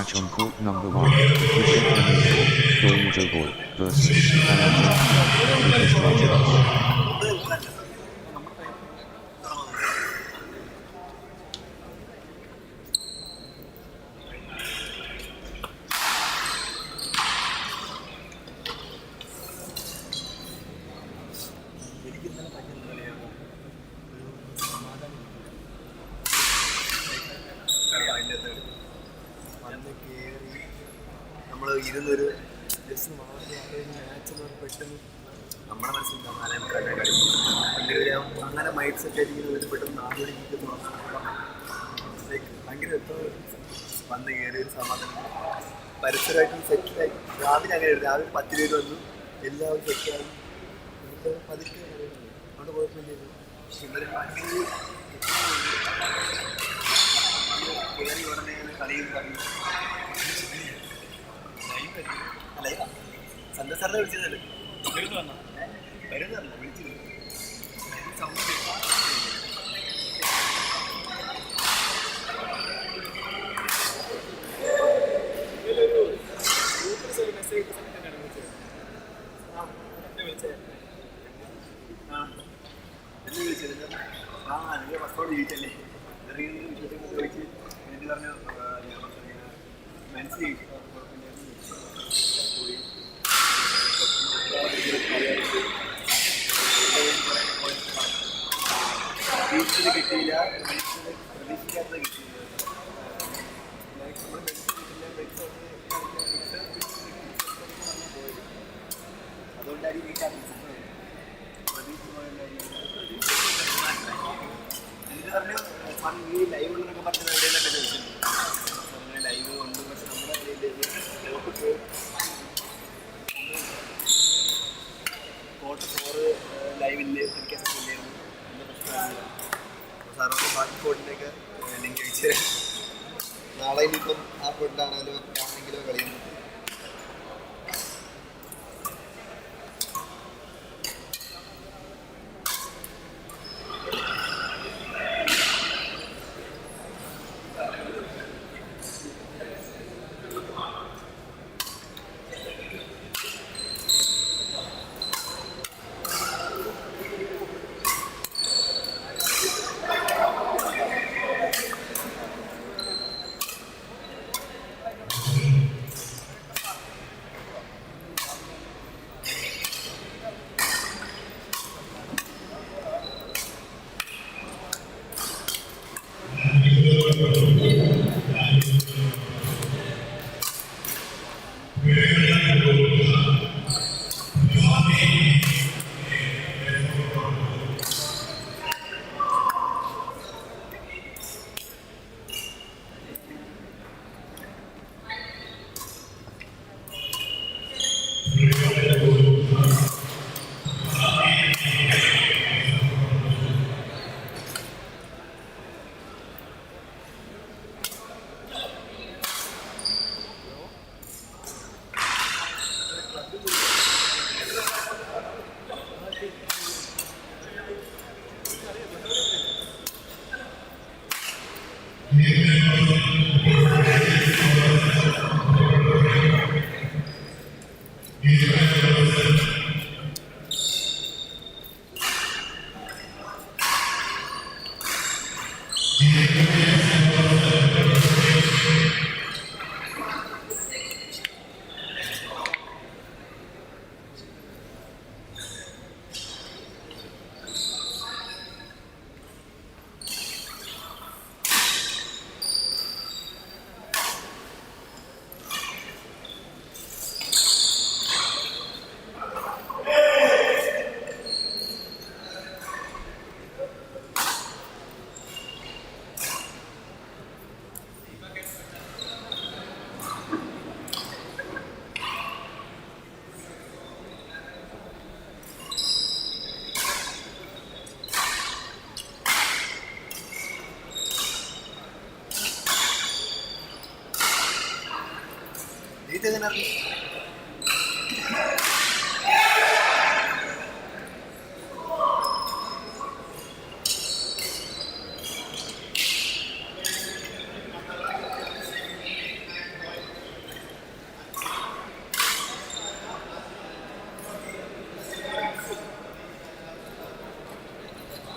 match on court number 1, Abhishek Doy versus Rajesh. പരിസരമായിട്ടും സെറ്റായി രാവിലെ അങ്ങനെ രാവിലെ 10 പേര് വന്നു എല്ലാവരും സെറ്റായി പതുക്കെ അവിടെ കുഴപ്പമില്ലായിരുന്നു. ഇന്നലെ കയറി ഉടനെ കളിയും പറയും അല്ല സന്ദസാറിനെ വിളിച്ചതല്ലേ വരുന്നല്ല വിളിച്ചില്ല നിങ്ങൾ ഫസ്റ്റോട് ചോദിച്ചല്ലേ ചോദിച്ച് എന്നിട്ട് പറഞ്ഞു മനസ്സിൽ ബീച്ചിൽ കിട്ടിയില്ല പ്രതീക്ഷിക്കാത്തത് കിട്ടിയില്ല അതുകൊണ്ടായിരിക്കും ഈ കാര്യം ഈ ലൈവ് ഉണ്ടെന്നൊക്കെ പറഞ്ഞ ഇടയിലൊക്കെ ചോദിച്ചിട്ടുണ്ട്. അങ്ങനെ ലൈവ് ഉണ്ട്, പക്ഷെ നമ്മുടെ കോട്ട് 4 ലൈവില് എനിക്ക് ഇല്ലായിരുന്നു. എൻ്റെ പ്രശ്നമായിരുന്നു. സാറോട് ബാക്കി കോട്ടിൻ്റെയൊക്കെ ലിങ്ക് അയച്ച് നാളെ ഇനിയിപ്പം ആ കോട്ടിലാണെങ്കിലോ ആണെങ്കിലോ കളിയുന്നത്.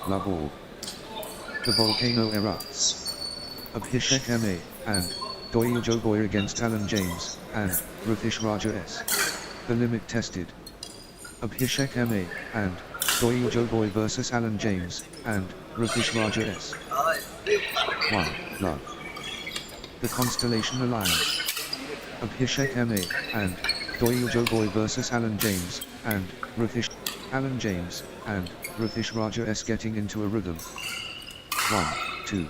Lahore. The volcano erupts. Abhishek MA and Doyle Jogoy against Alan James and Ruthish Raja S. The limit tested. Abhishek MA and Doyle Jogoy vs Alan James and Ruthish Raja S. 1. Love. The Constellation Alliance. Abhishek MA and Doyle Jogoy vs Alan James and Ruthish. Alan James and Ruthish Raja S getting into a rhythm. 1, 2.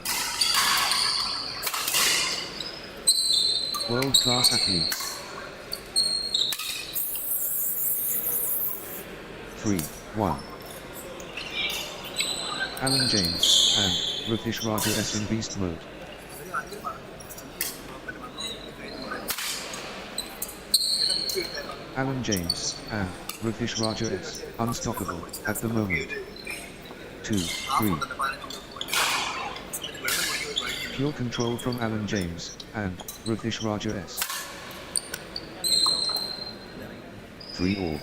World-class athletes. 3, 1. Alan James and Ruthish Raja S in beast mode. Alan James and Ruthish Raja S unstoppable at the moment. 2, 3. Pure control from Alan James and Ruthish Raja S. 3 all.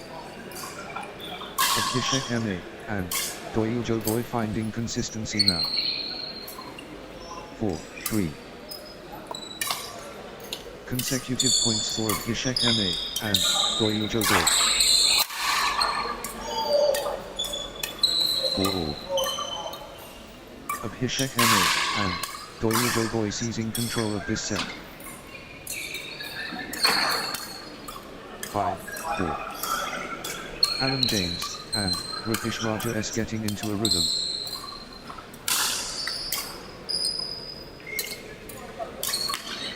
Abhishek MA and Doyle Jogoy finding consistency now. 4, 3. Consecutive points for Abhishek MA and Doyle Jogoy. 4 all. Abhishek MA and Doyle Jogoy seizing control of this set. 5, 4. Alan James and Ruthish Raja S getting into a rhythm.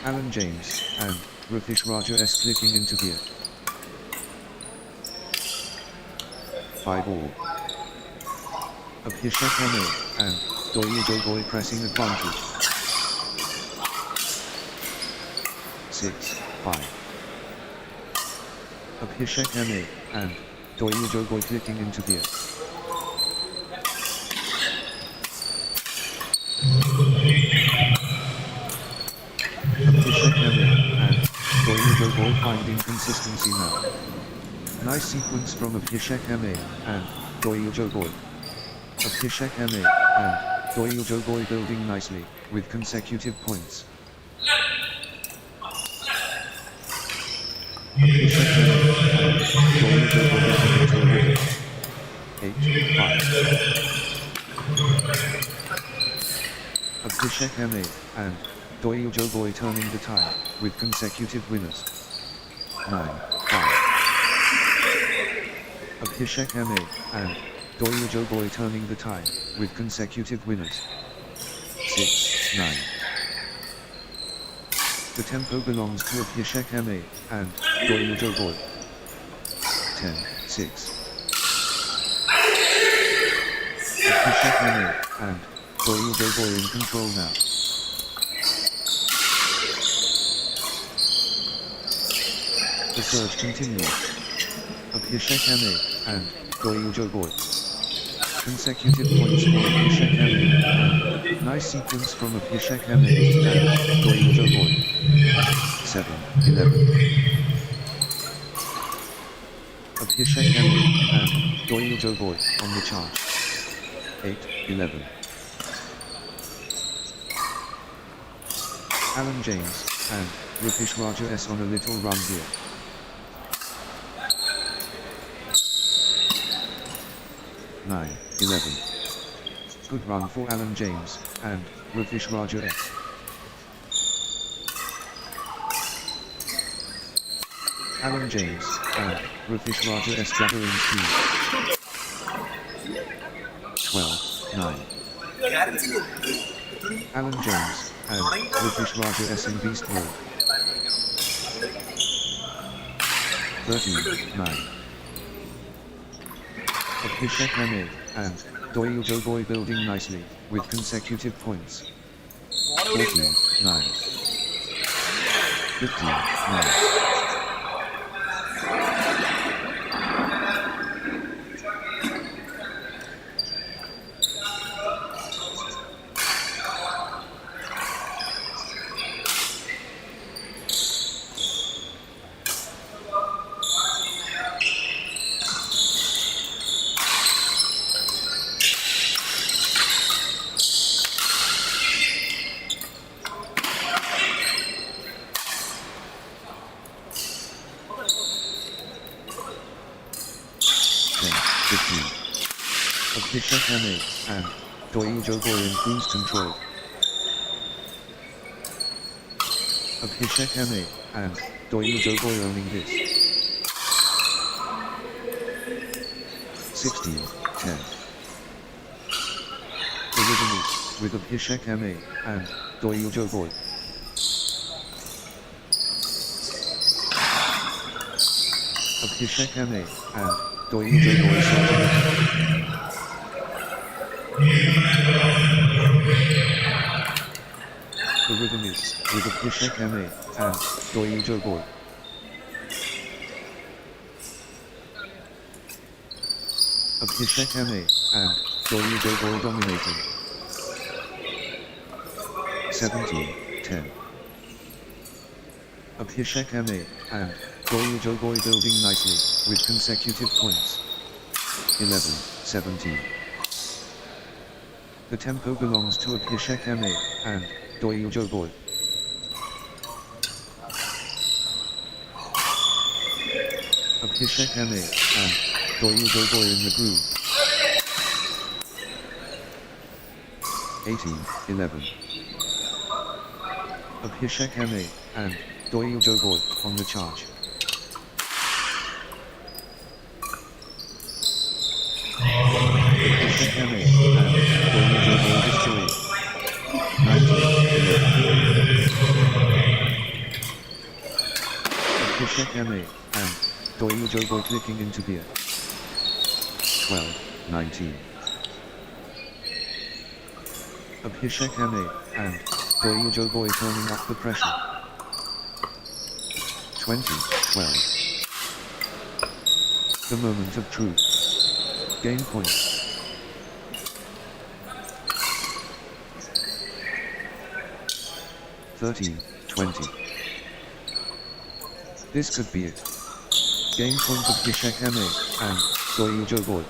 Alan James and Ruthish Raja S clicking into gear. 5 all. Abhishek MA and Doyle Jogoy pressing advantage. 6, 5. Abhishek MA and Doyle Jogoy clicking into gear. 4 finding consistency now. Nice sequence from Abhishek MA and Doyle Jogoy. Abhishek MA and Doyle Jogoy building nicely with consecutive points. Abhishek MA and Doyle Jogoy getting into a rhythm. 8, 5. Abhishek MA and Doyle Jogoy turning the tide with consecutive winners. 9, 5. Abhishek MA and Doyle Jogoy turning the tide with consecutive winners. 6, 9. The tempo belongs to Abhishek MA and Doyle Jogoy. 10, 6. Abhishek MA and Doyle Jogoy in control now. The surge continues. Abhishek MA and Doyle Jogoy. Consecutive points for Abhishek MA and nice sequence from Abhishek MA and Doyle Jogoy. 7, 11. Abhishek MA and Doyle Jogoy on the charge. 8, 11. Alan James and Ruthish Raja S on a little run here. 9, 11. Good run for Alan James and Ruthish Raja S. Alan James and Ruthish Raja S gathering speed. 12, 9. Alan James and Ruthish Raja S in beast mode. 13, 9. Abhishek MA and Doyle Jogoy building nicely with consecutive points. 14, 9. 15, 9. 15. Abhishek MA and Doyle Joboy in cruise control. Abhishek MA and Doyle Joboy owning this. 16, 10. The rhythm is with Abhishek MA and Doyle Joboy. Abhishek MA and Doyle Joboy starting. The rhythm is with Abhishek MA and Doyle Joboy. Abhishek MA and Doyle Joboy dominating. 17, 10. Abhishek MA and Doyle Joboy building nicely, with consecutive points. 11, 17. The tempo belongs to Abhishek MA and Doyle Joboy. Abhishek MA and Doyle Joboy in the groove. 18, 11. Abhishek MA and Doyle Joboy on the charge. Abhishek MA and Doyle Joboy destroying. 19, 11. Abhishek MA and Doyle Joboy clicking into gear. 12, 19. Abhishek MA and Doyle Joboy turning up the pressure. 20, 12. The moment of truth. Game point. 13, 20. This could be it. Game point of Abhishek MA and Doyle Joboy.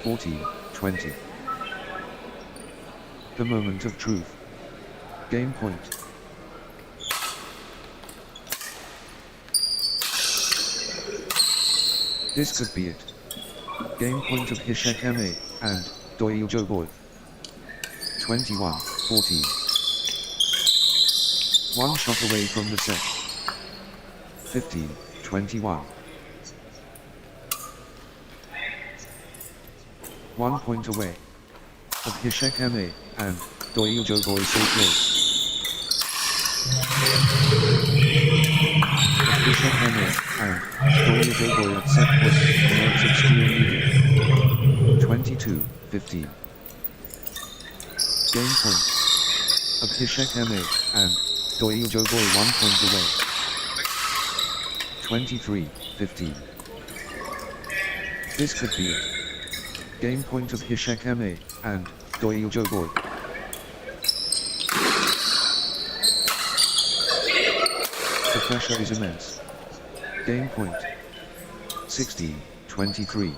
14, 20. The moment of truth. Game point. This could be it. Game point of Abhishek MA and Doyle Joboy. 21, 14. One shot away from the set. 15, 21. 1 point away. Abhishek MA and Doyle Joboy so close. Abhishek MA and Doyle Joboy at set point, notes of steering leading. 22, 15. Game point. Abhishek MA and Doyle Joboy 1 point away. 23, 15. This could be it. Game point of Abhishek MA and Doyle Joboy. The pressure is immense. Game point. 16, 23.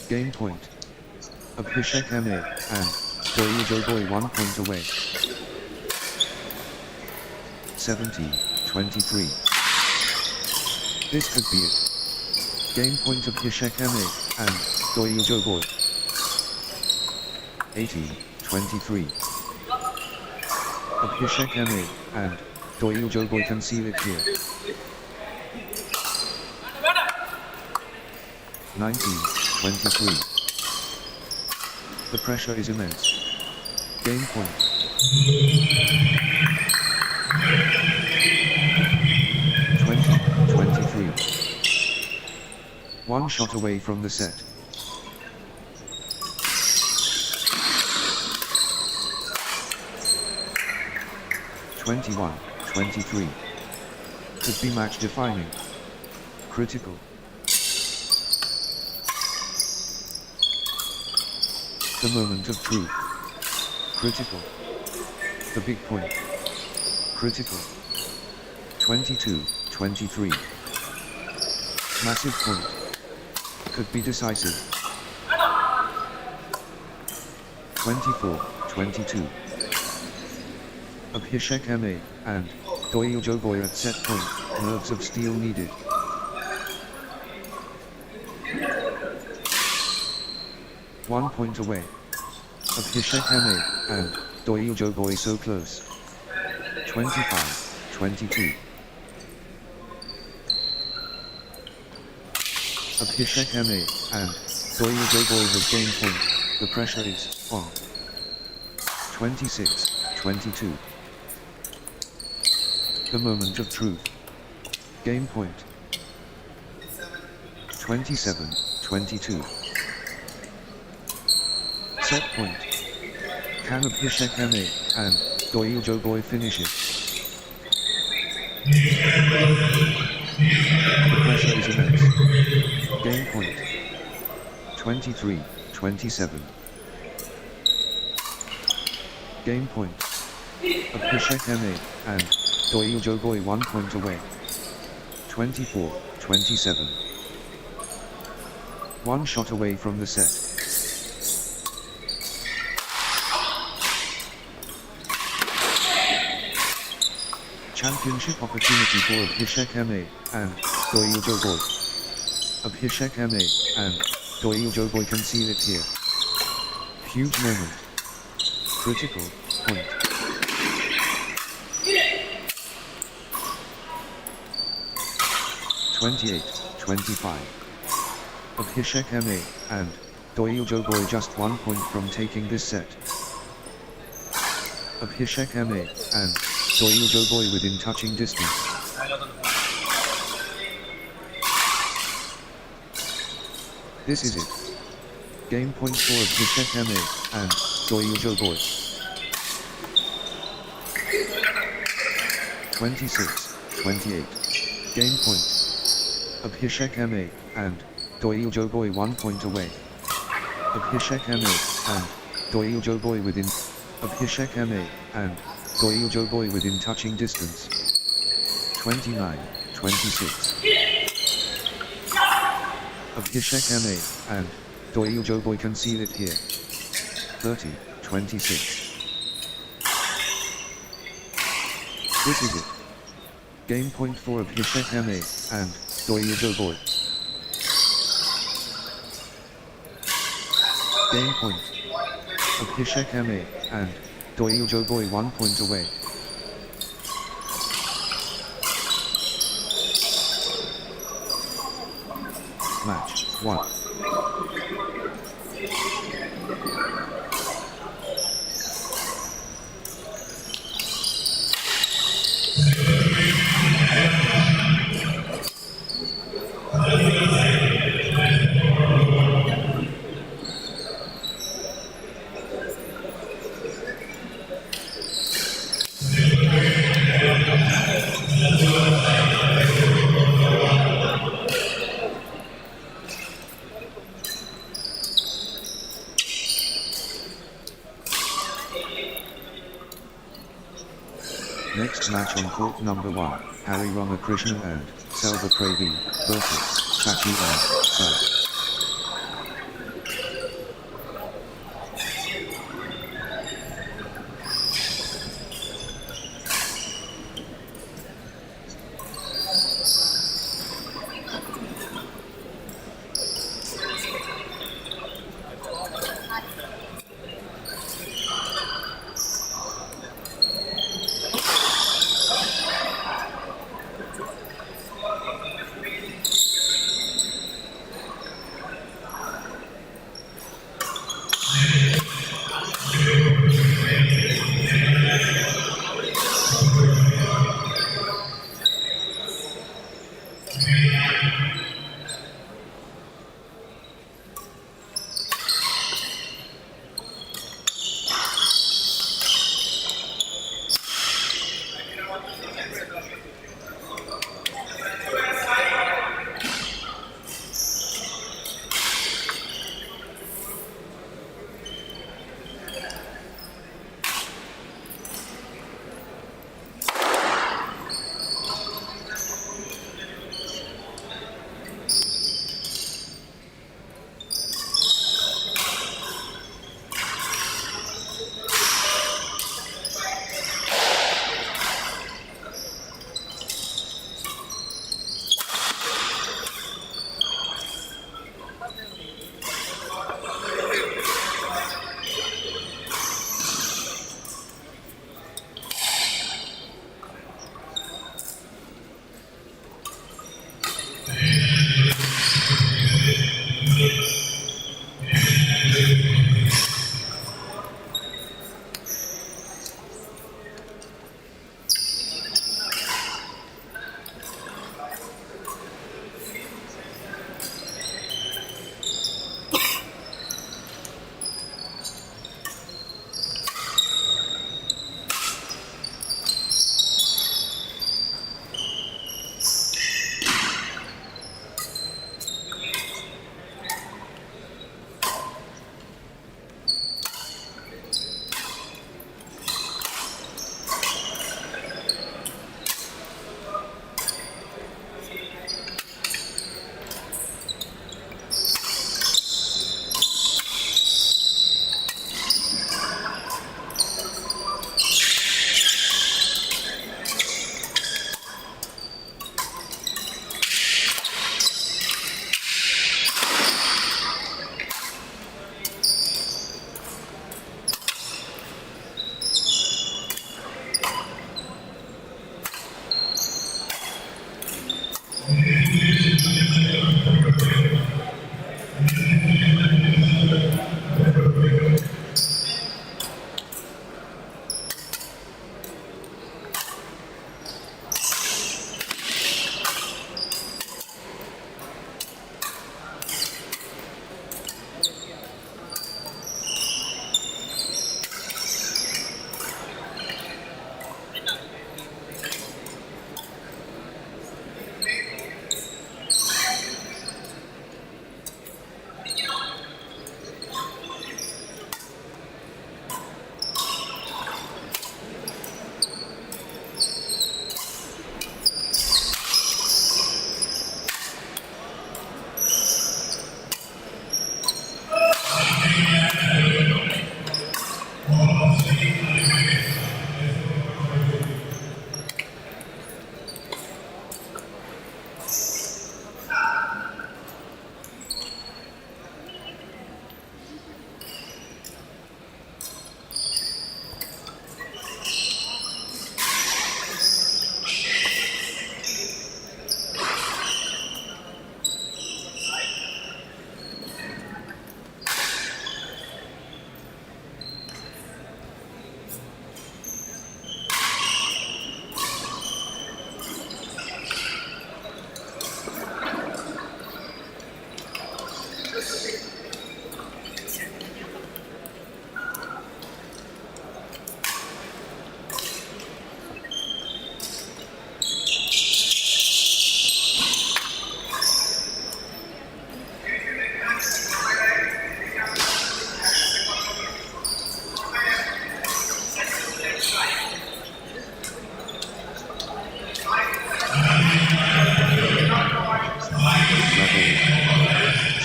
Game point. Abhishek MA and Doyle Joboy 1 point away. 17, 23. This could be it. Game point of Abhishek MA and Doyle Joboy. 18, 23. Abhishek MA and Doyle Joboy can seal it here. 19, 23. The pressure is immense. Game point. 20, 23. One shot away from the set. 21, 23. Could be match defining. Critical. The moment of truth. Critical. The big point. Critical. 22, 23. Massive point. Could be decisive. 24, 22. Abhishek MA and Doyle Joboy at set point, nerves of steel needed. One point away. Abhishek Heme, and Doyle Joboy so close. 25-22. Abhishek Heme, and Doyle Joboy has gained point, the pressure is on. 26-22. The moment of truth. Game point. 27-22. Set point. Can Abhishek Heme, and Doyle Joboy finish it? The pressure is immense. Game point. 23-27. Game point. Abhishek Heme, and Doyle Joboy 1 point away. 24-27. One shot away from the set. Championship opportunity for Abhishek Heme, and Doyle Joboy. Abhishek Heme, and Doyle Joboy can seal it here. Huge moment. Critical point. (28-25). Abhishek Heme, and Doyle Joboy just 1 point from taking this set. Abhishek Heme, and Doyle Joboy within touching distance. This is it. Game point for Abhishek Heme, and Doyle Joboy. 26-28. Game point. Abhishek Heme, and Doyle Joboy 1 point away. Abhishek Heme, and Doyle Joboy within. Abhishek Heme, and Doyle Joboy within touching distance. 29-26. Abhishek Heme, and Doyle Joboy can seal it here. 30-26. This is it. Game point for Abhishek Heme, and Doyle Joboy. Game point. Abhishek Heme, and Doyle Joboy 1 point away. Match 1. Next match on court number 1, Aravan Krishna and Selva Pravin versus Sethu and Selva.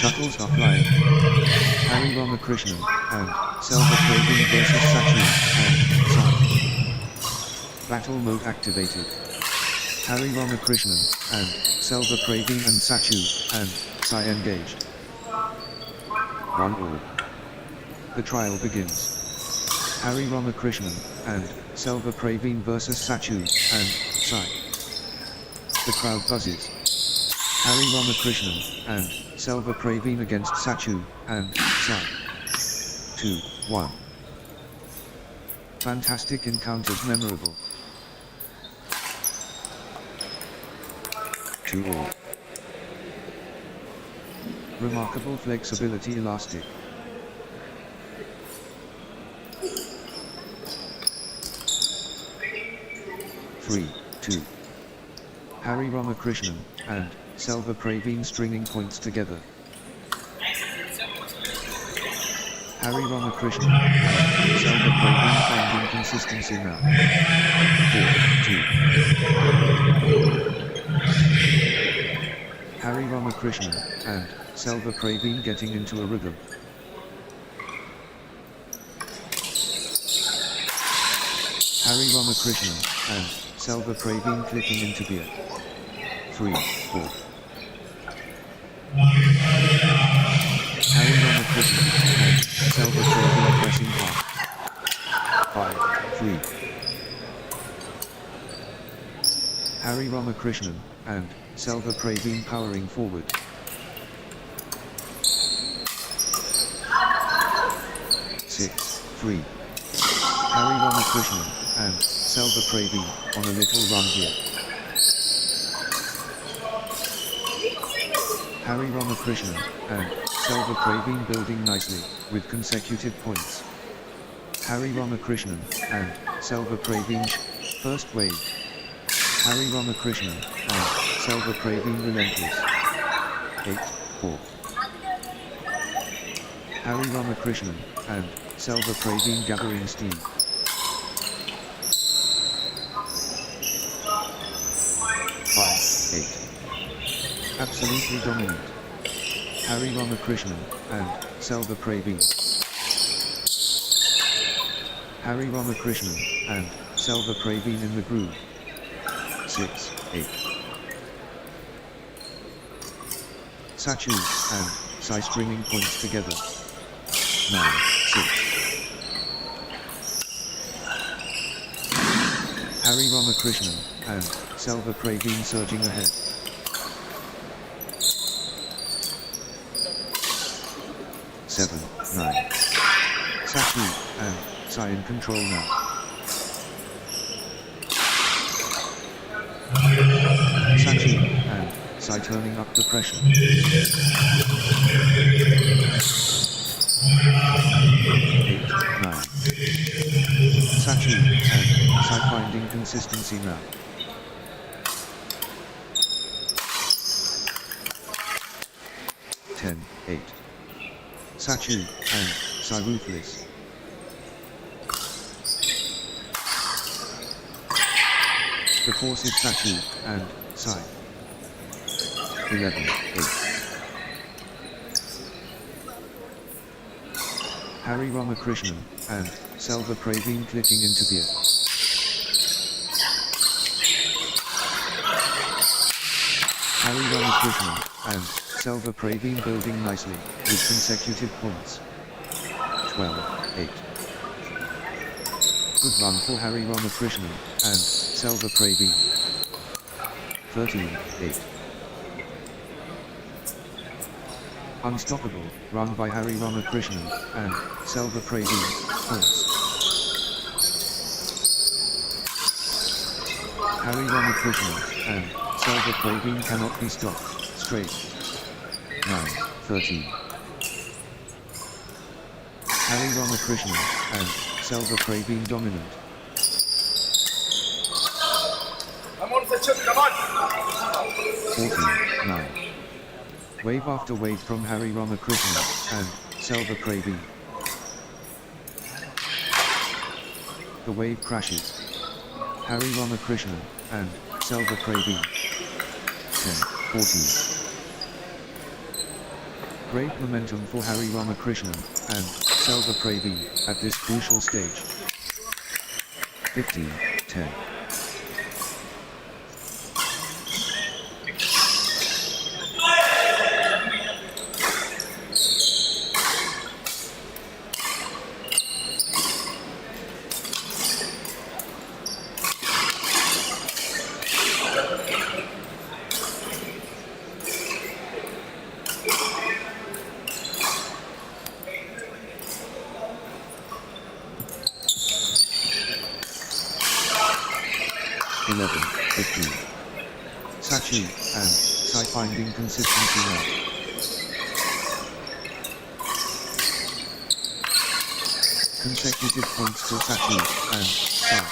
Shuttles offline. Harry Ramakrishnan and Selva Pravin vs Sachu and Sai. Battle mode activated. Harry Ramakrishnan and Selva Pravin and Sachu and Sai engaged. 1-all. The trial begins. Harry Ramakrishnan and Selva Pravin vs Sachu and Sai. The crowd buzzes. Harry Ramakrishnan and Selva Pravin against Sachu and Sai. 2-1. Fantastic encounters, memorable. 2-all. Remarkable flexibility, elastic. 3-2. Harry Ramakrishnan and Selva Pravin stringing points together. Harry Ramakrishnan and Selva Pravin finding consistency now. 4-2. Harry Ramakrishnan and Selva Pravin getting into a rhythm. Harry Ramakrishnan and Selva Pravin clicking into beer. 3-4. Harry Ramakrishnan and Selva Pravin pressing hard. 5-3. Harry Ramakrishnan and Selva Pravin powering forward. 6-3. Harry Ramakrishnan and Selva Pravin on a little run here. Harry Ramakrishnan and Selva Pravin building nicely, with consecutive points. Harry Ramakrishnan and Selva Pravin first wave. Harry Ramakrishnan and Selva Pravin relentless. 8-4. Harry Ramakrishnan and Selva Pravin gathering steam. 5-8. Absolutely dominant. Harry Ramakrishnan and Selva Pravin. Harry Ramakrishnan and Selva Pravin in the groove. 6-8. Sachu and Sai stringing points together. 9-6. Harry Ramakrishnan and Selva Pravin surging ahead. 7-9. Sachu and Sai in control now. Sachu and Sai turning up the pressure. 8-9. Sachu and Sai finding consistency now. 10-8. Sachu and Sai ruthless. 'The force is Sachu and Sai. 11-8. Harry Ramakrishnan and Selva Pravin clicking into gear. Harry Ramakrishnan and Selva Pravin building nicely, with consecutive points. 12-8. Good run for Harry Ramakrishnan and Selva Pravin. 13-8. Unstoppable run by Harry Ramakrishnan and Selva Pravin. Force. Harry Ramakrishnan and Selva Pravin cannot be stopped. Straight. 9-13. Harry Ramakrishnan and Selva Pravin dominant. Come on, Sethu, come on! 14-9. Wave after wave from Harry Ramakrishnan and Selva Pravin. The wave crashes. Harry Ramakrishnan and Selva Pravin. 10-14. Great momentum for Harry Ramakrishnan and Selva Pravin at this crucial stage. 15-10. Sachi and Sai finding consistency now. Consecutive points for Sachi and Sai.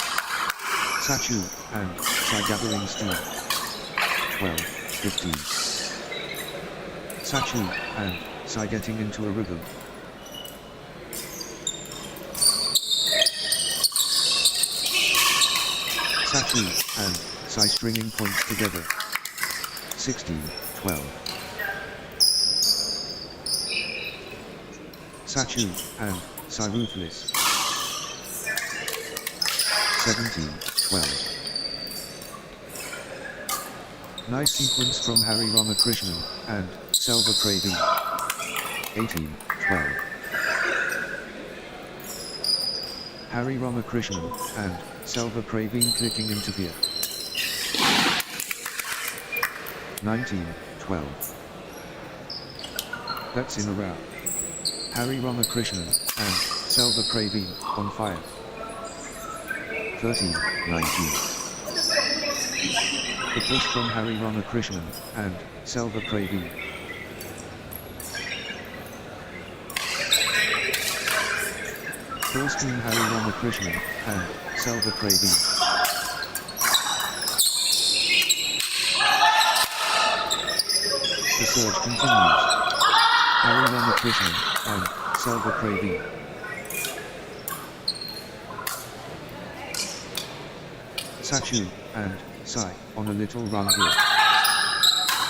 Sachu and Sai gathering steam. 12-15. Sachu and Sai getting into a rhythm. Sachu and Sai stringing points together. 16-12. Sachu and Sai ruthless. 17-12. Nice sequence from Harry Ramakrishnan and Selva Pravin. 18-12. Harry Ramakrishnan and Selva Pravin clicking into gear. 19-12. That's in a row. Harry Ramakrishnan and Selva Pravin on fire. 13-19. The push from Harry Ramakrishnan and Selva Pravin. Full steam Harry Ramakrishnan and Selva Pravin. The surge continues. Harry Ramakrishnan and Selva Pravin. Sachu and Sai on a little run here.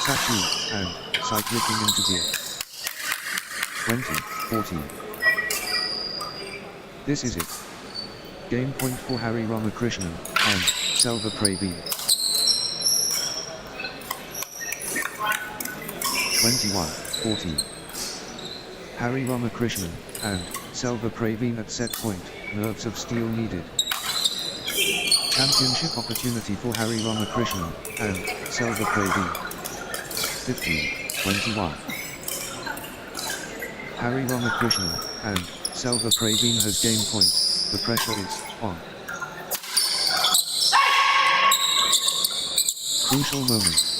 Sachu and Sai clicking into gear. 20-14. This is it. Game point for Harry Ramakrishnan and Selva Pravin. 21-14. Harry Ramakrishnan and Selva Pravin at set point, nerves of steel needed. Championship opportunity for Harry Ramakrishnan and Selva Pravin. 15-21. Harry Ramakrishnan and Selva Pravin has game point, the pressure is on. Crucial moment.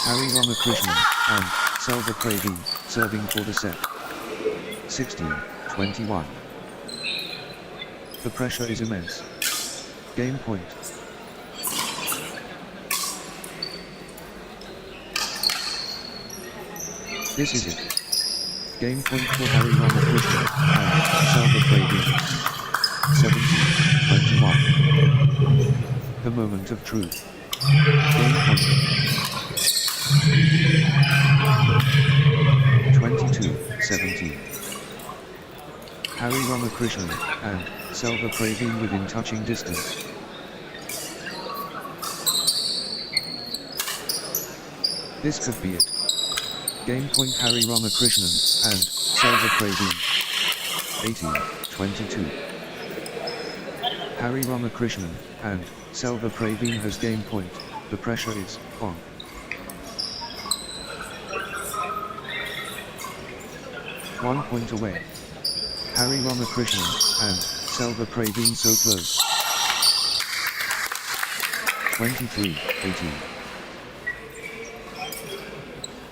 Harry Ramakrishnan and Selva Pravin serving for the set. 16-21. The pressure is immense. Game point. This is it. Game point for Harry Ramakrishnan and Selva Pravin. 17-21. The moment of truth. Game point. 22-17. Harry Ramakrishnan and Selva Pravin within touching distance. This could be it. Game point Harry Ramakrishnan and Selva Pravin. 18-22. Harry Ramakrishnan and Selva Pravin has game point, the pressure is on. One point away. Harry Ramakrishnan and Selva Pravin so close. 23-18.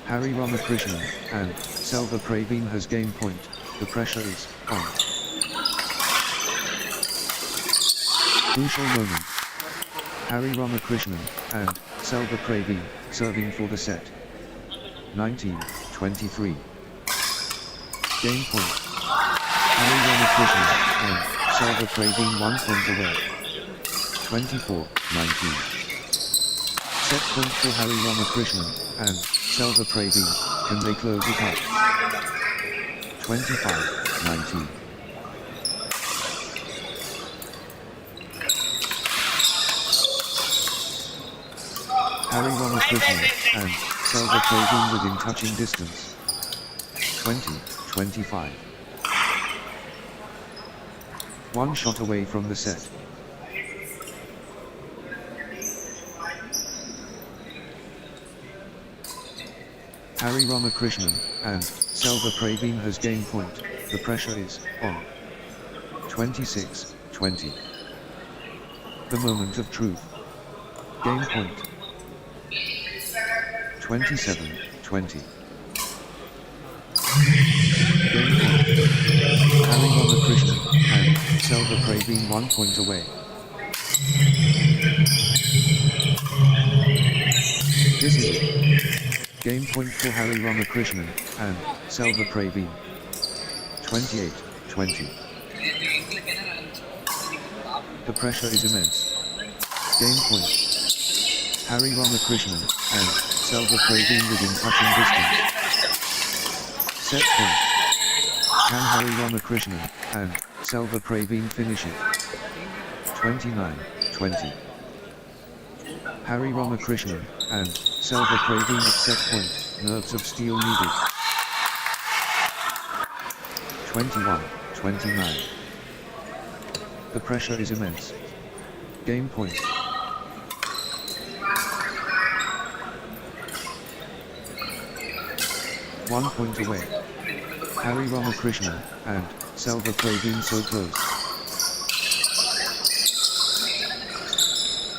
Harry Ramakrishnan and Selva Pravin has game point, the pressure is on. Crucial moment. Harry Ramakrishnan and Selva Pravin serving for the set. 19-23. Game point. Harry Ramakrishnan and Selva Pravin 1 point away. 24-19. Set point for Harry Ramakrishnan and Selva Pravin. Can they close it up? 25-19. Harry Rama Krishna and Selva Pravin within touching distance. 20-25. One shot away from the set. Harry Ramakrishnan and Selva Pravin has gained point. The pressure is on. 26-20. The moment of truth. Game point. 27-20. Game point. Harry Ramakrishnan and Selva Pravin 1 point away. This is it. Game point for Harry Ramakrishnan and Selva Pravin. 28-20. The pressure is immense. Game point. Harry Ramakrishnan and Selva Pravin within touching distance. Set point. Can Harry Ramakrishnan and Selva Pravin finish it? 29-20. Harry Ramakrishnan and Selva Pravin at set point, nerves of steel needed. 21-29. The pressure is immense. Game point. One point away. Harry Ramakrishnan and Selva Pravin so close.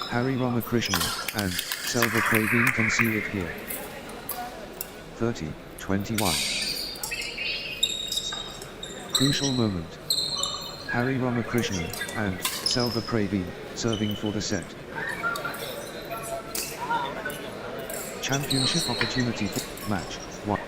Harry Ramakrishnan and Selva Pravin can see it here. 30-21. Crucial moment. Harry Ramakrishnan and Selva Pravin serving for the set. Championship opportunity for match 1.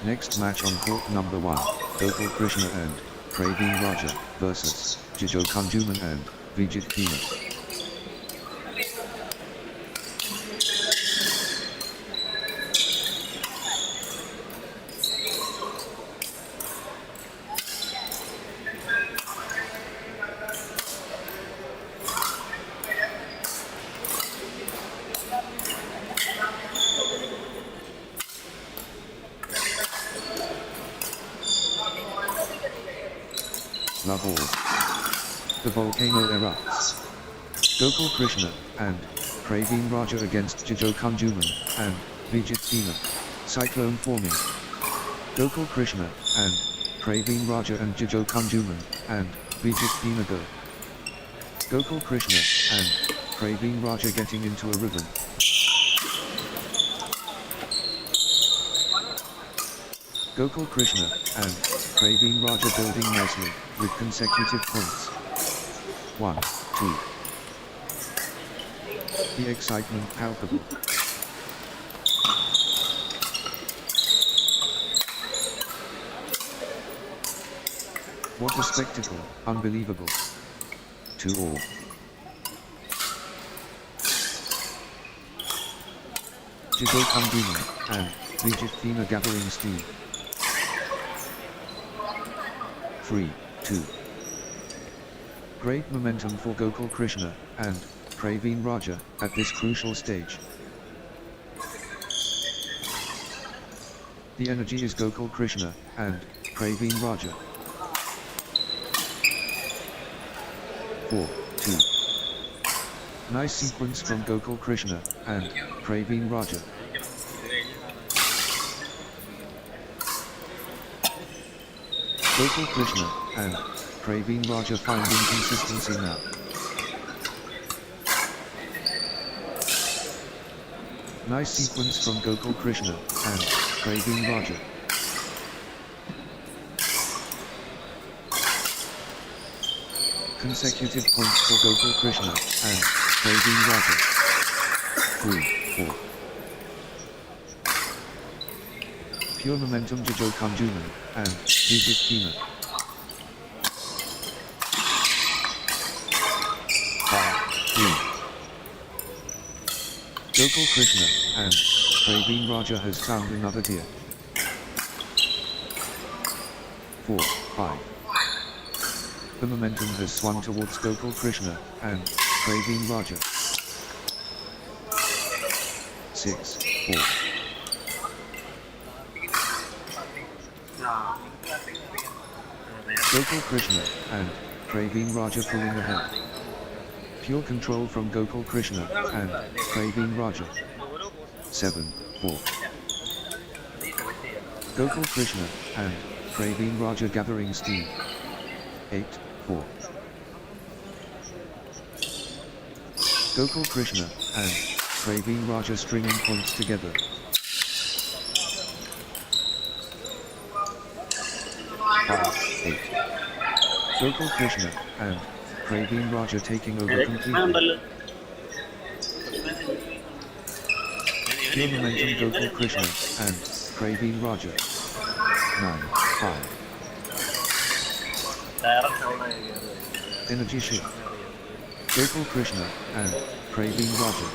Next match on court number 1, Gokul Krishna and Pravin Raja versus Jijo Kunjuman and Vijit Pias. Lahore. The volcano erupts. Gokul Krishna and Pravin Raja against Jijo Kunjuman and Vijit Pias. Cyclone forming. Gokul Krishna and Pravin Raja and Jijo Kunjuman and Vijit Pias go. Gokul Krishna and Pravin Raja getting into a rhythm. Gokul Krishna and Pravin Raja building nicely with consecutive points. 1, 2. The excitement palpable. What a spectacle, unbelievable. 2-all. Jijo Kunjuman and Vijit Pias gathering steam. 3, 2. Great momentum for Gokul Krishna and Pravin Raja at this crucial stage. The energy is Gokul Krishna and Pravin Raja. 4, 2. Nice sequence from Gokul Krishna and Pravin Raja. Gokul Krishna and Pravin Raja finding consistency now. Nice sequence from Gokul Krishna and Pravin Raja. Consecutive points for Gokul Krishna and Pravin Raja. 3, 4. Pure momentum Jijo Kunjuman and Vijit Pias. 5, 3. Gokul Krishna and Pravin Raja has found another deer. 4, 5. The momentum has swung towards Gokul Krishna and Pravin Raja. 6, 4. Gokul Krishna and Pravin Raja pulling ahead. Pure control from Gokul Krishna and Pravin Raja. 7, 4. Gokul Krishna and Pravin Raja gathering steam. 8, 4. Gokul Krishna and Pravin Raja stringing points together. 8. Gokul Krishna and Pravin Raja taking over completely. Pure momentum Gokul Krishna and Pravin Raja. 9-5. Energy shift. Gokul Krishna and Pravin Raja.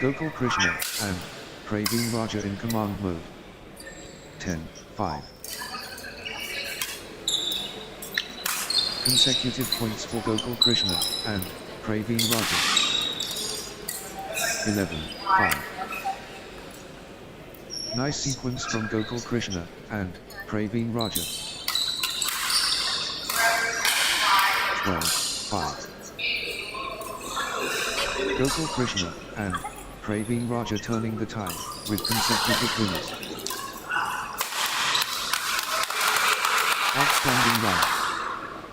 Gokul Krishna and Pravin Raja in command mode. 10-5. Consecutive points for Gokul Krishna and Pravin Raja. 11-5. Nice sequence from Gokul Krishna and Pravin Raja. 12-5. Gokul Krishna and Pravin Raja turning the tide with consecutive winners. Outstanding round.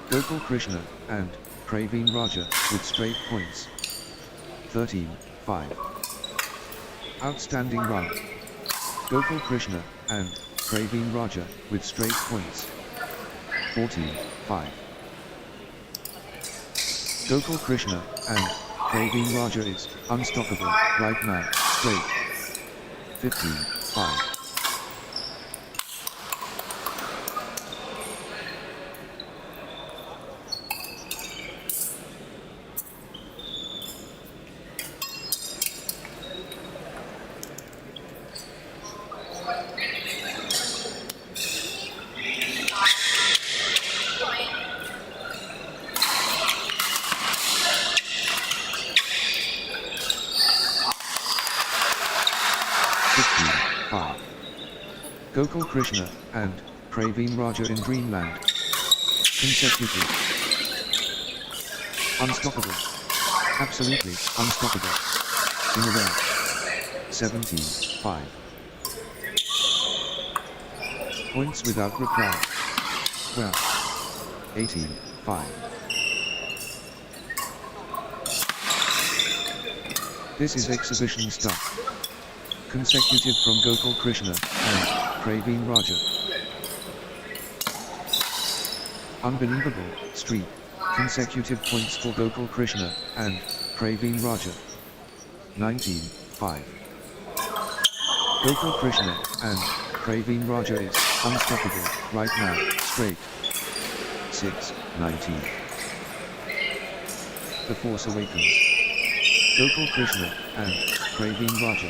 Gokul Krishna and Pravin Raja with straight points. 13-5. Outstanding round. Gokul Krishna and Pravin Raja with straight points. 14-5. Gokul Krishna and Pravin Raja is unstoppable right now, straight. 15-5. Gokul Krishna and Pravin Raja in Dreamland. Consecutive. Unstoppable. Absolutely unstoppable. In a row. 17-5. Points without reply. Well. 18-5. This is exhibition stuff. Consecutive from Gokul Krishna and Pravin Raja. Unbelievable streak. Consecutive points for Gokul Krishna and Pravin Raja. 19-5. Gokul Krishna and Pravin Raja is unstoppable right now, straight. 6-19. The Force Awakens. Gokul Krishna and Pravin Raja.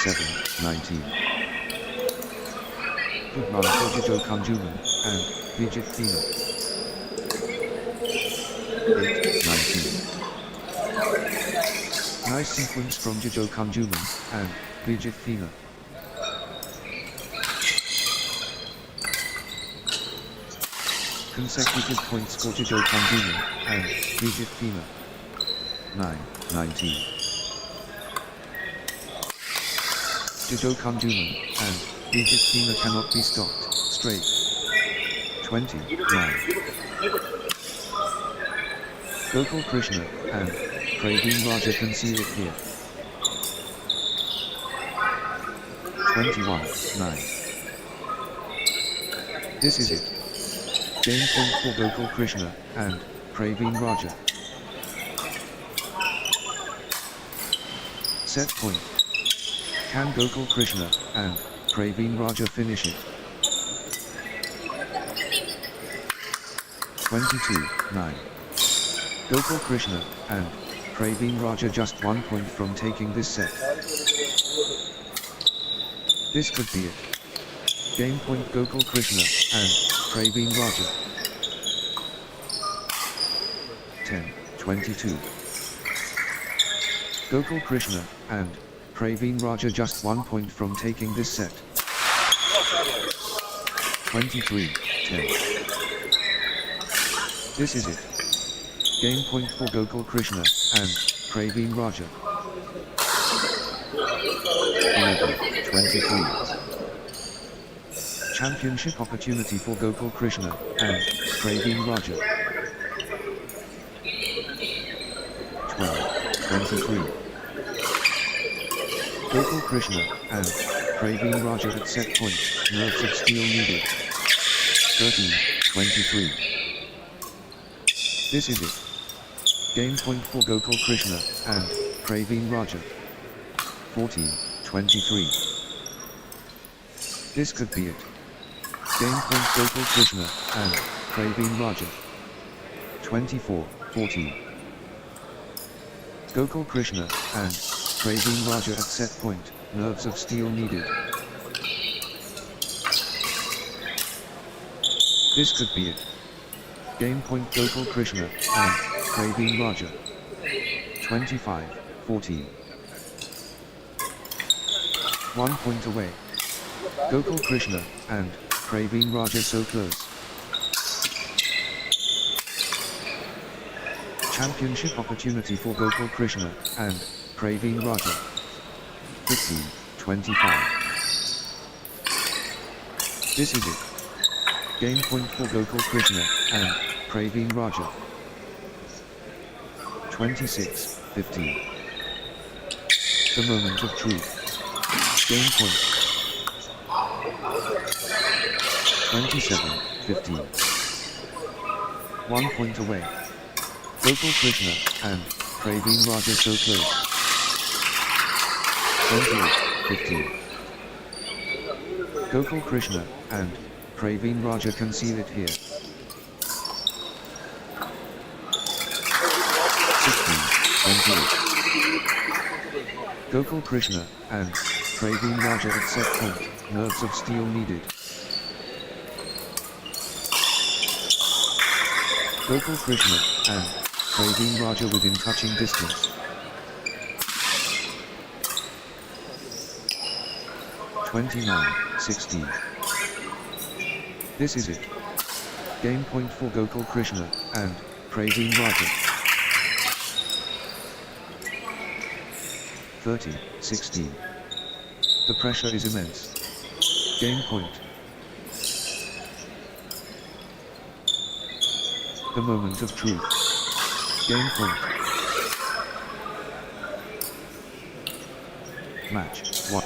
7-19. Good run for Jijo Kanjuman and Vijit Thina. 8-19. Nice sequence from Jijo Kanjuman and Vijit Thina. Consecutive points for Jijo Kanjuman and Vijit Thina. 9-19. Jijo Kanjuman and Vijit Thina cannot be stopped, straight. 29. Gokul Krishna and Pravin Raja can see it here. 21-9. This is it. Game point for Gokul Krishna and Pravin Raja. Set point. Can Gokul Krishna and Pravin Raja finish it? 22-9. Gokul Krishna and Pravin Raja just 1 point from taking this set. This could be it. Game point Gokul Krishna and Pravin Raja. 10-22. Gokul Krishna and Pravin Raja just 1 point from taking this set. 23-10. This is it. Game point for Gokul Krishna and Pravin Raja. 11-23. Championship opportunity for Gokul Krishna and Pravin Raja. 12-23. Gokul Krishna and Pravin Raja at set point, nerves of steel needed. 13-23. This is it. Game point for Gokul Krishna and Pravin Raja. 14-23. This could be it. Game point Gokul Krishna and Pravin Raja. 24-14. Gokul Krishna and Pravin Raja at set point, nerves of steel needed. This could be it. Game point Gokul Krishna and Pravin Raja. 25-14. 1 point away. Gokul Krishna and Pravin Raja so close. Championship opportunity for Gokul Krishna and Pravin Raja. 15-25. This is it. Game point for Gokul Krishna and Pravin Raja. 26-15. The moment of truth. Game point. 27-15. 1 point away. Gokul Krishna and Pravin Raja so close. 28-15. Gokul Krishna and Pravin Raja can seal it here. 16-28. Gokul Krishna and Pravin Raja at set point, nerves of steel needed. Gokul Krishna and Pravin Raja within touching distance. 29-16. This is it. Game point for Gokul Krishna and Pravin Raja. 30-16. The pressure is immense. Game point. The moment of truth. Game point. Match 1.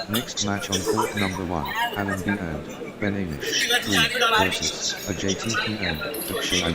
Next match on court number 1, Albin and Benish 3 versus Abhijith and Vishel.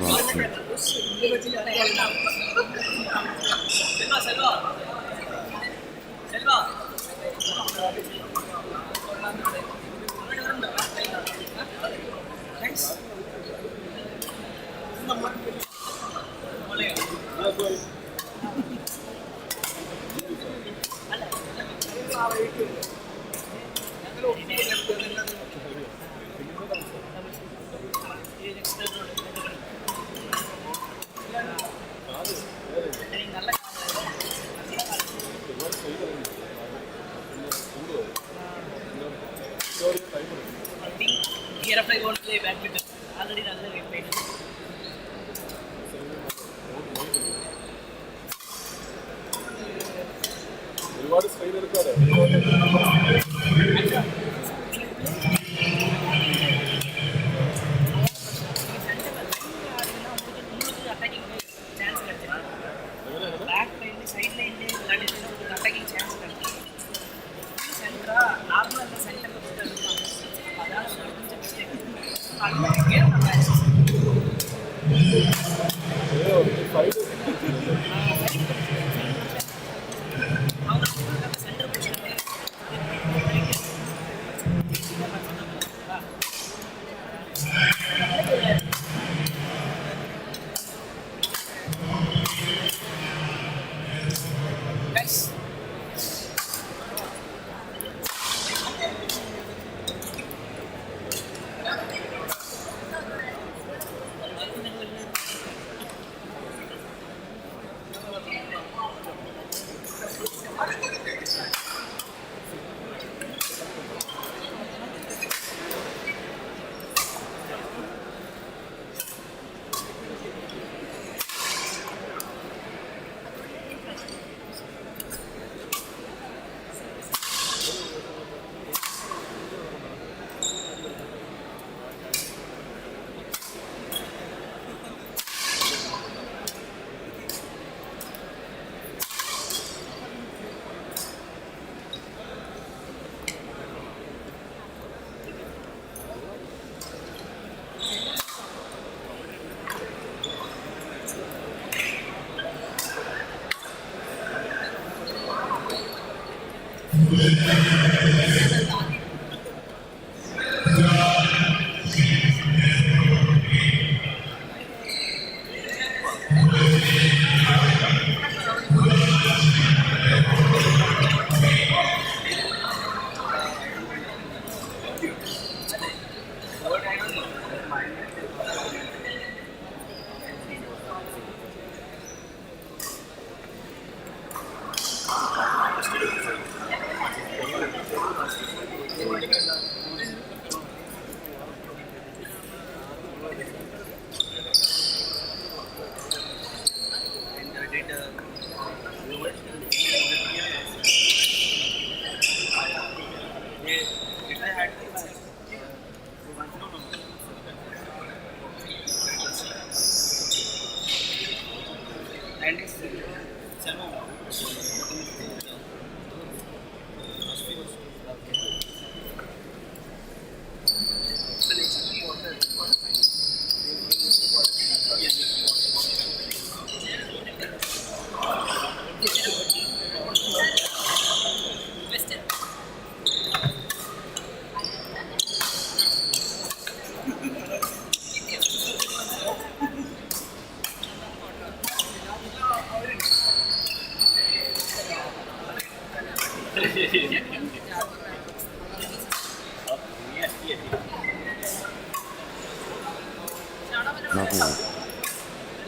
Rahul.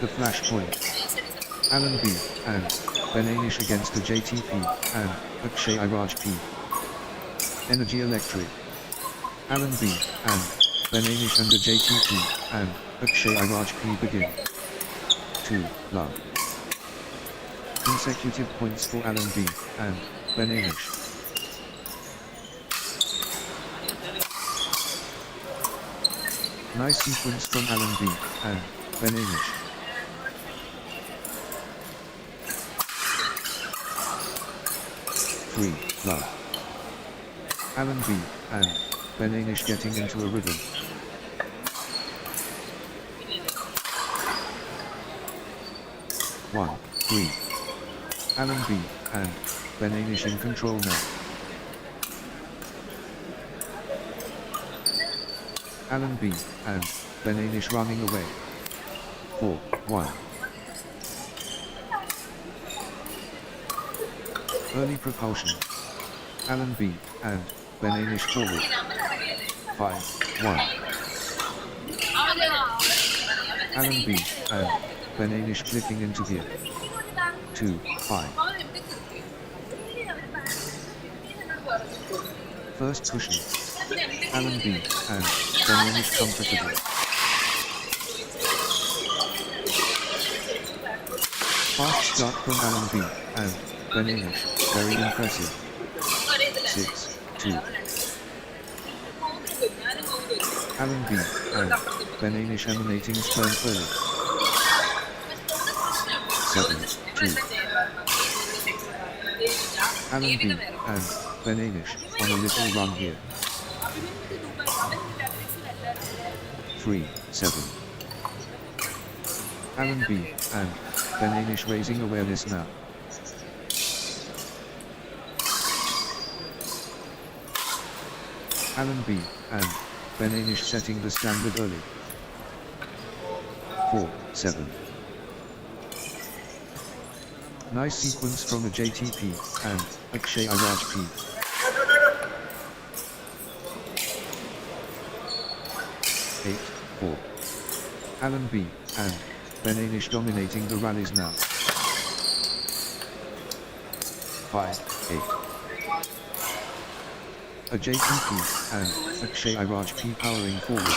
The Flashpoint. Alan B. and Benish against the JTP and Akshay Iraj P. Energy Electric. Alan B. and Benish and the JTP and Akshay Iraj P begin. 2 love. Consecutive points for Alan B. and Benish. Nice sequence from Alan B. and Benish. Three love. Alan B. and Benish getting into a rhythm. One, three. Alan B. and Benish in control now. Alan B. and Benish running away. 4-1. Early propulsion. Alan B. and Benish forward. 5-1. Alan B. and Benish clicking into gear. 2-5. First pushing. Alan B. and Benish comfortable. Fast start from Alan B. and Benish, very impressive. 6, 2. Alan B. and Benish emanating sperm early. 7, 2. Alan B. and Benish on a little run here. 3, 7. Alan B. and Benish raising awareness now. Alan B. and Benish setting the standard early. 4, 7. Nice sequence from a JTP and Akshay Iraj P. 8, 4. Alan B. and Benish dominating the rallies now. 5, 8. A JTP and Akshay Iraj P powering forward.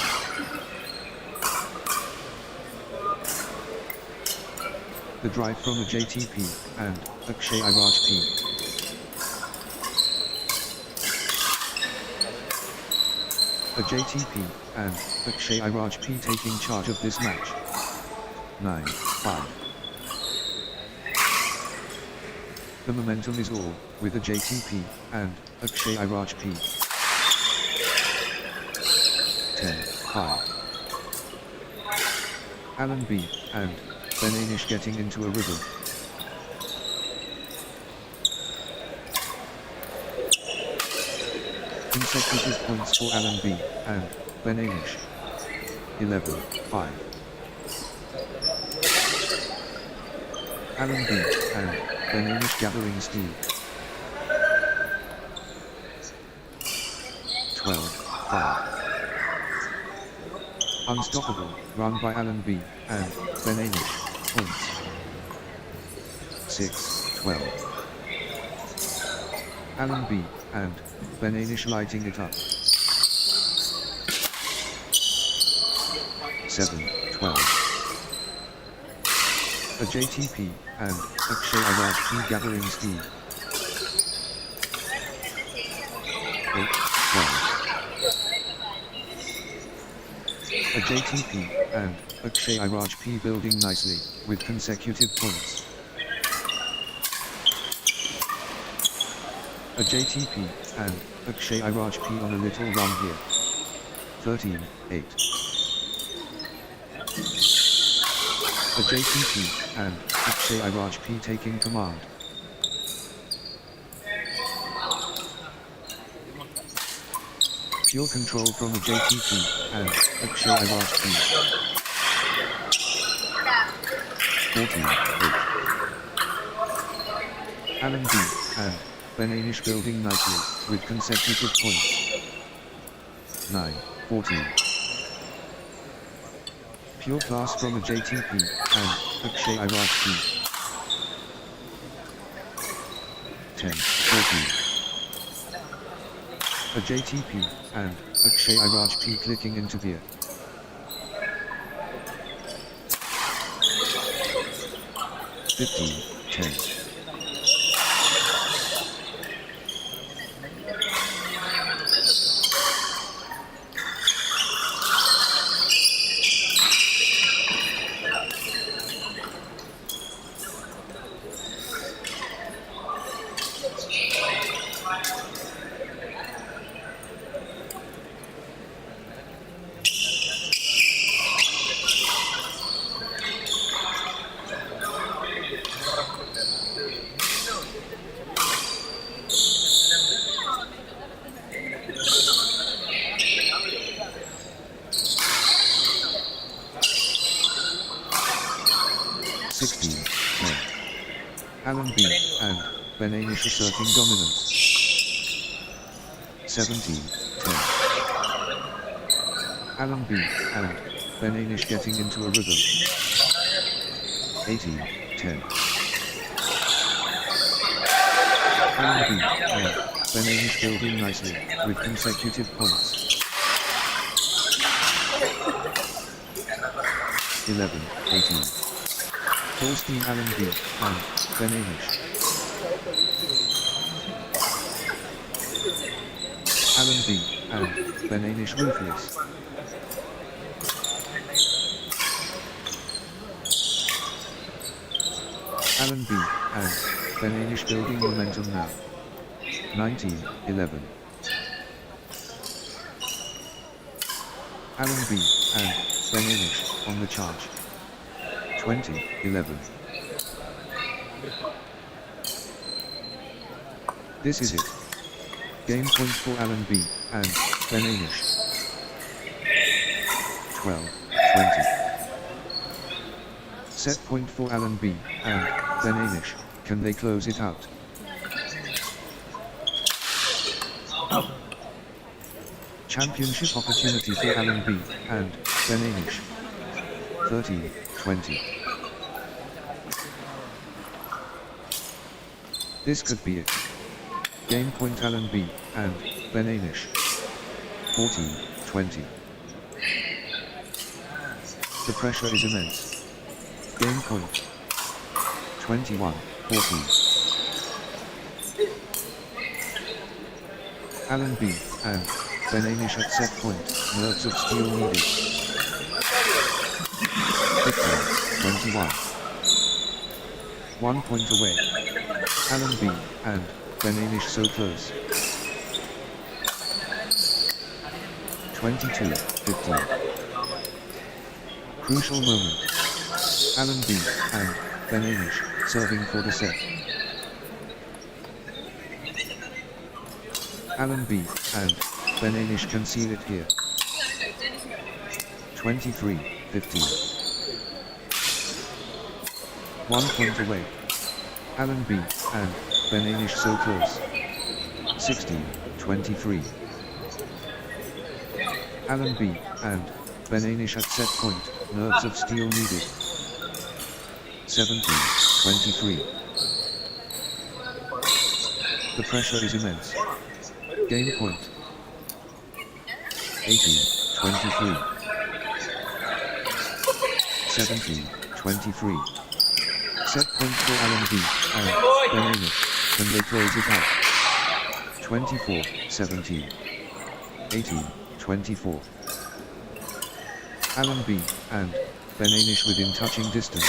The drive from a JTP and Akshay Iraj P. A JTP and Akshay Iraj P taking charge of this match. 9, 5. The momentum is all with a JTP and Akshay Iraj P. 10, 5. Alan B. and Benish getting into a rhythm. Consecutive points for Alan B. and Benish. 11, 5. Alan B. and Benish gathering speed. 12, 5. Unstoppable run by Alan B. and Benish. Points. 6, 12. Alan B. and Benish lighting it up. 7, 12. A JTP and Akshay Iraj P gathering speed. 8, 12. A JTP and Akshay Iraj P building nicely with consecutive points. A JTP and Akshay Iraj P on a little run here. 13, 8. A JTP and Akshay Iraj P taking command. Pure control from a JTP and Akshay Iraj P. 14, 8. Alan B. and Benish building nicely with consecutive points. 9, 14. Pure class from a JTP and Akshay Iraj P. 10, 14. A JTP and Akshay Iraj P clicking into gear. 15, 10. Alan B. and Benish asserting dominance. 17, 10. Alan B. and Benish getting into a rhythm. 18, 10. Alan B. and Benish building nicely with consecutive points. 11, 18. Full steam Alan B. and Benish. Alan B and Benish ruthless. Alan B and Benish building momentum now. 19-11. Alan B and Benish on the charge. 20-11. This is it. Game point for Alan B and Benish. 12-20. Set point for Alan B and Benish. Can they close it out? Championship opportunity for Alan B and Benish. 13-20. This could be it. Game point Alan B and Benish. 14-20. The pressure is immense. Game point. 21-14. Alan B and Benish at set point. Nerves of steel needed. 15-21. 1 point away. Alan B and Benish so close. 22-15. Crucial moment. Alan B and Benish serving for the set. Alan B and Benish can seal it here. 23-15. 1 point away. Alan B and Benish so close. 16-23. Alan B and Benish at set point. Nerves of steel needed. 17-23. The pressure is immense. Game point. 18-23. 17-23. Set point for Alan B and Benish. Can they close it out? 24-17. 18-24. Alan B and Benish within touching distance.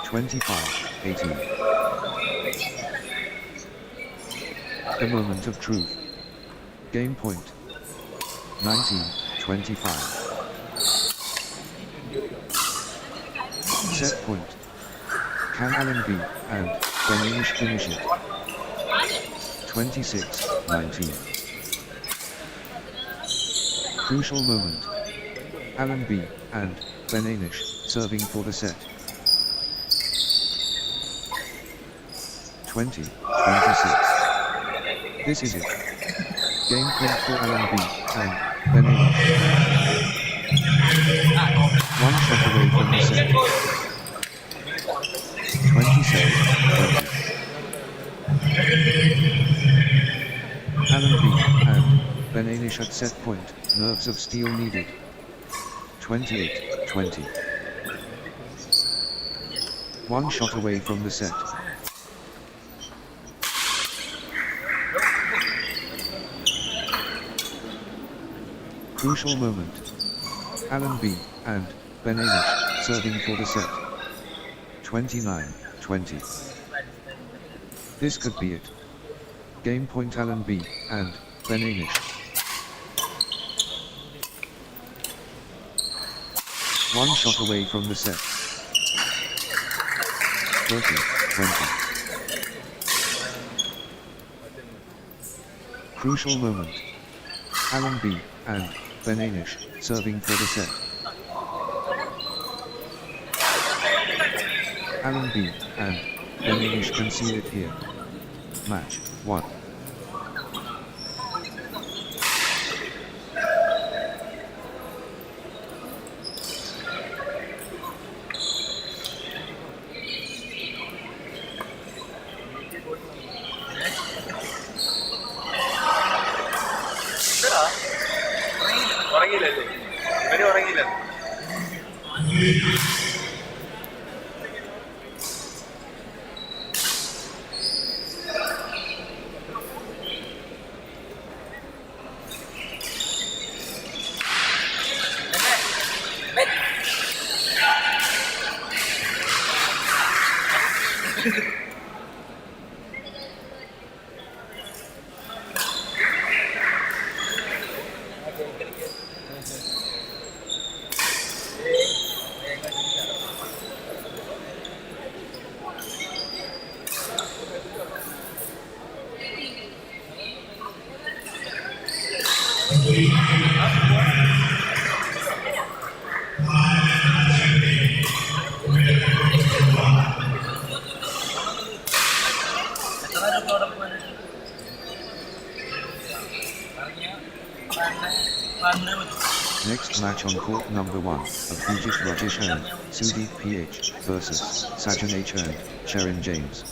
25-18. The moment of truth. Game point. 19-25. Set point. Can Alan B and Benish finish it? 26-19. Crucial moment. Alan B and Benish serving for the set. 20-26. This is it. Game point for Alan B and Benish. 1 shot away from the set. 27-20. Alan B and Benish at set point. Nerves of steel needed. 28-20. 1 shot away from the set. Crucial moment. Alan B and Benish serving for the set. 29-20. This could be it. Game point Alan B and Benish. 1 shot away from the set. 30-20. Crucial moment. Alan B and Benish serving for the set. Alan B and Benish can seal it here. Match 1. Next match on court number 1, Abhijith Rajesh and Sudep PH versus Sajan H and Sharon James.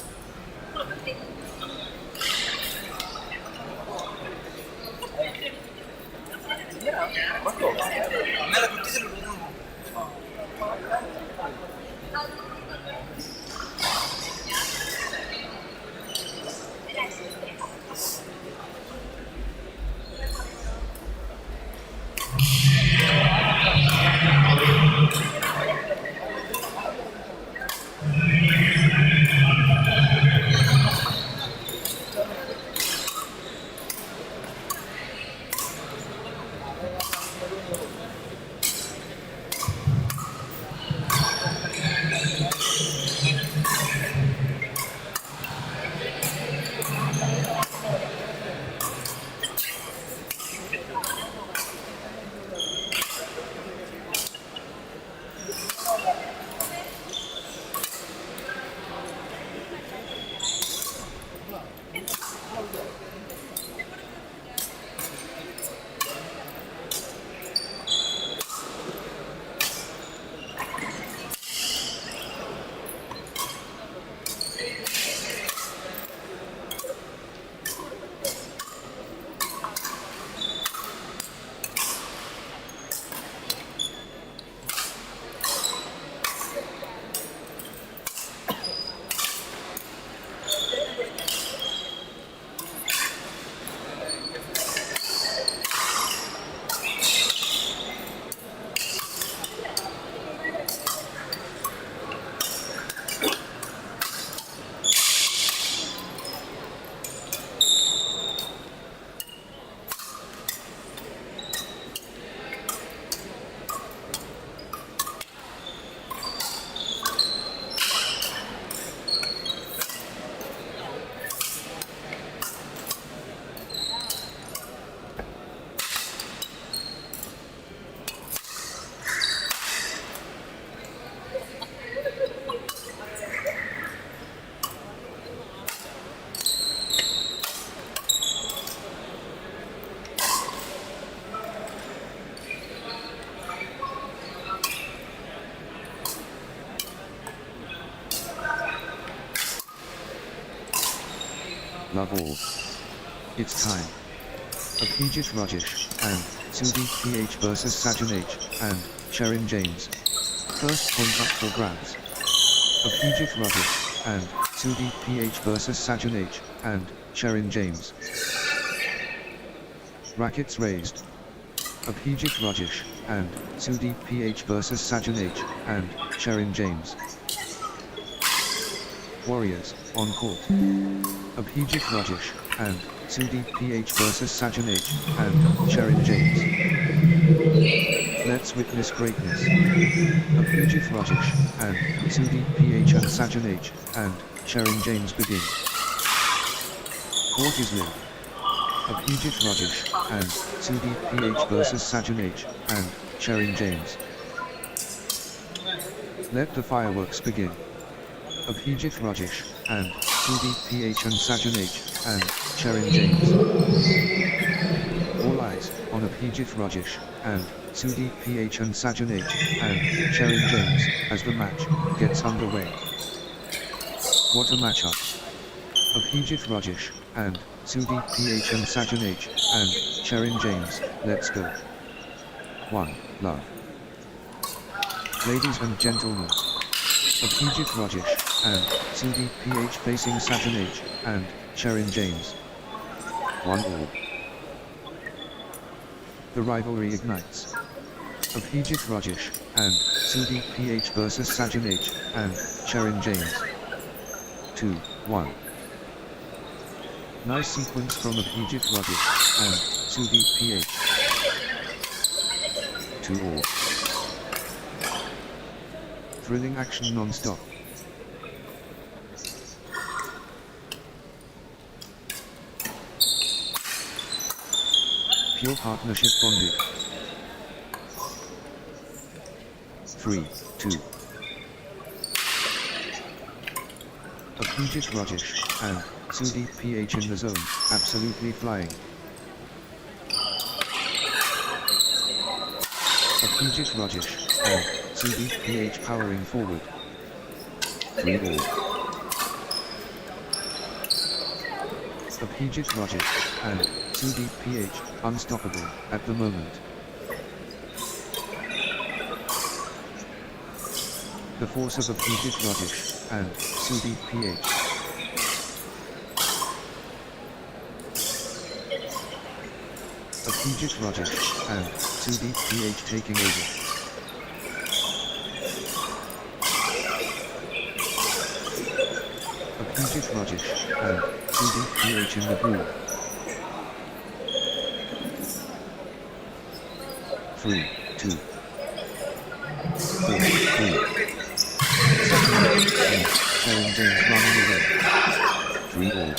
Love all. It's time. Abhijith Rajesh and Sudep PH versus Sajan H and Sharon James. First point up for grabs. Abhijith Rajesh and Sudep PH versus Sajan H and Sharon James. Rackets raised. Abhijith Rajesh and Sudep PH versus Sajan H and Sharon James. Warriors on court. Abhijith Rajesh and Sudep PH versus Sajan H and Sharon James. Let's witness greatness. Abhijith Rajesh and Sudep PH and Sajan H and Sharon James begin. Court is lit. Abhijith Rajesh and Sudep PH versus Sajan H and Sharon James. Let the fireworks begin. Abhijith Rajesh and Sudep PH and Sajan H and Sharon James. All eyes on Abhijith Rajesh and Sudep PH and Sajan H and Sharon James as the match gets underway. What a matchup. Abhijith Rajesh and Sudep PH and Sajan H and Sharon James, let's go. 1 love. Ladies and gentlemen, Abhijith Rajesh and Sudep PH facing Sajan H and Sharon James. 1 all. The rivalry ignites. Abhijith Rajesh and Sudep PH versus Sajan H and Sharon James. 2, 1. Nice sequence from Abhijith Rajesh and Sudep PH. 2 all. Thrilling action non-stop. Pure partnership bonded. 3, 2. Abhijith Rajesh and Sudep PH in the zone, absolutely flying. Abhijith Rajesh and Sudep PH powering forward. 3 all. Abhijith Rajesh and Sudep PH unstoppable at the moment. The force of Abhijith Rajesh and Sudep PH. Abhijith Rajesh and Sudep PH taking over. Abhijith Rajesh and Sudep PH in the groove. 3, 2. 4, 3. Sharon James running away. 3 all.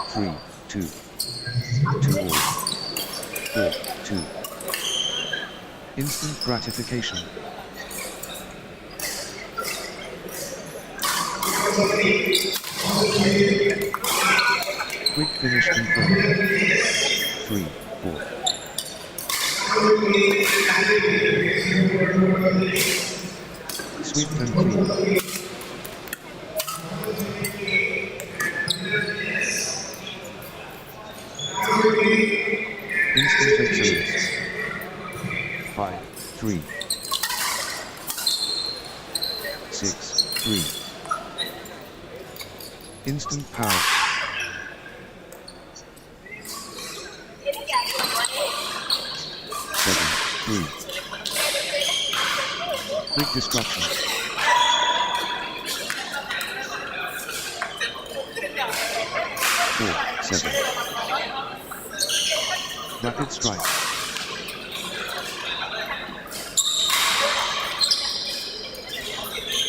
3, 2. 2 all. 4, 2. Instant gratification. Quick finish confirmed. 3, 4. Swift and clean. Instant excellence. 5, 3. 6, 3. Instant power. 7, 3. Quick destruction. 4, 7. Rapid strike.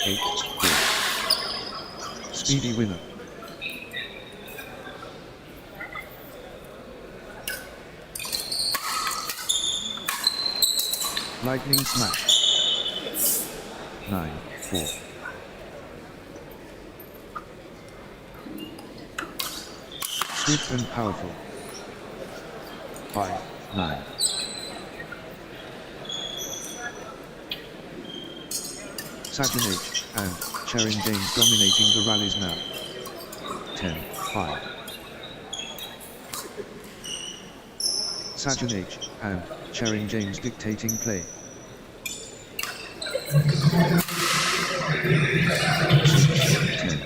8, 4. Speedy winner. Lightning smash. 9, 4. Swift and powerful. 5, 9. Sajjan H and Sharon James dominating the rallies now. 10, 5. Sajjan H and Sharon James dictating play. 6, 10.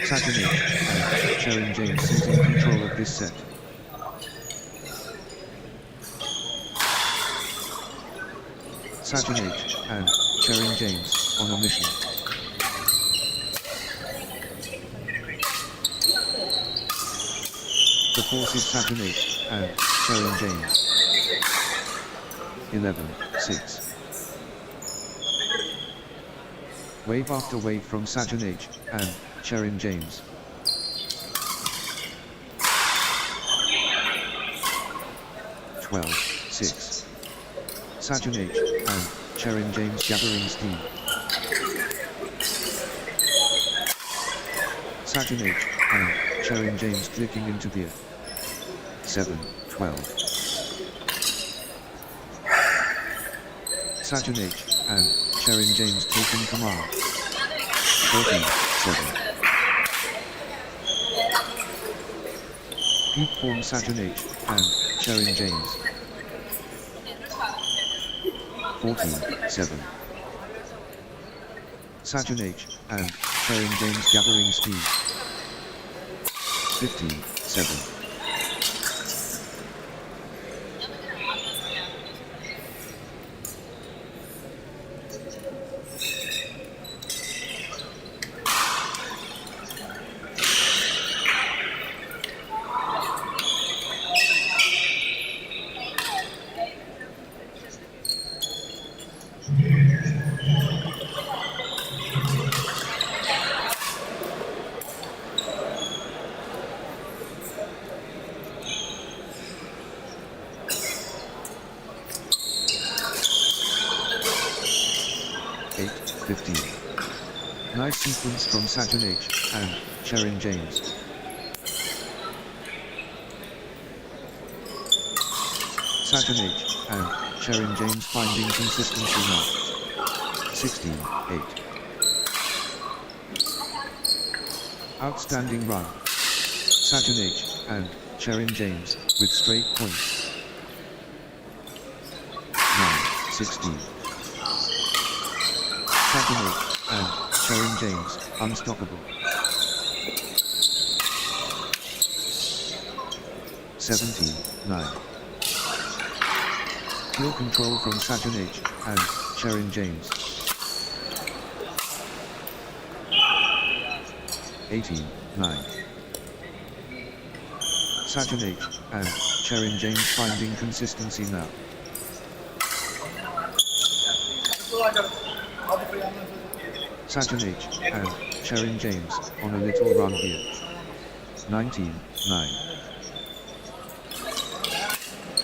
Sajjan H and Sharon James seizing control of this set. Sajjan H and Sharon James on a mission. The force is Sajjan H and Sharon James. 11, 6. Wave after wave from Sajjan H and Sharon James. 12, 6. Sajjan H and Sharon James gathering steam. Sajjan H and Sharon James clicking into gear. 7, 12. Sajjan H and Sharon James taking command. 14, 7. Peak form Sajjan H and Sharon James. 14, 7. Sajjan H and Sharon James gathering speed. 15, 7. continue. Nice sequence from Saturn H and Sherin James. Saturn H and Sherin James finding consistency now. 16-8. Outstanding run. Saturn H and Sherin James with straight points. 9-16. Saturn H and Sherin James unstoppable. 17-9. Pure control from Saturn H and Sherin James. 18-9. Saturn H and Sherin James finding consistency now. Saturn H and Sherin James on a little run here. 19-9.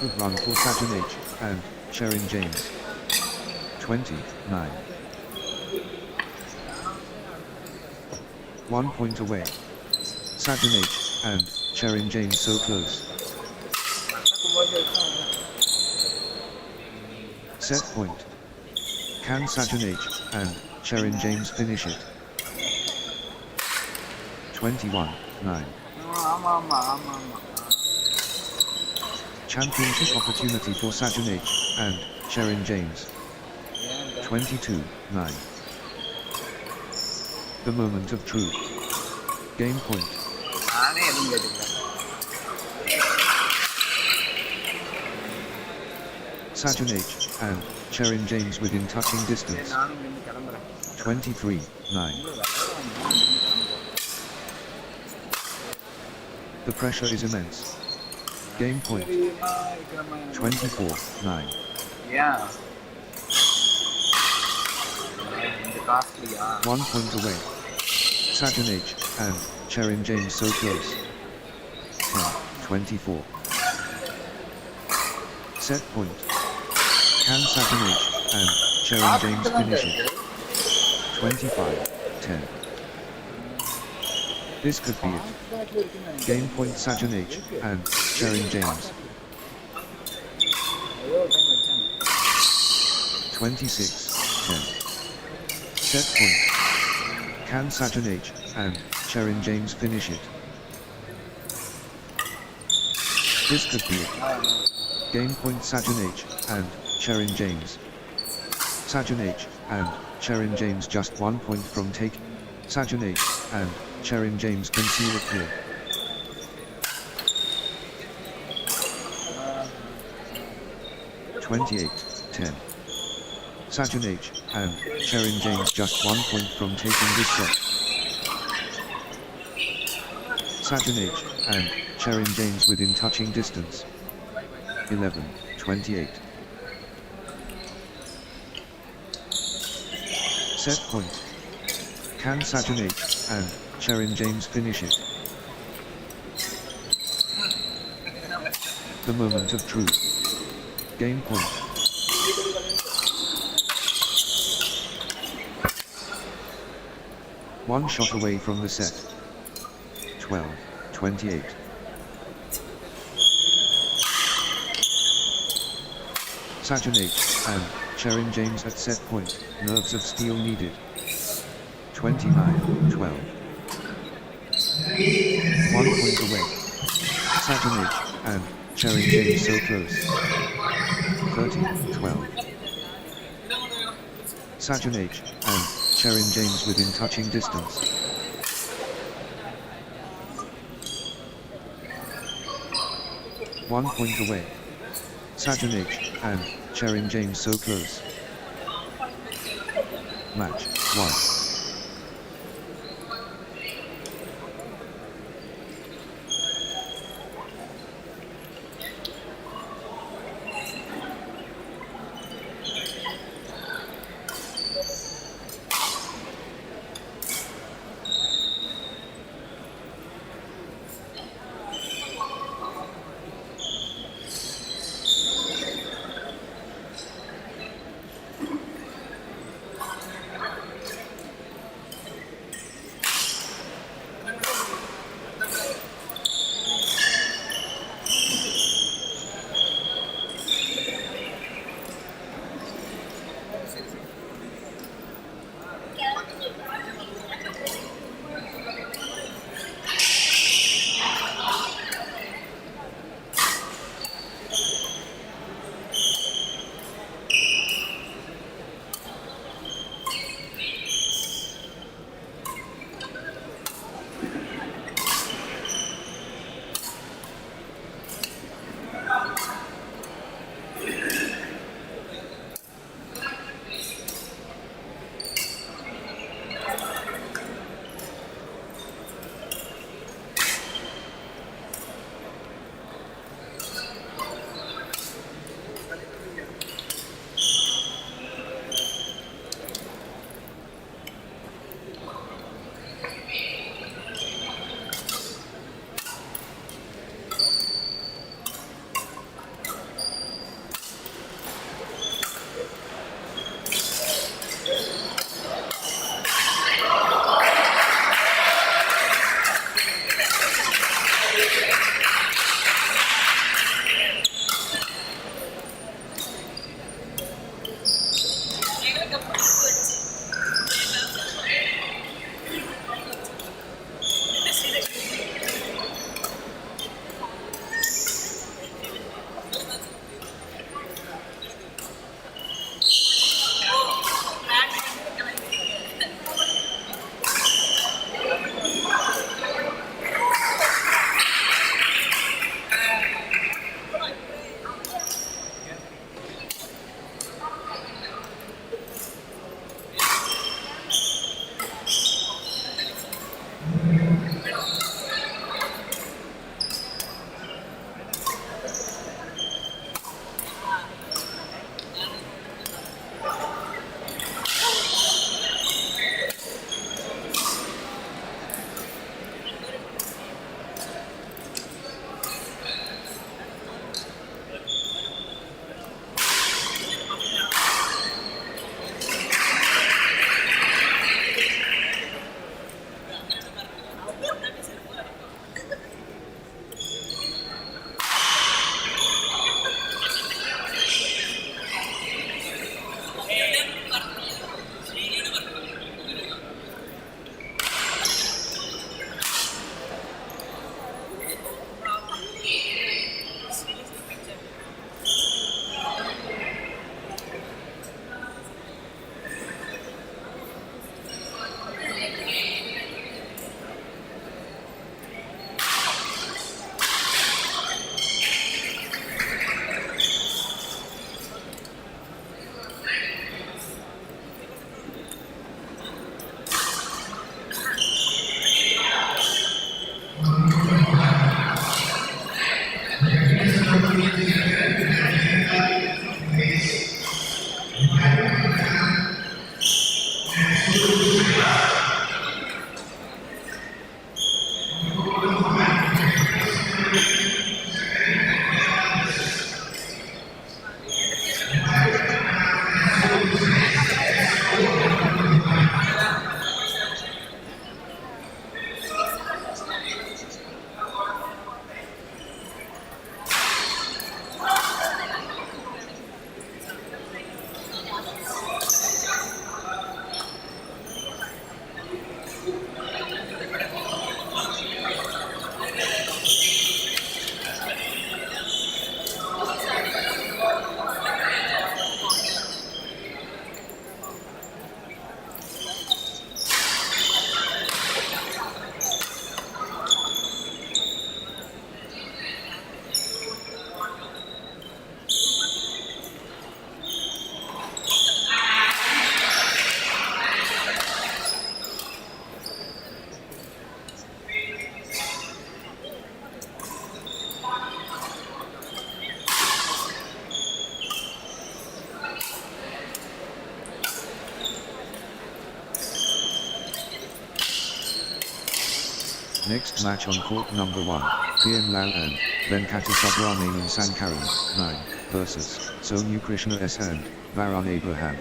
Good run for Saturn H and Sherin James. 20-9. 1 point away. Saturn H and Sherin James so close. Set point. Can Saturn H and Sherin James finish it? 21-9. Championship opportunity for Saturn H and Sherin James. 22-9. The moment of truth. Game point. Saturn H and Sherin James within touching distance. 23-9. The pressure is immense. Game point. 24-9. Yeah. 1 point away. Saturn H and Sherin James so close. 10-24. Set point. Can Saturn H and Sherin James finish it? 25-10. This could be it. Game point Saturn H and Sherin James. 26-10. Set point. Can Saturn H and Sherin James finish it? This could be it. Game point Saturn H and Sherin James. Saturn H and Sherin James just 1 point from taking. Saturn H and Sherin James can seal it here. (28-10). Saturn H and Sherin James just 1 point from taking this set. Saturn H and Sherin James within touching distance. 11-28. Set point. Can Saturn H and Sherin James finish it? The moment of truth. Game point. One shot away from the set. 12-28. Saturn H and Sherin James at set point. Nerves of steel needed. 29-12. 1 point away. Saturn H and Sherin James so close. 30-12. Saturn H and Sherin James within touching distance. One point away. Saturn H and Sherin James so close. Match 1. Next match on court number 1, Kian Lao and Venkata Subramanian Sankaran, 9, versus Sonu Krishna S and Varun Abraham.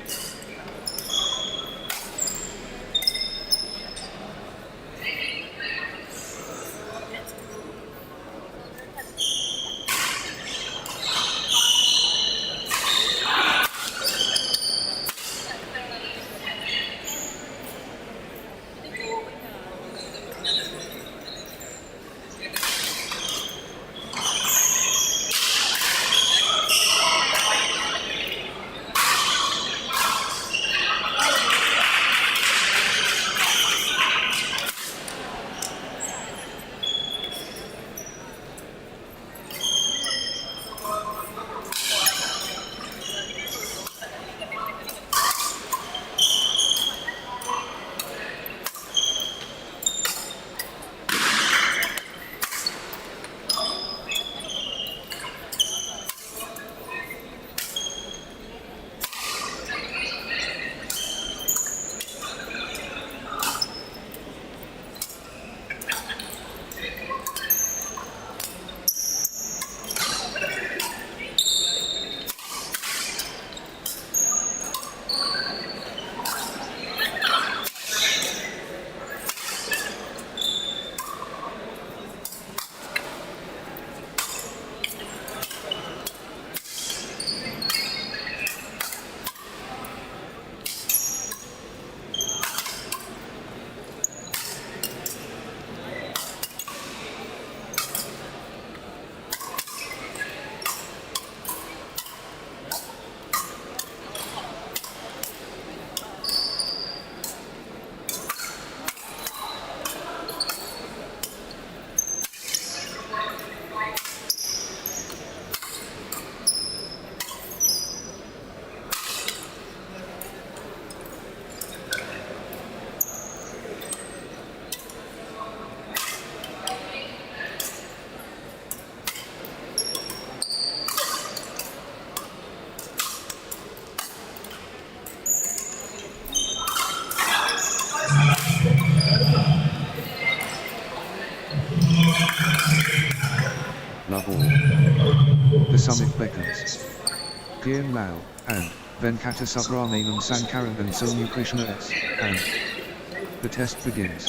Love all. The summit beckons. Kian Lao and Venkata Subramanian Sankaran and Sonu Krishna S. And the test begins.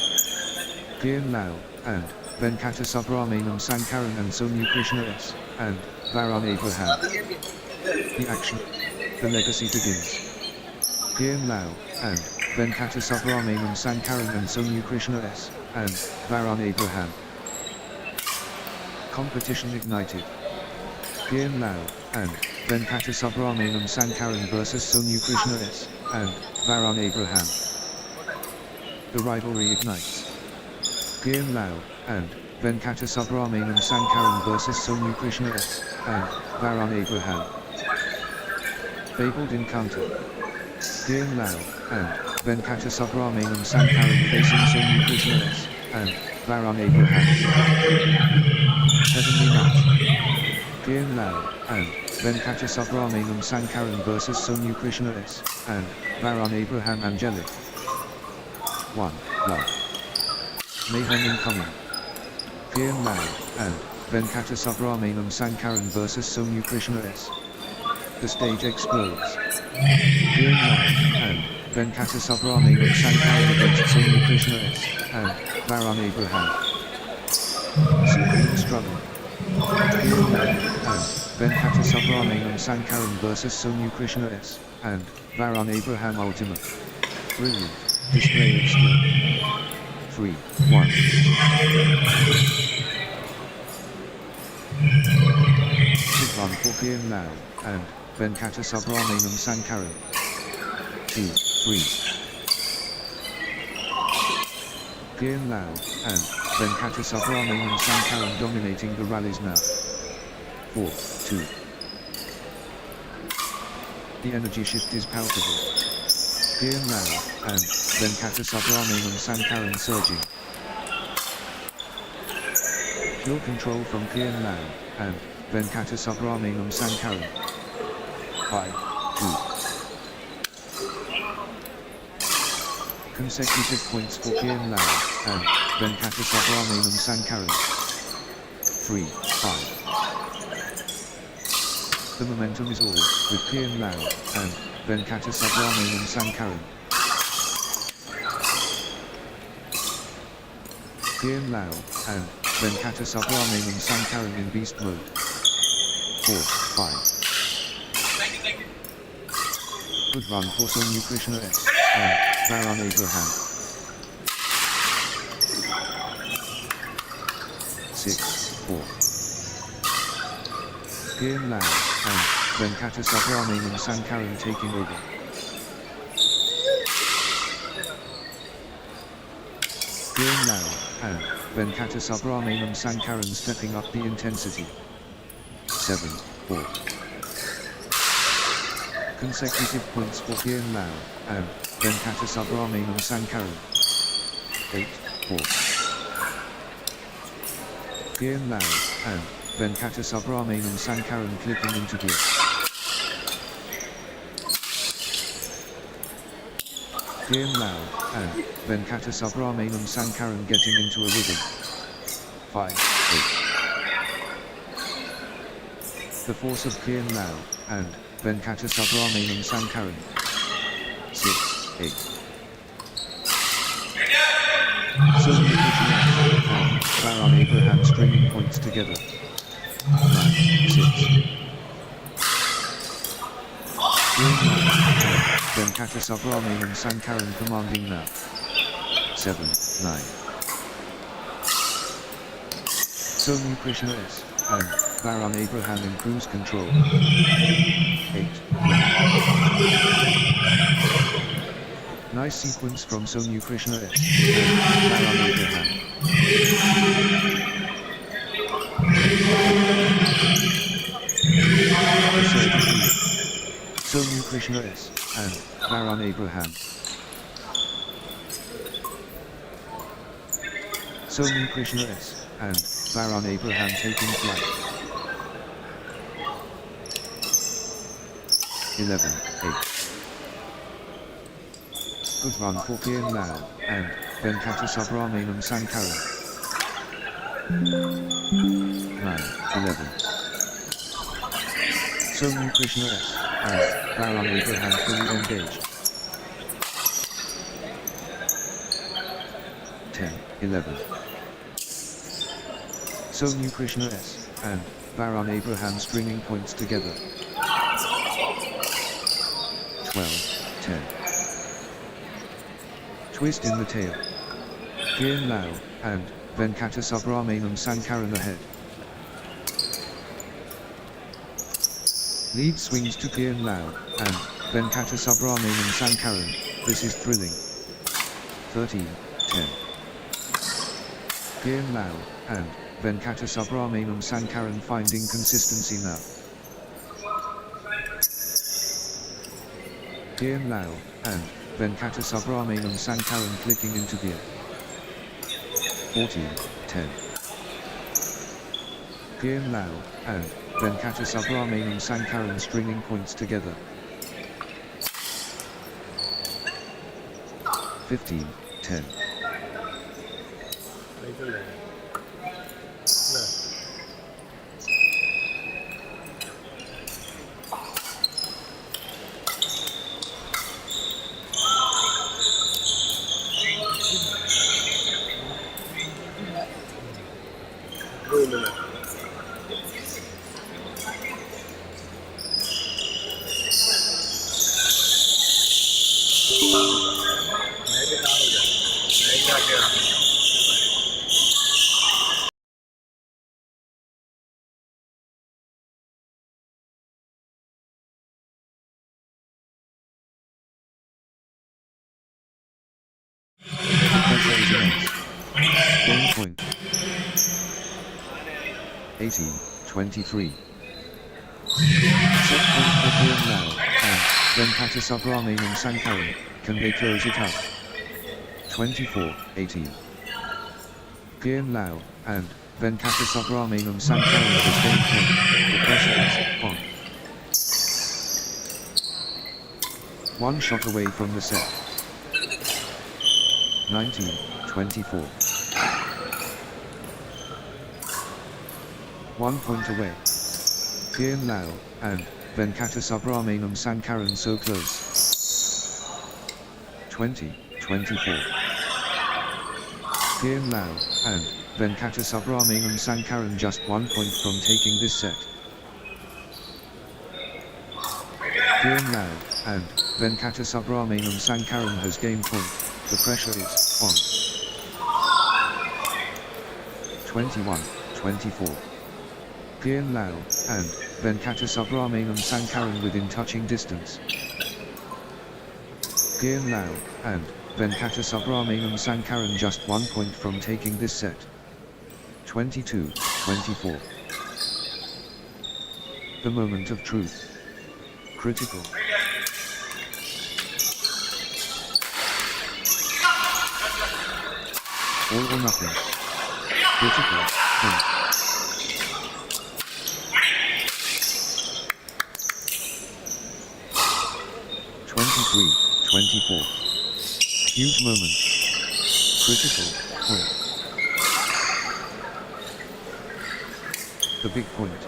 Kian Lao and Venkata Subramanian Sankaran and Sonu Krishna S. And Varun Abraham. The action. The legacy begins. Kian Lao and Venkata Subramanian Sankaran and Sonu Krishna S. And Varun Abraham. Competition ignited. Kian Lao and Venkata Subramanian Sankaran vs Sonu Krishna S. and Varun Abraham. The rivalry ignites. Kian Lao and Venkata Subramanian Sankaran vs Sonu Krishna S. and Varun Abraham. Fabled encounter. Kian Lao and Venkata Subramanian Sankaran facing Sonu Krishna S. and Varun Abraham. Heavenly match. Kian Lao and Venkata Subramanian Sankaran vs Sonu Krishna S. and Varun Abraham angelic. 1, love. Mayhem incoming. Kian Lao and Venkata Subrahmanam Sankaran vs Sonu Krishna S. The stage explodes. Kian Lao and Venkata Subrahmanam Sankaran against Sonu Krishna S. and Varun Abraham. Supreme struggle. Kian Lao and Venkata Subrahmanam Sankaran vs Sonu Krishna S. and Varun Abraham ultimate. Brilliant display of skill. 3, 1. Good run for Kian Lao and Venkata Subrahmanam Sankaran. 2, 3. Kian Lao and Venkata Subrahmanam Sankaran dominating the rallies now. 4, 2. The energy shift is palpable. Kian Lao and Venkata Subrahmanam Sankaran surging. Pure control from Kian Lao and Venkata Subrahmanam Sankaran. 5, 2. Consecutive points for Kian Lao and Venkata Subrahmanam Sankaran. 3, 5. The momentum is all with Kian Lao and Venkata Subrahmanam Sankaran. Kian Lao and Venkata Subrahmanam Sankaran in beast mode. 4, 5. Good run for Sonu Krishna S. and Varun Abraham. 6, 4. Kian Lao and Venkata Subrahmanam Sankaran taking over. Kian Lao and Venkata Subrahmanam Sankaran stepping up the intensity. 7, 4. Consecutive points for Kian Lao and Venkata Subrahmanam Sankaran. 8, 4. Kian Lao and Venkata Subrahmanam Sankaran clicking into gear. Kian Lao and Venkata Subrahmanam Sankaran getting into a rhythm. 5, 8. The force of Kian Lao and Venkata Subrahmanam Sankaran. 6, 8. Sonu Krishna and Varun Abraham stringing points together. 9, 6. Kian Lao and Venkata Subrahmanam Sankaran commanding now. 7, 9. Sonu Krishna S. and Varun Abraham in cruise control. 8, 9. Nice sequence from Sonu Krishna S. and Varun Abraham. Sonu Krishna S. and Varun Abraham. Sonu Krishna S. and Varun Abraham taking flight. 11, 8. Good run for Kian Lao and Venkata Subrahmanam Sankaran. 9, 11. Sonu Krishna S. and Varun Abraham fully engaged. 10, 11. Sonu Krishna S. and Varun Abraham stringing points together. 12, 10. Twist in the tail. Kian Lao and Venkata Subrahmanam Sankaran ahead. Lead swings to Kian Lao and Venkata Subrahmanam Sankaran. This is thrilling. 13, 10. Kian Lao and Venkata Subrahmanam Sankaran finding consistency now. Kian Lao and Venkata Subrahmanam Sankaran clicking into gear. 14, 10. Kian Lao and Venkata Subrahmanam Sankaran stringing points together. 15, 10. Pressure is immense. Game point. 18-23. Set point for Kian Lao, and Venkatesubramanian Sankaran, can they close it out? 24-18. Kian Lao, and Venkatesubramanian Sankaran has game point. The pressure is on. One shot away from the set. 19-24. 1 point away. Kian Lao, and Venkatesubramanian Sankaran so close. 20-24. Kian Lao, and Venkatesubramanian Sankaran just 1 point from taking this set. Kian Lao, and Venkatesubramanian Sankaran has game point. The pressure is on. 21-24. Kian Lao, and Venkatesubramanian Sankaran within touching distance. Kian Lao, and Venkatesubramanian Sankaran just 1 point from taking this set. 22-24. The moment of truth. Critical. All or nothing. Critical. Point. 23-24. Huge moment. Critical. Point. The big point.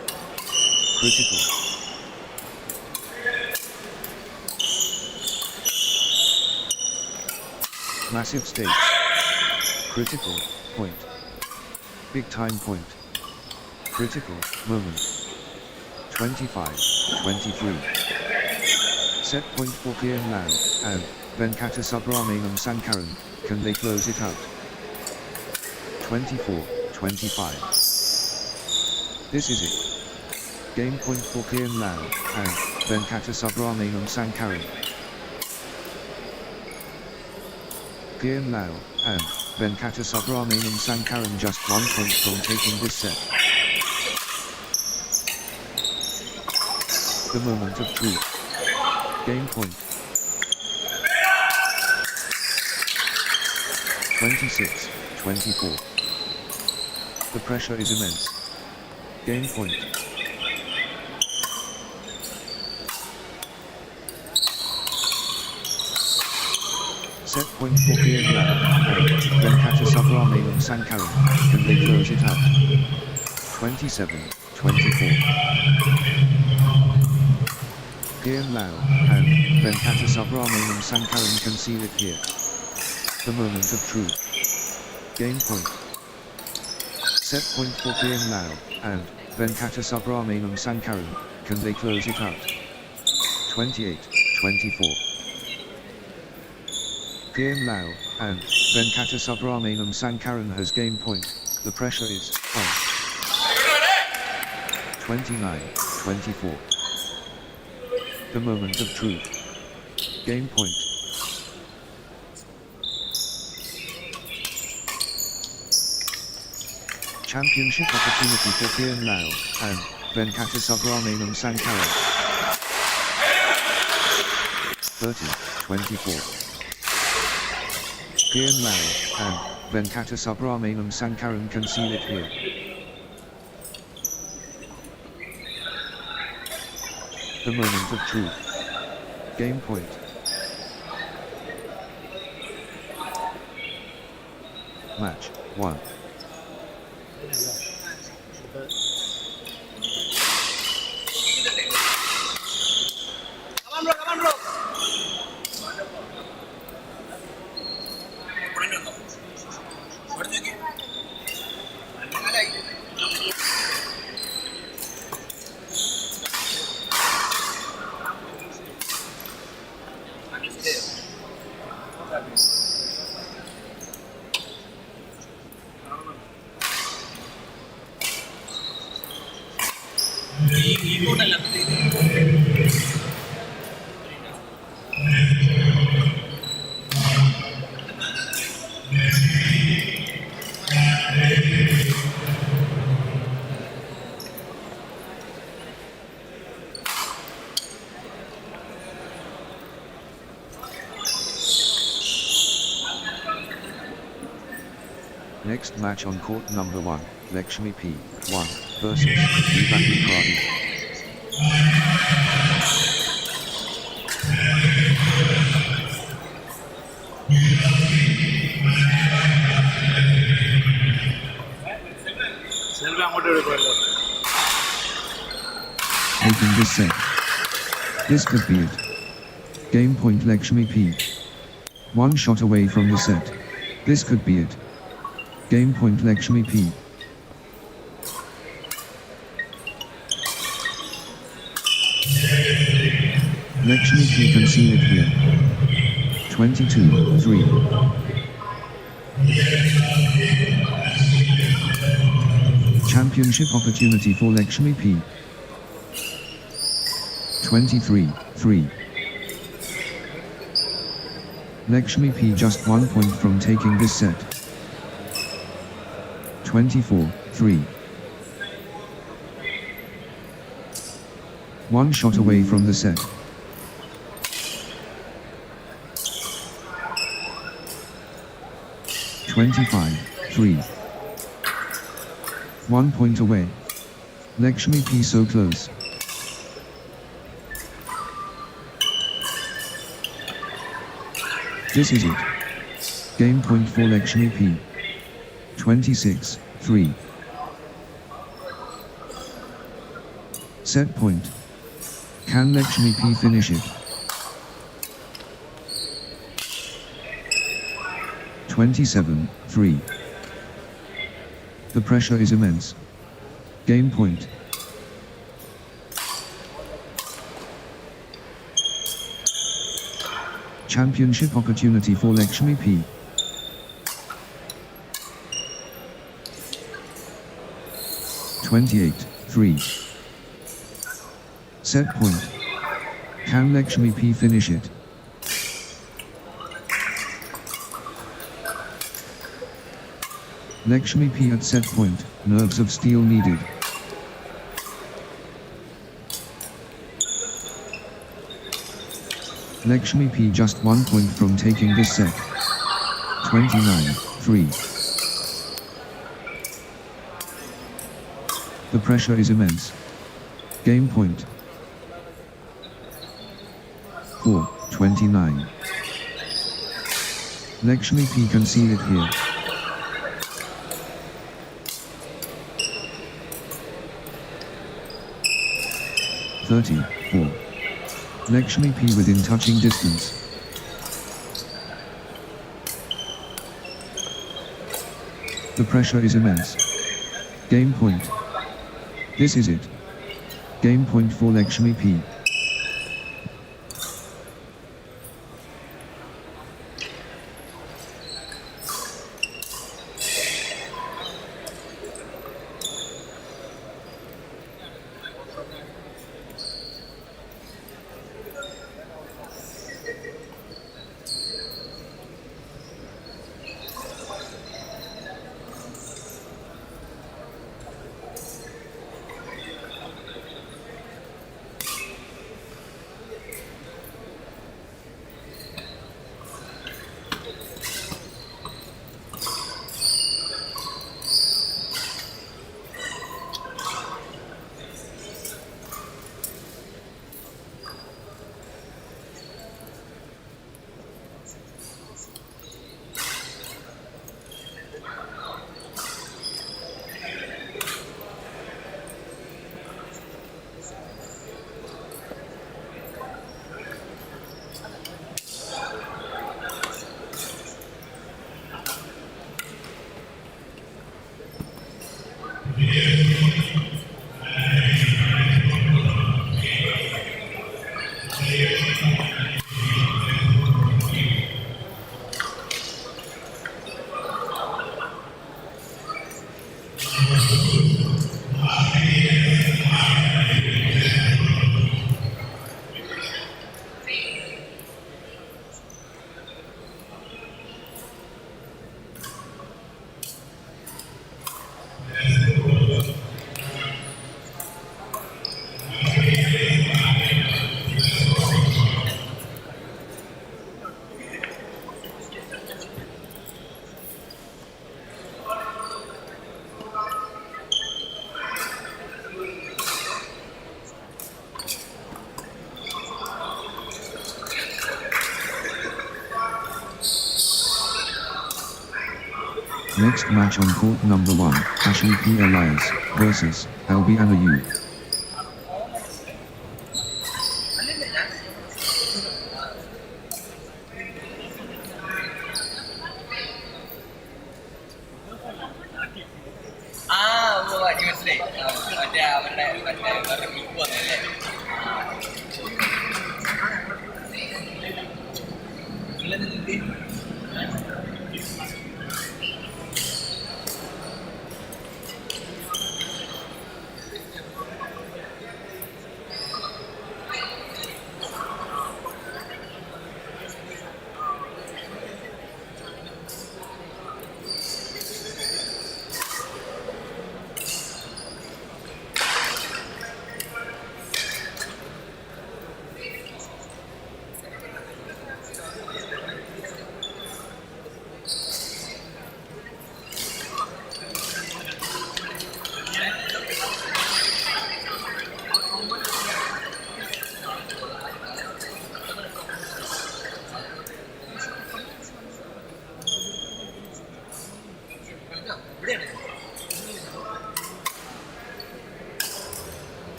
Critical. Massive stakes. Critical. Point. Big time point. Critical. Moment. 25-23. Set point for Kian Lao, and Venkatesubramanian Sankaran, can they close it out? 24-25. This is it. Game point for Kian Lao, and Venkatesubramanian Sankaran. Kian Lao, and Venkatesubramanian Sankaran just 1 point from taking this set. The moment of truth. Game point. 26-24. The pressure is immense. Game point. Set point for Kian Lao, and Venkatesubramanian Sankaran, can they close it out? 27-24. Kian Lao, and Venkatesubramanian Sankaran can seal it here. The moment of truth. Game point. Set point for Kian Lao, and Venkatesubramanian Sankaran, can they close it out? 28-24. Kian Lao, and Venkatesubramanian Sankaran has game point. The pressure is on. 29-24. The moment of truth. Game point. Championship opportunity for Kian Lao, and Venkatesubramanian Sankaran. 30-24. Kian Lao, and Venkatesubramanian Sankaran can seal it here. The moment of truth. Game point. Match 1. Next match on court number 1, Lexi P 1 versus Ibin Pravin. Taking this set. This could be it. Game point Lexi P. One shot away from the set. This could be it. Game point Lexi P. Lexi P can seal it here. 22-3. Championship opportunity for Lexi P. 23-3. Lexi P just 1 point from taking this set. 24-3. One shot away from the set. (25-3). 1 point away. Lexi P so close. This is it. Game point for Lexi P. 26-3. Set point. Can Lexi P finish it? 27-3. The pressure is immense. Game point. Championship opportunity for Lexi P. 28-3. Set point. Can Lexi P finish it? Lexi P at set point, nerves of steel needed. Lexi P just 1 point from taking this set. 29-3. The pressure is immense. Game point. 4-29. Lexi P can seal it here. 34. Lexi P within touching distance. The pressure is immense. Game point. This is it. Game point for Lexi P. Next match on court number 1, Ashley P Elias versus Albianu.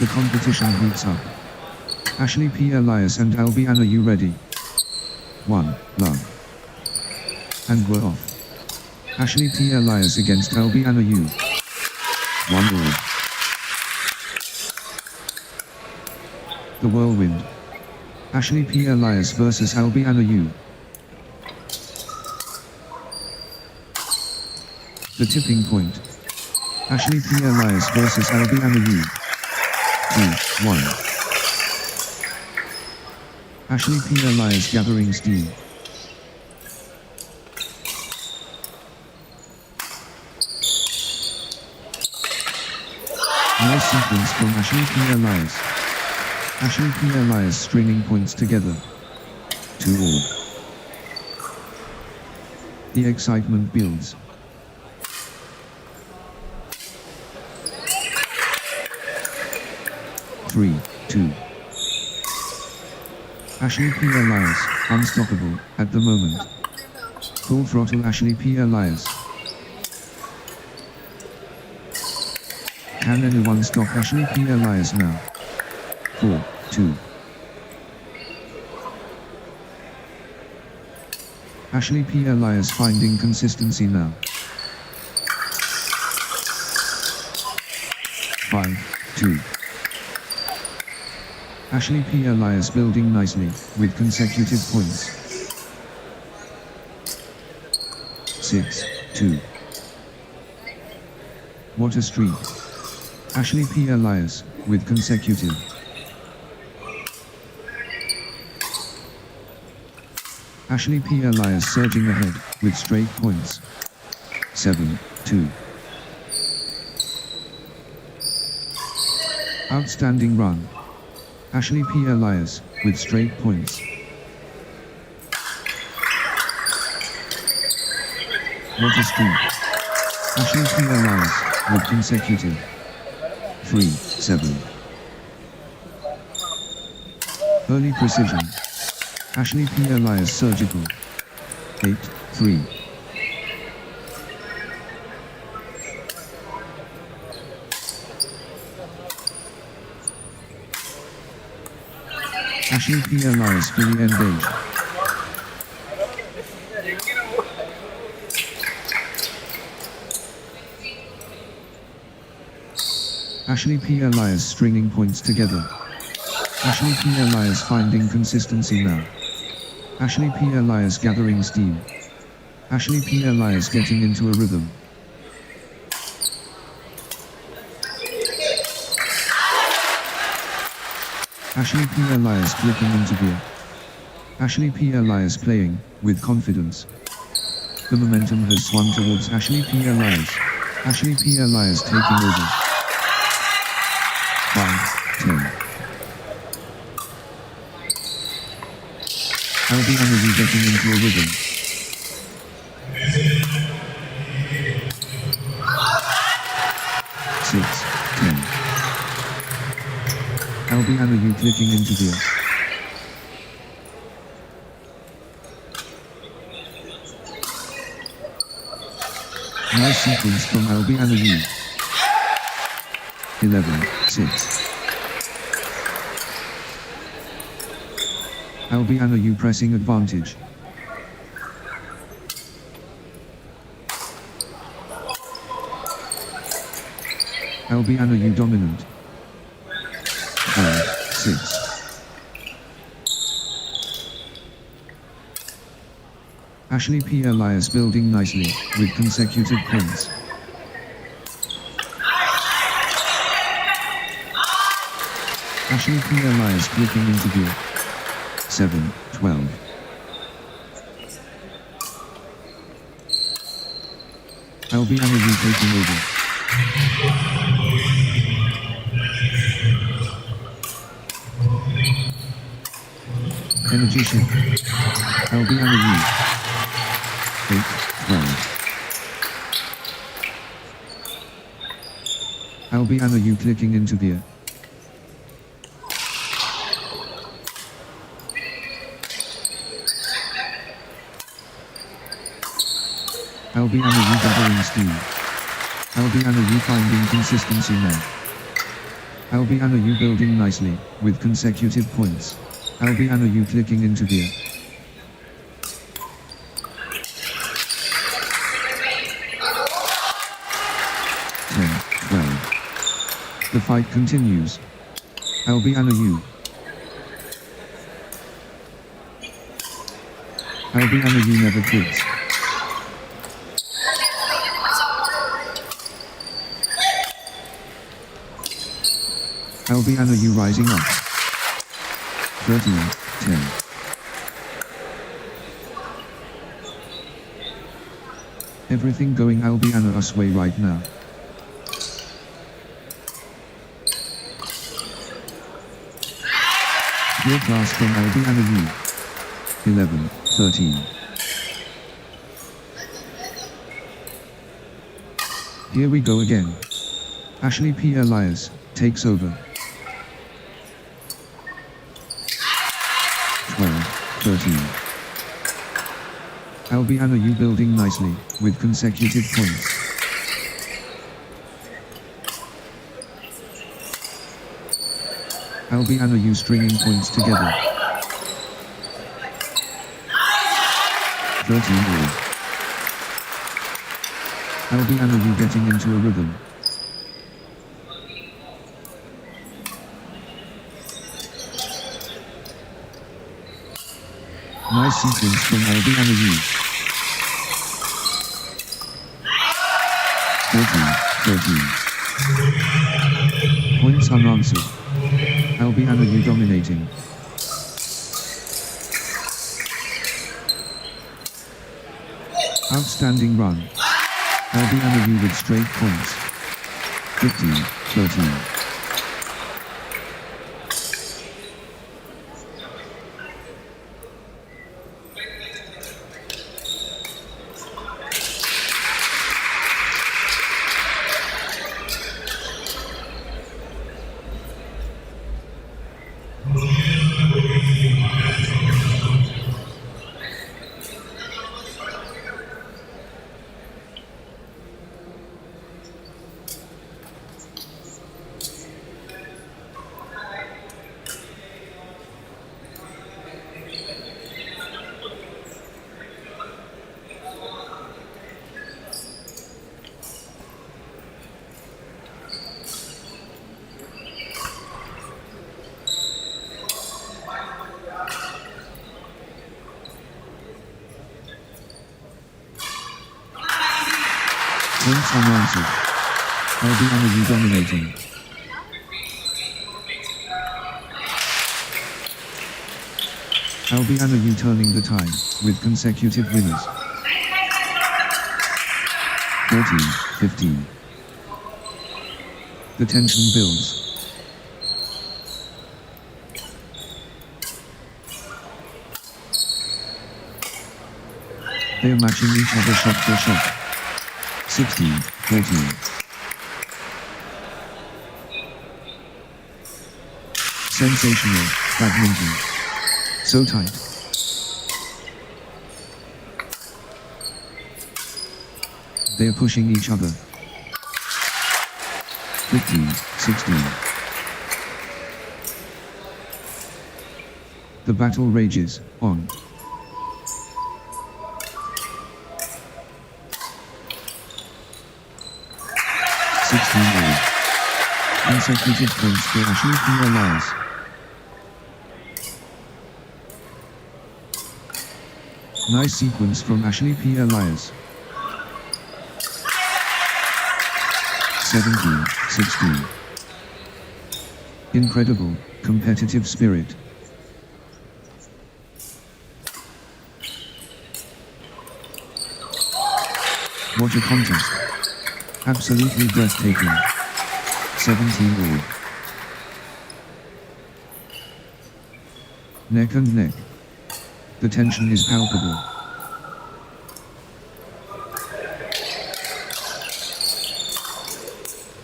The competition heats up. Ashley P Elias and Albianu, you ready? 1, love. And we're off. Ashley P Elias against Albianu. 1 all. The whirlwind. Ashley P Elias versus Albianu. The tipping point. Ashley P Elias versus Albianu. 2-1. Ashley P Elias gathering steam. Nice sequence from Ashley P Elias. Ashley P Elias stringing points together. 2 all. The excitement builds. 3-2. Ashley P Elias, unstoppable, at the moment. Full throttle Ashley P Elias. Can anyone stop Ashley P Elias now? 4-2. Ashley P Elias finding consistency now. 5-2. Ashley P Elias building nicely, with consecutive points. 6-2. What a streak. Ashley P Elias, with consecutive. Ashley P Elias surging ahead, with straight points. 7-2. Outstanding run. Ashley P Elias, with straight points. What a streak. Ashley P Elias, with consecutive. 3-7. Early precision. Ashley P Elias surgical. 8-3. Ashley P Elias fully engaged. Ashley P Elias stringing points together. Ashley P Elias finding consistency now. Ashley P Elias gathering steam. Ashley P Elias getting into a rhythm. Ashley P Elias clicking into gear. Ashley P Elias playing, with confidence. The momentum has swung towards Ashley P Elias. Ashley P Elias taking over. 5-10. Albianu getting into a rhythm. 6-10. Albianu clicking into gear. Nice sequence from Albianu. 11-6. Albianu pressing advantage. Albianu dominant. 5-6. Ashley P Elias building nicely, with consecutive points. Ashley P Elias clicking into gear. 7-12. Albianu taking over. Energy shift. Albianu 8-12. Albianu clicking into gear. Albianu gathering steam. Albianu finding consistency now. Albianu building nicely, with consecutive points. Albianu clicking into gear. 10-12. The fight continues. Albianu. Albianu never quits. Albianu rising up. 13-10. Everything going Albianu's way right now. Clear class from Albianu. 11-13. Here we go again. Ashley P Elias takes over. 12-13. Albianu building nicely, with consecutive points. Albianu U stringing points together. 13 all. Albianu U getting into a rhythm. Nice sequence from Albianu U. 13. Points unanswered. Albianu U dominating. Outstanding run. Albianu U with straight points. 15-13. Points unanswered. Albianu U dominating. Albianu U turning the tide, with consecutive winners. 14-15. The tension builds. They are matching each other shot for shot. 16-14. Sensational, badminton. So tight. They are pushing each other. 15-16. The battle rages on. 16 all. Consecutive points for Ashley P Elias. Nice sequence from Ashley P Elias. 17-16. Incredible, competitive spirit. What a contest. Absolutely breathtaking. 17 all. Neck and neck. The tension is palpable.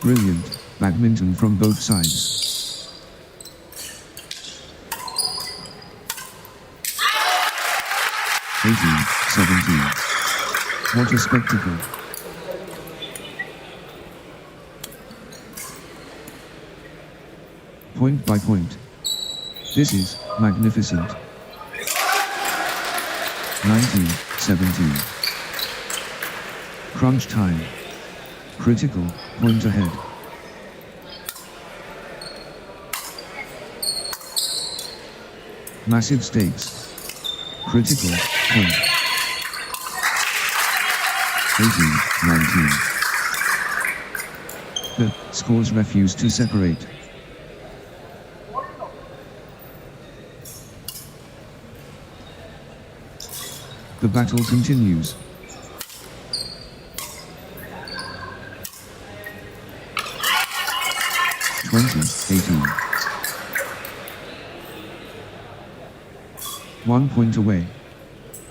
Brilliant, badminton from both sides. (18, 17). What a spectacle. Point by point. This is magnificent. 19, 17. Crunch time. Critical, point ahead. Massive stakes. Critical, point. 18, 19. The scores refuse to separate. The battle continues. (20-18). 1 point away.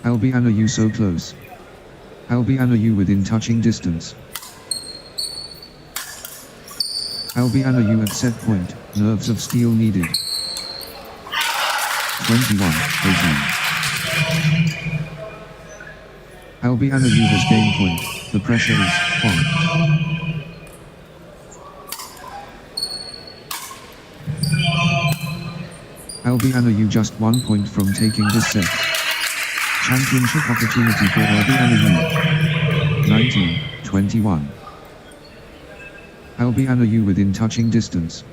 Albianu U so close. Albianu U within touching distance. Albianu U at set point, nerves of steel needed. 21-18. Albianu U has gained point, the pressure is on. Albianu just 1 point from taking this set. Championship opportunity for Albianu. 19-21. Albianu within touching distance.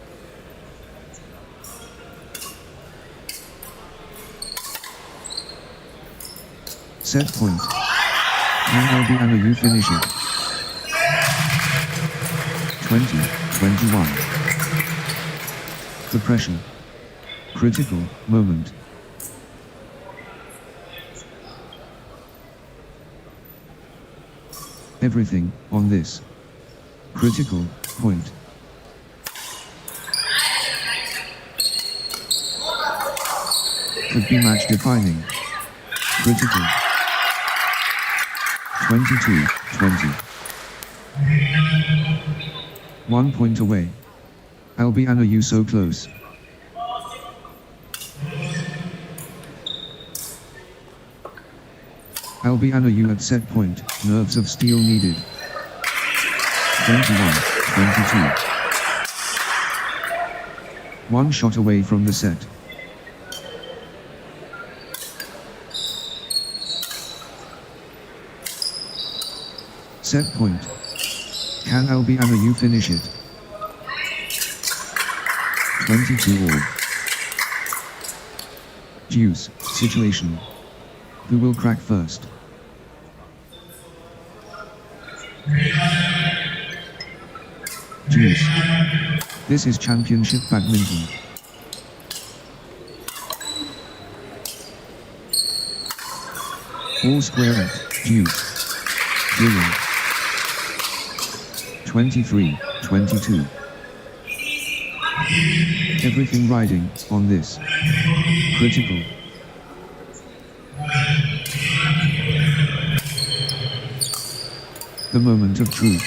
Set point. Can Albianu finish it? 20-21. The pressure. Critical moment. Everything on this critical point. Could be match defining. Critical. 22-20. 1 point away. Albianu so close. Albianu at set point, nerves of steel needed. 21-22. 1 shot away from the set. Set point. Can Albianu finish it? 22 all. Deuce situation. Who will crack first? Deuce. This is championship badminton. All square at deuce. Brilliant. 23-22. Everything riding on this. Critical. The moment of truth.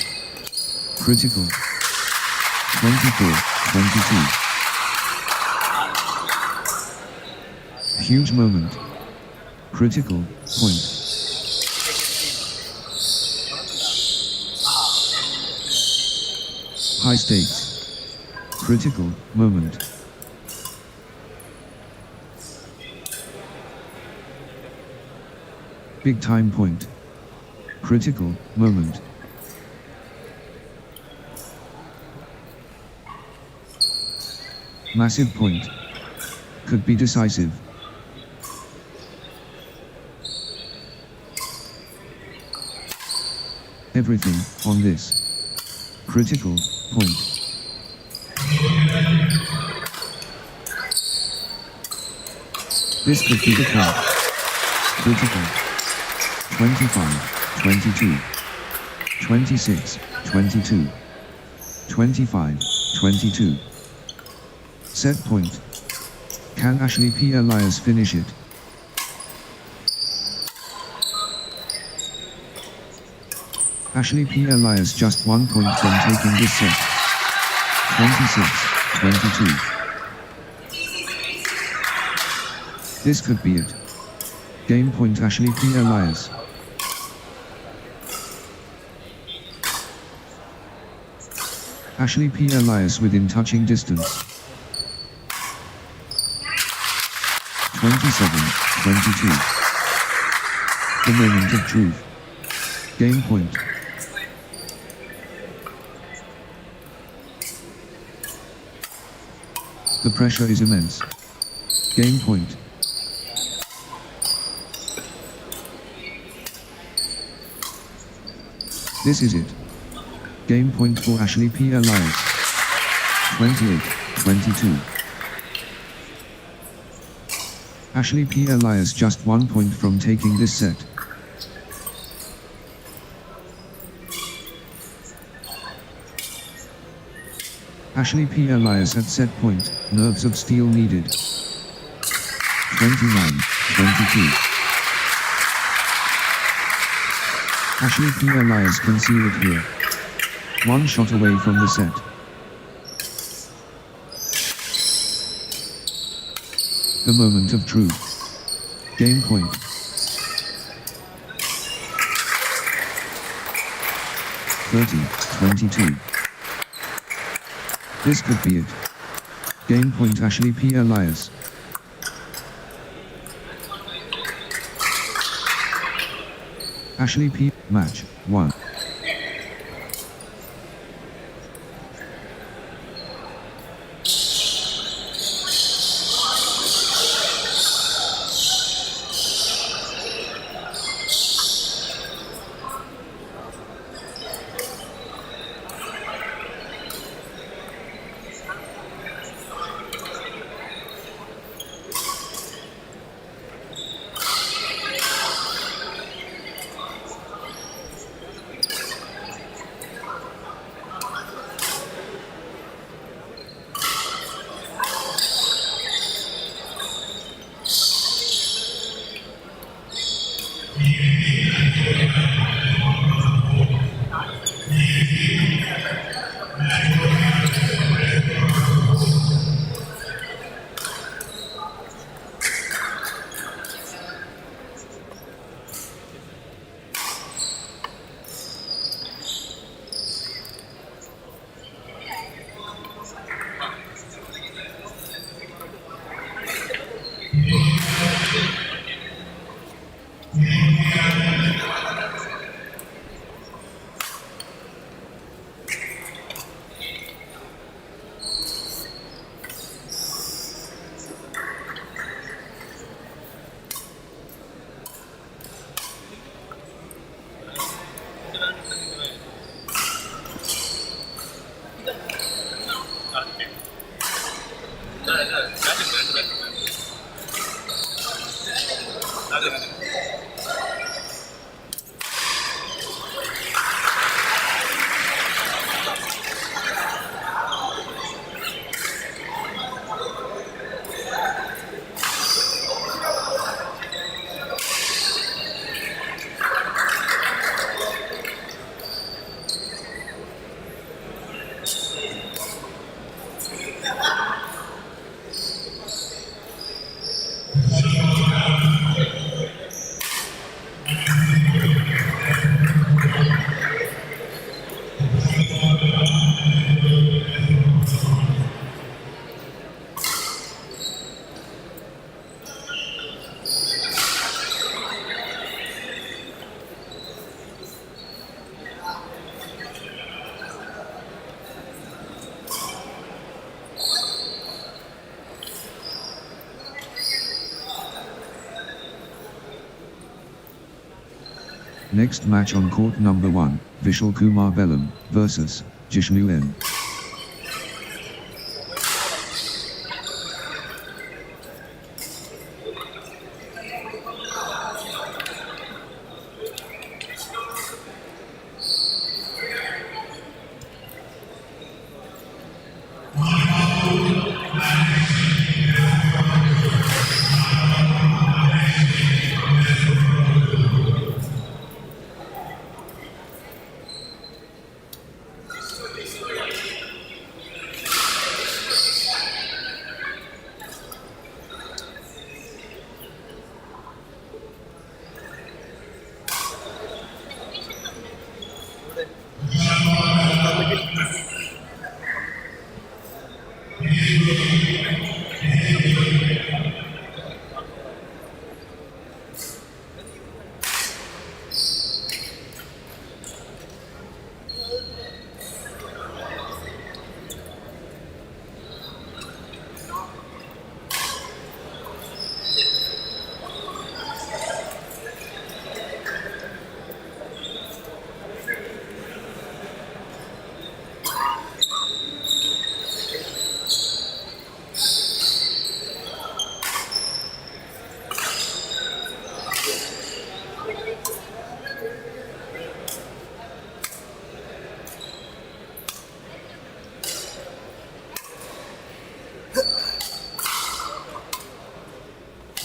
Critical. 24-22. Huge moment. Critical point. High stakes. Critical moment. Big time point. Critical moment. Massive point. Could be decisive. Everything on this. Critical point. This could be the point. Critical. 25-22. 26-22. 25-22. Set point. Can Ashley P. Elias finish it? Ashley P. Elias just 1 point from taking this set. 26-22. This could be it. Game point Ashley P. Elias. Ashley P. Elias within touching distance. 27-22. The moment of truth. Game point. The pressure is immense. Game point. This is it. Game point for Ashley P. Elias. 28-22. Ashley P. Elias just 1 point from taking this set. Ashley P. Elias at set point, nerves of steel needed. 29-22. Ashley P. Elias can seal it here. 1 shot away from the set. The moment of truth. Game point. (30-22). This could be it. Game point Ashley P. Elias. Ashley P. Match 1. Next match on court number 1, Vishal Kumar Bellam versus Jishnu N.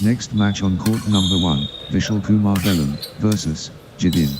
Next match on court number 1, Vishal Kumar Bellam versus Jedar.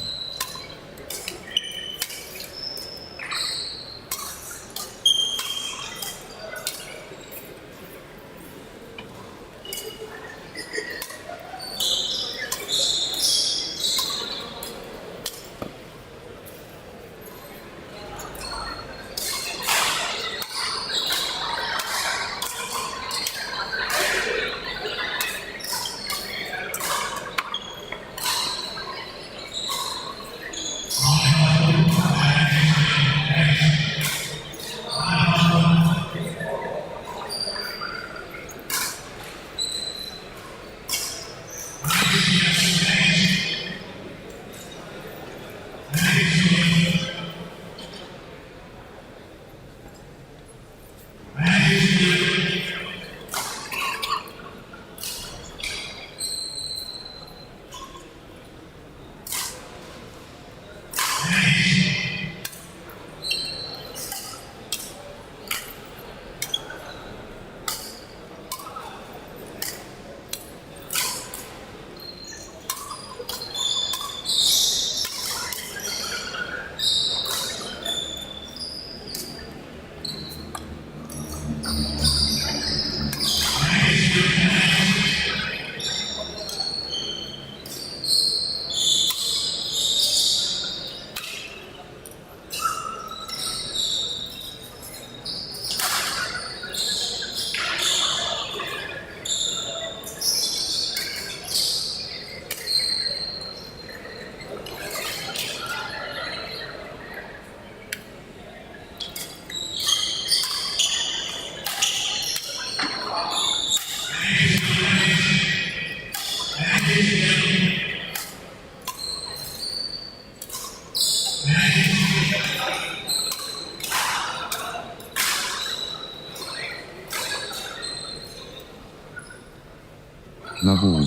Love all.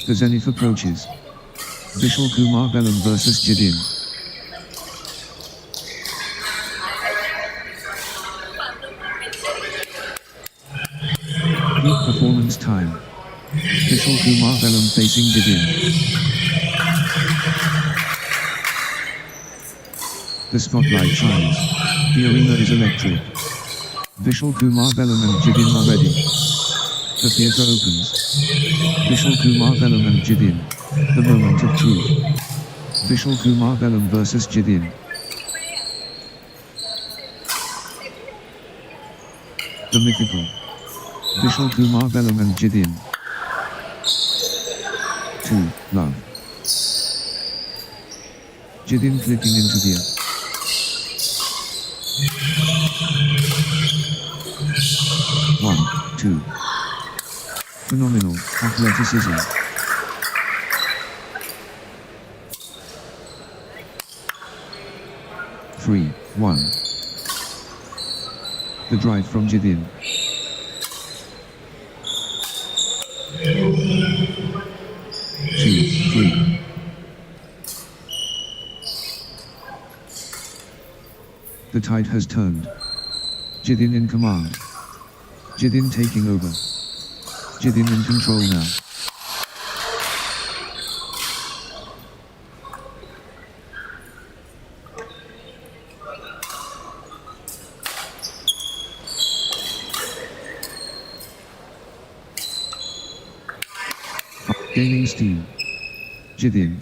The zenith approaches. Vishal Kumar Bellam vs Jedin. Peak performance time. Vishal Kumar Bellam facing Jedin. The spotlight shines. The arena is electric. Vishal Kumar Bellam and Jedin are ready. The theatre opens. Vishal Kumar Bellam and Jedin. The moment of truth. Vishal Kumar Bellam vs Jedin. The mythical. Vishal Kumar Bellam and Jedin. 2. Love. Jedin clicking into the air. 1, 2. Phenomenal athleticism. Three, 1. The drive from Jedin. 2, 3. The tide has turned. Jedin in command. Jedin taking over. Jedin in control now. Gaining steam. Jedin.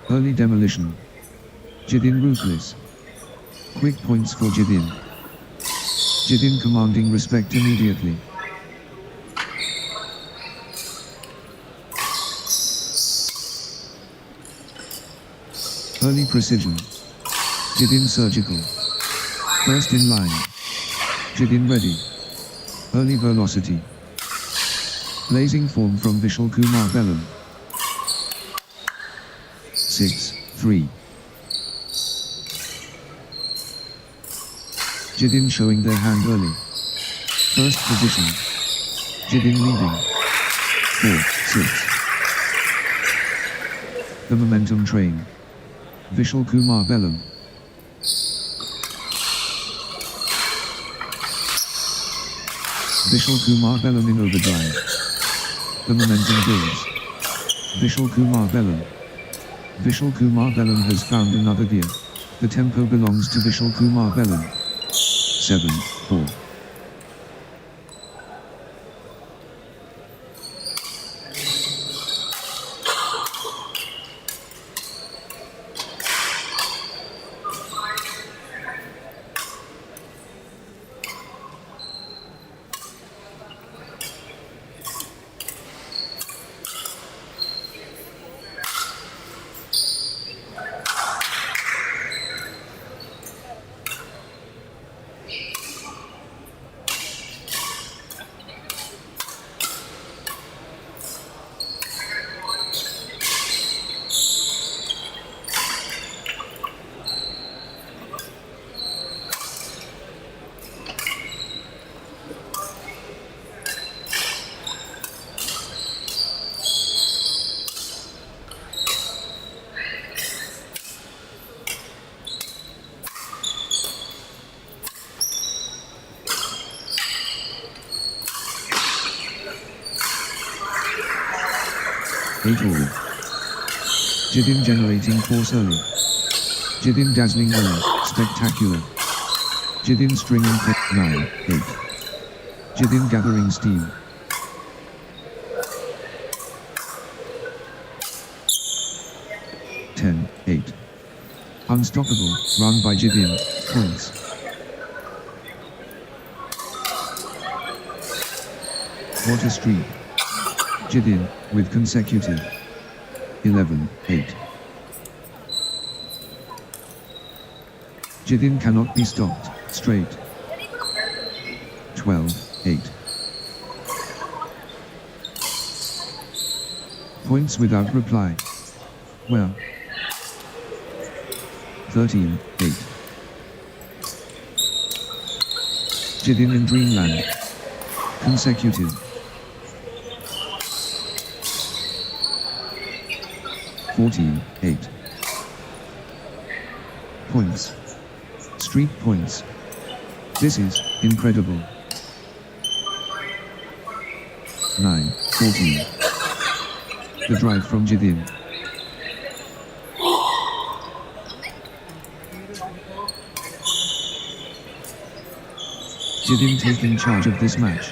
Early demolition. Jedin ruthless. Quick points for Jedin. Jedin commanding respect immediately. Early precision. Jedin surgical. First in line. Jedin ready. Early velocity. Blazing form from Vishal Kumar Bellam. 6, 3. Jedin showing their hand early. First position. Jedin leading. 4, 6. The momentum train. Vishal Kumar Bellam. Vishal Kumar Bellam in overdrive. The momentum builds. Vishal Kumar Bellam. Vishal Kumar Bellam has found another gear. The tempo belongs to Vishal Kumar Bellam. 7, 4. Jedin generating force early. Jedin dazzling early, spectacular. Jedin stringing 9, 8. Jedin gathering steam. Ten, 8. Unstoppable, run by Jedin, points. What a streak. Jedin, with consecutive. 11, 8. Jedin cannot be stopped, straight. 12, 8. Points without reply. Well. 13-8. Jidin in Dreamland. Consecutive. 14-8. Points. Street points. This is incredible. 9-14. The drive from Jidin. Jidin taking charge of this match.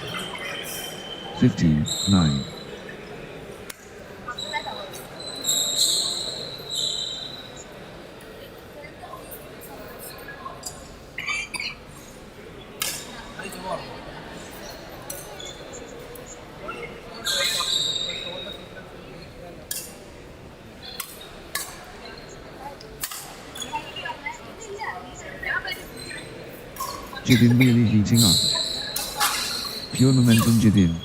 15-9. Jidin really heating up. Pure momentum Jidin.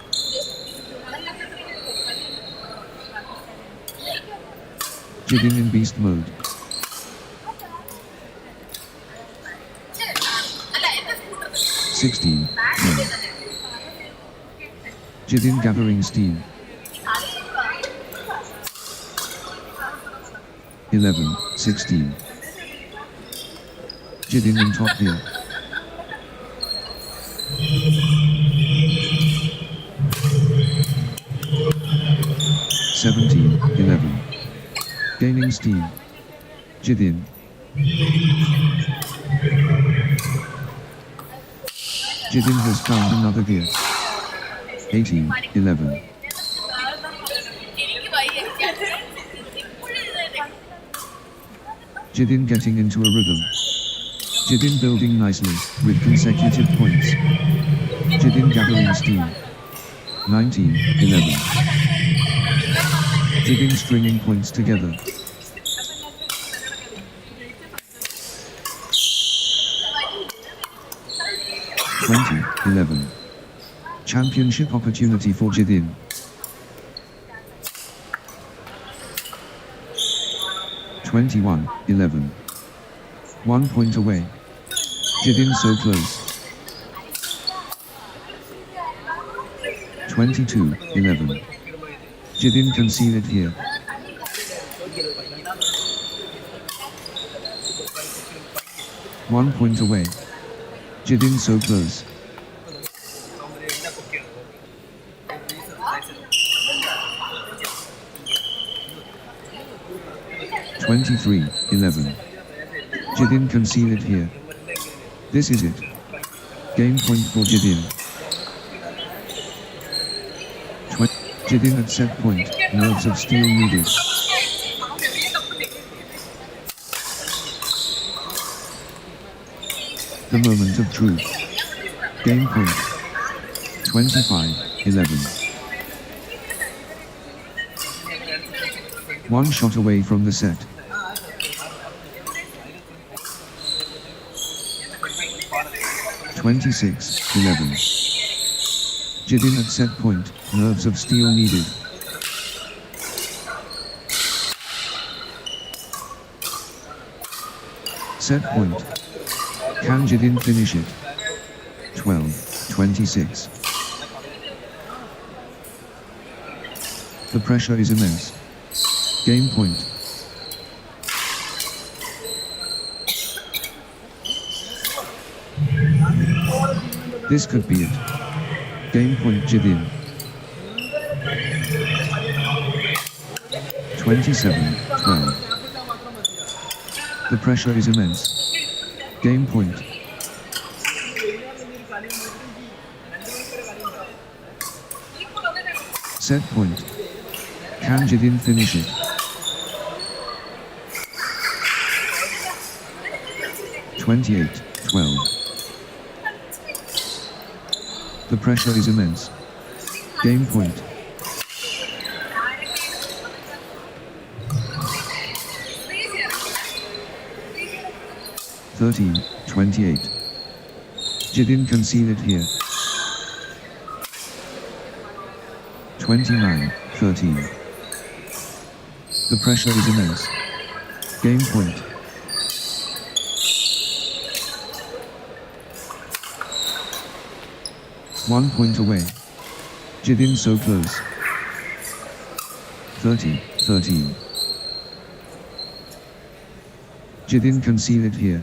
Jidin in beast mode. (16) Jidin gathering steam. 11-16. Jidin in top gear. 17-11. Gaining steam. Jidin. Jidin has found another gear. 18-11. Jidin getting into a rhythm. Jidin building nicely, with consecutive points. Jidin gathering steam. 19-11. Jidin stringing points together. 20-11. Championship opportunity for Jidin. 21-11. 1 point away. Jidin so close. 22-11. Jidin can seal it here. 1 point away. Jidin so close. 23-11. Jidin can seal it here. This is it. Game point for Jidin. Jidin at set point, nerves of steel needed. The moment of truth. Game point. 25-11. 1 shot away from the set. 26-11. Jidin at set point, nerves of steel needed. Set point. Can Jidin finish it? 12-26. The pressure is immense. Game point. This could be it. Game point Jidin. 27-12. The pressure is immense. Game point. Set point. Can Jidin finish it? 28-12. The pressure is immense. Game point. (13, 28). Jidin can seal it here. 29-13. The pressure is immense. Game point. 1 point away. Jidin so close. 30-13. Jidin can seal it here.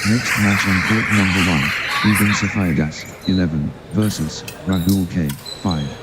Next match on court number 1, Ibin Safayadas, 11, versus Rahul K, 5.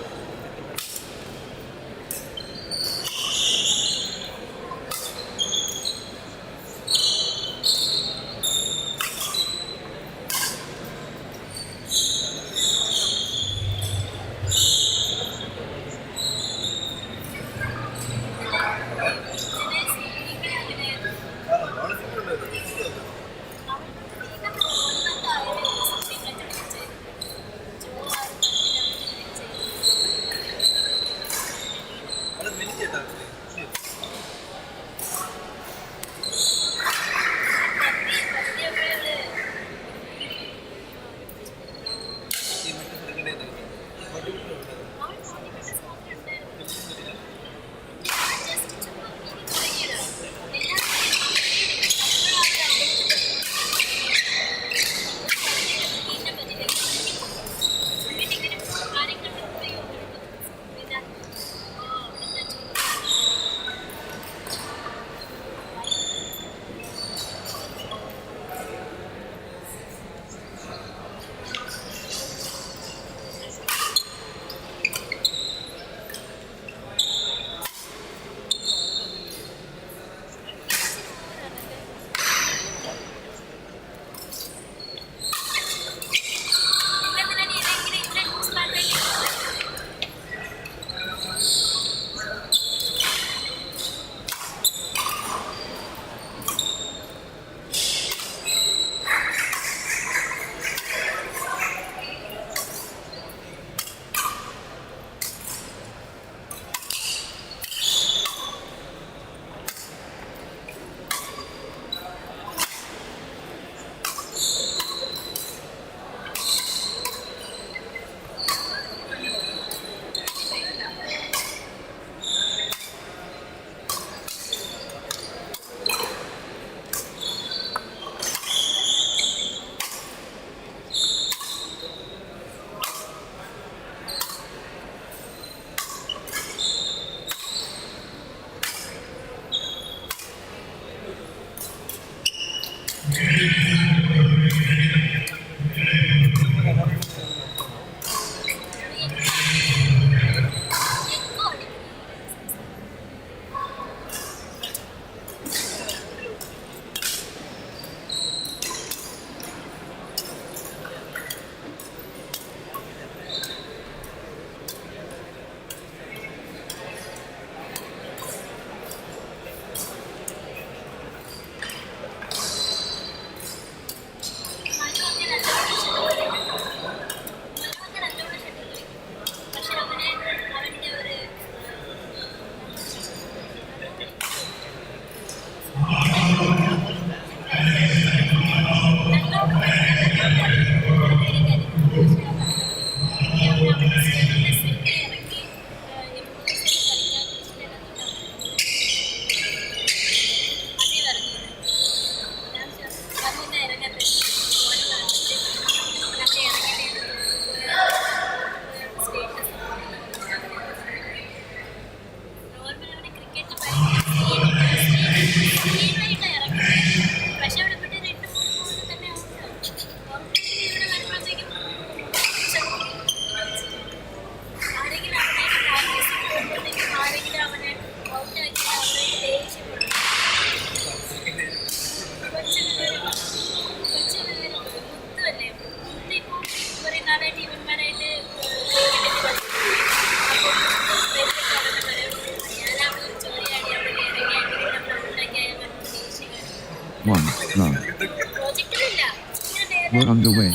We're underway.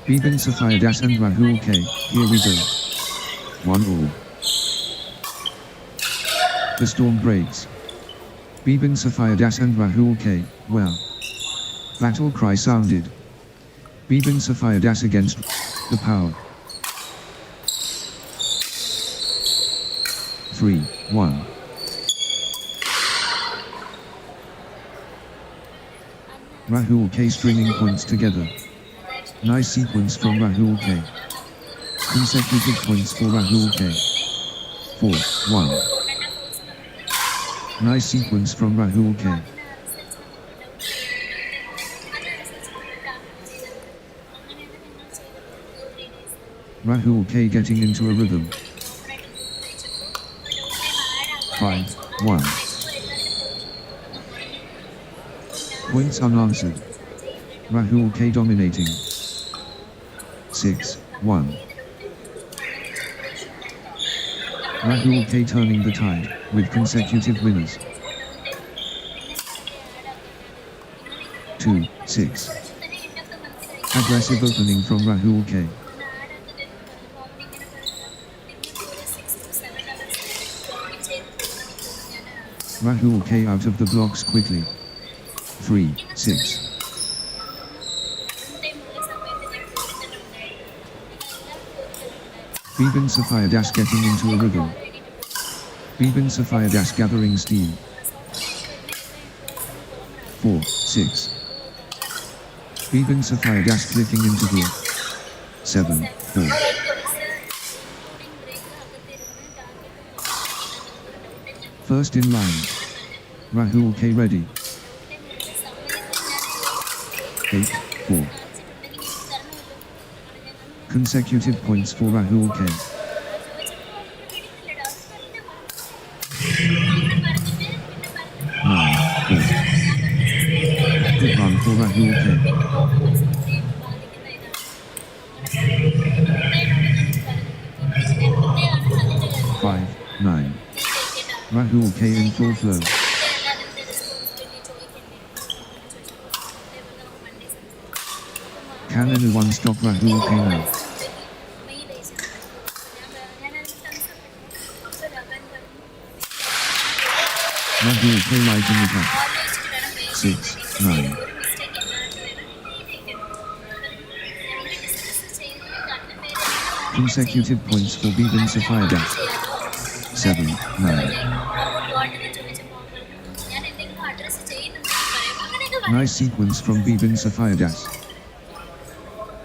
Ibin Safayadas and Rahul K, here we go. 1 all. The storm breaks. Ibin Safayadas and Rahul K, well. Battle cry sounded. Ibin Safayadas against the power. 3-1. Rahul K stringing points together. Nice sequence from Rahul K. Consecutive points for Rahul K. 4-1. Nice sequence from Rahul K. Rahul K getting into a rhythm. 5-1. Points unanswered. Rahul K dominating. 6-1. Rahul K turning the tide, with consecutive winners. 2-6. Aggressive opening from Rahul K. Rahul K out of the blocks quickly. 3-6. Ibin Safayadas getting into a rhythm. Ibin Safayadas gathering steam. 4-6. Ibin Safayadas clicking into gear. 7-4. First in line. Rahul K ready. 8-4. Consecutive points for Rahul K. 9-4. Good run for Rahul K. 5-9. Rahul K in full flow. Can anyone stop Rahul K now? Rahul K lighting it up. 6-9. Consecutive points for Ibin Safayadas. 7-9. Nice sequence from Ibin Safayadas.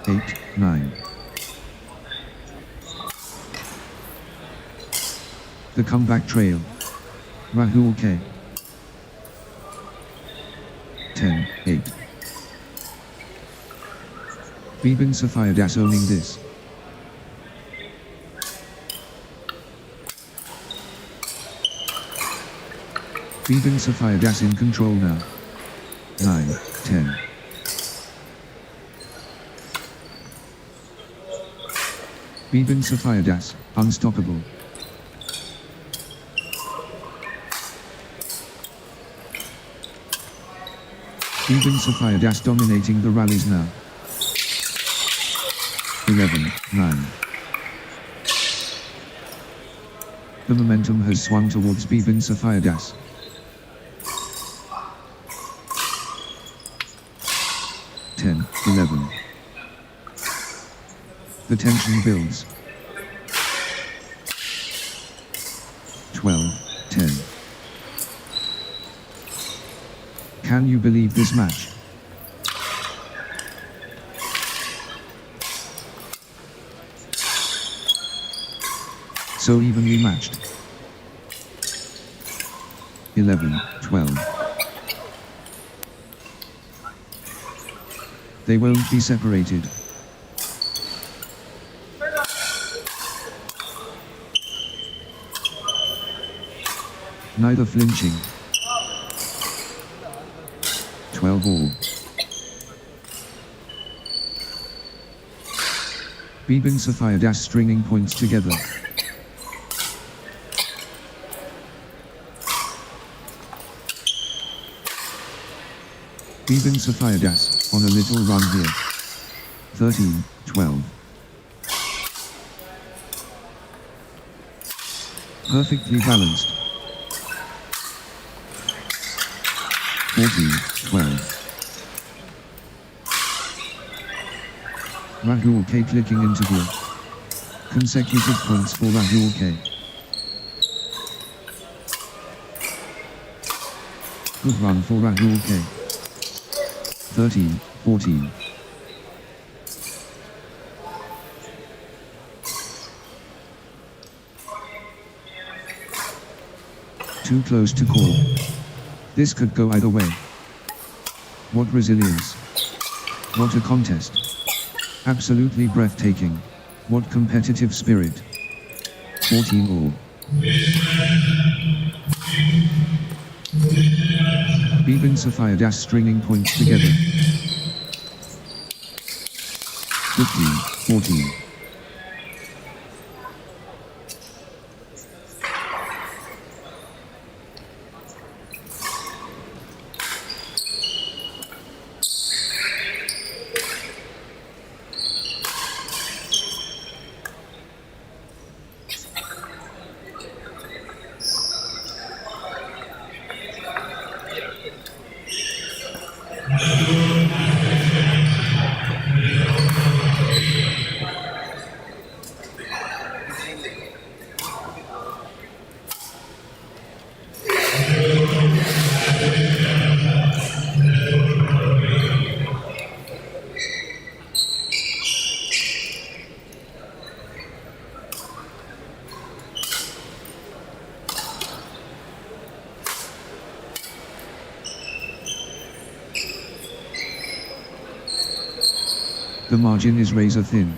8-9. The comeback trail. Rahul K. 10-8. Ibin Safayadas owning this. Ibin Safayadas in control now. 9-10. Ibin Safayadas, unstoppable. Ibin Safayadas dominating the rallies now. 11-9. The momentum has swung towards Ibin Safayadas. 10-11. The tension builds. 12-10. Can you believe this match? So evenly matched. 11-12. They won't be separated. Neither flinching. 12 all. Ibin Safayadas stringing points together. Ibin Safayadas on a little run here. 13-12. Perfectly balanced. 14-12. Rahul K clicking into gear. Consecutive points for Rahul K. Good run for Rahul K. 13-14. Too close to call. This could go either way. What resilience. What a contest. Absolutely breathtaking. What competitive spirit. 14 all. Ibin Sophia Das stringing points together. 15-14. The margin is razor thin.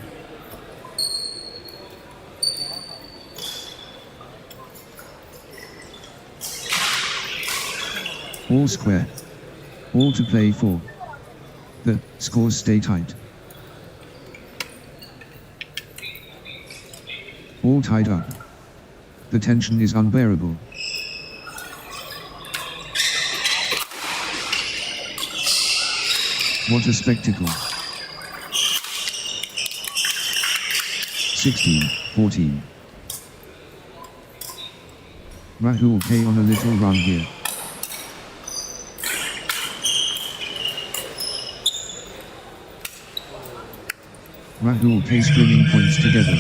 All square. All to play for. The scores stay tight. All tied up. The tension is unbearable. What a spectacle. 16-14. Rahul K on a little run here. Rahul K stringing points together.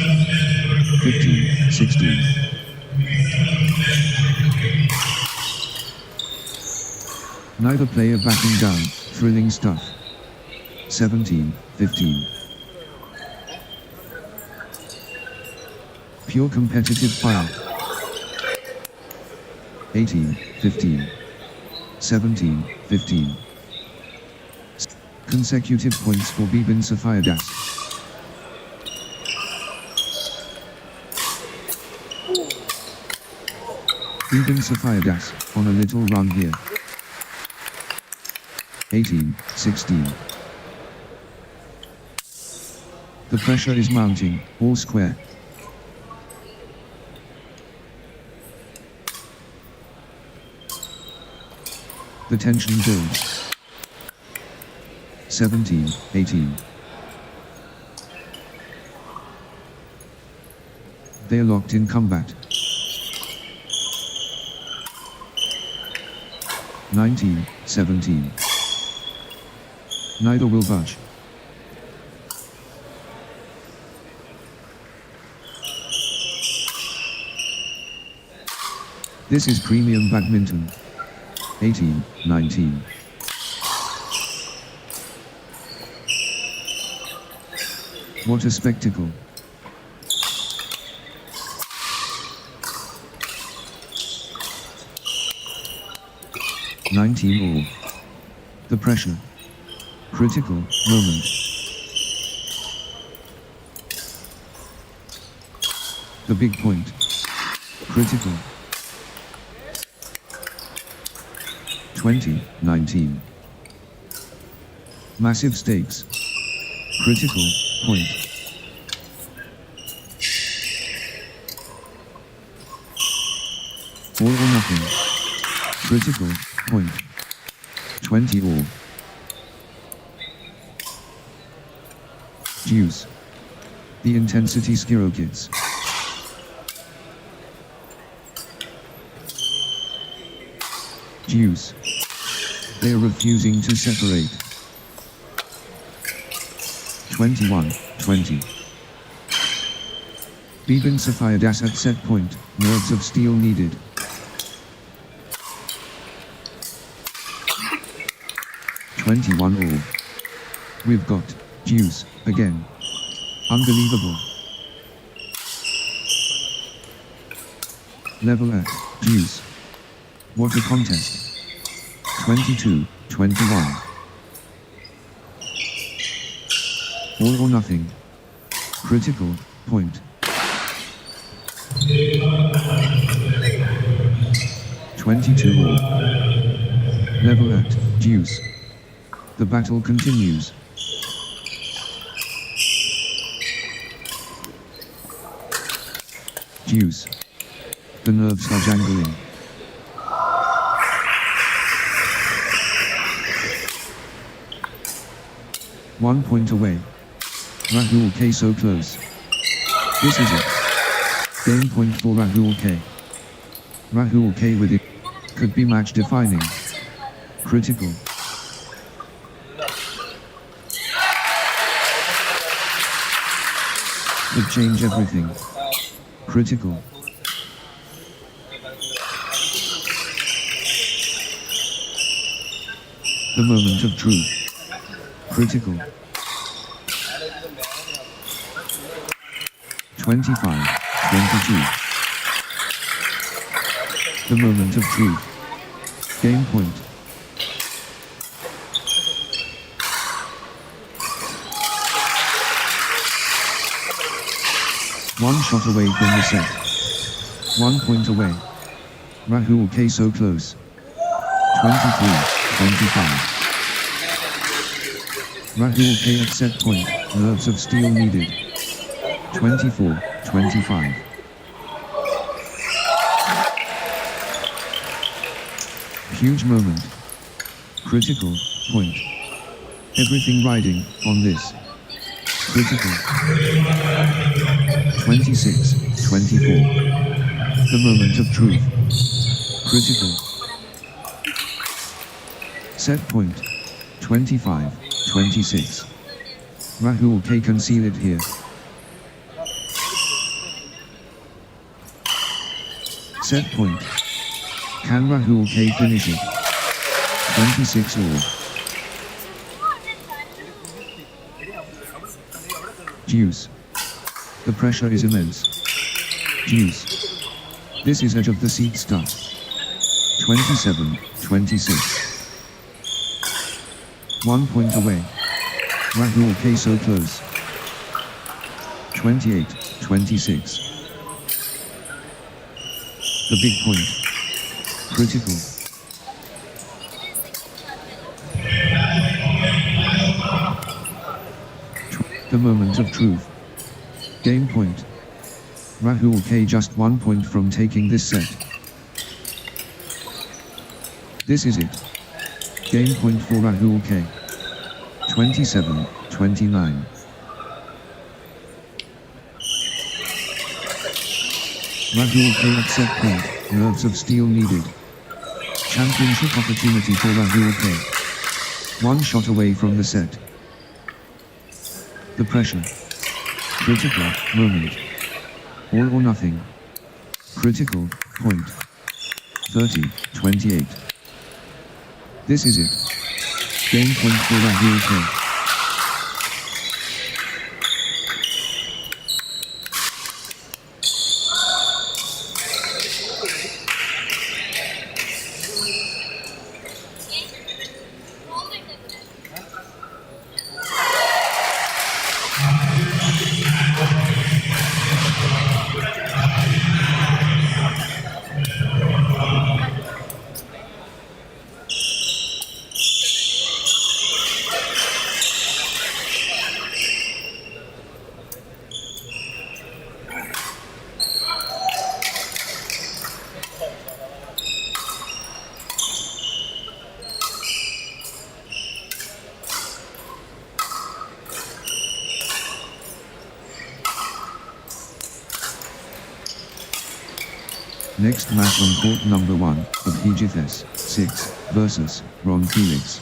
15-16. Neither player backing down, thrilling stuff. 17-15. Pure competitive fire. 18-15. 17-15. Consecutive points for Ibin Sophia Das. Ibin Sophia Das on a little run here. 18-16. The pressure is mounting, all square. The tension builds. 17-18. They are locked in combat. 19-17. Neither will budge. This is premium badminton. 18-19. What a spectacle. all. The pressure. Critical moment. The big point. Critical. 20-19. Massive stakes. Critical point. All or nothing. Critical point. 20 all. Deuce. The intensity skyrockets. Deuce. They are refusing to separate. 21-20. Ibin Das at set point, nerves of steel needed. 21-all. We've got deuce again. Unbelievable. Level at deuce. What a contest. 22-21. All or nothing. Critical point. 22-all. Level at deuce. The battle continues. Deuce. The nerves are jangling. One point away. Rahul K so close. This is it. Game point for Rahul K. Rahul K with it. Could be match defining. Critical. Could change everything. Critical. The moment of truth. Critical. 25-22. The moment of truth. Game point. One shot away from the set. 1 point away. Rahul K so close. 23-25. Rahul K at set point, nerves of steel needed. 24-25. Huge moment. Critical point. Everything riding on this. Critical. 26-24. The moment of truth. Critical. Set point. 25-26. Rahul K can seal it here. Set point. Can Rahul K finish it? 26-all. Deuce. The pressure is immense. Deuce. This is edge of the seat stuff. 27-26. 1 point away. Rahul K so close. 28-26. The big point. Critical. The moment of truth. Game point. Rahul K just 1 point from taking this set. This is it. Game point for Rahul K. 27-29. Rahul K at set point, nerves of steel needed. Championship opportunity for Rahul K. 1 shot away from the set. The pressure. Critical moment. All or nothing. Critical point. 30-28. This is it. Game point for Rahul K. Next match on court number 1, Abhijith 6 versus Ron Felix.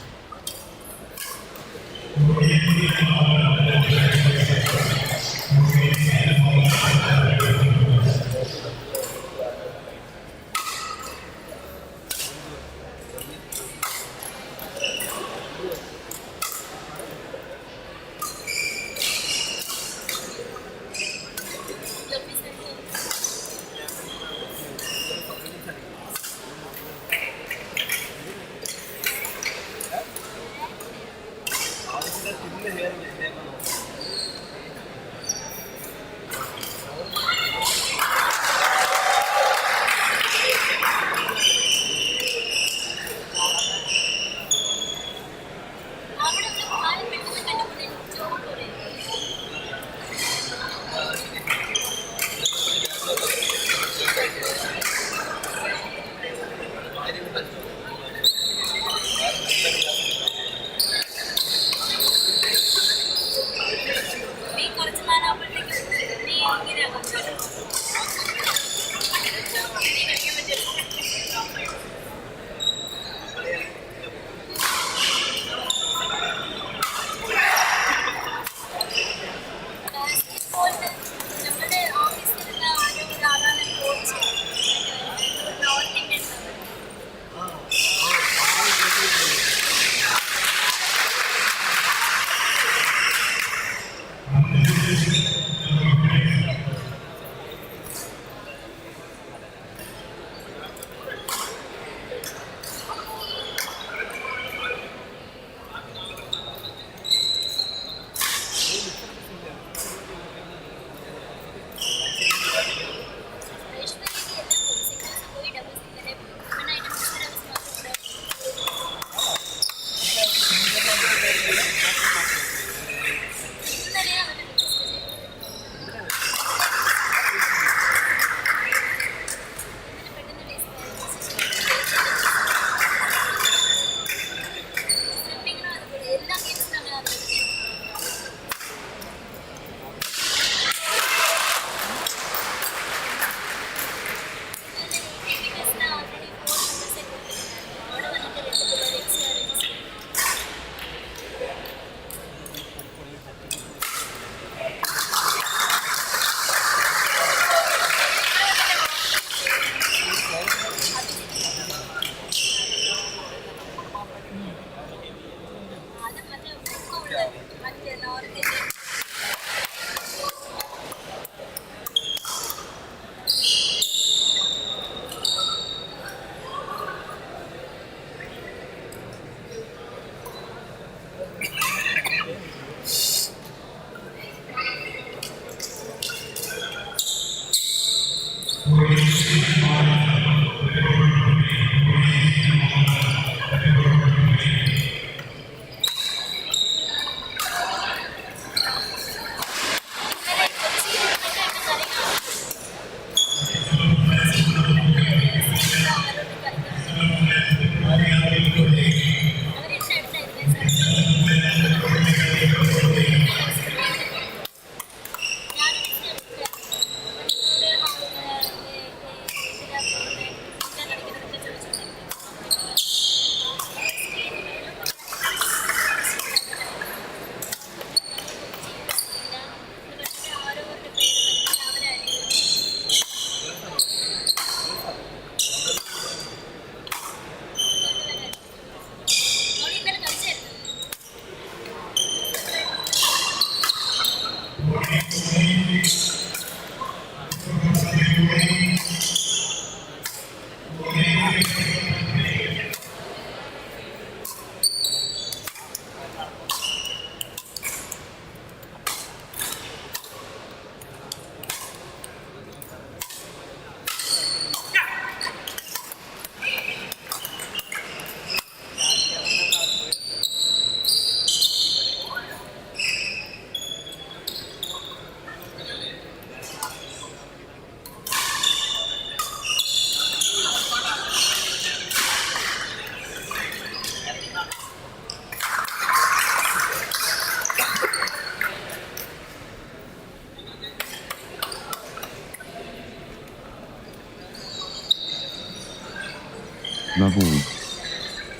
Love all.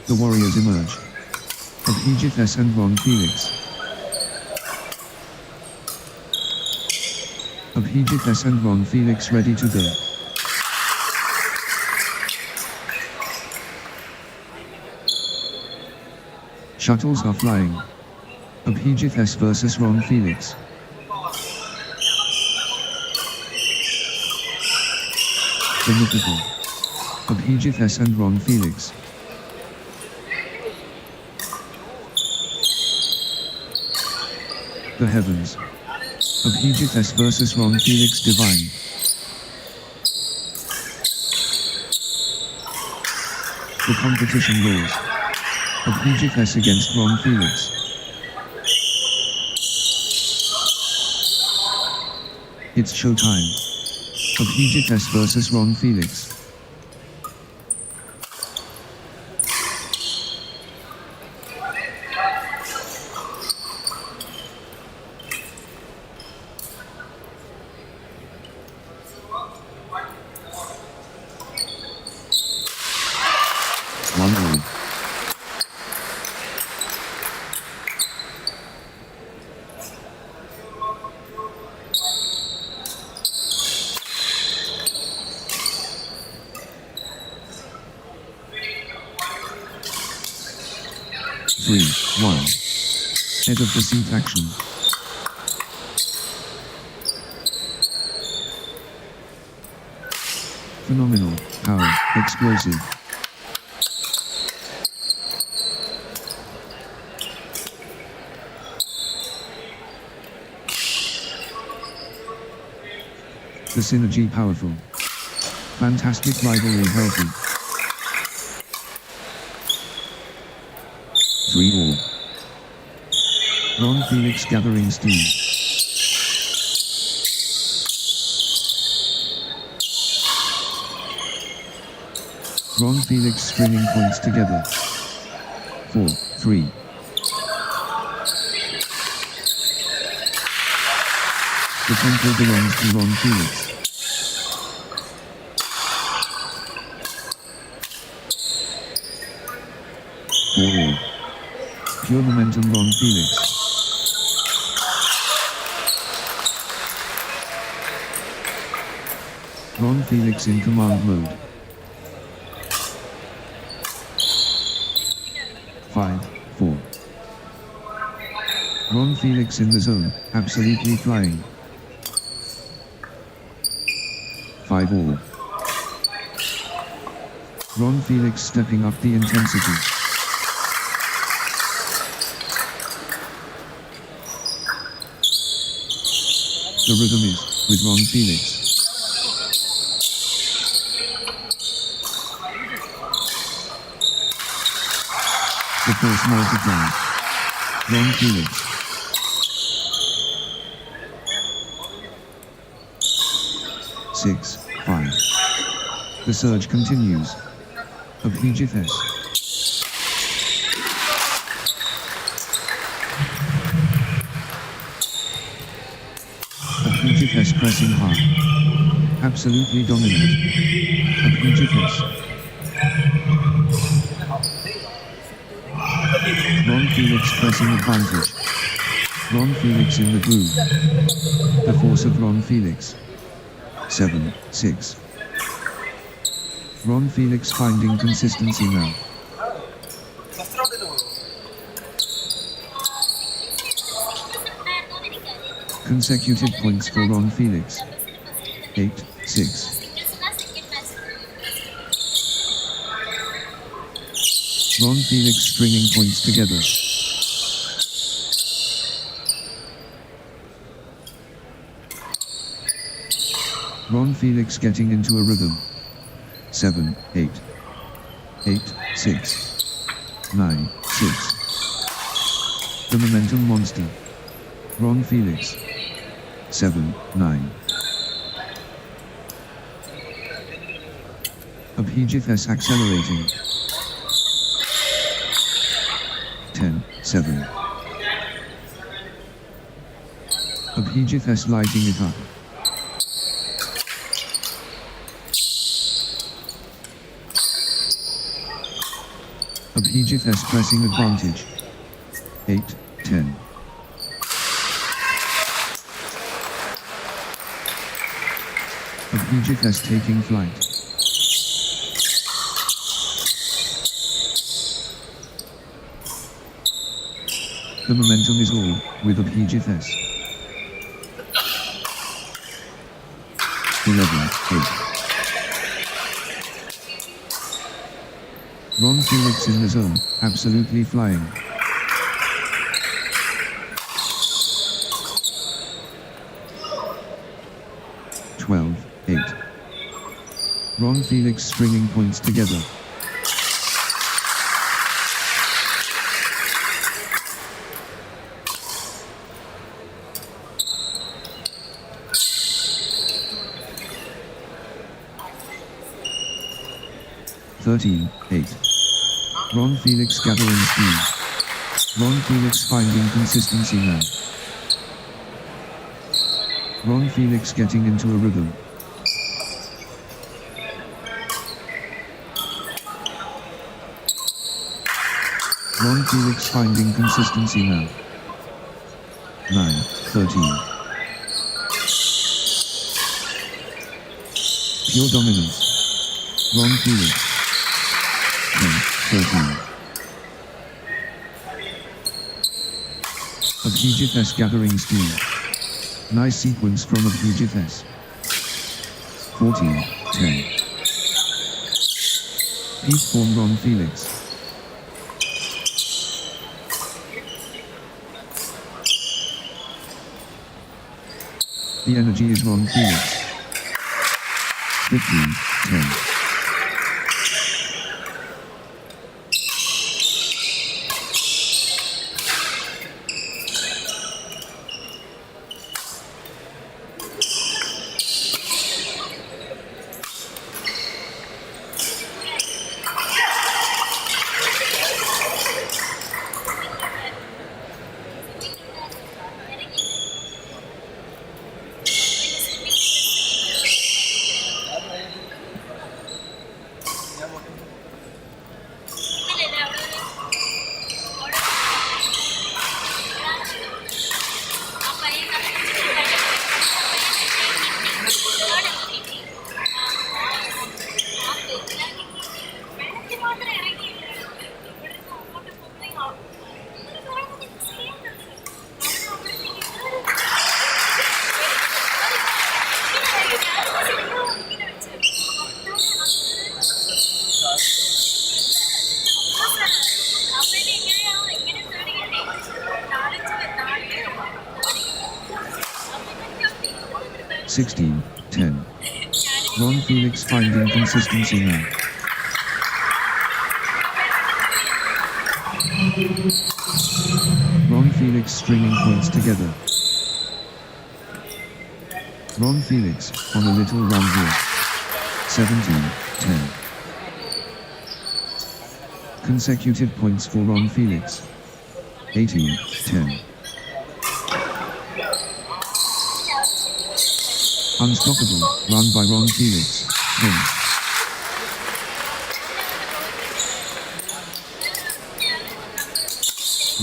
The warriors emerge. Abhijith S and Ron Felix. Abhijith S and Ron Felix ready to go. Shuttles are flying. Abhijith S versus Ron Felix. The mythical. Abhijith S and Ron Felix. The heavens. Abhijith S versus Ron Felix divine. The competition roars. Abhijith S against Ron Felix. It's showtime. Abhijith S versus Ron Felix. One all. Three, one. Head of the seat action. Phenomenal, power, explosive. The synergy powerful. Fantastic rivalry healthy. 3 all. Ron Felix gathering steam. Ron Felix stringing points together. 4, 3. The temple belongs to Ron Felix. All. Pure momentum Ron Felix. Ron Felix in command mode. 5, 4. Ron Felix in the zone, absolutely flying. 5 all. Ron Felix stepping up the intensity. The rhythm is, with Ron Felix. The force multiplied. Ron Felix. Six, 5. The surge continues. Abhijith S. Abhijith S pressing hard. Absolutely dominant. Abhijith S. Ron Felix pressing advantage. Ron Felix in the groove. The force of Ron Felix. 7, 6. Ron Felix finding consistency now. Consecutive points for Ron Felix. 8, 6. Ron Felix stringing points together. Ron Felix getting into a rhythm. 7, 8. 8, 6. 9, 6. The momentum monster. Ron Felix. 7, 9. Abhijith S accelerating. 10, 7. Abhijith S lighting it up. Abhijith S pressing advantage. 8-10. Abhijith S taking flight. The momentum is all with Abhijith S. 11-8. Ron Felix in the zone, absolutely flying. (12-8). Ron Felix stringing points together. (13-8). Ron Felix gathering speed. Ron Felix finding consistency now. Ron Felix getting into a rhythm. Ron Felix finding consistency now. 9-13. Pure dominance. Ron Felix. 10-13. Abhijith S gathering speed. Nice sequence from Abhijith S. 14-10. Peak form Ron Felix. The energy is Ron Felix. 15-10. (16-10). Ron Felix finding consistency now. Ron Felix stringing points together. Ron Felix on a little run here. 17-10. Consecutive points for Ron Felix. 18-10. Unstoppable, run by Ron Felix. 10.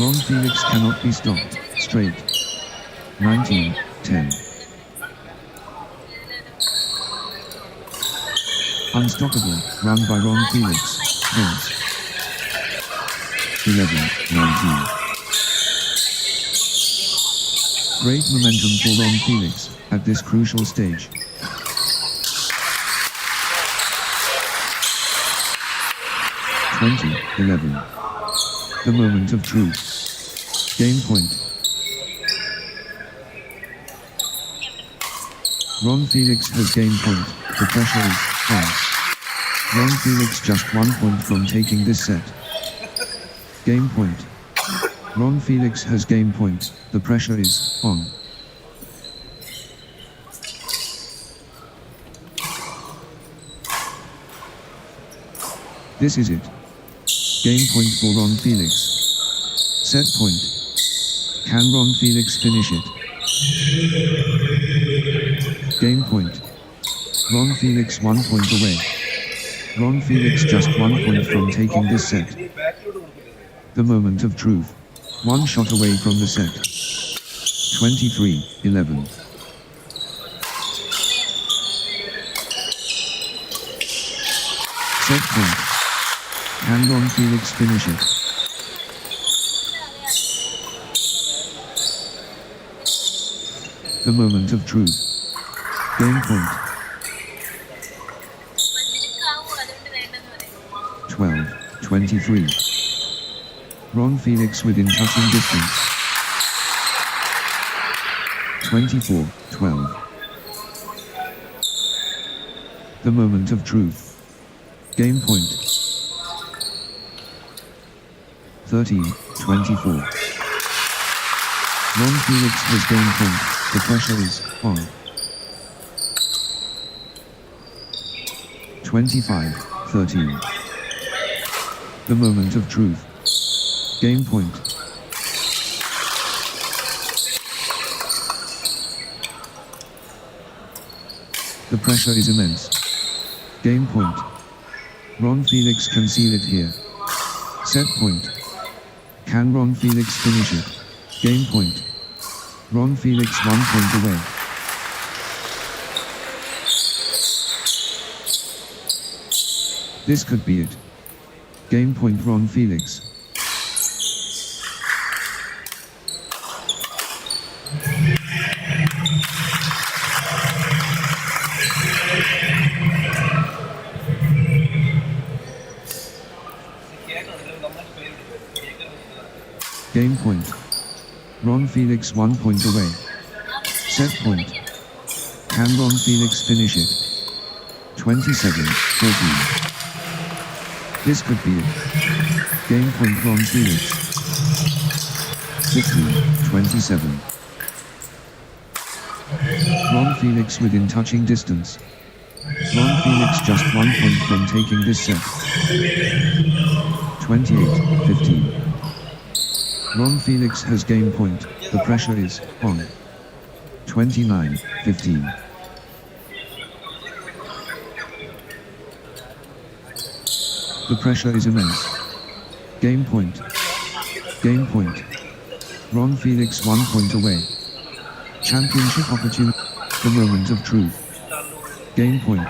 Ron Felix cannot be stopped. Straight. 19-10. Unstoppable, run by Ron Felix. 10. 11-19. Great momentum for Ron Felix at this crucial stage. (20-11). The moment of truth. Game point. Ron Felix has game point. The pressure is on. Ron Felix just 1 point from taking this set. Game point. Ron Felix has game point. The pressure is on. This is it. Game point for Ron Felix. Set point. Can Ron Felix finish it? Game point. Ron Felix 1 point away. Ron Felix just 1 point from taking this set. The moment of truth. One shot away from the set. 23-11. Set point. Can Ron Felix finish it? The moment of truth. Game point. 12-23. Ron Felix within touching distance. 24-12. The moment of truth. Game point. 13-24. Ron Felix has game point. The pressure is on. 25-13. The moment of truth. Game point. The pressure is immense. Game point. Ron Felix can seal it here. Set point. Can Ron Felix finish it? Game point. Ron Felix 1 point away. This could be it. Game point Ron Felix. Game point. Ron Felix 1 point away. Set point. Can Ron Felix finish it? 27-14. This could be it. Game point Ron Felix. 15-27. Ron Felix within touching distance. Ron Felix just 1 point from taking this set. 28-15. Ron Felix has game point. The pressure is on. 29-15. The pressure is immense. Game point. Game point. Ron Felix 1 point away. Championship opportunity. The moment of truth. Game point.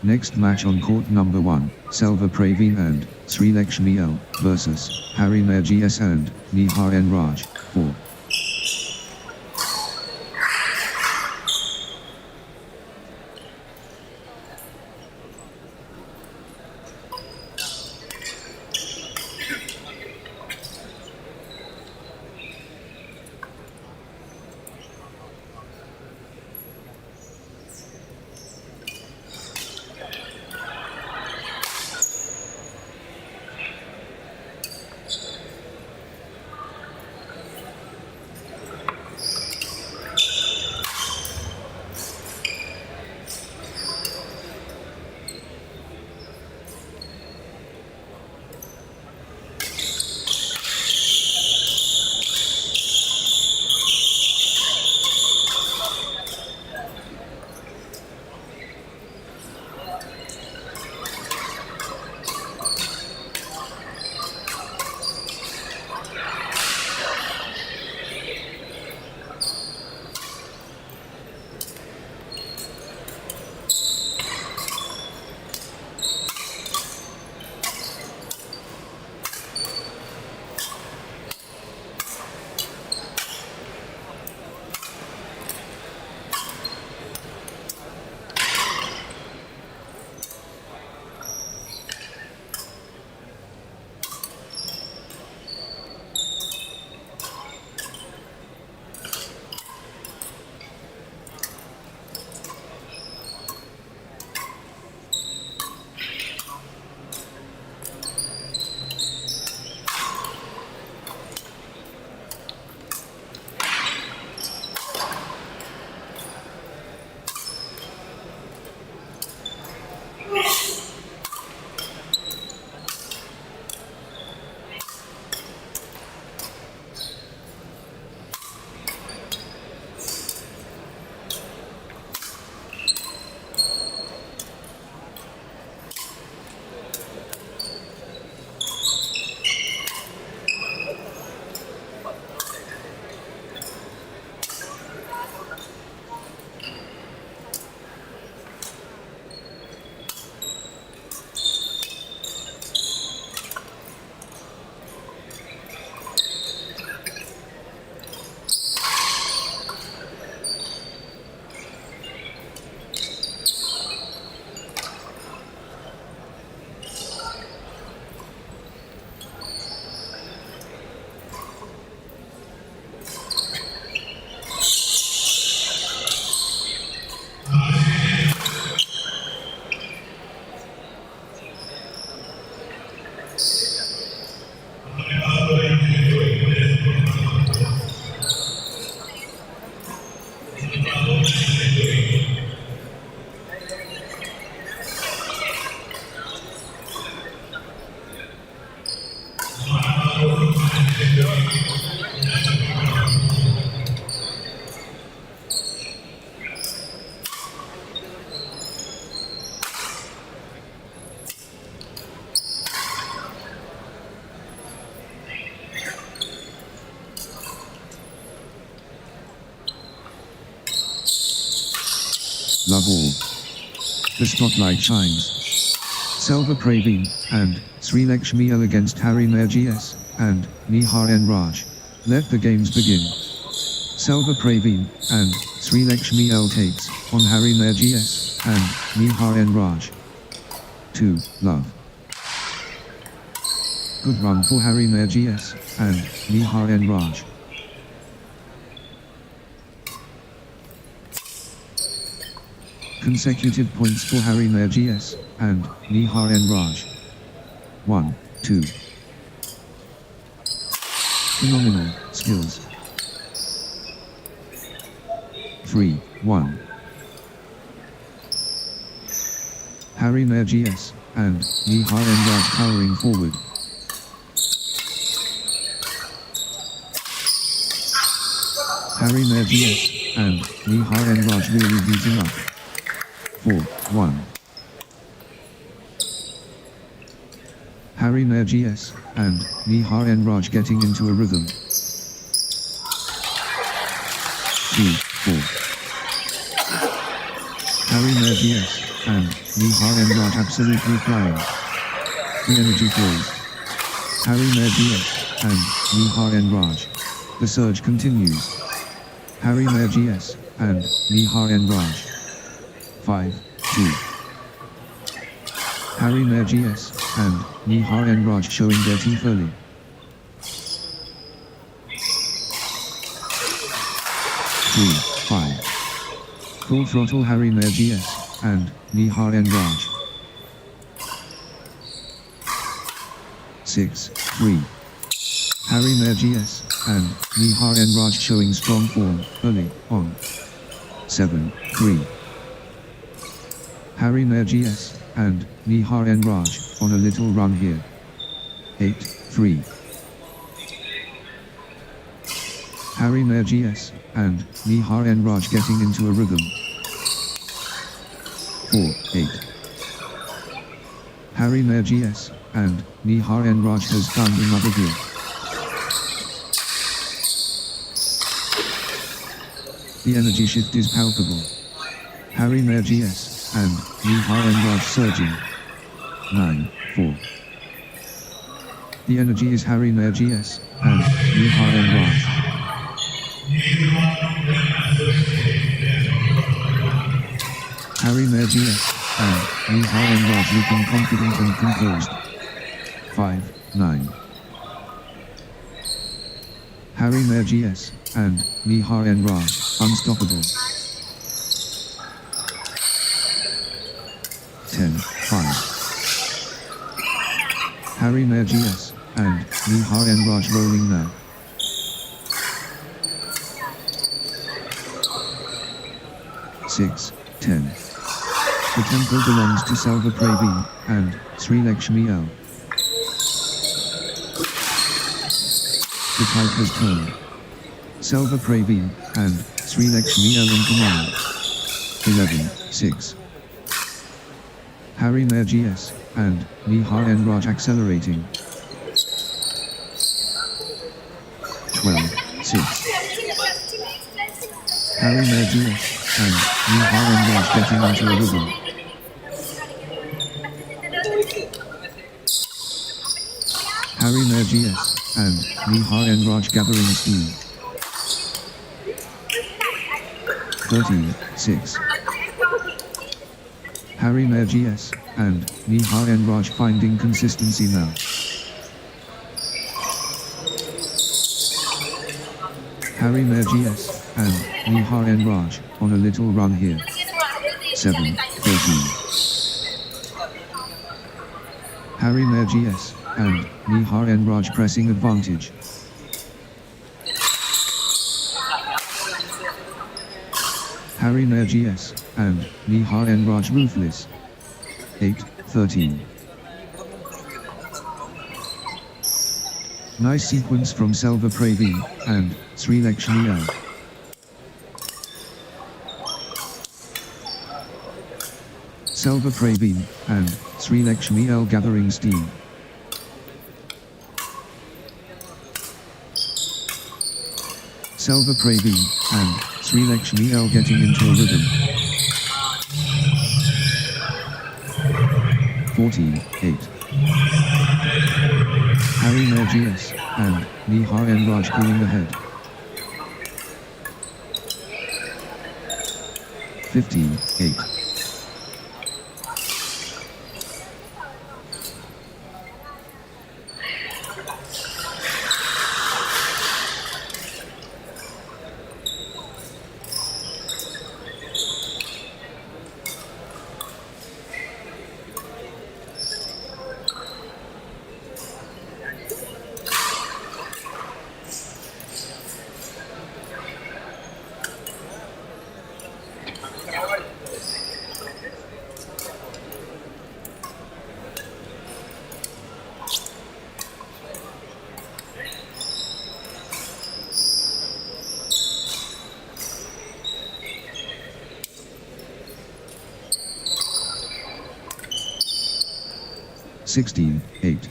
Next match on court number 1, Selva Pravin and Sri Lakshmi L versus Harimaya GS and Nihar N Raj, 4. love all. The spotlight shines. Selva Pravin and Sri Lakshmi L against Harry Nair GS and Nihar and Raj. Let the games begin. Selva Pravin and Sri Lakshmi L takes on Harry Nair GS and Nihar and Raj. 2. Love. Good run for Harry Nair GS and Nihar and Raj. Consecutive points for Harry Nair GS and Nihar and Raj. 1, 2. Phenomenal skills. 3, 1. Harry Nair GS and Nihar and Raj powering forward. Harry Nair GS and Nihar and Raj really beating up. 4, 1. Harry Nair GS and Nihar and Raj getting into a rhythm. 2, 4. Harry Nair GS and Nihar and Raj absolutely flying. The energy flows. Harry Nair GS and Nihar and Raj. The surge continues. Harry Nair GS and Nihar and Raj. 5, 2. Harry Nair GS and Nihar and Raj showing their teeth early. 3, 5. Full throttle Harry Nair GS and Nihar and Raj. 6, 3. Harry Nair GS and Nihar and Raj showing strong form early on. 7, 3. Harry Nair GS and Nihar and Raj on a little run here. 8, 3. Harry Nair GS and Nihar and Raj getting into a rhythm. 4, 8. Harry Nair GS and Nihar and Raj has found another gear. The energy shift is palpable. Harry Nair GS and Nihar and Raj surging. 9, 4. The energy is Harry Nair GS and Nihar and Raj. Harry Nair GS and Nihar and Raj looking confident and composed. 5, 9. Harry Nair GS and Nihar and Raj unstoppable. 10, 5. Harry Nair GS and Nihar and Raj rolling now. 6, 10. The tempo belongs to Selva Pravin and Sri Lakshmi L. The tide has turned. Selva Pravin and Sri Lakshmi L in command. 11, 6. Harry Nair GS and Nihar and Raj accelerating. 12, 6. Harry Nair GS and Nihar and Raj getting into a rhythm. Harry Nair GS and Nihar and Raj gathering steam. 13, 6. Harry Nair GS and Nihar and Raj finding consistency now. Harry Nair GS and Nihar and Raj on a little run here. 7, 13. Harry Nair GS and Nihar and Raj pressing advantage. Harry Nair GS and Nihar and Raj ruthless. 8, 13. Nice sequence from Selva Pravin and Sri Lakshmi L. Selva Pravin and Sri Lakshmi L gathering steam. Selva Pravin and Sri Lakshmi L getting into a rhythm. 14-8. Harry Nair GS and Nihar and Raj pulling ahead. 15-8. 16-8.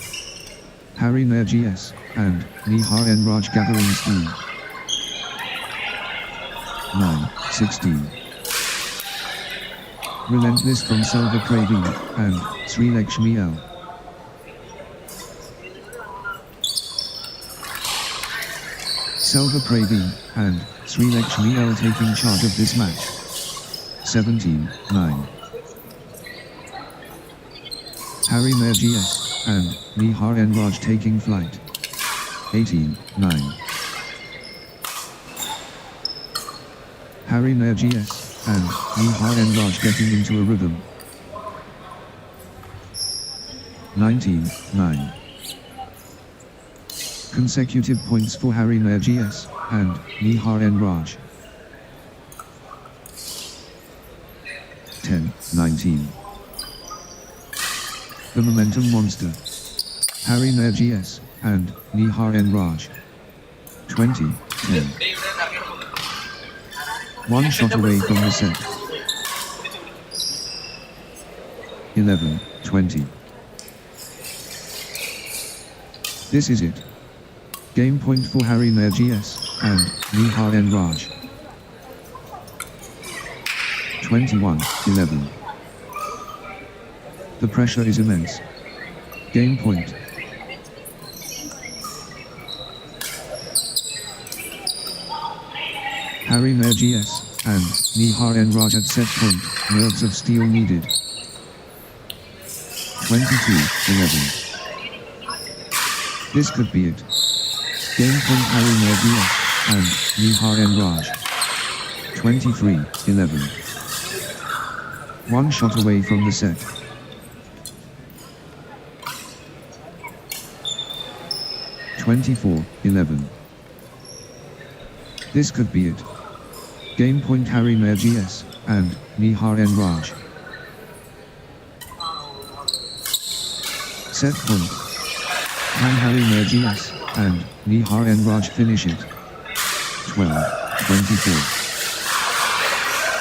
Harry Nair GS and Nihar and Raj gathering steam. 9-16. Relentless from Selva Pravin and Sri Lakshmi L. Selva Pravin and Sri Lakshmi L taking charge of this match. 17-9. Harry Nair GS and Nihar and Raj taking flight. 18-9. Harry Nair GS and Nihar and Raj getting into a rhythm. 19-9. Consecutive points for Harry Nair GS and Nihar and Raj. 10-19. The momentum monster. Harry Nair GS and Nihar and Raj. 20-10. One shot away from the set. 11-20. This is it. Game point for Harry Nair GS and Nihar and Raj. 21-11. The pressure is immense. Game point. Harry Nair GS and Nihar and Raj at set point. Nerves of steel needed. 22-11. This could be it. Game point Harry Nair GS and Nihar and Raj. 23-11. One shot away from the set. 24-11. This could be it. Game point Harry Nair GS and Nihar and Raj. Set point. Can Harry Nair GS and Nihar and Raj finish it? 12-24.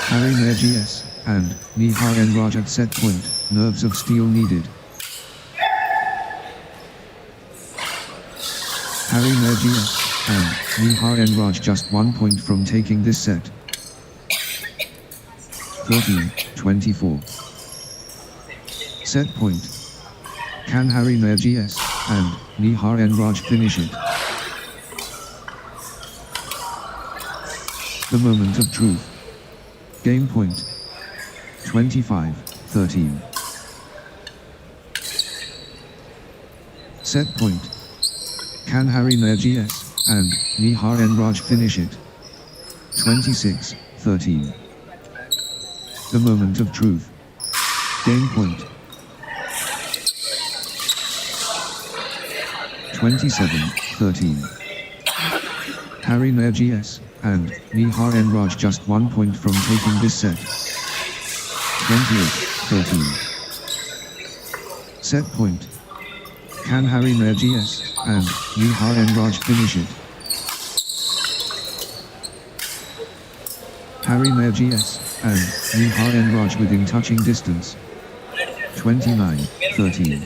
Harry Nair GS and Nihar and Raj at set point. Nerves of steel needed. Harry Nair GS and Nihar and Raj just 1 point from taking this set. 13-24. Set point. Can Harry Nair GS and Nihar and Raj finish it? The moment of truth. Game point. 25-13. Set point. Can Harry Nair GS and Nihar and Raj finish it? 26-13. The moment of truth. Game point. 27-13. Harry Nair GS and Nihar and Raj just 1 point from taking this set. 28-13. Set point. Can Harry Nair GS and Nihar and Raj finish it? Harry Nair GS and Nihar and Raj within touching distance. 29-13.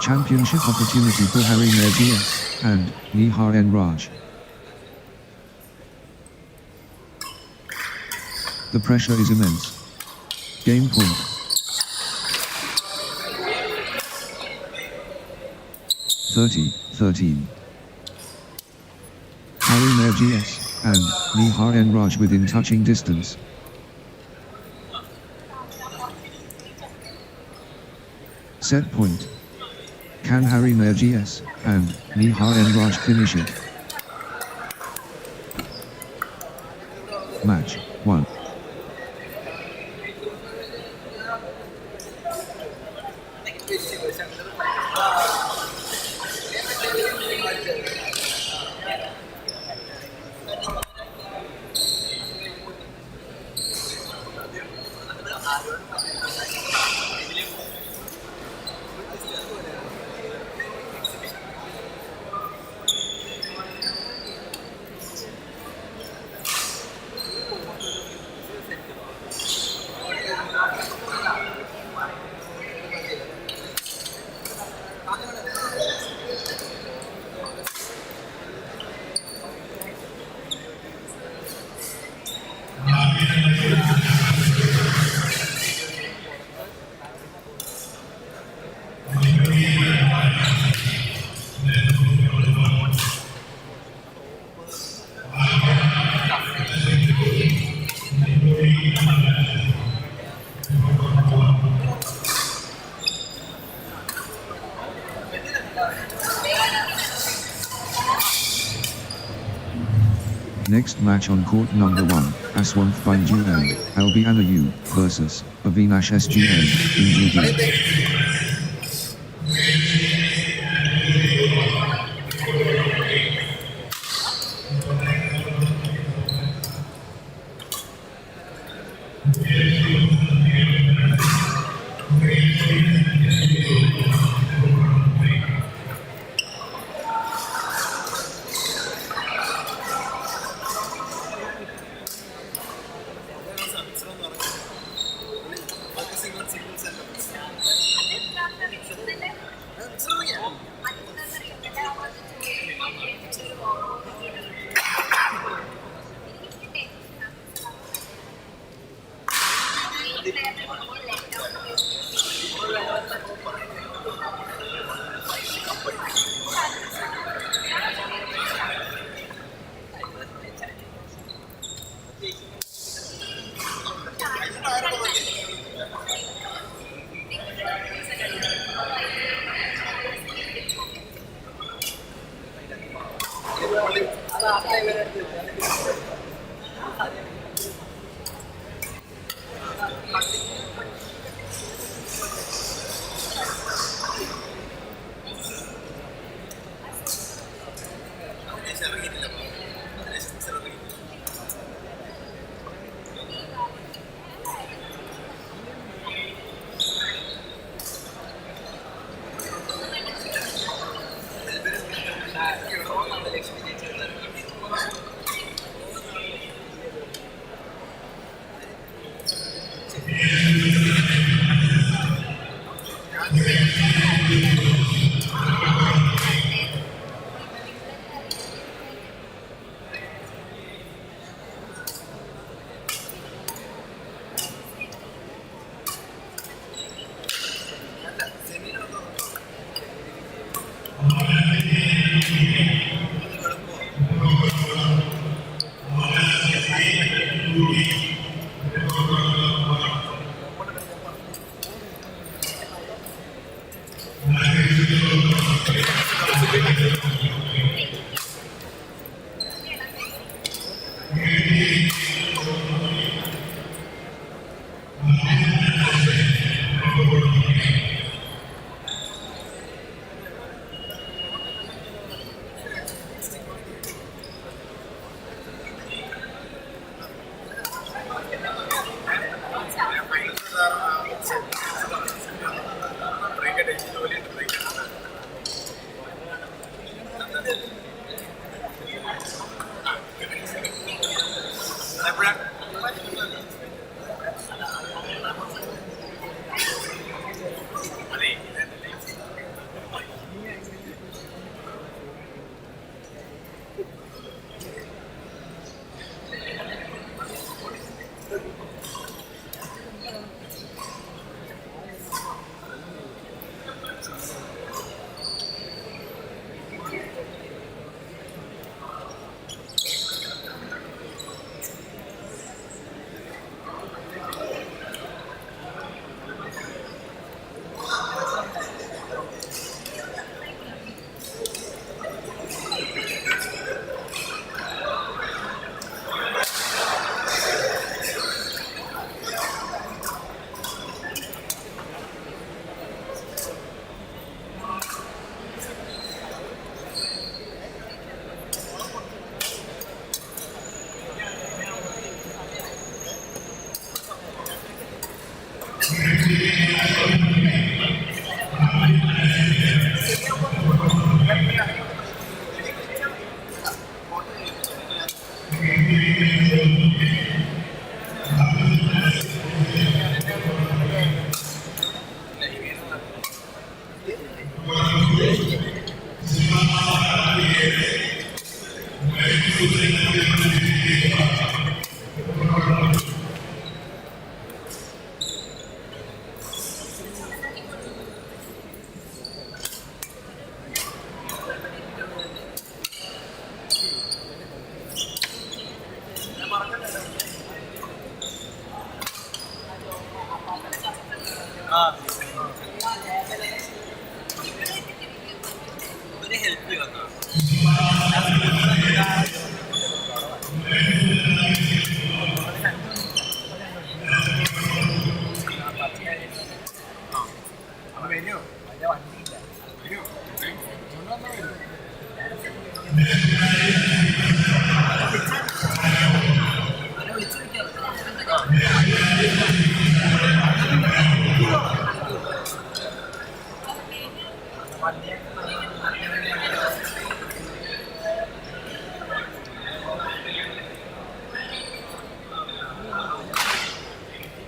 Championship opportunity for Harry Nair GS and Nihar and Raj. The pressure is immense. Game point. 30-13. Harry Mayer GS and Nihar and Raj within touching distance. Set point. Can Harry Mayer GS and Nihar and Raj finish it? Match 1. Next match on court number 1, Aswanth Binju and Albianu versus Avinash SGN in GD.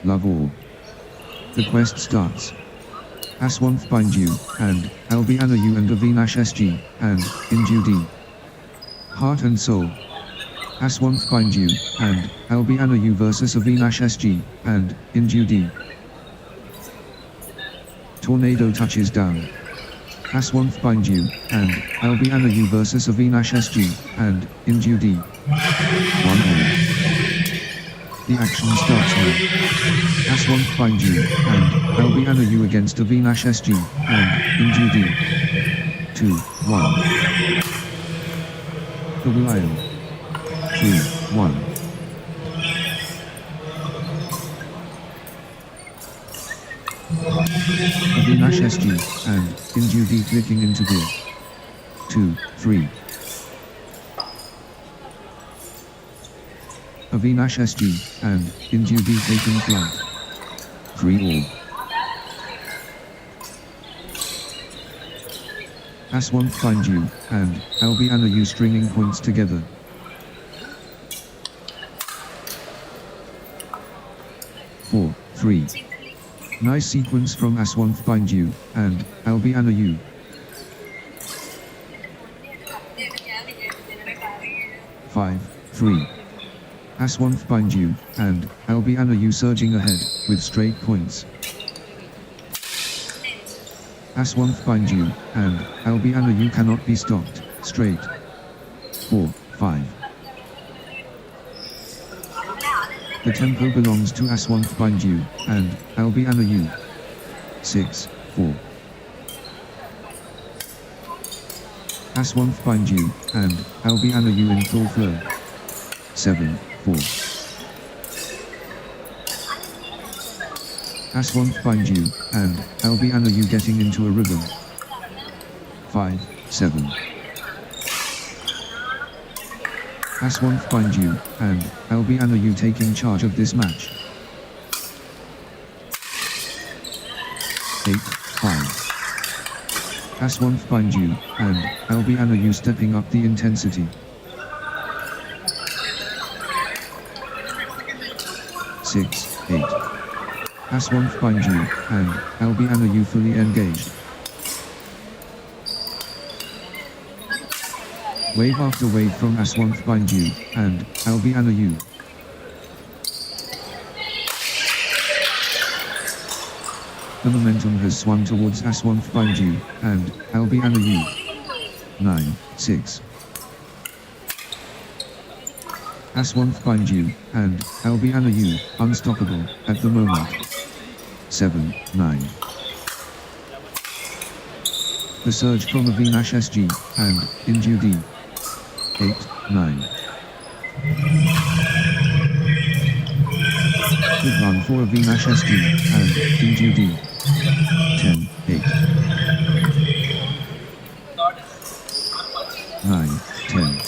Love all. The quest starts. Aswanth bind you, and Albianu you and Avinash SG, and Indu D. Heart and soul. Aswanth bind you, and Albianu you versus Avinash SG, and Indu D. Tornado touches down. Aswanth bind you, and Albianu you versus Avinash SG, and Indu D. 1-all. The action starts now. Aswanth bind you, and Albianu you against Avinash SG, and Indu D. 2-1. The Wild. 3-1. Avinash SG, and Indu D clicking into gear. 2-3. Avinash SG, and Indu D taking flight. 3-all. Aswanth bind you, and Albianu you stringing points together. 4-3. Nice sequence from Aswanth bind you, and Albianu you. 5-3. Aswanth bind you, and Albianu you surging ahead, with straight points. Aswanth bind you, and Albianu you cannot be stopped, straight. 4-5. The tempo belongs to Aswanth bind you, and Albianu you. 6-4. Aswanth bind you, and Albianu you in full flow. 7-4. Aswanth bind you, and Albianu you getting into a rhythm. 5-7. Aswanth bind you, and Albianu you taking charge of this match. 8-5. Aswanth bind you, and Albianu you stepping up the intensity. 6-8. Aswanth bind you, and Albianu you fully engaged. Wave after wave from Aswanth bind you, and Albianu you. The momentum has swung towards Aswanth bind you, and Albianu you. 9-6. Aswanth bind you, and Albianu you, unstoppable, at the moment. 7-9. The surge from Avinash SG, and Indu D. 8-9. Good run for Avinash SG, and Indu D. 10-8. 9-10.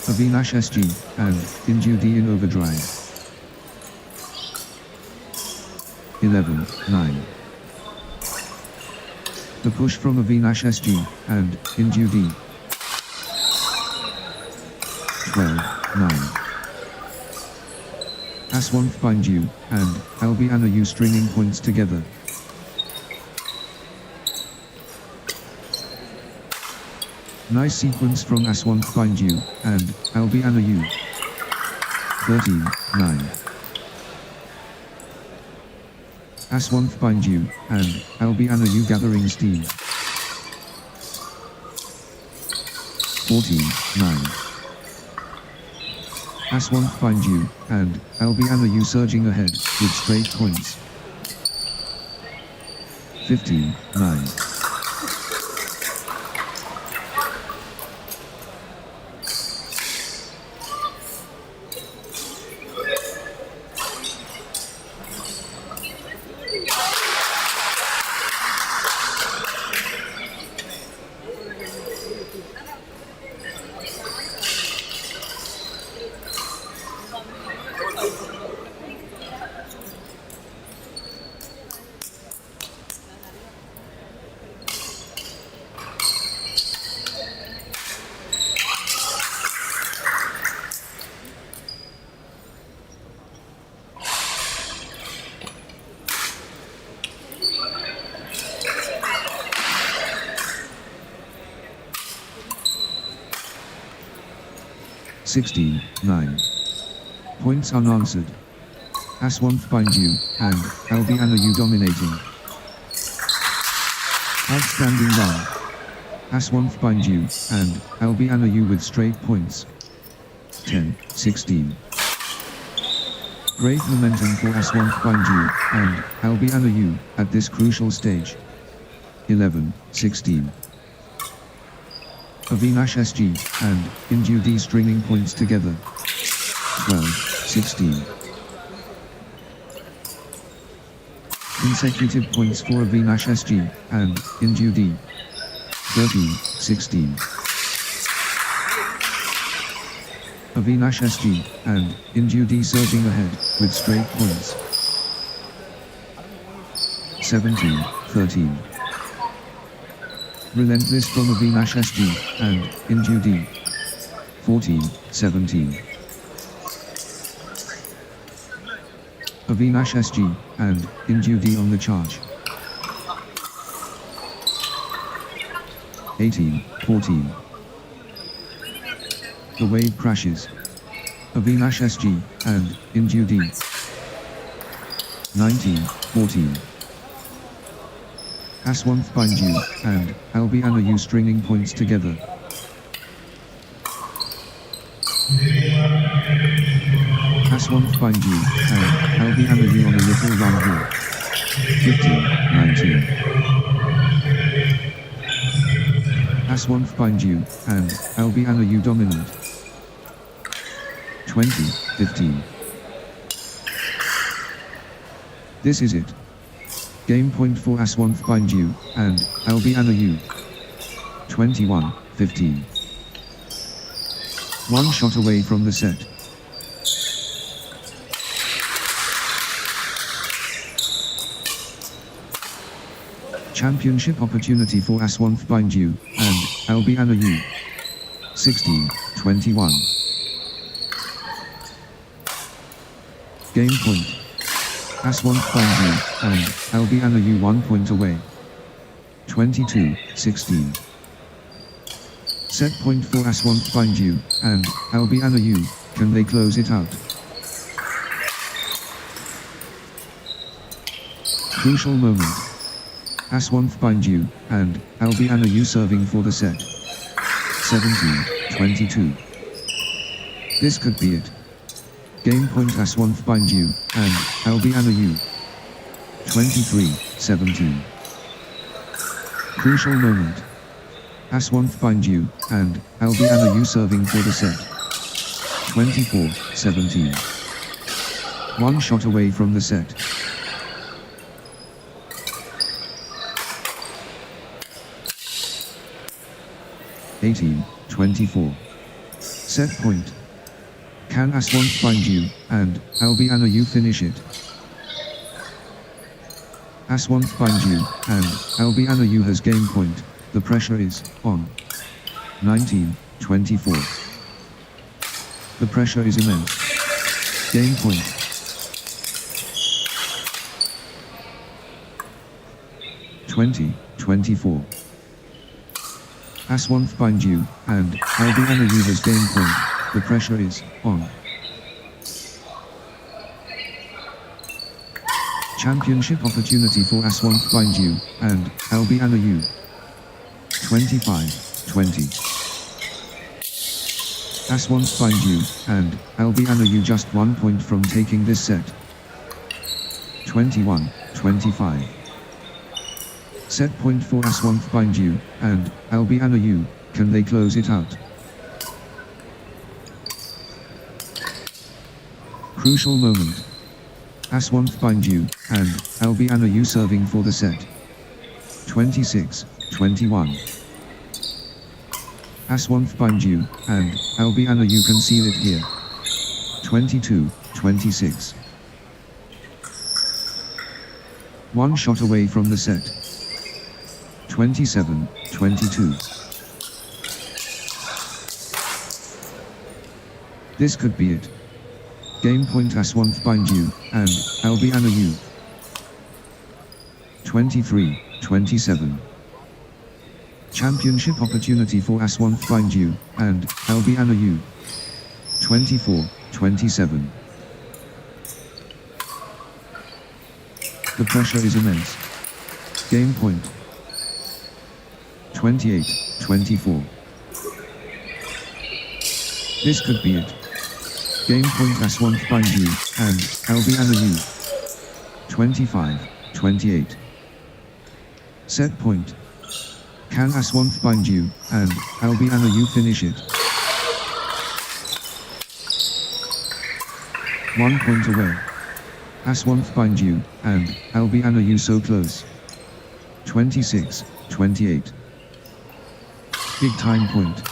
Avinash SG, and Indu D in overdrive. 11-9. The push from Avinash SG, and Indu D. 12-9. Aswanth bind you, and Albianu you stringing points together. Nice sequence from Aswanth Bindu and Albianu. 13-9. Aswanth Bindu and Albianu gathering steam. 14-9. Aswanth Bindu and Albianu surging ahead with straight points. 15-9. 16-9. Points unanswered. Aswanth Bindu and Albianu dominating. Outstanding run. Aswanth Bindu and Albianu with straight points. 10-16. Great momentum for Aswanth Bindu and Albianu at this crucial stage. 11-16. Avinash SG and Indu D stringing points together. 12-16. Consecutive points for Avinash SG and Indu D. 13-16. Avinash SG and Indu D surging ahead with straight points. 17-13. Relentless from Avinash SG and Indu D. 14-17. Avinash SG and Indu D on the charge. 18-14. The wave crashes. Avinash SG and Indu D. 19-14. Aswanth Bindu and Albianu stringing points together. Aswanth Bindu and Albianu on a little run here. 15-19. Aswanth Bindu and Albianu dominant. 20-15. This is it. Game point for Aswanth Bindu and Albianu. 21-15. One shot away from the set. Championship opportunity for Aswanth Bindu and Albianu. 16-21. Game point. Aswanth Bindu and Albianu 1 point away. 22-16. Set point for Aswanth Bindu and Albianu. Can they close it out? Crucial moment. Aswanth Bindu and Albianu serving for the set. 17-22. This could be it. Game point Aswanth Bindu and Albianu. 23-17. Crucial moment. Aswanth Bindu and Albianu serving for the set. 24-17. One shot away from the set. (18, 24). Set point. Can Aswanth Bindu and Albianu finish it? Aswanth Bindu and Albianu has game point. The pressure is on. 19-24. The pressure is immense. Game point. (20-24). Aswanth Bindu, and Albianu Uva's game point. The pressure is on. Championship opportunity for Aswanth Bindu, and Albianu. 25-20. Aswanth Bindu, and Albianu just 1 point from taking this set. 21-25. Set point for Aswanth Bindu, and Albianu. Can they close it out? Crucial moment. Aswanth Bindu, and Albianu serving for the set. 26-21. Aswanth Bindu, and Albianu can seal it here. 22-26. One shot away from the set. 27-22. This could be it. Game point Aswanth Bindu, and Albianu. 23-27. Championship opportunity for Aswanth Bindu, and Albianu. 24-27. The pressure is immense. Game point. 28-24. This could be it. Game point Aswanth Bindu, and Albianu. 25-28. Set point. Can Aswanth Bindu, and Albianu finish it? 1 point away. Aswanth Bindu, and Albianu so close. 26-28. Big time point.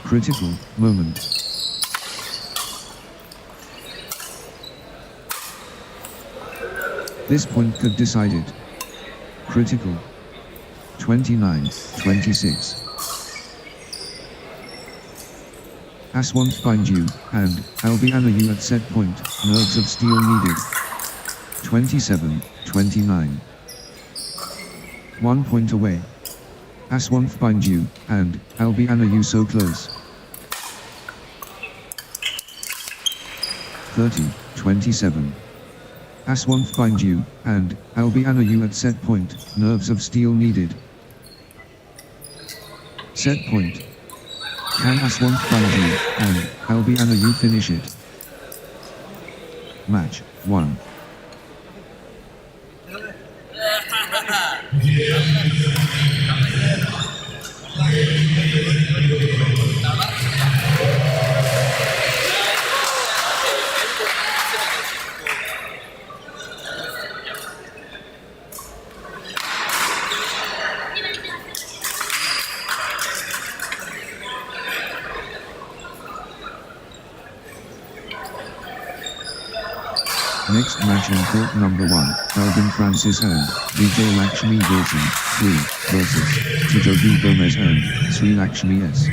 Critical moment. This point could decide it. Critical. 29-26. Aswanth Bindu, and Albianu at set point. Nerves of steel needed. 27-29. 1 point away. Aswanth Bindu, and Albianu so close. 30-27. Aswanth Bindu, and Albianu at set point. Nerves of steel needed. Set point. Can Aswanth Bindu, and Albianu finish it? Match 1. Next match on court number 1, Albin Francis and VJ Lakshmi Wilson, 3, versus Chijogi Gomez and Sri Lakshmi S.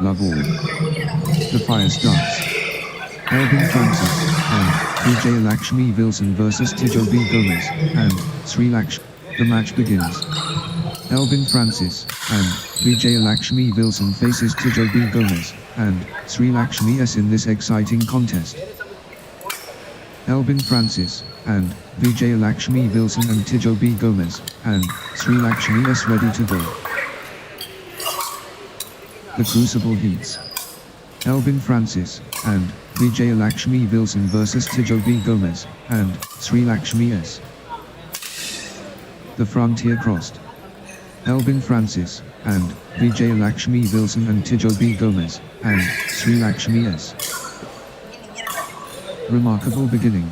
love all. The fire starts. Elvin Francis and VJ Lakshmi Wilson versus Tijo B Gomez and Sri Lakshmi. The match begins. Elvin Francis and VJ Lakshmi Wilson faces Tijo B Gomez and Sri Lakshmi S in this exciting contest. Elvin Francis and VJ Lakshmi Wilson and Tijo B Gomez and Sri Lakshmi S ready to go. The crucible heats. Elvin Francis and VJ Lakshmi Wilson versus Tijo B Gomez and Sri Lakshmi S. The frontier crossed. Elvin Francis and VJ Lakshmi Wilson and Tijo B Gomez and Sri Lakshmi S. Remarkable beginning.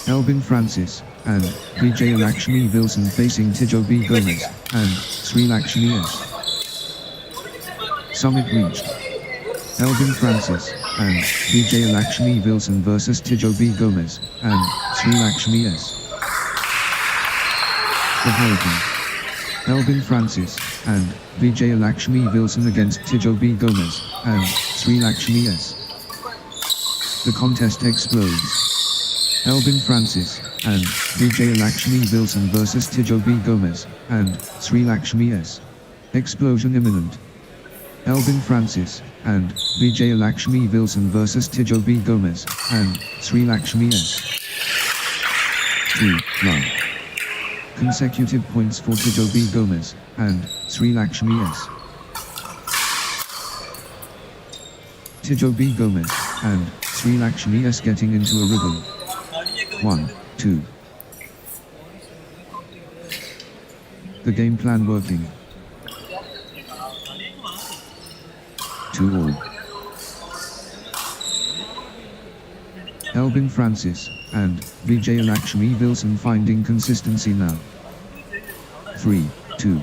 Elvin Francis and VJ Lakshmi Wilson facing Tijo B Gomez and Sri Lakshmi S. Summit reached. Elvin Francis and VJ Lakshmi Wilson versus Tijo B Gomez and Sri Lakshmi S. The Hurricane. Elvin Francis and VJ Lakshmi Wilson against Tijo B Gomez and Sri Lakshmi S. The contest explodes. Elvin Francis and VJ Lakshmi Wilson versus Tijo B Gomez and Sri Lakshmi S. Explosion imminent. Elvin Francis and VJ Lakshmi Wilson versus Tijo B Gomez and Sri Lakshmi S. 2-1. Consecutive points for Tijo B Gomez and Sri Lakshmi S. Tijo B Gomez and Sri Lakshmi S getting into a rhythm. 1-2. The game plan working. 2-all. Elvin Francis and VJ Lakshmi Wilson finding consistency now. 3-2.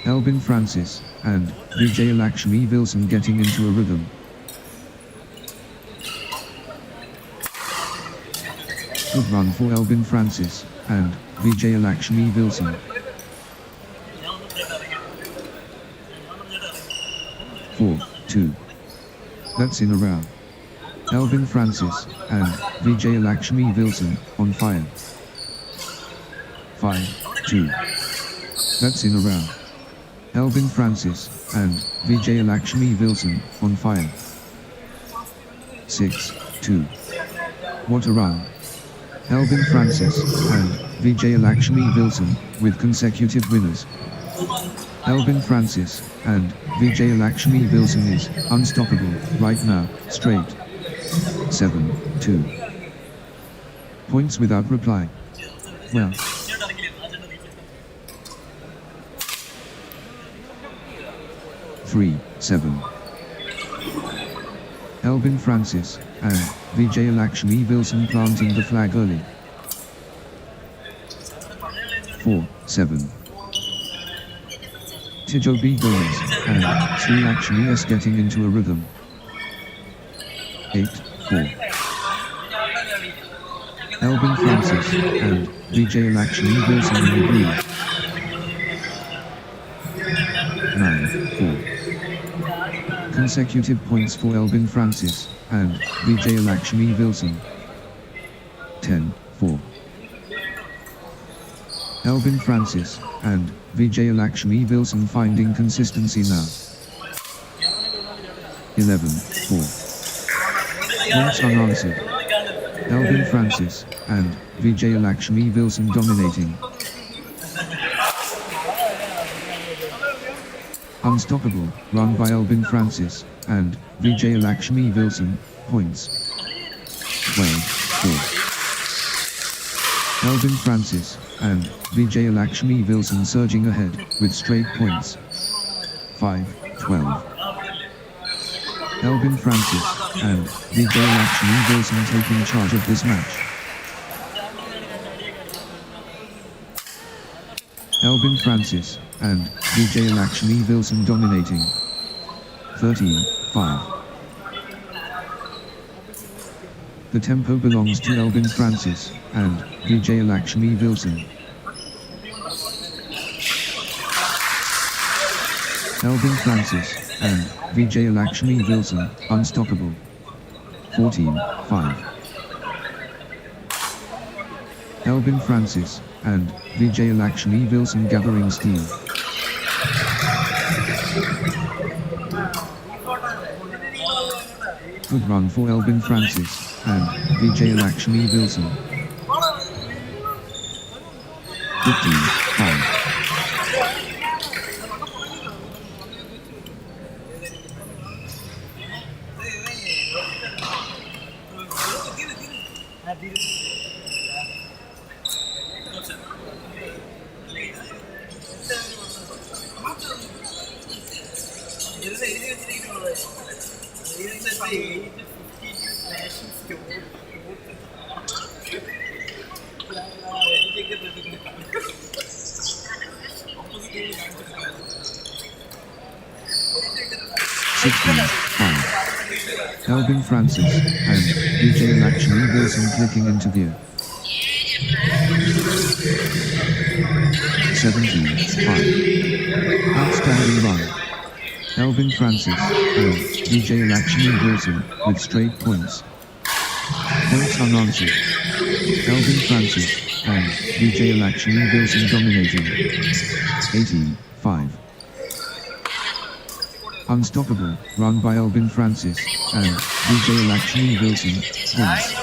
Elvin Francis and VJ Lakshmi Wilson getting into a rhythm. Good run for Elvin Francis and VJ Lakshmi Wilson. 4-2. That's in a row. Elvin Francis and VJ Lakshmi Wilson on fire. 5-2. That's in a row. Elvin Francis and VJ Lakshmi Wilson on fire. 6-2. What a run. Elvin Francis and VJ Lakshmi Wilson with consecutive winners. Elvin Francis and VJ Lakshmi Wilson is unstoppable right now, straight. 7-2. Points without reply. Well. 3-7. Elvin Francis and VJ Lakshmi Wilson planting the flag early. 4-7. Tijo B Gomez and Sri Lakshmi S getting into a rhythm. 8-4. Elvin Francis and VJ Lakshmi Wilson in the groove. 9-4. Consecutive points for Elvin Francis and VJ Lakshmi Wilson. 10-4. Elvin Francis and VJ Lakshmi Wilson finding consistency now. 11-4. Points unanswered. Elvin Francis and VJ Lakshmi Wilson dominating. Unstoppable run by Elvin Francis and VJ Lakshmi Wilson. Points. 12-4. Elvin Francis and VJ Lakshmi Wilson surging ahead with straight points. 5-12. Elvin Francis and VJ Lakshmi Wilson taking charge of this match. Elvin Francis and VJ Lakshmi Wilson dominating. 13-5. The tempo belongs to Elvin Francis and VJ Lakshmi Wilson. Elvin Francis and VJ Lakshmi Wilson, unstoppable. 14-5. Elvin Francis and VJ Lakshmi Wilson gathering steam. Good run for Elvin Francis and VJ Lakshmi Wilson. 15-5. Elvin Francis and VJ Lakshmi Wilson clicking into gear. 17-5. Outstanding run. Elvin Francis and VJ Lakshmi Wilson with straight points. Points unanswered. Elvin Francis and VJ Lakshmi Wilson dominating. 18-5. Unstoppable run by Elvin Francis and VJ Lakshmi Wilson. Points.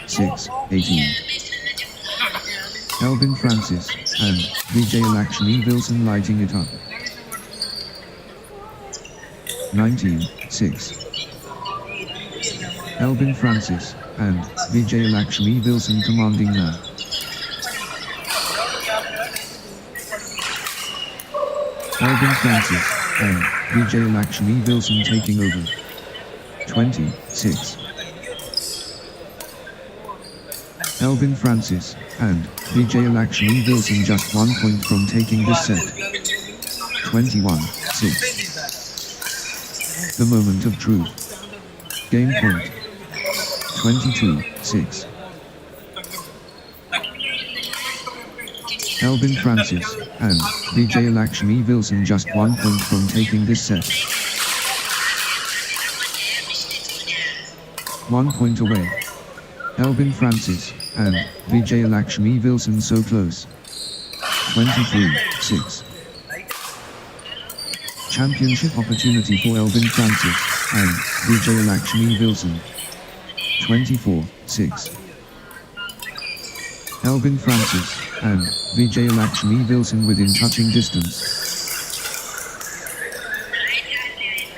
6-18. Elvin Francis and VJ Lakshmi Wilson lighting it up. 19-6. Elvin Francis and VJ Lakshmi Wilson commanding now. Elvin Francis and VJ Lakshmi Wilson taking over. 20-6. Elvin Francis and VJ Lakshmi Wilson just 1 point from taking this set. 21-6. The moment of truth. Game point. 22-6. Elvin Francis and VJ Lakshmi Wilson just 1 point from taking this set. 1 point away. Elvin Francis and VJ Lakshmi Wilson so close. 23-6. Championship opportunity for Elvin Francis and VJ Lakshmi Wilson. 24-6. Elvin Francis and VJ Lakshmi Wilson within touching distance.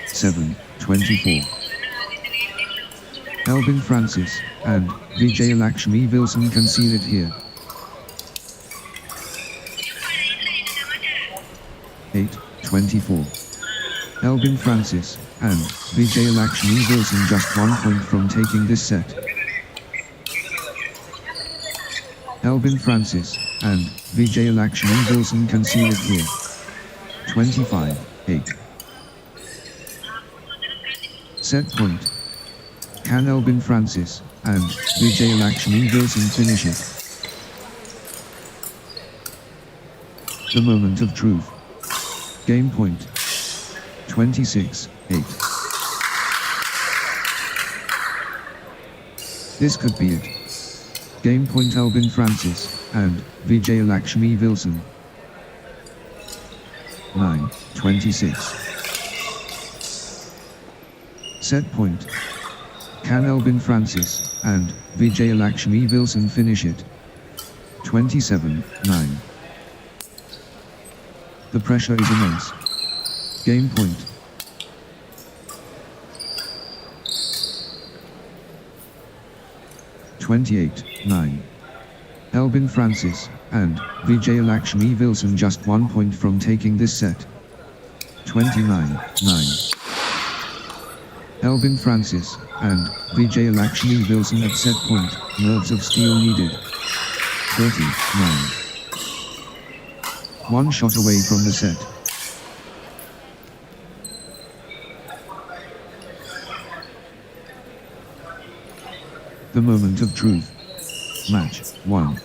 7-24. Elvin Francis and VJ Lakshmi Wilson concede it here. 8-24. Elvin Francis and VJ Lakshmi Wilson just 1 point from taking this set. Elvin Francis and VJ Lakshmi Wilson concede it here. 25-8. Set point. Can Elvin Francis and VJ Lakshmi Wilson finish it? The moment of truth. Game point. 26-8. This could be it. Game point Elvin Francis and VJ Lakshmi Wilson. 9-26. Set point. Can Elvin Francis and VJ Lakshmi Wilson finish it? 27-9. The pressure is immense. Game point. (28-9). Elvin Francis and VJ Lakshmi Wilson just 1 point from taking this set. 29-9. Elvin Francis and VJ Lakshmi Wilson at set point, nerves of steel needed. 30-9. 1 shot away from the set. The moment of truth. Match 1.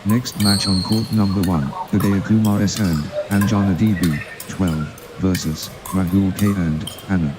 Next match on court number 1, Udaya Kumar S and Anjana DB, 12, versus Rahul K and Anna.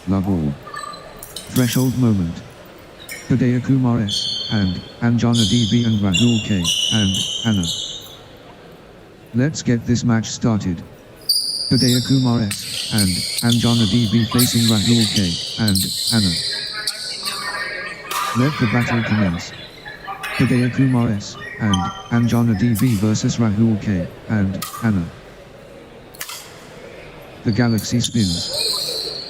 love all. Threshold moment. Hidaya Kumar S. and Anjana DB and Rahul K. and Anna. Let's get this match started. Hidaya Kumar S. and Anjana DB facing Rahul K. and Anna. Let the battle commence. Hidaya Kumar S. and Anjana DB versus Rahul K. and Anna. The galaxy spins.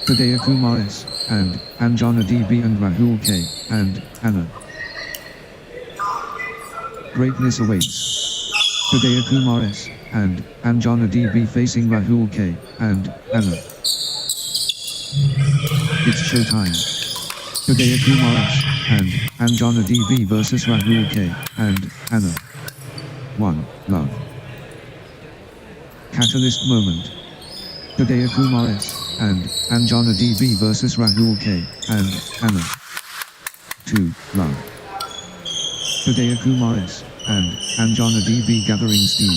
Hidaya Kumar S. and Anjana DB and Rahul K. and Anna. Greatness awaits. Hidaya Kumar S. and Anjana DB facing Rahul K. and Anna. It's showtime. Hidaya Kumar S. and Anjana DB versus Rahul K. and Anna. 1. Love. Catalyst moment. Hidaya Kumar S. and Anjana DB versus Rahul K. and Anna. 2. Love. Hidaya Kumar S. and Anjana DB gathering steam.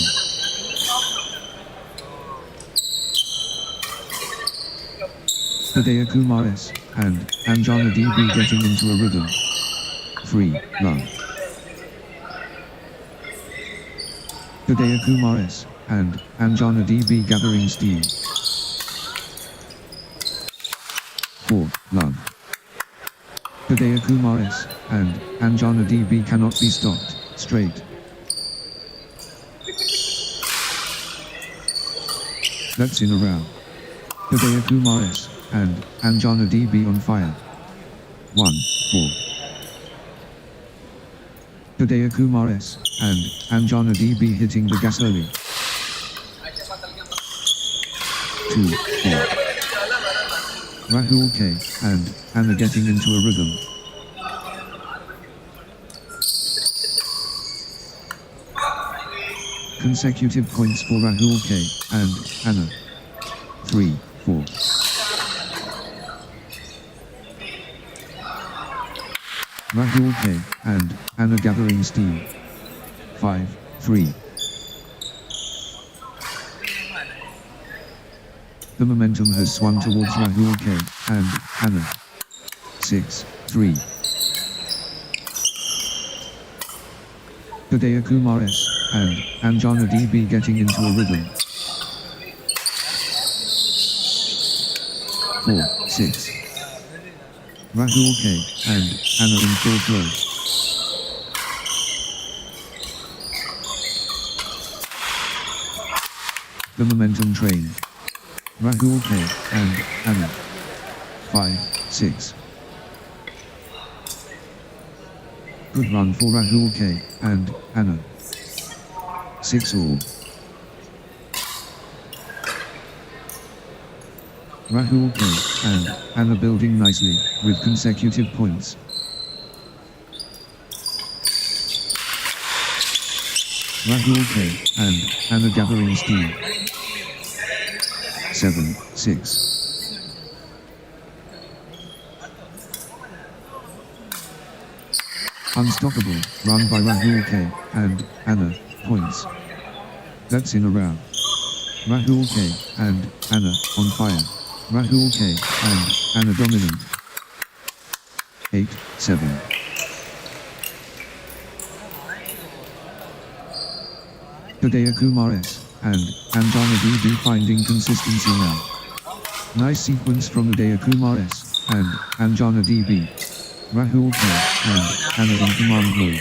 Hidaya Kumar S. and Anjana DB getting into a rhythm. 3. Love. Hidaya Kumar S. and Anjana DB gathering steam. 4. Love. Hidaya Kumar S. and Anjana DB cannot be stopped. Straight. That's in a row. Hidaya Kumar S. and Anjana DB on fire. 1. 4. Hidaya Kumar S. and Anjana DB hitting the gas early. 2. 4. Rahul K. and Anna getting into a rhythm. Consecutive points for Rahul K. and Anna. 3. 4. Rahul K. and Anna gathering steam. 5. 3. The momentum has swung towards Rahul K. and Anna. 6. 3. Hidaya Kumar S. and Anjana DB getting into a rhythm. 4. 6. Rahul K. and Anna in full flow. The momentum train. Rahul K. and Anna. 5. 6. Good run for Rahul K. and Anna. 6 all. Rahul K. and Anna building nicely, with consecutive points. Rahul K. and Anna gathering steam. 7. 6. Unstoppable, run by Rahul K. and Anna, points. That's in a row. Rahul K. and Anna, on fire. Rahul K. and Anna dominant. 8. 7. Hidaya Kumar S. and Anjana DB finding consistency now. Nice sequence from Hidaya Kumar S. and Anjana DB. Rahul K. and Anna in command mode.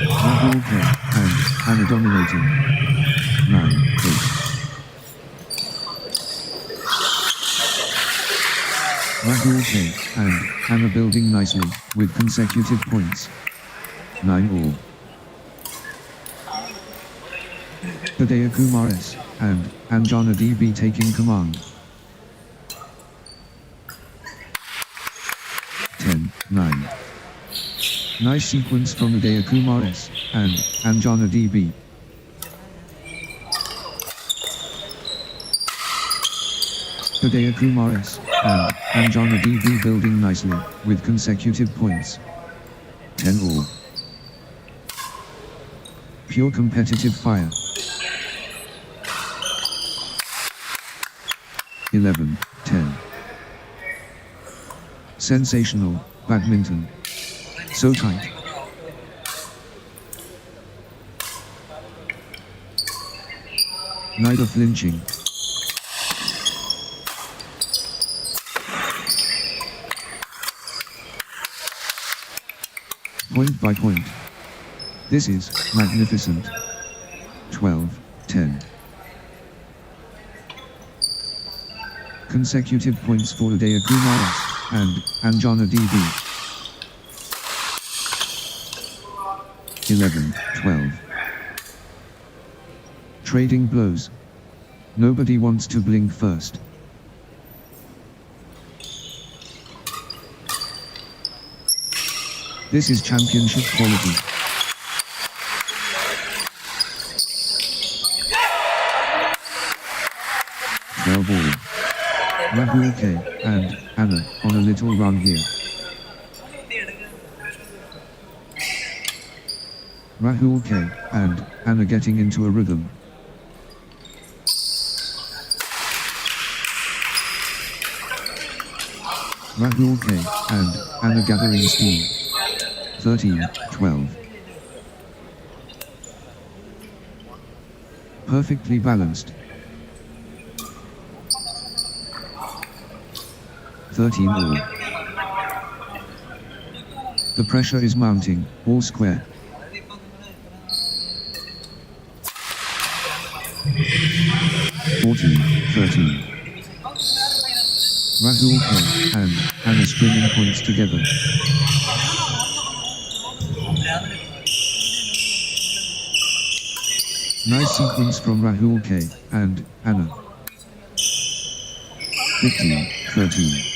Rahul K. and Anna dominating. 9. 8. Rahul K. and Anna building nicely, with consecutive points. 9 all. Hidaya Kumar S. and Anjana DB taking command. 10. 9. Nice sequence from Hidaya Kumar S. and Anjana DB. Hidaya Kumar S. and Anjana DB building nicely, with consecutive points. 10 all. Pure competitive fire. 11-10. Sensational, badminton. So tight. Neither flinching. Point by point. This is magnificent. 12-10. Consecutive points for Udaya Kumar and Anjana DB. 11-12. Trading blows. Nobody wants to blink first. This is championship quality. Well ball. Rahul K and Anna on a little run here. Rahul K and Anna getting into a rhythm. Rahul K and Anna gathering steam. 13-12. Perfectly balanced. 13 all. The pressure is mounting, all square. (14-13). Rahul K and Anna stringing points together. Nice sequence from Rahul K and Anna. 15-13.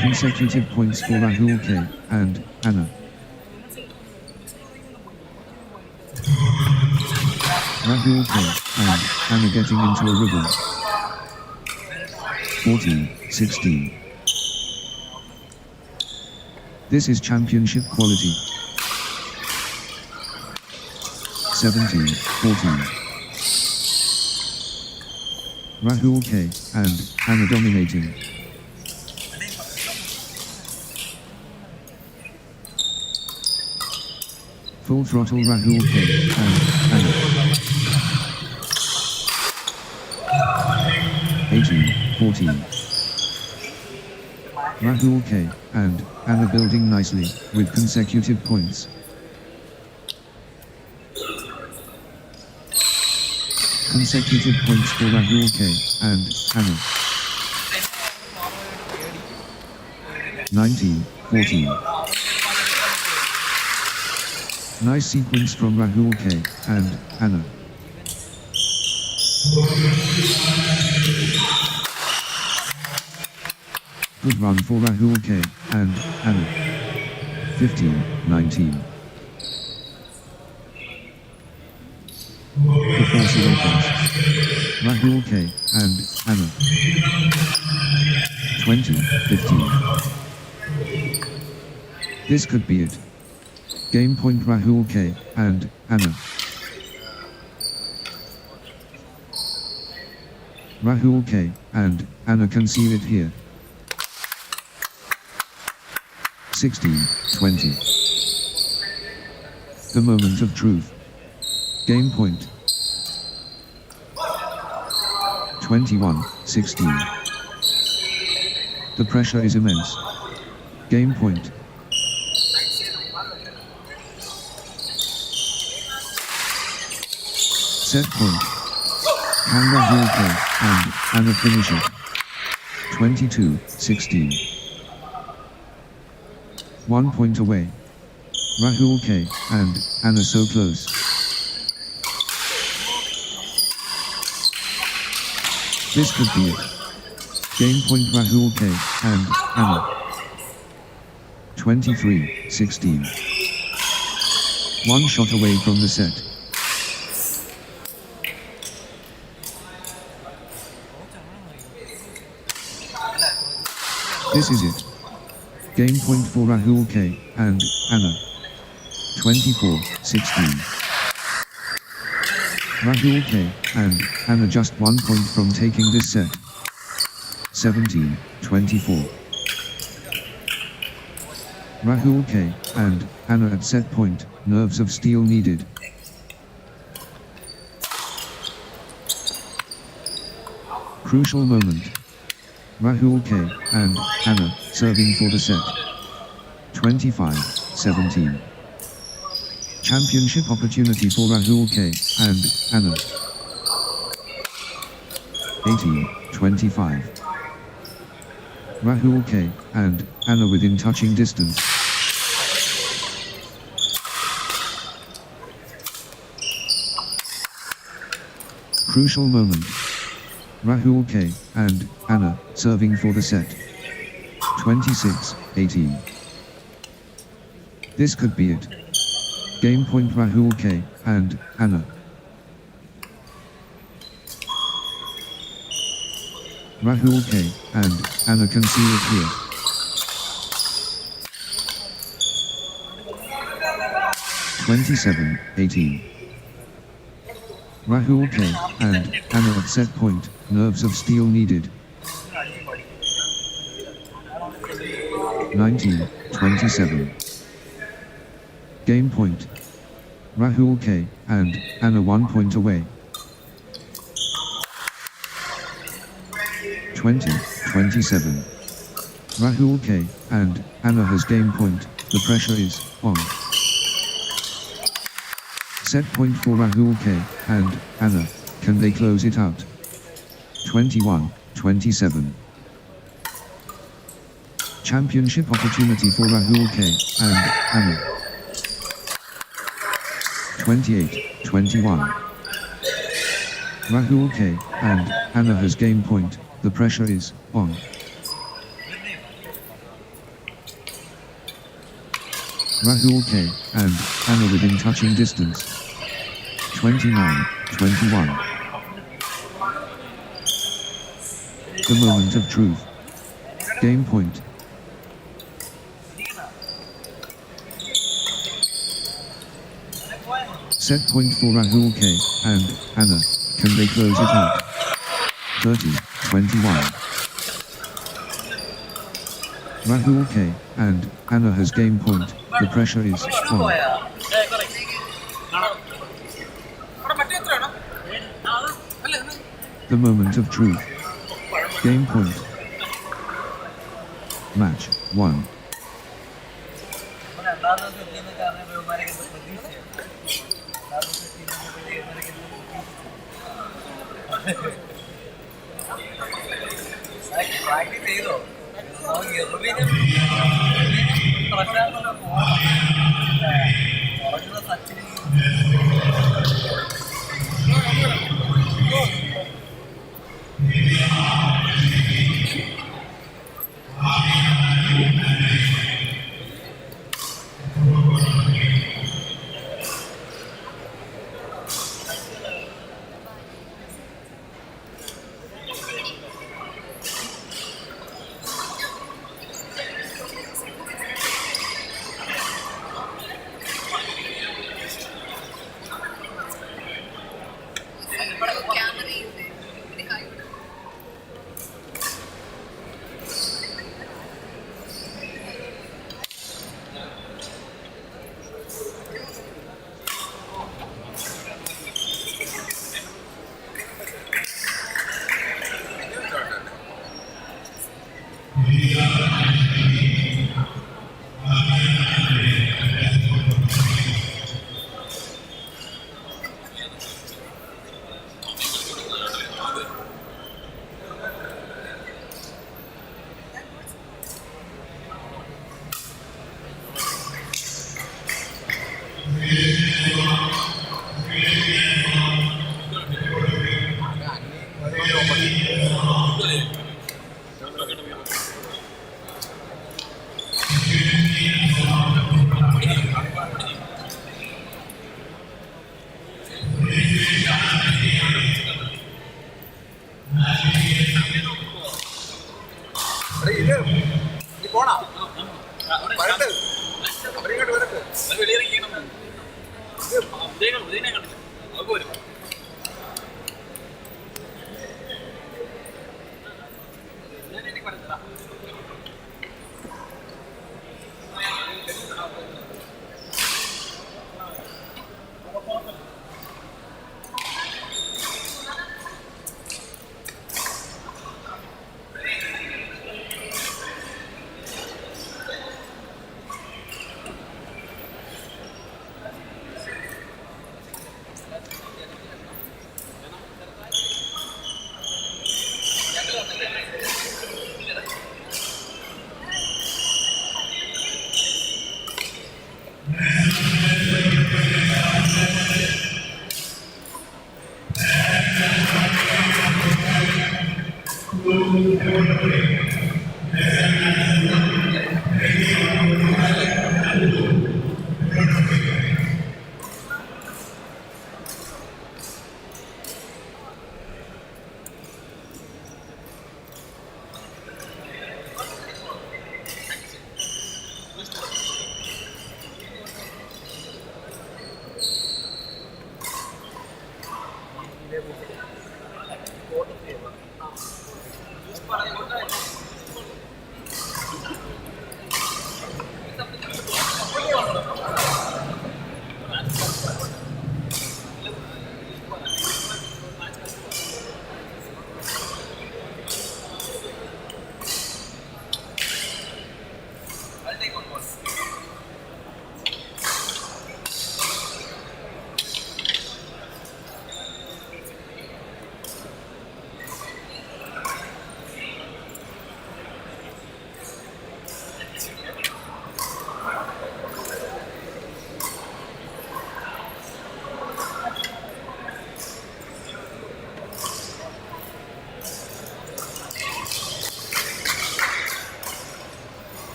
Consecutive points for Rahul K and Anna. Rahul K and Anna getting into a rhythm. 14-16. This is championship quality. 17-14. Rahul K and Anna dominating. Full throttle Rahul K and Anna. 18-14. Rahul K and Anna building nicely with consecutive points. Consecutive points for Rahul K and Anna. 19-14. Nice sequence from Rahul K and Anna. Good run for Rahul K and Anna. 15-19. The force awakens. Rahul K and Anna. 20-15. This could be it. Game point Rahul K and Anna. Rahul K and Anna can seal it here. 16-20. The moment of truth. Game point. 21-16. The pressure is immense. Game point. Set point. Can Rahul K and Anna finish it? 22-16. 1 point away. Rahul K and Anna so close. This could be it. Game point Rahul K and Anna. 23-16. 1 shot away from the set. This is it. Game point for Rahul K and Anna. 24-16. Rahul K and Anna just 1 point from taking this set. 17-24. Rahul K and Anna at set point, nerves of steel needed. Crucial moment. Rahul K and Anna serving for the set. 25-17. Championship opportunity for Rahul K and Anna. 18-25. Rahul K and Anna within touching distance. Crucial moment. Rahul K and Anna serving for the set. 26-18. This could be it. Game point Rahul K and Anna. Rahul K and Anna can see it here. 27-18. Rahul K and Anna at set point, nerves of steel needed. 19-27. Game point. Rahul K and Anna 1 point away. 20-27. Rahul K and Anna has game point, the pressure is on. Set point for Rahul K and Anna, can they close it out? 21-27. Championship opportunity for Rahul K and Anna. 28-21. Rahul K and Anna has game point, the pressure is on. Rahul K and Anna within touching distance. 29-21. The moment of truth. Game point. Set point for Rahul K and Anna, can they close it out? 30-21. Rahul K and Anna has game point, the pressure is on. The moment of truth. Game point. Match 1.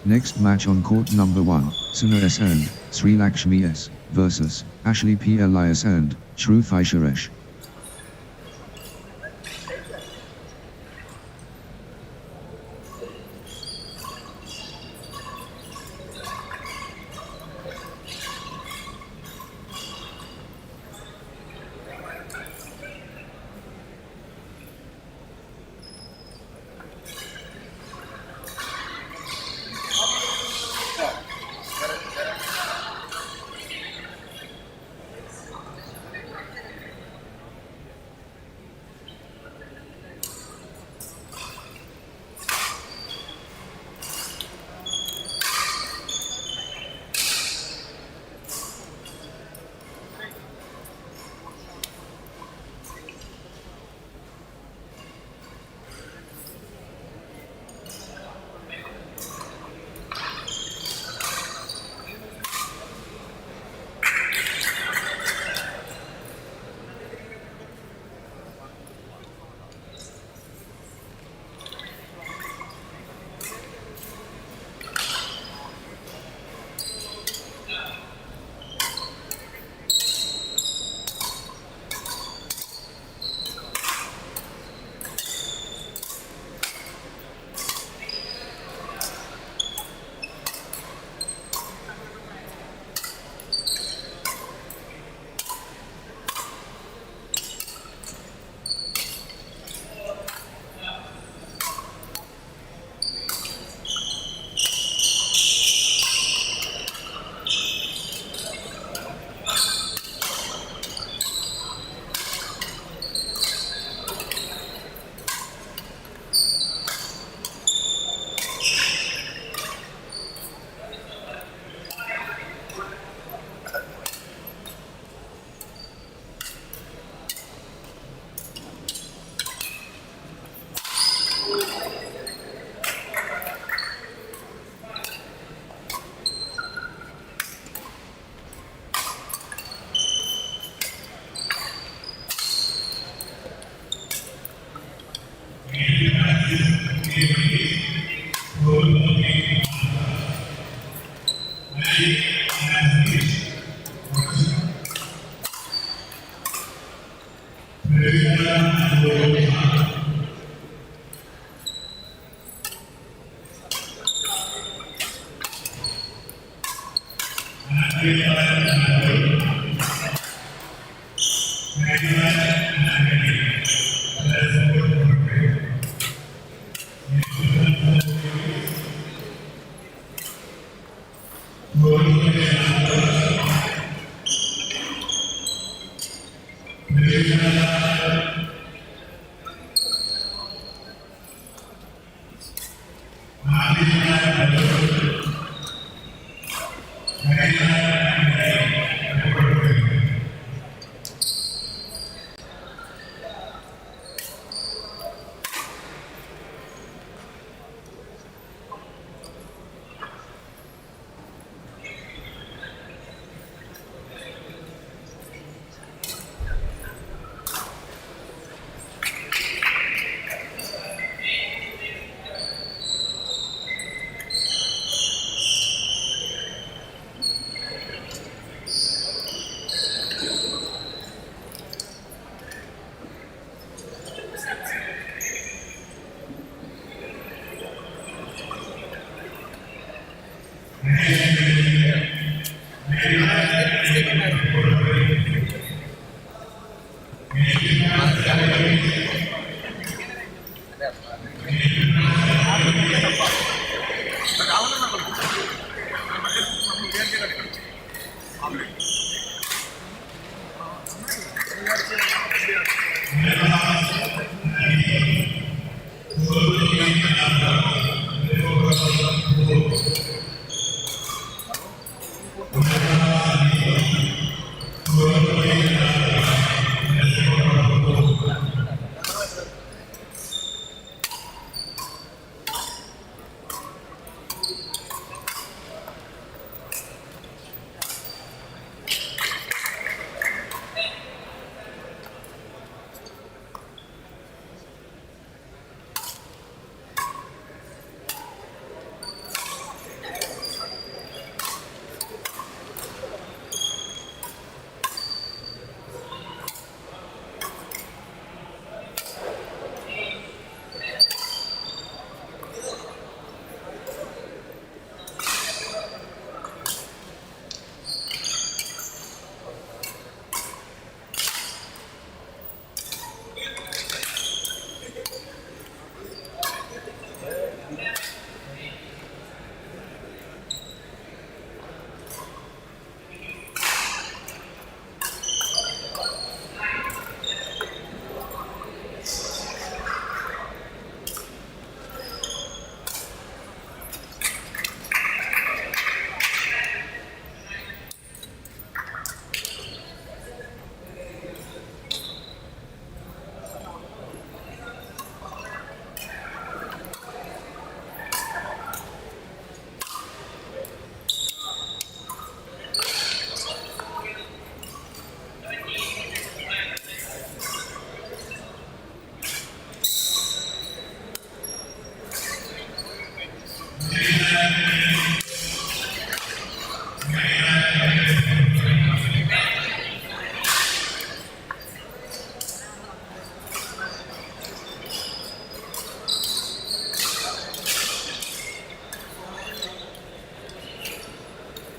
Next match on court number 1, Suna S and Sri Lakshmi S versus Ashley P Elias and Shrew Fisheresh.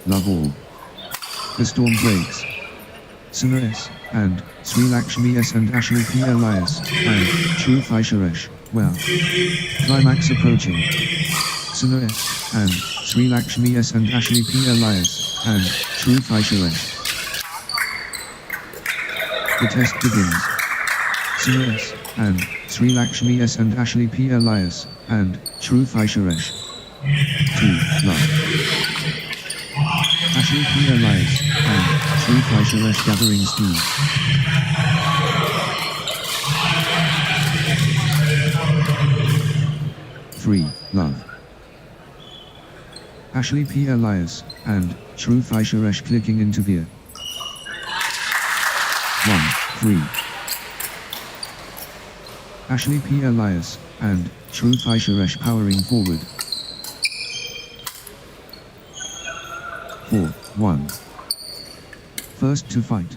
Love all. The storm breaks. Sana S. and Sri Lakshmi S. and Ashli P. Elias, and True Fisheresh, well. Climax approaching. Sana S. and Sri Lakshmi S. and Ashli P. Elias, and True Fisheresh. The test begins. Sana S. and Sri Lakshmi S. and Ashli P. Elias, and True Fisheresh. 2. Love. Ashli P. Elias, and True Fisheresh gathering speed. Three. Love. Ashli P. Elias, and True Fisheresh clicking into gear. 1. 3. Ashli P. Elias, and True Fisheresh powering forward. 4. 1. First to fight.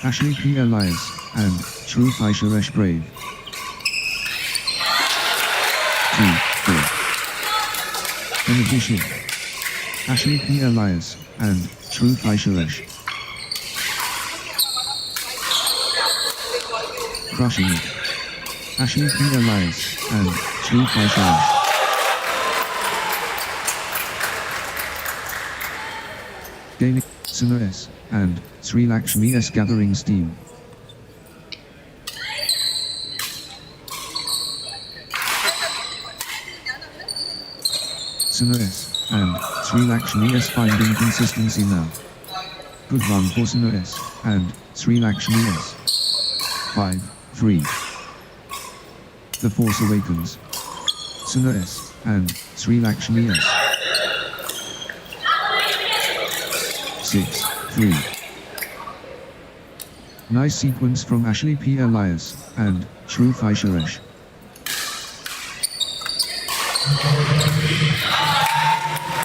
Ashli P. Elias, and True Vaisharesh Brave. 2-4. In addition, Ashley P. Elias and True Vaisharesh. Crushing it. Ashley P. Elias and True Vaisharesh. Gaining Suna S and Sri Lakshmi S gathering steam. Suna S and Sri Lakshmi S finding consistency now. Good run for Suna S and Sri Lakshmi S. 5-3. The Force Awakens. Suna S and Sri Lakshmi S. 6-3. Nice sequence from Ashley P. Elias and True Vaisharesh.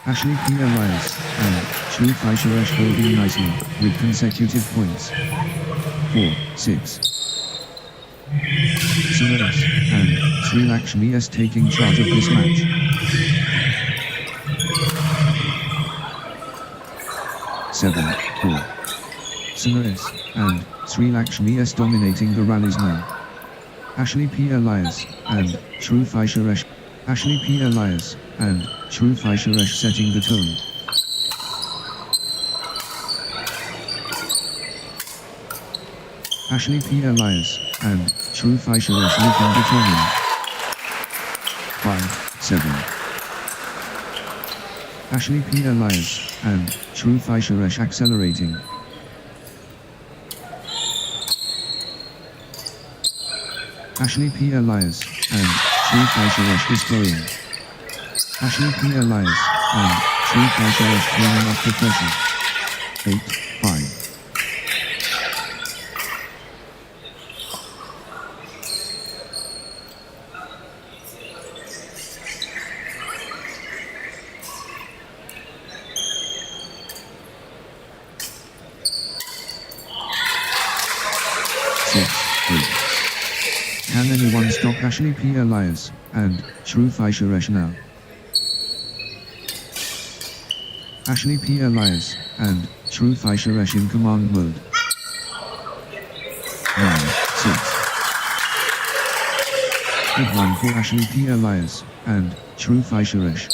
Ashley P. Elias and True Vaisharesh building nicely with consecutive points. 4-6. Suna S and Sri Lakshmi S taking charge of this match. 7-4. Suna S and Sri Lakshmi S dominating the rallies now. Ashley P. Elias and True Vaisharesh. Ashley P. Elias and True Vaisharesh setting the tone. Ashley P. Elias and True Vaisharesh looking determined. 5-7. Ashley P. Elias and True Vaisharesh accelerating. Ashley P. Elias and True Vaisharesh destroying. Ashley P. Elias and True Vaisharesh cleaning up the pressure. 8-5. Can anyone stop Ashley P. Elias and True Vaisharesh now? Ashley P. Elias and True Vaisharesh in command mode. 9-6. Good run for Ashley P. Elias and True Vaisharesh.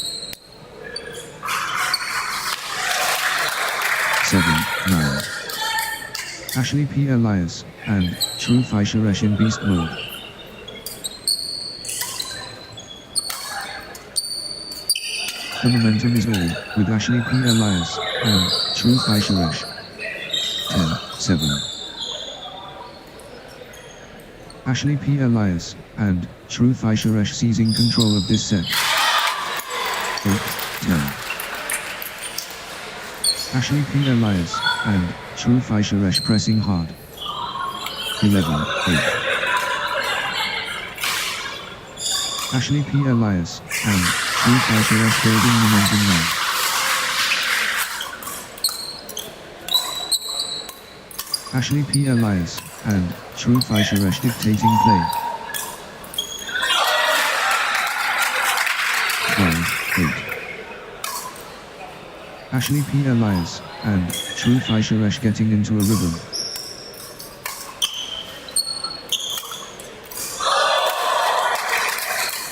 7-9. Ashley P. Elias and True Vaisharesh in beast mode. The momentum is all with Ashley P. Elias and True Vaisharesh. 10-7. Ashley P. Elias and True Vaisharesh seizing control of this set. 8-10. Ashley P. Elias and True Vaisharesh pressing hard. 11-8. Ashley P. Elias and True Vaisharesh building momentum now. Ashley P. Elias and True Vaisharesh dictating play. 12-8. Ashley P. Elias and True Vaisharesh getting into a rhythm.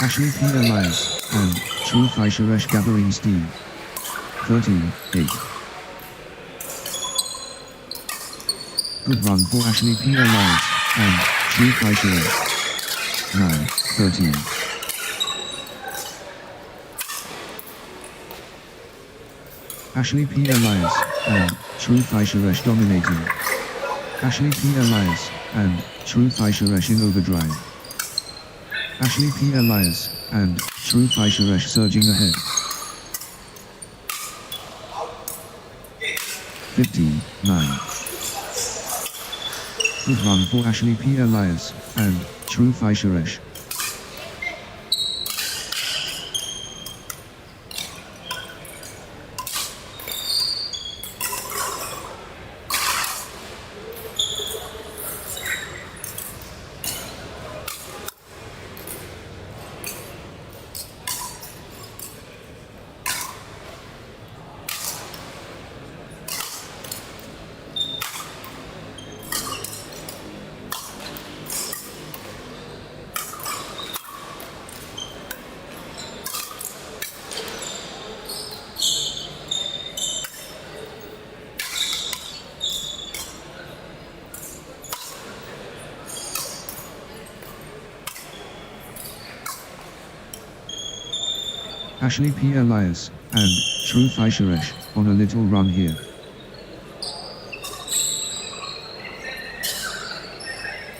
Ashley P. Elias and True Vaisharesh gathering steam. 13-8. Good run for Ashley P. Elias and True Vaisharesh. 9-13. Ashley P. Elias and True Vaisharesh dominating. Ashley P. Elias and True Vaisharesh in overdrive. Ashley P. Elias and True Vaisharesh surging ahead. 15-9. Good run for Ashley P. Elias and True Vaisharesh. Ashley P Elias, and True Fisheresh, on a little run here.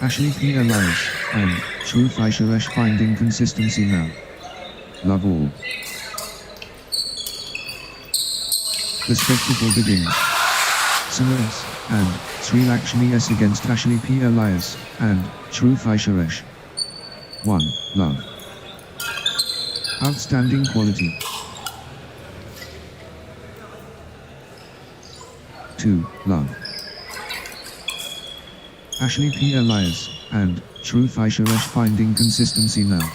Ashley P Elias, and True Fisheresh finding consistency now. Love all. The spectacle begins. Suresh, and Sri Lakshmi S against Ashley P Elias, and True Fisheresh. 1. Love. Outstanding quality. 2. Love. Ashley P Elias, and True Fisheresh finding consistency now.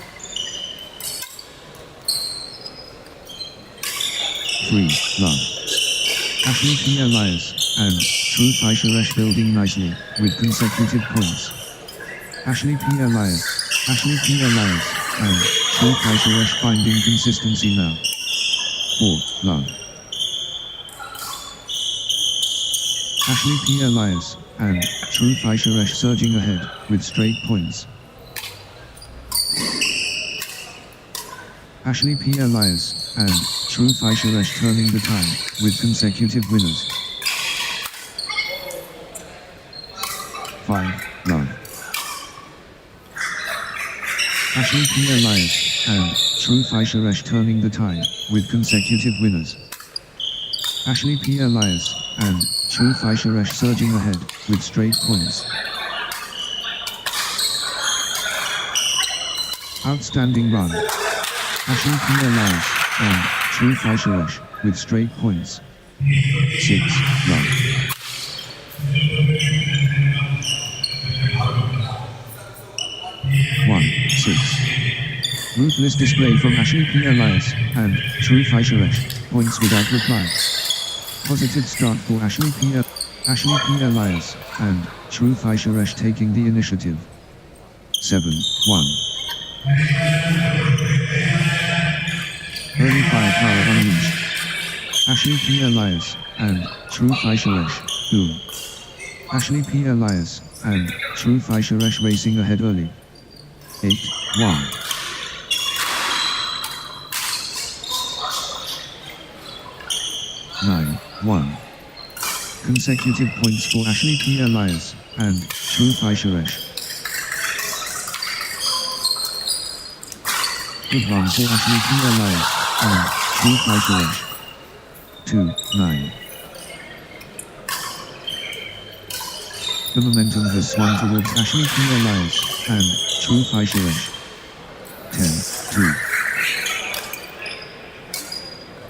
3. Love. Ashley P Elias, and True Fisheresh building nicely, with consecutive points. Ashley P Elias, and True Fisheresh finding consistency now. 4. Love. Ashley P Elias, and True Fisheresh surging ahead, with straight points. Ashley P Elias, and True Fisheresh turning the tide, with consecutive winners. 5. Love. Ashley P Elias, and True Fisheresh turning the tide, with consecutive winners. Ashley P Elias, and True Fisheresh surging ahead, with straight points. Outstanding run. Ashley P Elias, and True Fisheresh, with straight points. 6. Love. One, 6. Ruthless display from Ashley P Elias, and True Fisheresh, points without reply. Positive start for Ashley P Elias, and True Fisheresh taking the initiative. 7, 1. Early firepower unleashed. Ashley P Elias, and True Fisheresh, boom. Ashley P Elias, and True Fisheresh racing ahead early. 8, 1. Nine, 1. Consecutive points for Ashley P Elias, and True Fisheresh. Good run for Ashley P Elias, and True Fisheresh. 2, 9. The momentum has swung towards Ashley P Elias, and True Fisheresh. 10, 2.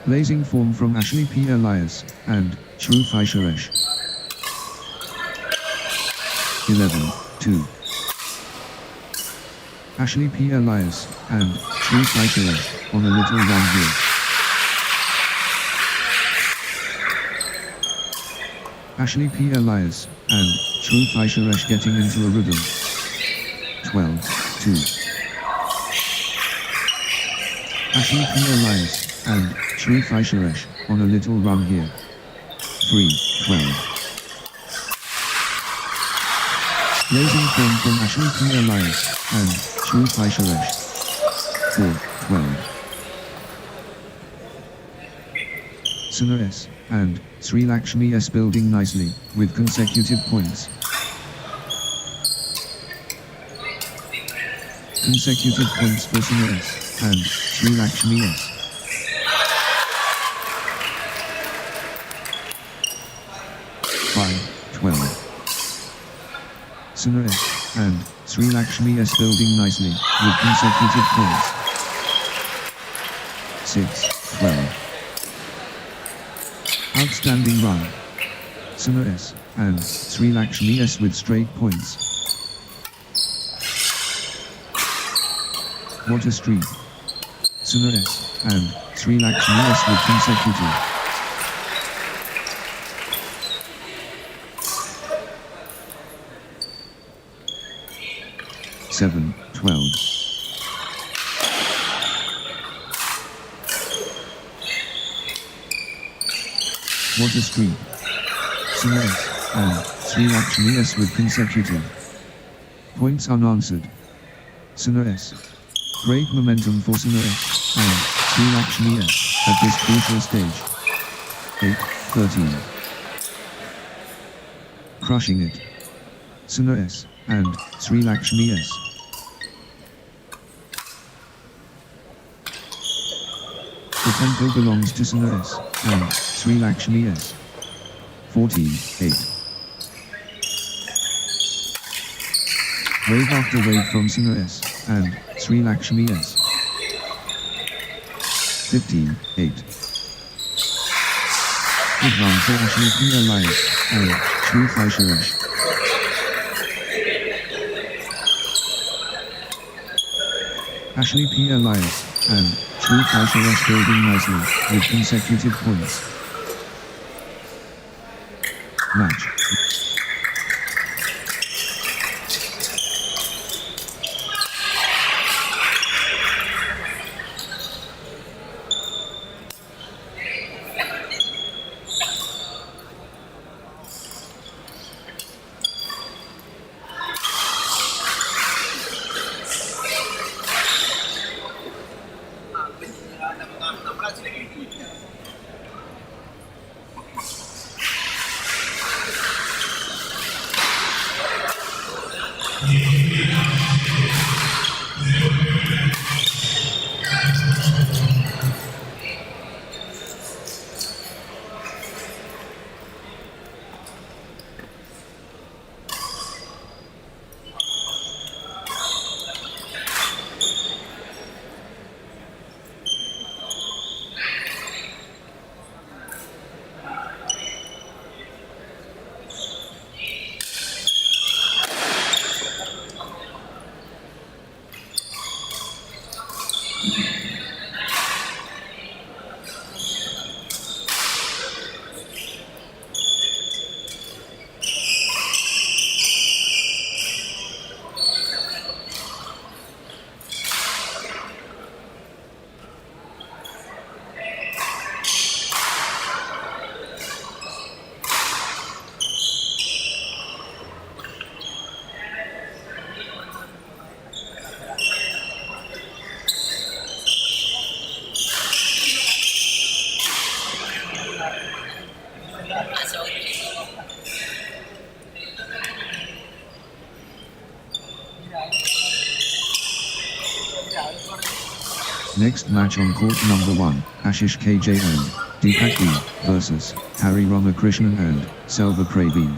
Blazing form from Ashley P Elias, and True Fisheresh. 11, 2. Ashley P Elias, and True Fisheresh, on a little run here. Ashley P Elias, and True Fisheresh getting into a rhythm. 12, 2. Ashley P Elias, and True Fisheresh, on a little run here. 3, 12. Blazing form from Ashley P Elias, and True Fisheresh. 4, 12. Suna S, and Sri Lakshmi S building nicely, with consecutive points. Consecutive points for Suna S, and Sri Lakshmi S. 5, 12. Suna S, and Sri Lakshmi S building nicely, with consecutive points. 6, 12. Outstanding run. Suna S, and Sri Lakshmi S with straight points. What a streak. Suna S, and Sri Lakshmi S with consecutive. 7, 12. What a streak. Suna S, and Sri Lakshmi S with consecutive. Points unanswered. Suna S. Great momentum for Suna S, and Sri Lakshmi S at this crucial stage. 8-13. Crushing it. Suna S and Sri Lakshmi S. The tempo belongs to Suna S and Sri Lakshmi S. 14-8. Wave after wave from Suna S and Sri Lakshmi S. 15-8. Good run for Ashley P and Shri Suresh. Ashley P Elias and Shri Suresh building nicely with consecutive points. Match. Next match on court number 1, Ashish KJ and Deepak B versus Hari Ramakrishnan and Selva Pravin.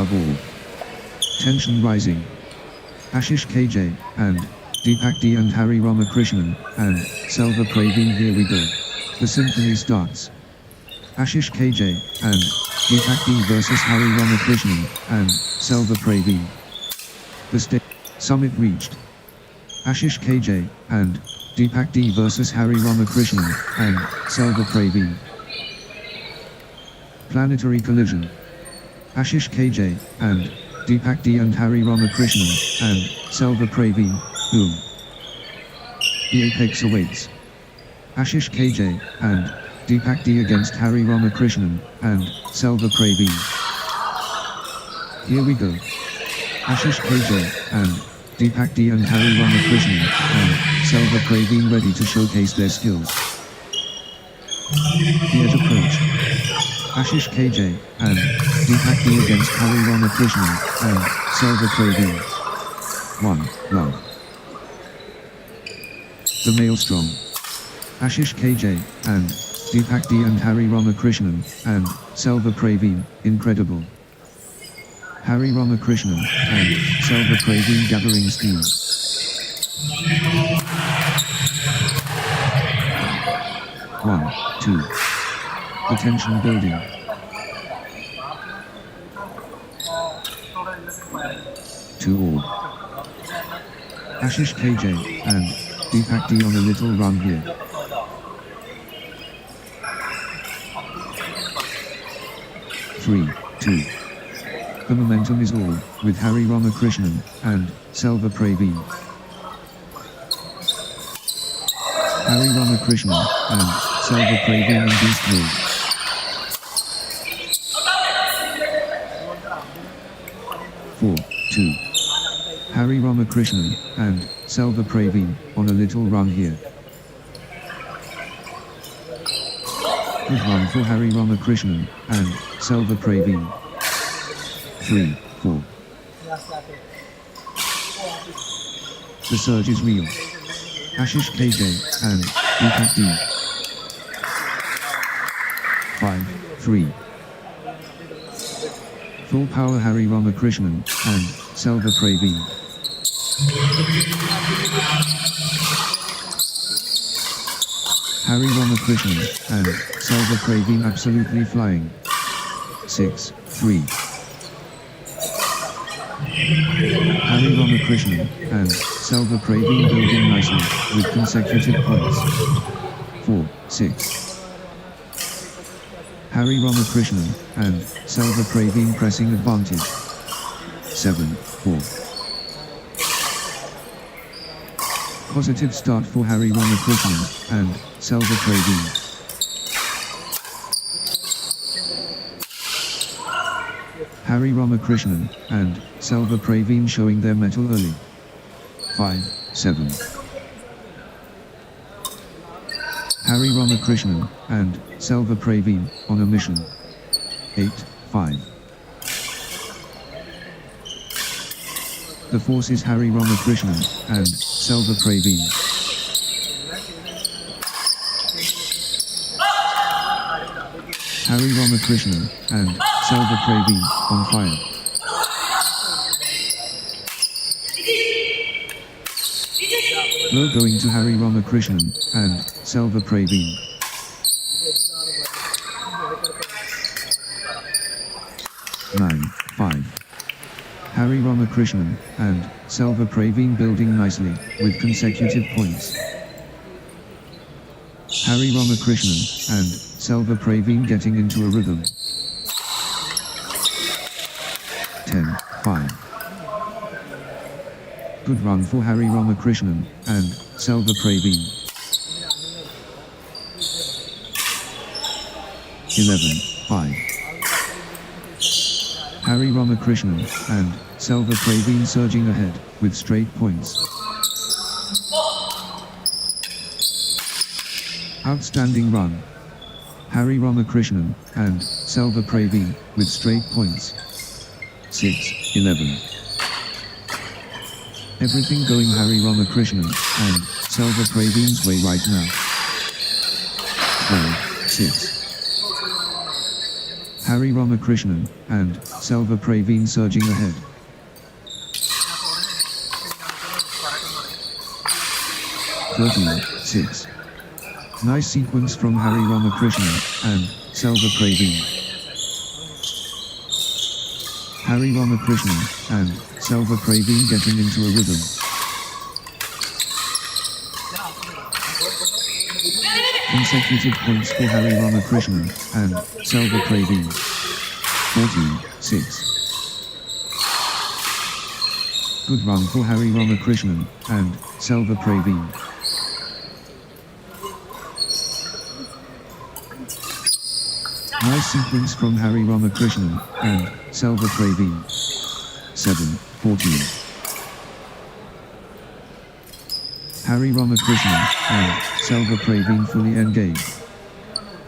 above all. Tension rising. Ashish KJ, and Deepak D and Hari Ramakrishnan, and Selva Pravin. Here we go. The symphony starts. Ashish KJ, and Deepak D versus Hari Ramakrishnan, and Selva Pravin. The state summit reached. Ashish KJ, and Deepak D versus Hari Ramakrishnan, and Selva Pravin. Planetary collision. Ashish KJ, and Deepak D and Hari Ramakrishnan, and Selva Pravin. Boom. The apex awaits. Ashish KJ, and Deepak D against Hari Ramakrishnan, and Selva Pravin. Here we go. Ashish KJ, and Deepak D and Hari Ramakrishnan, and Selva Pravin ready to showcase their skills. The edge approach. Ashish KJ, and Deepak D against Hari Ramakrishnan, and Selva Pravin. 1. Love. The Maelstrom. Ashish KJ, and Deepak D and Hari Ramakrishnan, and Selva Pravin. Incredible. Hari Ramakrishnan, and Selva Pravin gathering steam. 1, 2. The tension building. 2 all. Ashish KJ, and Deepak D on a little run here. 3, 2. The momentum is all, with Hari Ramakrishnan, and Selva Pravin. Hari Ramakrishnan, and Selva Pravin in beast mode. 4, 2. Hari Ramakrishnan, and Selva Pravin, on a little run here. Good run for Hari Ramakrishnan, and Selva Pravin. 3, 4. The surge is real. Ashish KJ, and Deepak D. 5, 3. Full power Hari Ramakrishnan, and Selva Pravin. Hari Ramakrishnan, and Selva Pravin absolutely flying. 6, 3. Hari Ramakrishnan, and Selva Pravin building nicely, with consecutive points. 4, 6. Hari Ramakrishnan, and Selva Pravin pressing advantage. 7, 4. Positive start for Hari Ramakrishnan, and Selva Pravin. Hari Ramakrishnan, and Selva Pravin showing their mettle early. 5, 7. Hari Ramakrishnan, and Selva Pravin, on a mission. 8, 5. The force is Hari Ramakrishnan, and Selva Pravin. Hari Ramakrishnan, and Selva Pravin, on fire. Low going to Hari Ramakrishnan, and Selva Pravin. Nine, 5. Hari Ramakrishnan, and Selva Pravin building nicely, with consecutive points. Hari Ramakrishnan, and Selva Pravin getting into a rhythm. 10, 5. Good run for Hari Ramakrishnan, and Selva Pravin. 11, 5. Hari Ramakrishnan, and Selva Pravin surging ahead, with straight points. Outstanding run. Hari Ramakrishnan, and Selva Pravin, with straight points. 6, 11. Everything going Hari Ramakrishnan, and Selva Pravin's way right now. 12, 6. Harry Ramakrishnan and Selva Pravin surging ahead. 13-6. Nice sequence from Harry Ramakrishnan and Selva Pravin. Harry Ramakrishnan and Selva Pravin getting into a rhythm. Consecutive points for Harry Ramakrishnan and Selva Pravin. 14-6. Good run for Harry Ramakrishnan and Selva Pravin. Nice sequence from Harry Ramakrishnan and Selva Pravin. 7-14. Harry Ramakrishnan and Selva Pravin fully engaged.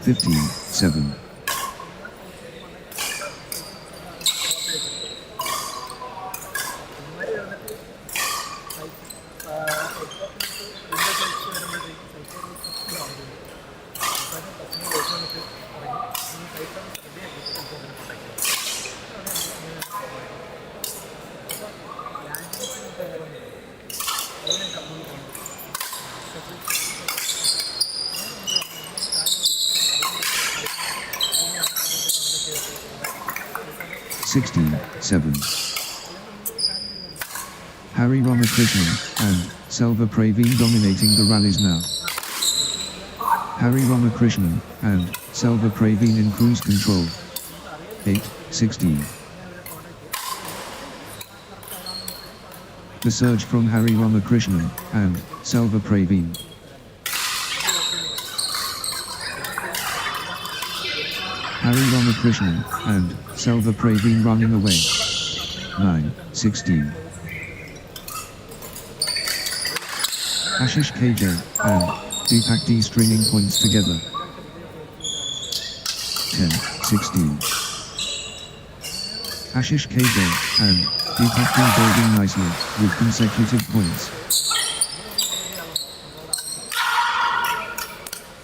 15-7. Harry Ramakrishnan and Selva Pravin dominating the rallies now. Harry Ramakrishnan and Selva Pravin in cruise control. 8-16. The surge from Harry Ramakrishnan and Selva Pravin. Harry Ramakrishnan and Selva Pravin running away. 9-16. Ashish KJ and Deepak D stringing points together. 10-16. Ashish KJ and Deepak D building nicely with consecutive points.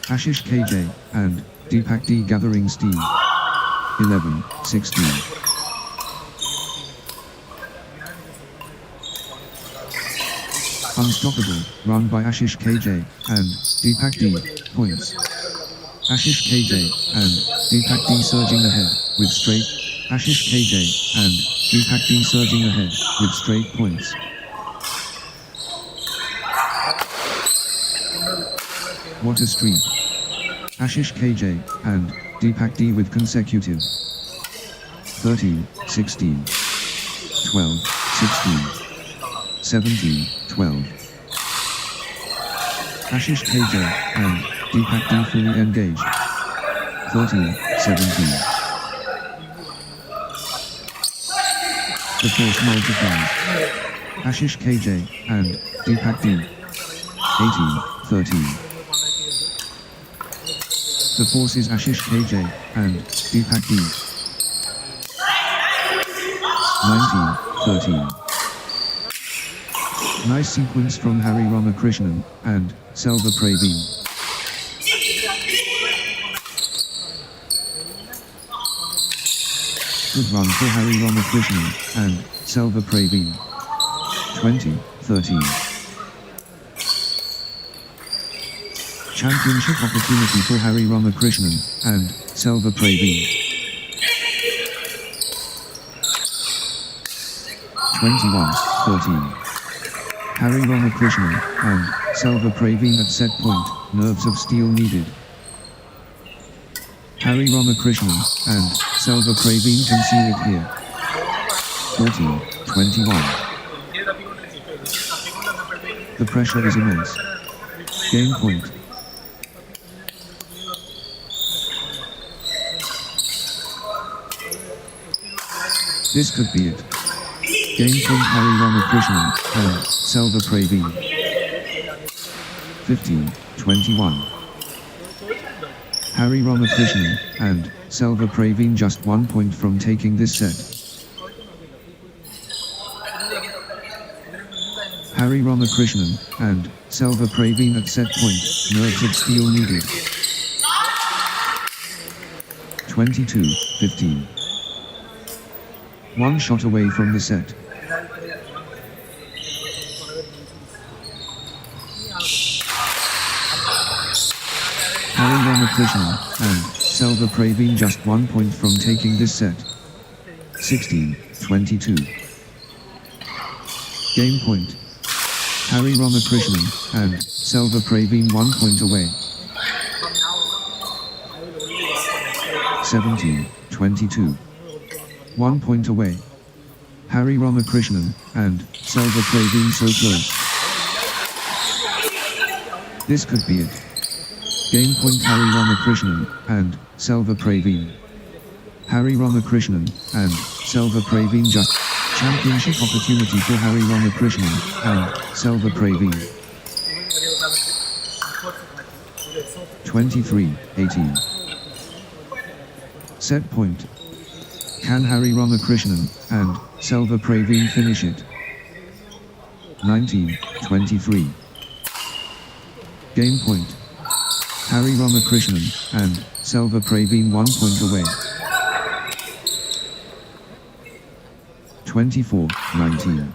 Ashish KJ and Deepak D gathering steam. 11-16. Unstoppable run by Ashish KJ and Deepak D. Points. Ashish KJ and Deepak D surging ahead with straight. Ashish KJ and Deepak D surging ahead with straight points. What a streak. Ashish KJ and Deepak D with consecutive. 13-16. 12-16. 17-12. Ashish KJ and Deepak D fully engaged. 13-17. The force multiplies. Ashish KJ and Deepak D. 18-13. The force is Ashish KJ and Deepak D. 19-13. Nice sequence from Harry Ramakrishnan and Selva Pravin. Good run for Harry Ramakrishnan and Selva Pravin. 20-13. Championship opportunity for Harry Ramakrishnan and Selva Pravin. 21-13. Harry Ramakrishnan and Selva Pravin at set point, nerves of steel needed. Harry Ramakrishnan and Selva Pravin can seal it here. 14-21. The pressure is immense. Game point. This could be it. Game point Harry Ramakrishnan and Selva Pravin. 15-21. Harry Ramakrishnan and Selva Pravin just 1 point from taking this set. Harry Ramakrishnan and Selva Pravin at set point, nerves of steel needed. 22-15. One shot away from the set. Harry Ramakrishnan and Selva Pravin just 1 point from taking this set. 16-22. Game point. Harry Ramakrishnan and Selva Pravin 1 point away. 17-22. 1 point away. Harry Ramakrishnan and Selva Pravin so close. This could be it. Game point Harry Ramakrishnan and Selva Pravin. Harry Ramakrishnan and Selva Pravin just championship opportunity for Harry Ramakrishnan and Selva Pravin. 23-18. Set point. Can Harry Ramakrishnan and Selva Pravin finish it? 19-23. Game point. Harry Ramakrishnan and Selva Pravin 1 point away. 24-19.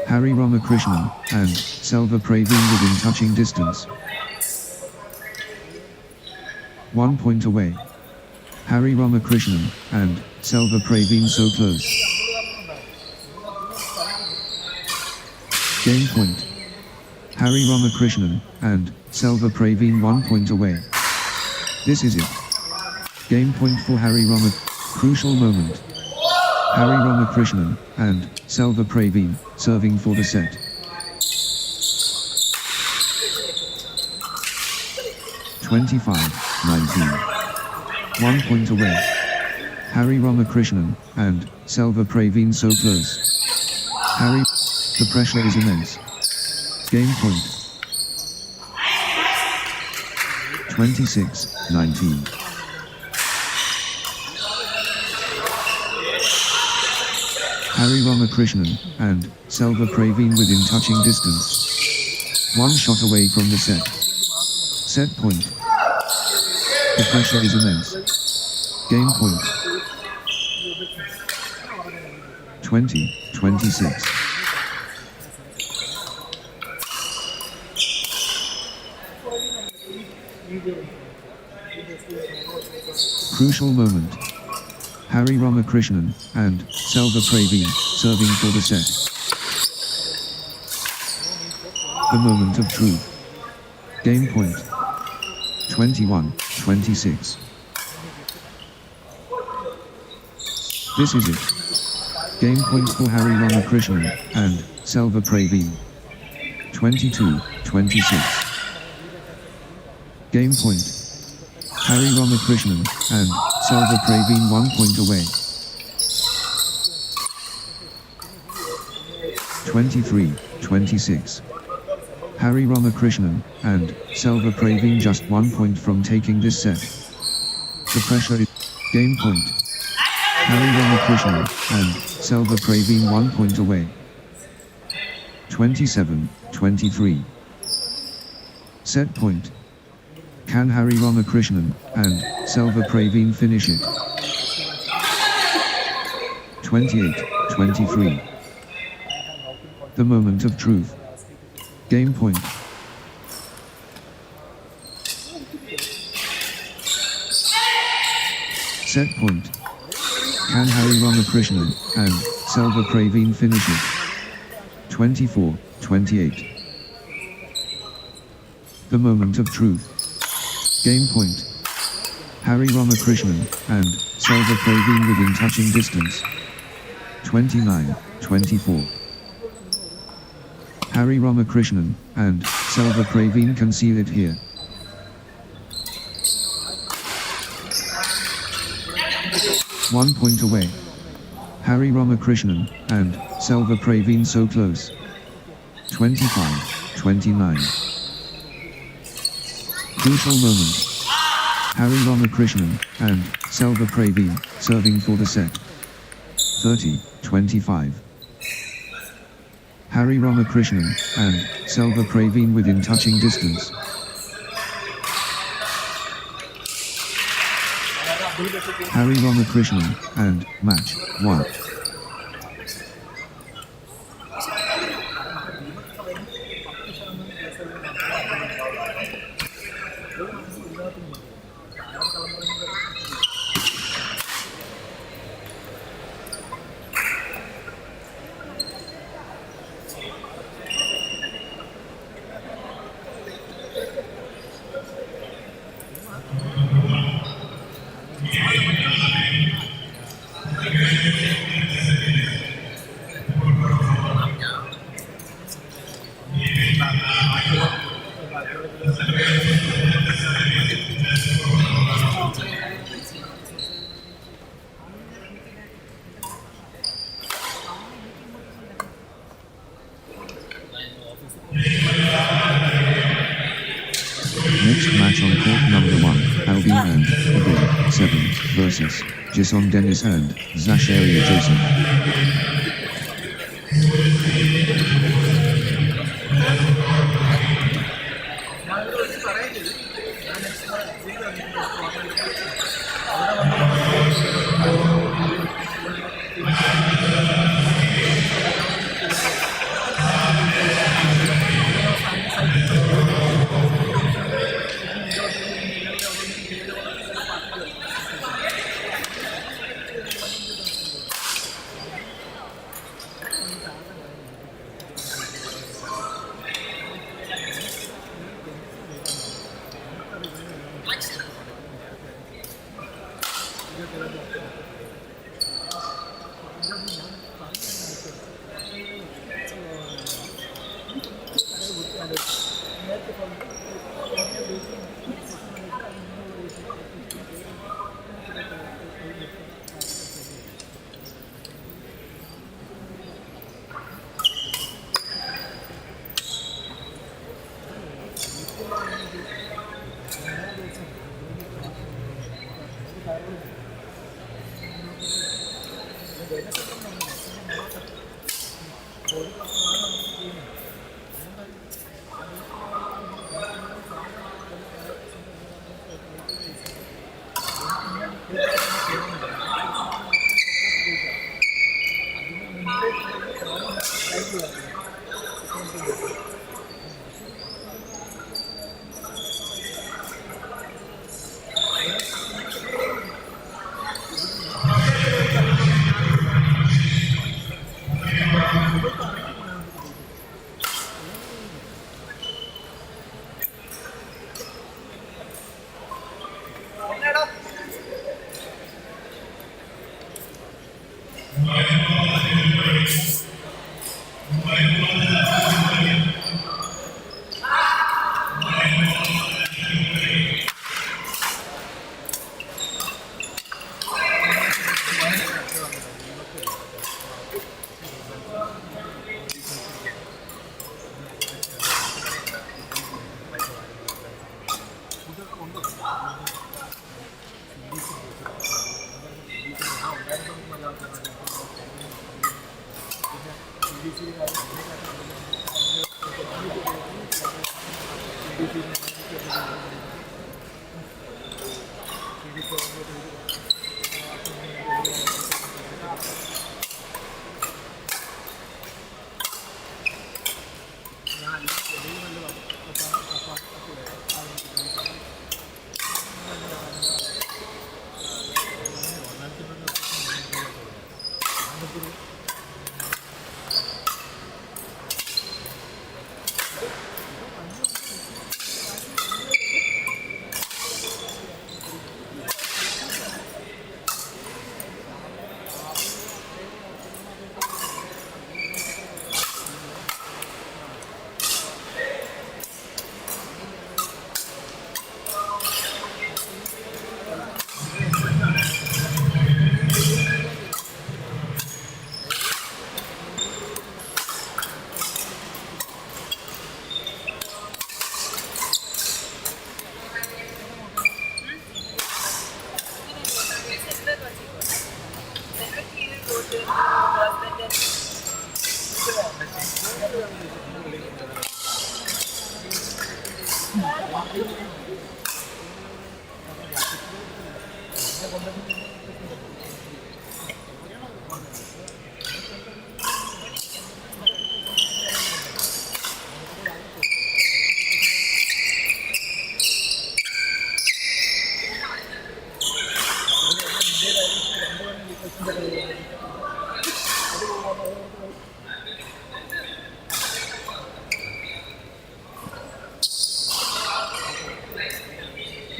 Harry Ramakrishnan and Selva Pravin within touching distance. 1 point away. Harry Ramakrishnan and Selva Pravin so close. Game point. Harry Ramakrishnan and Selva Pravin 1 point away. This is it. Game point for Harry Crucial moment. Harry Ramakrishnan and Selva Pravin serving for the set. (25-19). 1 point away. Harry Ramakrishnan and Selva Pravin so close. Harry, the pressure is immense. Game point. 26-19. Harry Ramakrishnan and Selva Pravin within touching distance. 1 shot away from the set. Set point. The pressure is immense. Game point. 20-26. Crucial moment. Harry Ramakrishnan and Selva Pravin serving for the set. The moment of truth. Game point. 21-26. This is it. Game point for Harry Ramakrishnan and Selva Pravin. 22-26. Game point. Harry Ramakrishnan and Selva Pravin 1 point away. 23-26. Harry Ramakrishnan and Selva Pravin just 1 point from taking this set. The pressure is game point. Harry Ramakrishnan and Selva Pravin 1 point away. 27-23. Set point. Can Harry Ramakrishnan and Selva Pravin finish it? 28-23. The moment of truth. Game point. Set point. Can Harry Ramakrishnan and Selva Pravin finish it? 24-28. The moment of truth. Game point. Harry Ramakrishnan and Selva Pravin within touching distance. 29-24. Harry Ramakrishnan and Selva Pravin can seal it here. One point away. Harry Ramakrishnan and Selva Pravin so close. 25-29. Crucial moment. Harry Ramakrishnan and Selva Pravin serving for the set. 30-25. Harry Ramakrishnan and Selva Pravin within touching distance. Harry Ramakrishnan, and match 1. Next match on court number 1, Albin and Ibin, 7, versus Jason Dennis and Zasheria Jason.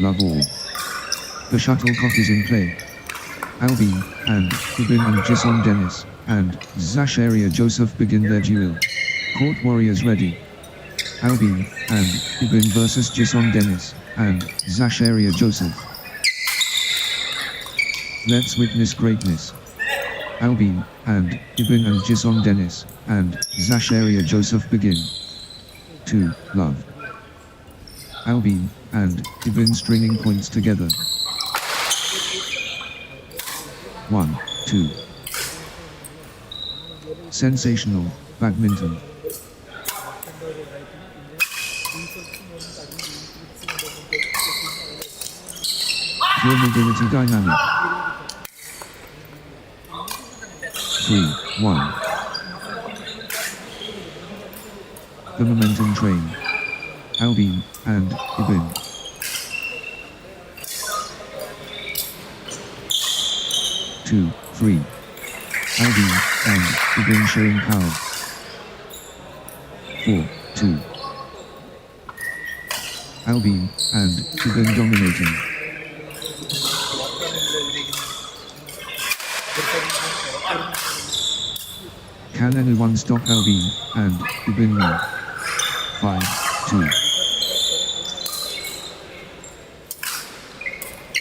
Love all. The shuttlecock is in play. Albin, and Ibin and Jisson Dennis, and Zasheria Joseph begin their duel. Court warriors ready. Albin, and Ibin versus Jisson Dennis, and Zasheria Joseph. Let's witness greatness. Albin, and Ibin and Jisson Dennis, and Zasheria Joseph begin. 2. Love. Albin, and Ibin stringing points together. 1, 2. Sensational, badminton. Pure mobility dynamic. 3, 1. The momentum train. Albin, and Ibin. 2, 3. Albin, and Ibin showing power. 4, 2. Albin, and Ibin dominating. Can anyone stop Albin, and Ibin now? 5, 2.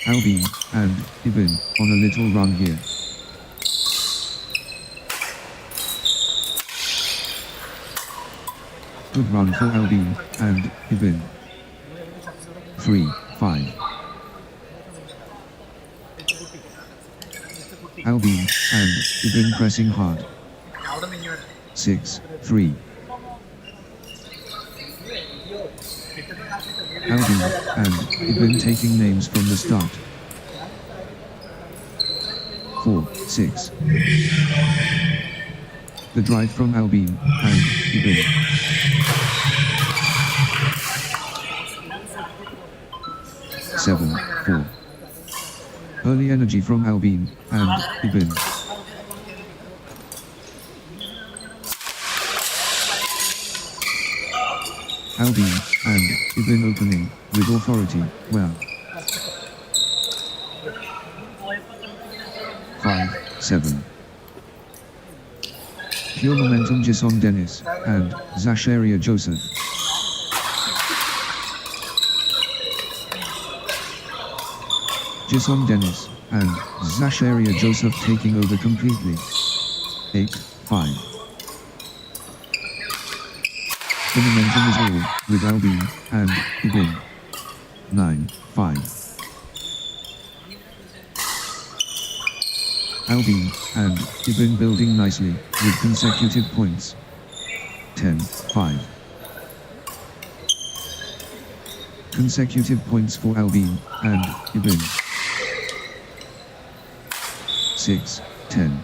Albin, and Ibin, on a little run here. Good run for Albin, and Ibin. 3, 5. Albin, and Ibin pressing hard. 6, 3. Albin, and Ibin taking names from the start. 4, 6. The drive from Albin, and Ibin. 7, 4. Early energy from Albin, and Ibin. 'Albin, and Ibin opening, with authority, well. 5, 7. Pure momentum Jisson Dennis, and Zasheria Joseph. 'Jisson Dennis, and Zasheria Joseph taking over completely. 8, 5. The momentum is all, with Albin, and Ibin. 9, 5. Albin, and Ibin building nicely, with consecutive points. 10, 5. Consecutive points for Albin, and Ibin. 6, 10.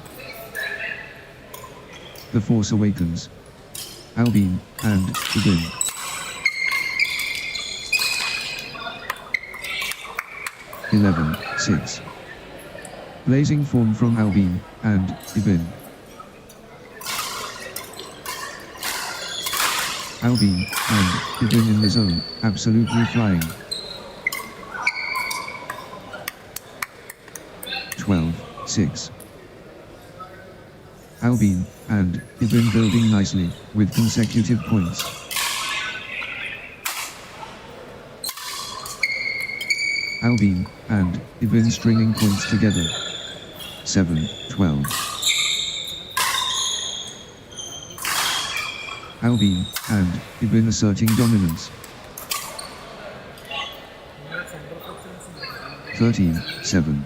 The Force Awakens. Albin, and Ibin. 11, 6. Blazing form from Albin, and Ibin. Albin, and Ibin in the zone, absolutely flying. 12, 6. Albin, and Ibin building nicely, with consecutive points. Albin, and Ibin stringing points together. 7, 12. Albin, and Ibin asserting dominance. 13, 7.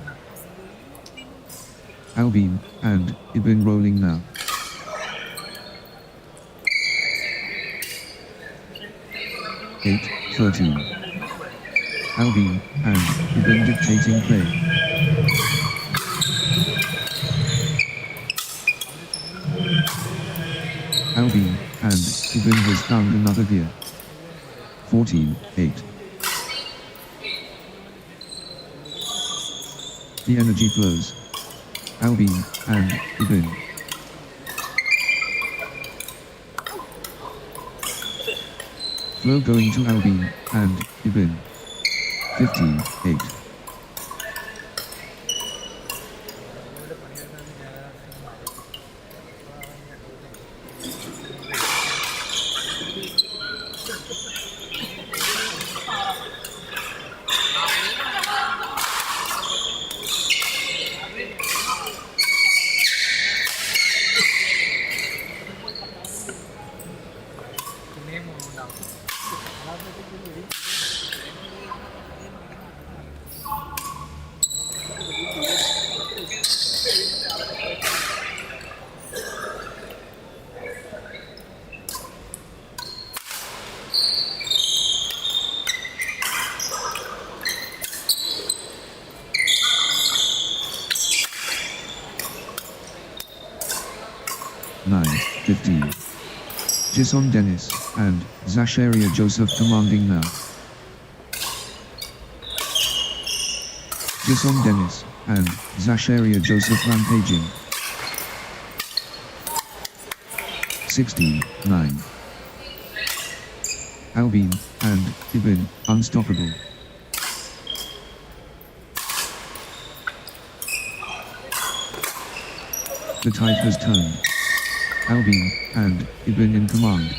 Albin, and Ibin rolling now. 8, 13. Albin, and Ibin dictating play. 'Albin, and Ibin has found another gear. 14, 8. The energy flows. Albin, and Ibin. Flow going to Albin, and Ibin. 15-8. Jishnu Dennis, and Zasheria Joseph commanding now. Jishnu Dennis, and Zasheria Joseph rampaging. 16-9. Albin, and Ibin, unstoppable. The tide has turned. Albin, and Ibin in command.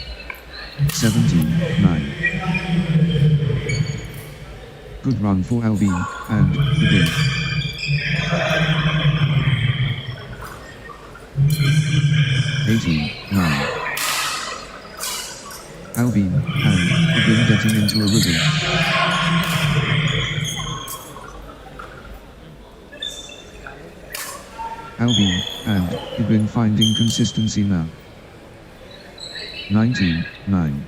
17-9. Good run for Albin, and Ibin. 18-9. Albin, and Ibin getting into a rhythm. Albin, and Ibin finding consistency now. 19-9.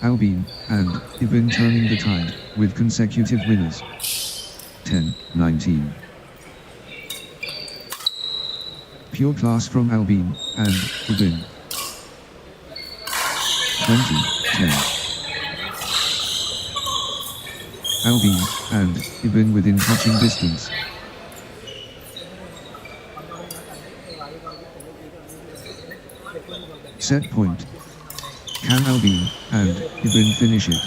Albin, and Ibin turning the tide, with consecutive winners. 10-19. Pure class from Albin, and Ibin. 20-10. Albin, and Ibin within touching distance. Set point. Can Albin, and Ibin finish it?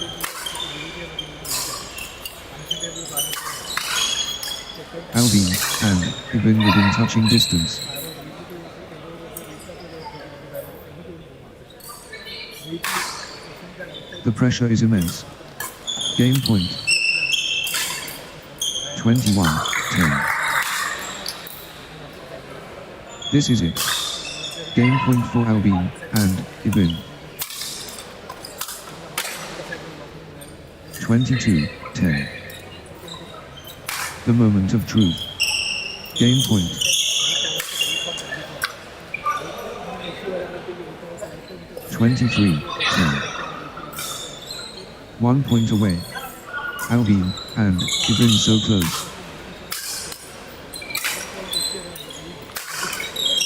Albin, and Ibin within touching distance. The pressure is immense. Game point. 21-10. This is it. Game point for Albin, and Ibin. 22-10. The moment of truth. Game point. 23-10. 1 point away. Albin, and Ibin so close.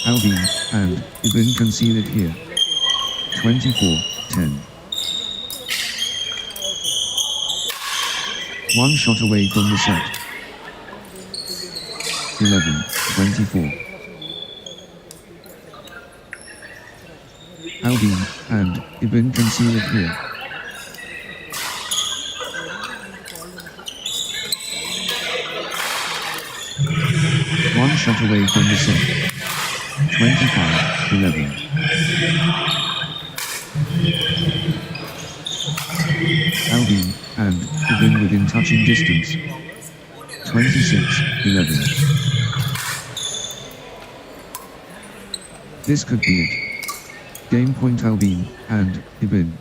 Albin, and Ibin can seal it here. 24-10. 1 shot away from the set. 11-24. Albin, and Ibin can seal it here. 1 shot away from the set. 25-11. Albin, and Ibin within touching distance. 26-11. This could be it. Game point Albin, and Ibin.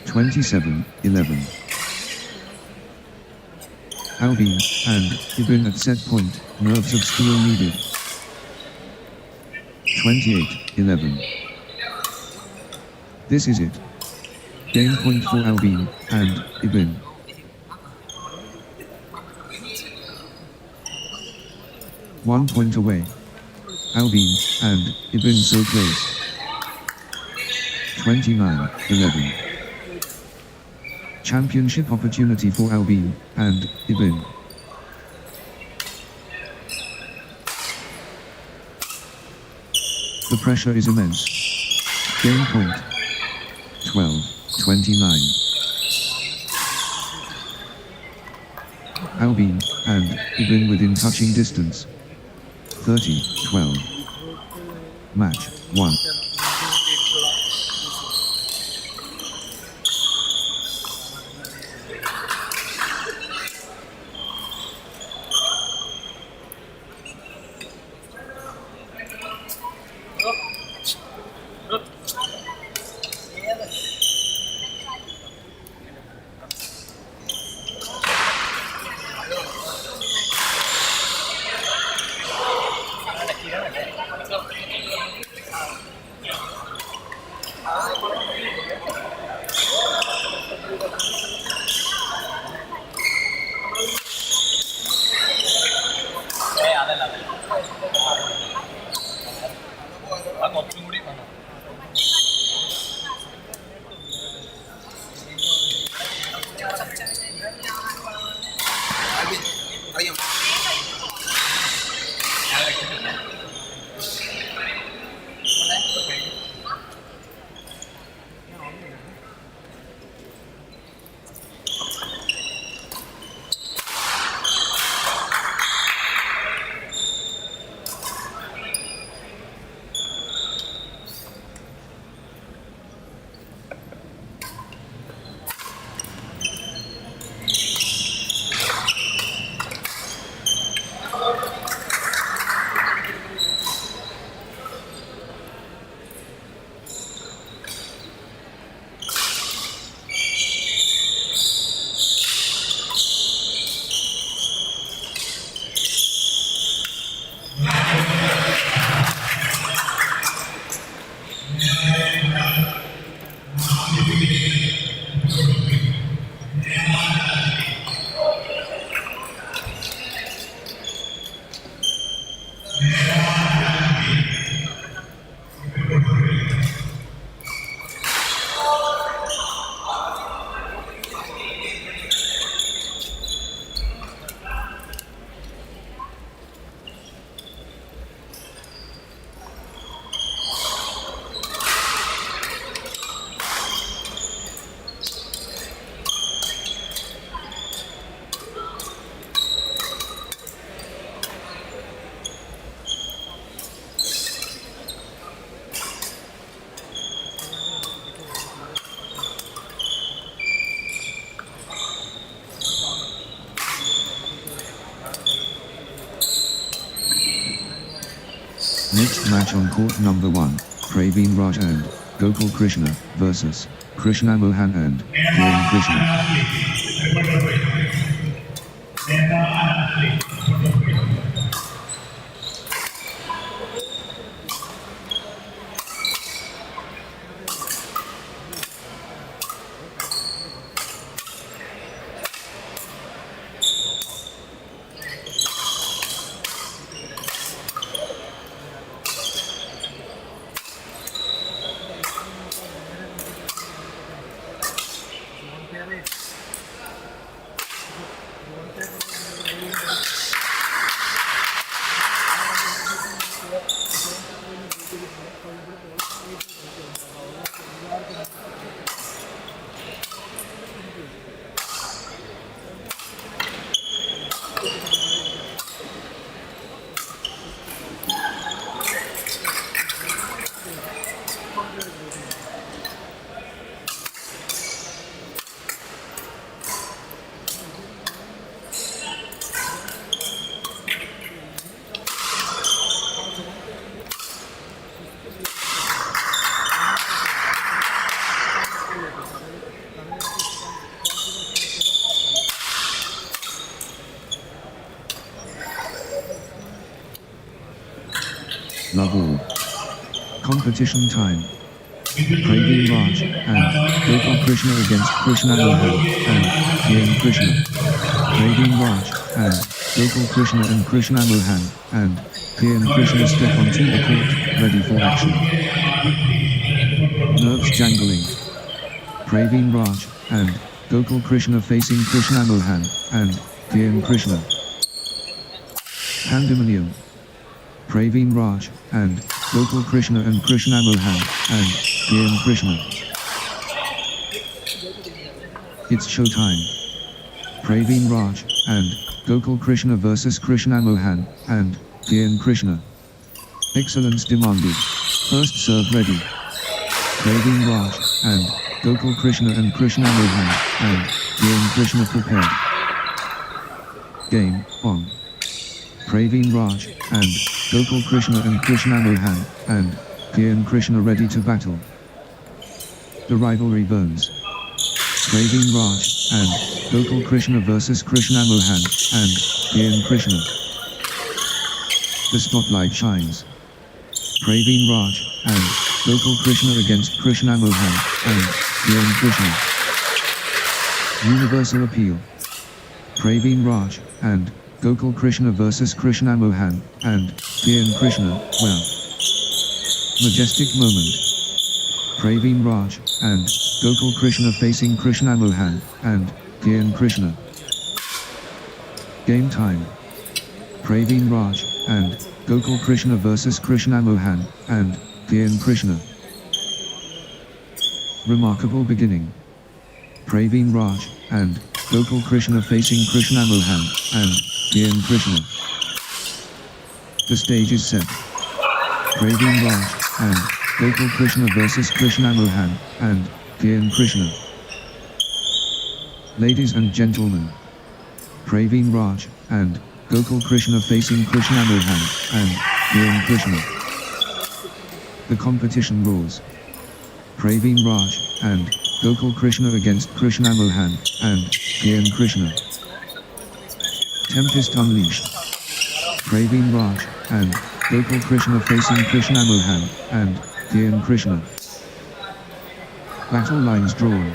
27-11. Albin, and Ibin at set point, nerves of steel needed. 28-11. This is it. Game point for Albin, and Ibin. 1 point away. Albin, and Ibin so close. 29-11. Championship opportunity for Albin, and Ibin. pressure is immense. Game point. 12-29. Albin and Ibin within touching distance. 30-12. Match 1. Next match on court number 1, Pravin Raj and Gokul Krishna versus Krishna Mohan and Kiran Krishna. Love all. Competition time. Pravin Raj and Gokul Krishna against Krishna Mohan and Kiran Krishna. Pravin Raj and Gokul Krishna and Krishna Mohan and Kiran Krishna step onto the court, ready for action. Nerves jangling. Pravin Raj and Gokul Krishna facing Krishna Mohan and Kiran Krishna. Pandemonium. Pravin Raj and Gokul Krishna and Krishna Mohan, and Gyan Krishna. It's showtime. Pravin Raj, and Gokul Krishna versus Krishna Mohan, and Gyan Krishna. Excellence demanded. First serve ready. Pravin Raj, and Gokul Krishna and Krishna Mohan, and Gyan Krishna prepared. Game on. Pravin Raj, and Gokul Krishna and Krishna Mohan, and Gyan Krishna ready to battle. The rivalry burns. Pravin Raj, and Gokul Krishna versus Krishna Mohan, and Gyan Krishna. The spotlight shines. Pravin Raj, and Gokul Krishna against Krishna Mohan, and Gyan Krishna. Universal appeal. Pravin Raj, and Gokul Krishna versus Krishna Mohan, and Gyan Krishna, well. Majestic moment. Pravin Raj, and Gokul Krishna facing Krishna Mohan, and Gyan Krishna. Game time. Pravin Raj, and Gokul Krishna versus Krishna Mohan, and Gyan Krishna. Remarkable beginning. Pravin Raj, and Gokul Krishna facing Krishna Mohan, and Gyan Krishna. The stage is set. Pravin Raj, and Gokul Krishna versus Krishna Mohan, and Gyan Krishna. Ladies and gentlemen, Pravin Raj, and Gokul Krishna facing Krishna Mohan, and Gyan Krishna. The competition roars. Pravin Raj, and Gokul Krishna against Krishna Mohan, and Gyan Krishna. Tempest unleashed. Pravin Raj, and Gokul Krishna facing Krishna Mohan, and Gyan Krishna. Battle lines drawn.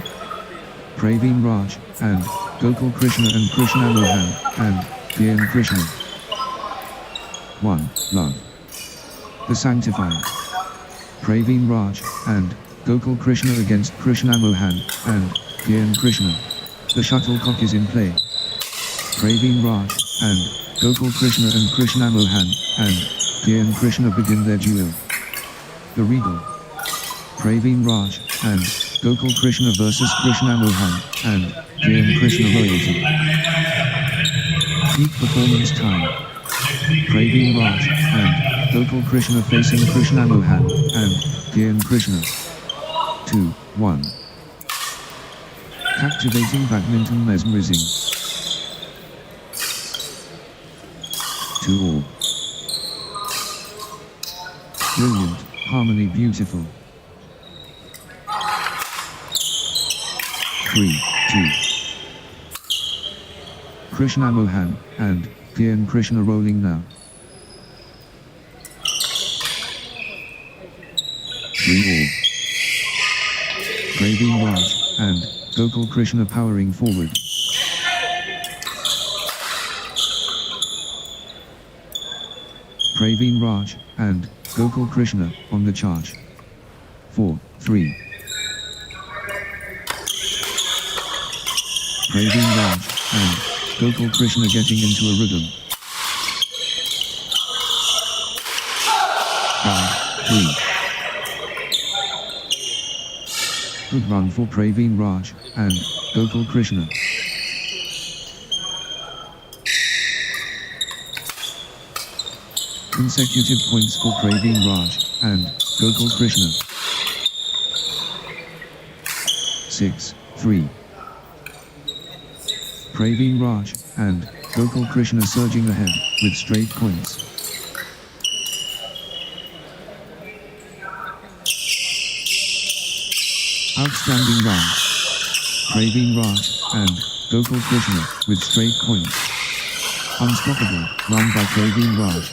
Pravin Raj, and Gokul Krishna and Krishna Mohan, and Gyan Krishna. 1. Love. The Sanctified. Pravin Raj, and Gokul Krishna against Krishna Mohan, and Gyan Krishna. The shuttlecock is in play. Pravin Raj, and Gokul Krishna and Krishna Mohan, and Gyan Krishna begin their duel. The Regal. Pravin Raj, and Gokul Krishna versus Krishna Mohan, and Gyan Krishna royalty. Peak performance time. Pravin Raj, and Gokul Krishna facing Krishna Mohan, and Gyan Krishna. 2-1. Captivating badminton mesmerizing. 2-all. Brilliant, harmony beautiful. 3-2. Krishna Mohan, and Gyan Krishna rolling now. 3-all. Pravin Raj, and Gokul Krishna powering forward. Pravin Raj, and Gokul Krishna, on the charge. 4-3. Pravin Raj, and Gokul Krishna getting into a rhythm. 5-3. Good run for Pravin Raj, and Gokul Krishna. Consecutive points for Pravin Raj, and Gokul Krishna. 6-3. Pravin Raj, and Gokul Krishna surging ahead, with straight points. Outstanding run. Pravin Raj, and Gokul Krishna, with straight points. Unstoppable, run by Pravin Raj.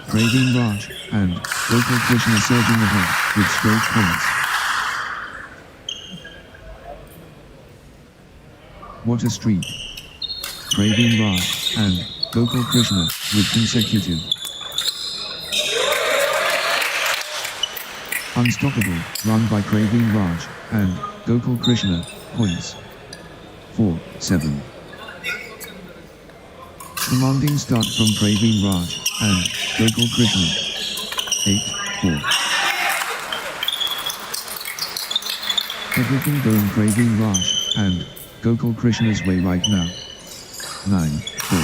Pravin Raj, and Gokul Krishna surging ahead, with straight points. What a streak. Pravin Raj, and Gokul Krishna, with consecutive. Unstoppable, run by Pravin Raj, and Gokul Krishna, points. 4-7. Commanding start from Pravin Raj, and Gokul Krishna. 4. Everything going Pravin Raj and Gokul Krishna's way right now. 9, 4.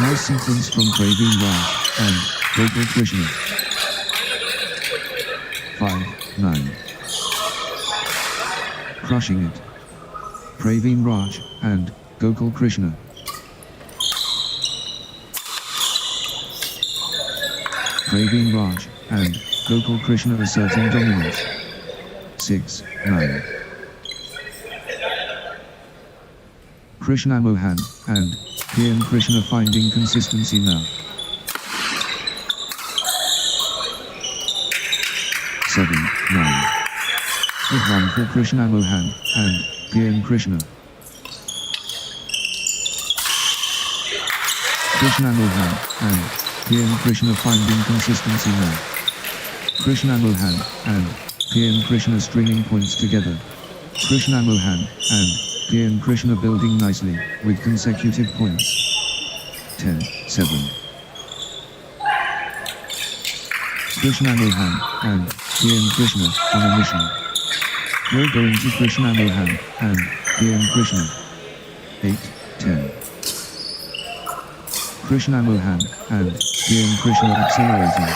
Nice sequence from Pravin Raj and Gokul Krishna. 5, 9. Crushing it. Pravin Raj and Gokul Krishna. Pravin Raj and Gokul Krishna asserting dominance. 6, 9. Krishna Mohan and Pian Krishna finding consistency now. 7, 9. Good one for Krishna Mohan and Pian Krishna. Krishna Mohan and Pian Krishna finding consistency now. Krishna Mohan and Pian Krishna stringing points together. Krishna Mohan and Pian Krishna building nicely with consecutive points. 10, 7. Krishna Mohan and Pian Krishna on a mission. We're going to Krishna Mohan and Pian Krishna. 8, 10. Krishna Mohan and Pian Krishna accelerating.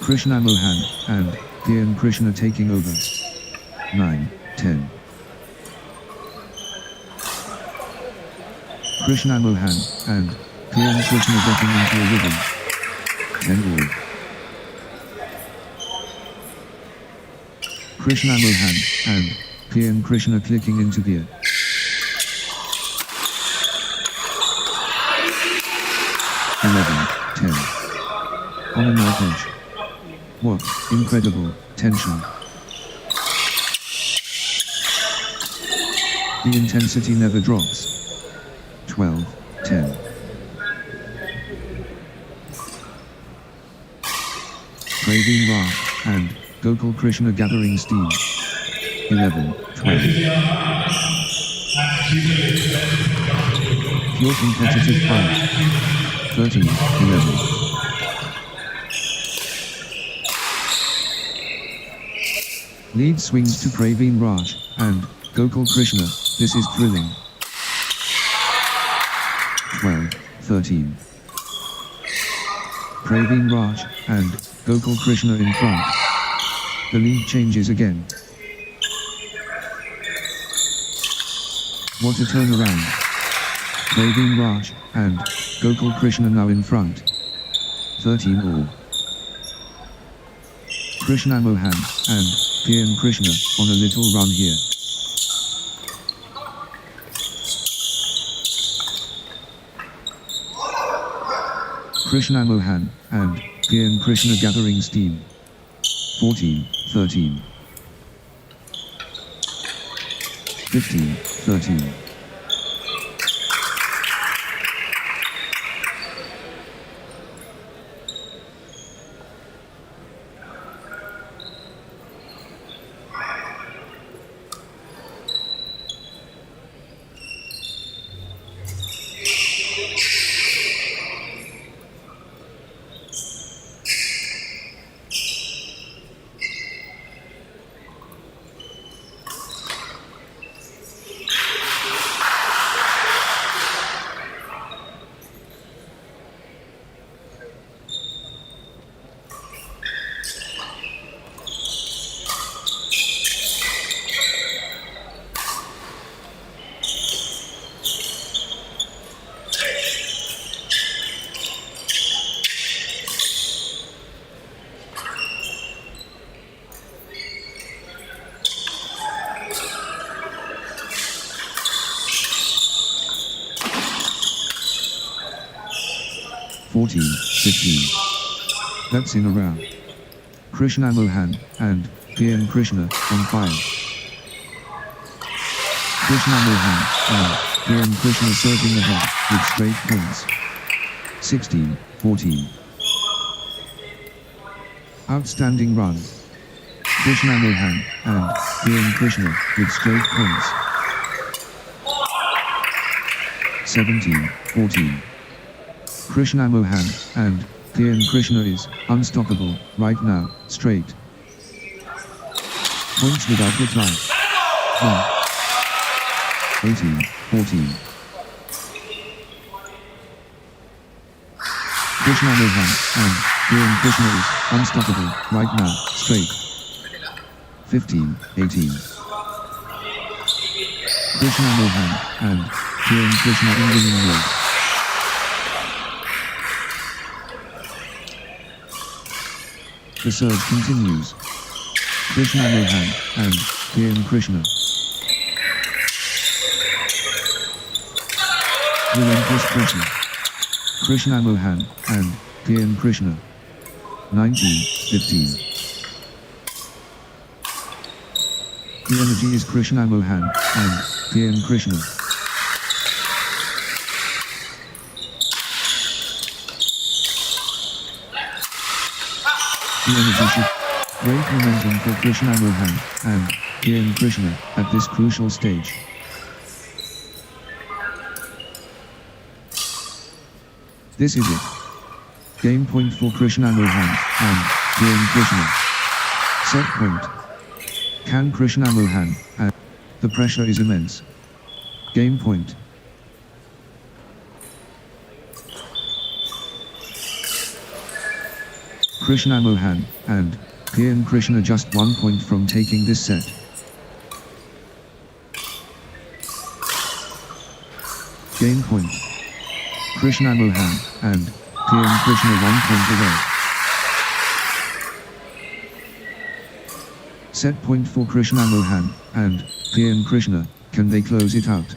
Krishna Mohan and Pian Krishna taking over. 9, 10. Krishna Mohan and Pian Krishna getting into a rhythm. 10 all. Krishna Mohan and Pian Krishna clicking into gear. 11, 10. On a knife edge. What incredible tension. The intensity never drops. 12, 10. Pravin Raj and Gokul Krishna gathering steam. 11, 12. Pure competitive fight. 13, 11. Lead swings to Pravin Raj and Gokul Krishna. This is thrilling. 12, 13. Pravin Raj and Gokul Krishna in front. The lead changes again. What a turnaround. Pravin Raj and Gokul Krishna now in front. 13 all. Krishna Mohan and Pian Krishna on a little run here. Krishna Mohan and Pian Krishna gathering steam. 14, 13. 15, 13. $14, $15. That's in a round. Krishna Mohan and Pian Krishna on fire. Krishna Mohan and Pian Krishna serving ahead with straight points. 16, 14. Outstanding run. Krishna Mohan and Pian Krishna with straight points. 17-14. Krishna Mohan and Krishna is unstoppable right now, straight. Points without reply. 18-14. Krishna Mohan and Krishna is unstoppable right now, straight. 15-18. Krishna Mohan and Krishna in winning mode. The serve continues. Krishna Mohan and Krishna. Relentless pressure. Krishna Mohan and Krishna. 19-15. The energy is Krishna Mohan and Krishna. The energy should great momentum for Krishna Mohan and Krishna at this crucial stage. This is it. Game point for Krishna Mohan and Krishna. Set point. Can Krishna Mohan and the pressure is immense. Game point. Krishna Mohan and Krishna just 1 point from taking this set. Game point. Krishna Mohan and Krishna 1 point away. Set point for Krishna Mohan and Krishna, can they close it out?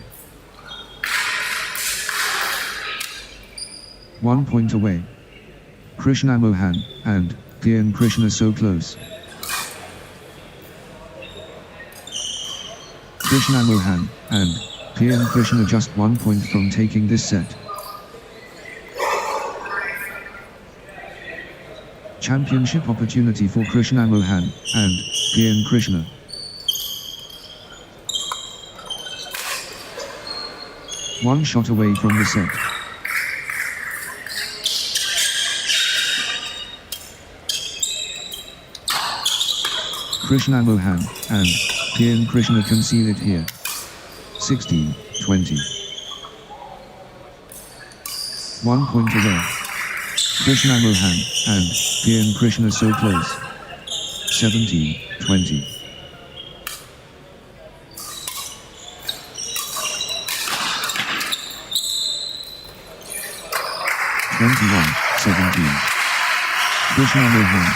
1 point away. Krishna Mohan and Krishna so close. Krishna Mohan and Krishna just 1 point from taking this set. Championship opportunity for Krishna Mohan and Krishna. One shot away from the set. Krishna Mohan and Krishna can seal it here. 16-20. 1 point away. Krishna Mohan and Krishna so close. 17-20. Krishna Mohan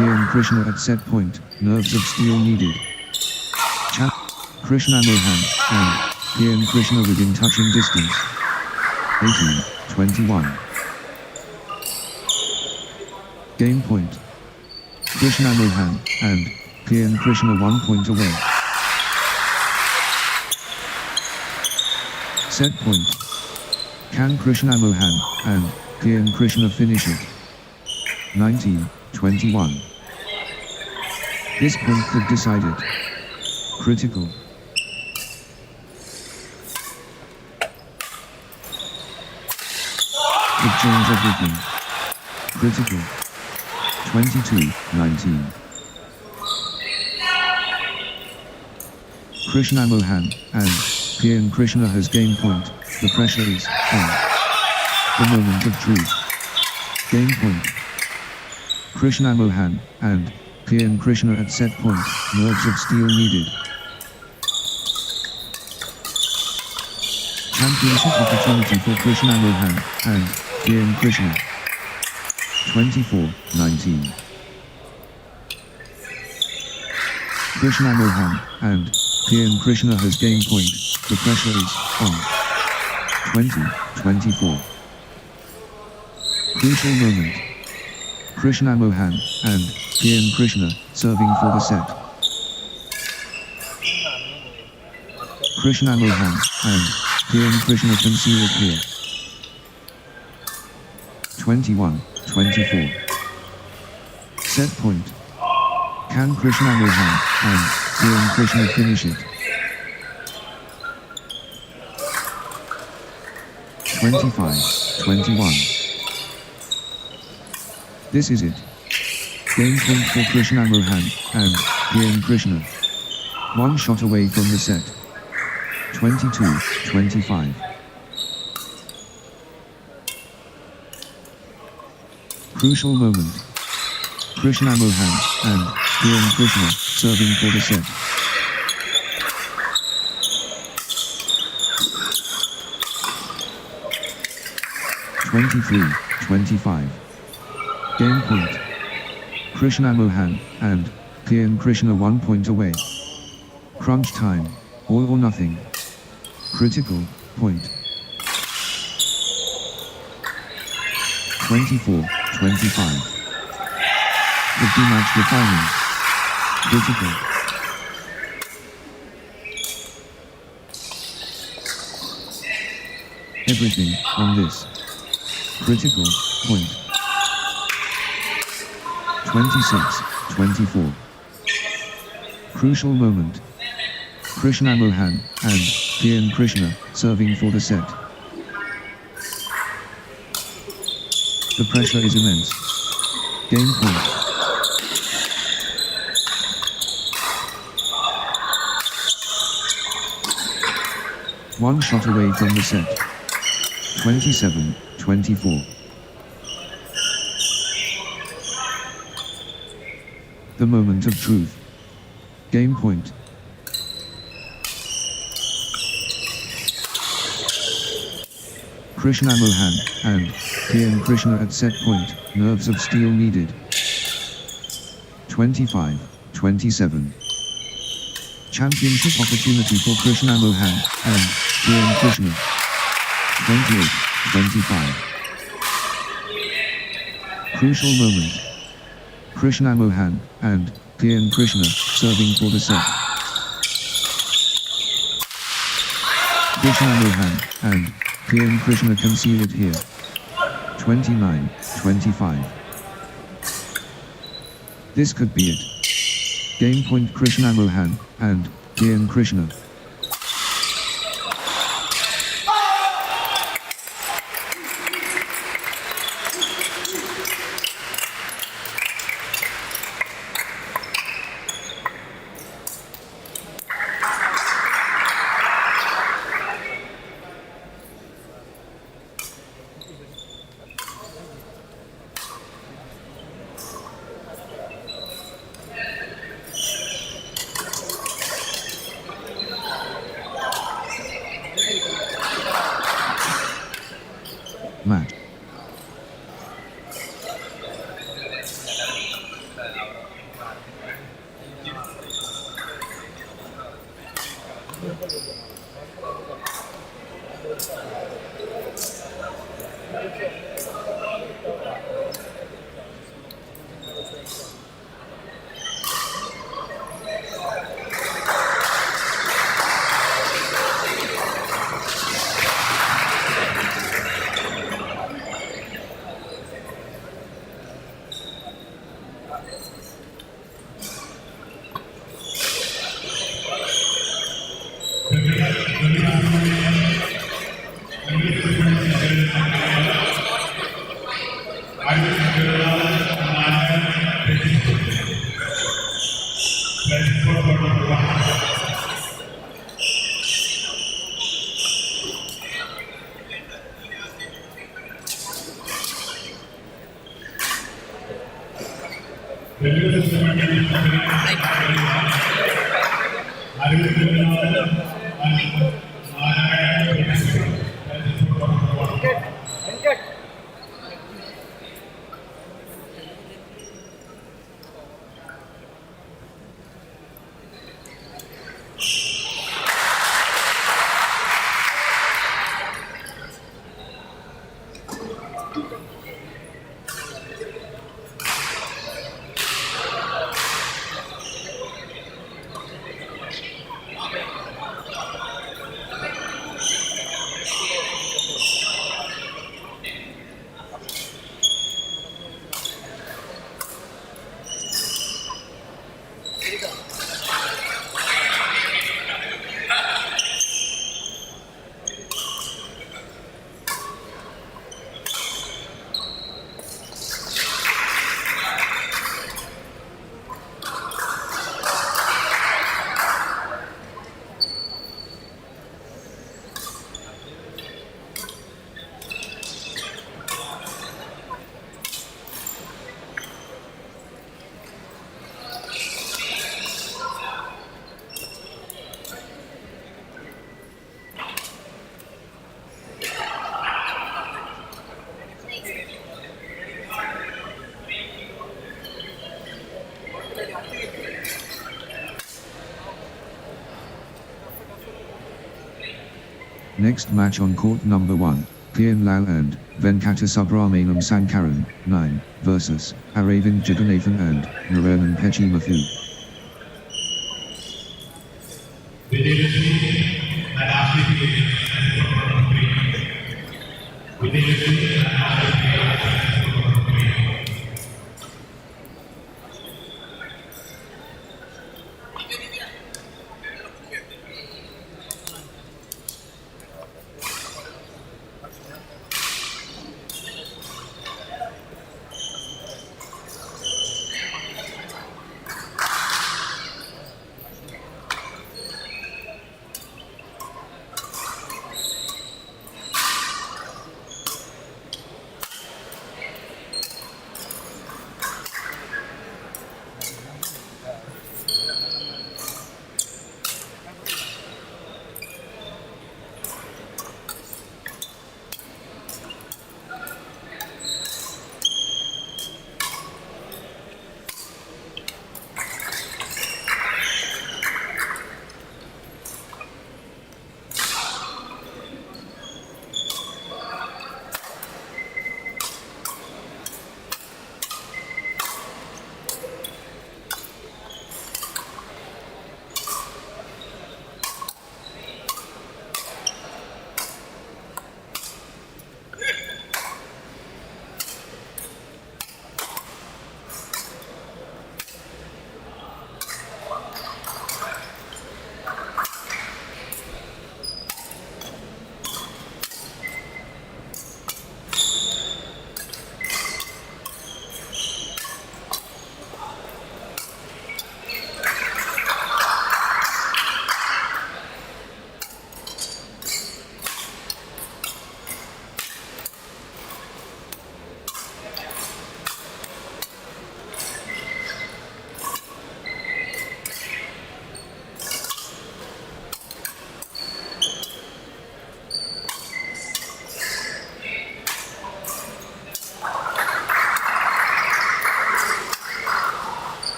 and Krishna at set point, nerves of steel needed. Krishna Mohan and Krishna within touching distance. 18-21. Game point. Krishna Mohan and Krishna 1 point away. Set point. Can Krishna Mohan and Krishna finish it? 19-21. This point could decide it. Critical. Could change everything. Critical. 22-19. Krishna Mohan and Krishna has game point. The pressure is on. The moment of truth. Game point. Krishna Mohan and Krishna at set point, nerves of steel needed. Championship opportunity for Krishna Mohan and Krishna. 24-19. Krishna Mohan and Krishna has game point. The pressure is on. 20-24. Crucial moment. Krishna Mohan and Krishna serving for the set. Krishna Mohan and Krishna can seal it here. 21-24. Set point. Can Krishna Mohan and Krishna finish it? 25-21. This is it. Game point for Krishna Mohan and Kian Krishna. One shot away from the set. 22-25. Crucial moment. Krishna Mohan and Kian Krishna serving for the set. (23-25). Game point. Krishna Mohan and Kian Krishna 1 point away. Crunch time. All or nothing. Critical point. 24-25. Could be match the final. Critical. Everything on this. Critical point. 26-24. Crucial moment. Krishna Mohan and Kian Krishna serving for the set. The pressure is immense. Game point. One shot away from the set. 27-24. The moment of truth. Game point. Krishna Mohan and Kian Krishna at set point. Nerves of steel needed. 25-27. Championship opportunity for Krishna Mohan and Kian Krishna. 28-25. Crucial moment. Krishna Mohan and Kian Krishna serving for the set. Krishna Mohan and Kian Krishna can seal it here. 29-25. This could be it. Game point Krishna Mohan and Kian Krishna. Match. Next match on court number 1, Pian Lao and Venkatasubrahmanam Sankaran, 9, versus Aravan Jagannathan and Narayanan Pechimathu.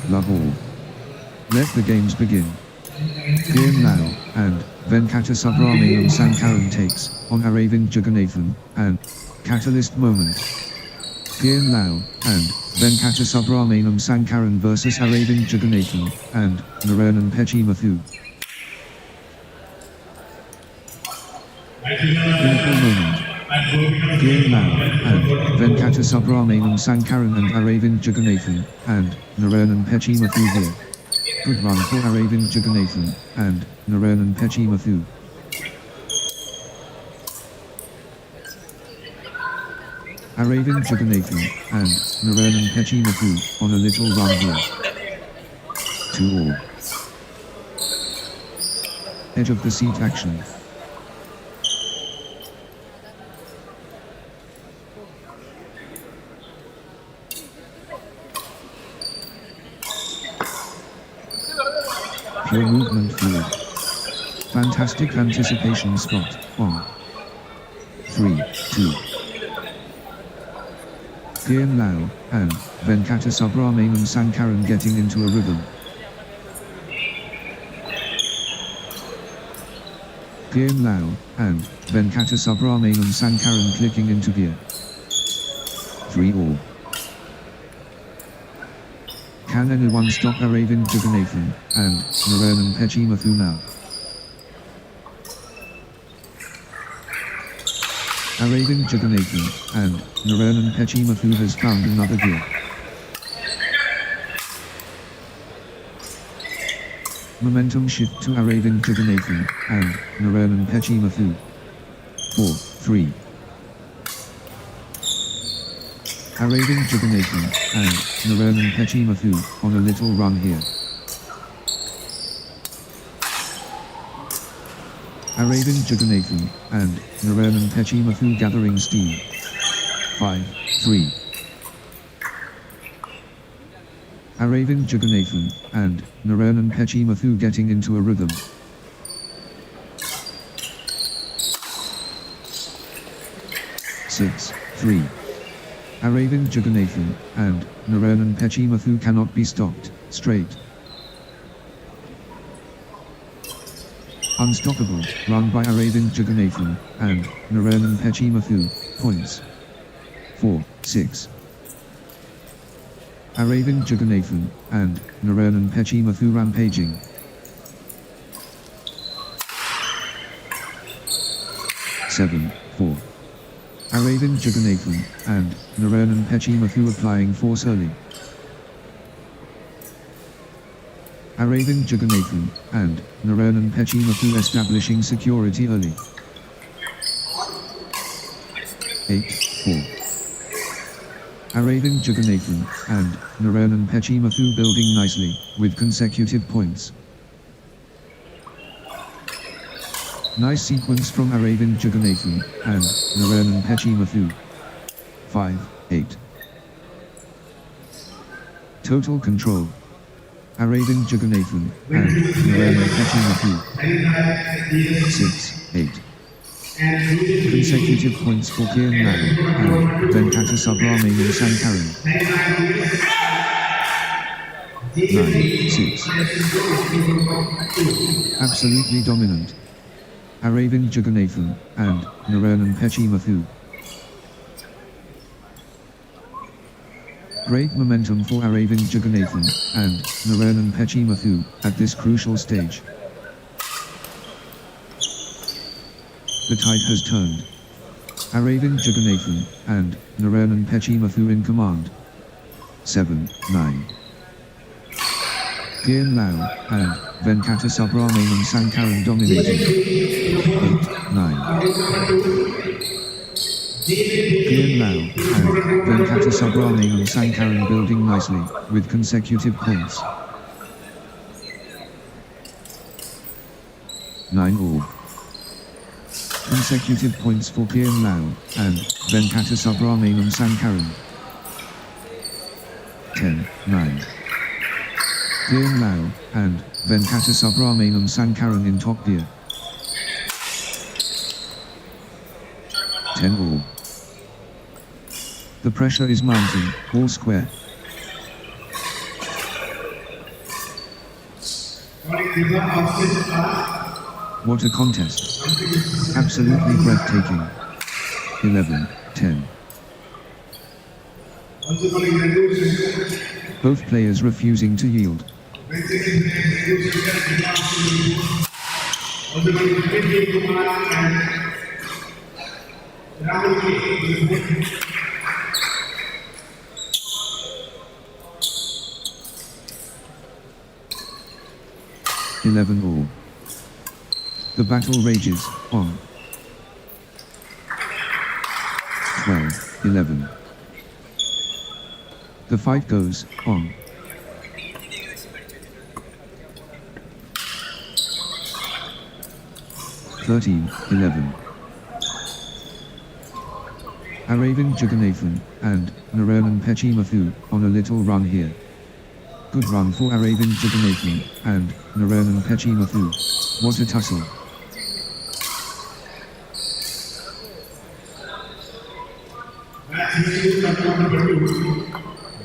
Love all. Let the games begin. Pian Lao and Venkatasubrahmanam Sankaran takes on Aravan Jagannathan and Catalyst Moment. Pian Lao and Venkatasubrahmanam Sankaran versus Aravan Jagannathan and Narayanan Pechimathu. Pinnacle Moment. Pian Lao and Venkatasubrahmanam Sankaran and Aravan Jagannathan and Narayanan Pechimathu here. Good run for Aravan Jagannathan and Narayanan Pechimathu. Aravan Jagannathan and Narayanan Pechimathu on a little run here. 2 all. Edge of the seat action. Pure movement fluid. Fantastic anticipation spot on 3, 2. Pian Lao and Venkatasubrahmanam Sankaran getting into a rhythm. Pian Lao and Venkatasubrahmanam Sankaran clicking into gear. 3 all. Can anyone stop Aravan Jagannathan and Narayanan Pechimathu now? Aravan Jagannathan and Narayanan Pechimathu has found another gear. Momentum shift to Aravan Jagannathan and Narayanan Pechimathu. 4-3. Aravan Jagannathan and Narayan Pechimathu on a little run here. Aravan Jagannathan and Narayan Pechimathu gathering steam. 5-3. Aravan Jagannathan and Narayan Pechimathu getting into a rhythm. 6-3. Aravan Jagannathan and Narayan Pechimathu cannot be stopped, straight. Unstoppable, run by Aravan Jagannathan and Narayan Pechimathu, points. 4-6. Aravan Jagannathan and Narayan Pechimathu rampaging. 7-4. Aravan Jagannathan and Narayan Pechimathu applying force early. Aravan Jagannathan and Narayan Pechimathu establishing security early. 8-4. Aravan Jagannathan and Narayan Pechimathu building nicely, with consecutive points. Nice sequence from Aravan Jagannathan and Narayan Pechimathu. 5-8. Total control. Aravan Jagannathan and Narayan Pechimathu. 6-8. Consecutive points for Kian Lao and Venkata Subramanian Sankaran. 9-6. Absolutely dominant. Aravan Jagannathan and Narayan Pechimathu. Great momentum for Aravan Jagannathan and Narayan Pechimathu at this crucial stage. The tide has turned. Aravan Jagannathan and Narayan Pechimathu in command. 7-9. Kian Lao and Venkata Subramanian Sankaran dominating. 8-9. Kian Lao and Venkata Subramanian Sankaran building nicely, with consecutive points. 9-all. Consecutive points for Kian Lao and Venkata Subramanian Sankaran. 10-9. Kian Lao and Venkata Subramanian Sankaran in top gear. 10-all. The pressure is mounting, all square. What a contest. Absolutely breathtaking. 11-10. Both players refusing to yield. 11-all. The battle rages on. 12-11. The fight goes on. 13-11. Aravan Jagannathan and Narayan Pechimathu on a little run here. Good run for Aravan Jagannathan and Narayan Pechimathu. What a tussle.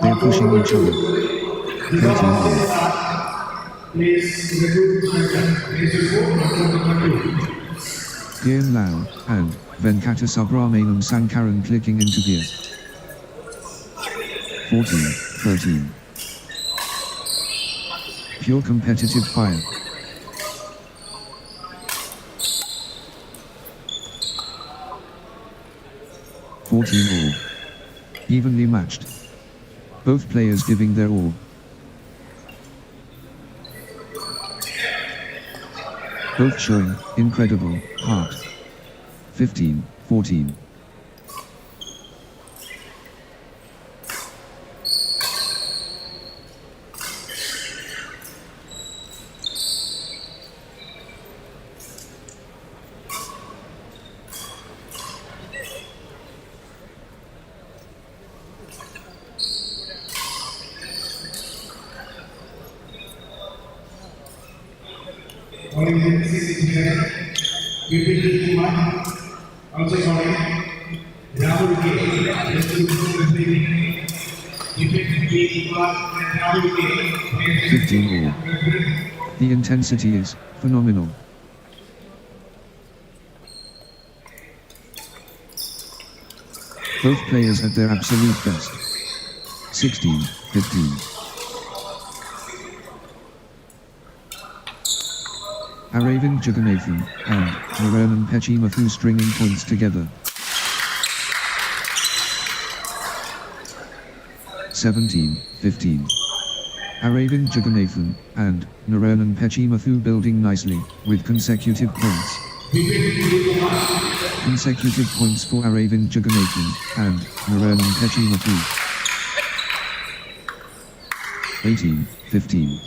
They're pushing each other. 13-all. Kian Lao and Venkata Subramanian Sankaran clicking into gear. 14-13. Pure competitive fire. 14-all. Evenly matched. Both players giving their all. Both showing incredible heart. 15-14. Also calling Rahul K. Rahul K. 15 all. The intensity is phenomenal. Both players at their absolute best. 16-15. Aravan Jagannathan and Naran Pechimathu stringing points together. 17-15. Aravan Jagannathan and Naran Pechimathu building nicely with consecutive points. Consecutive points for Aravan Jagannathan and Naran Pechimathu. 18-15.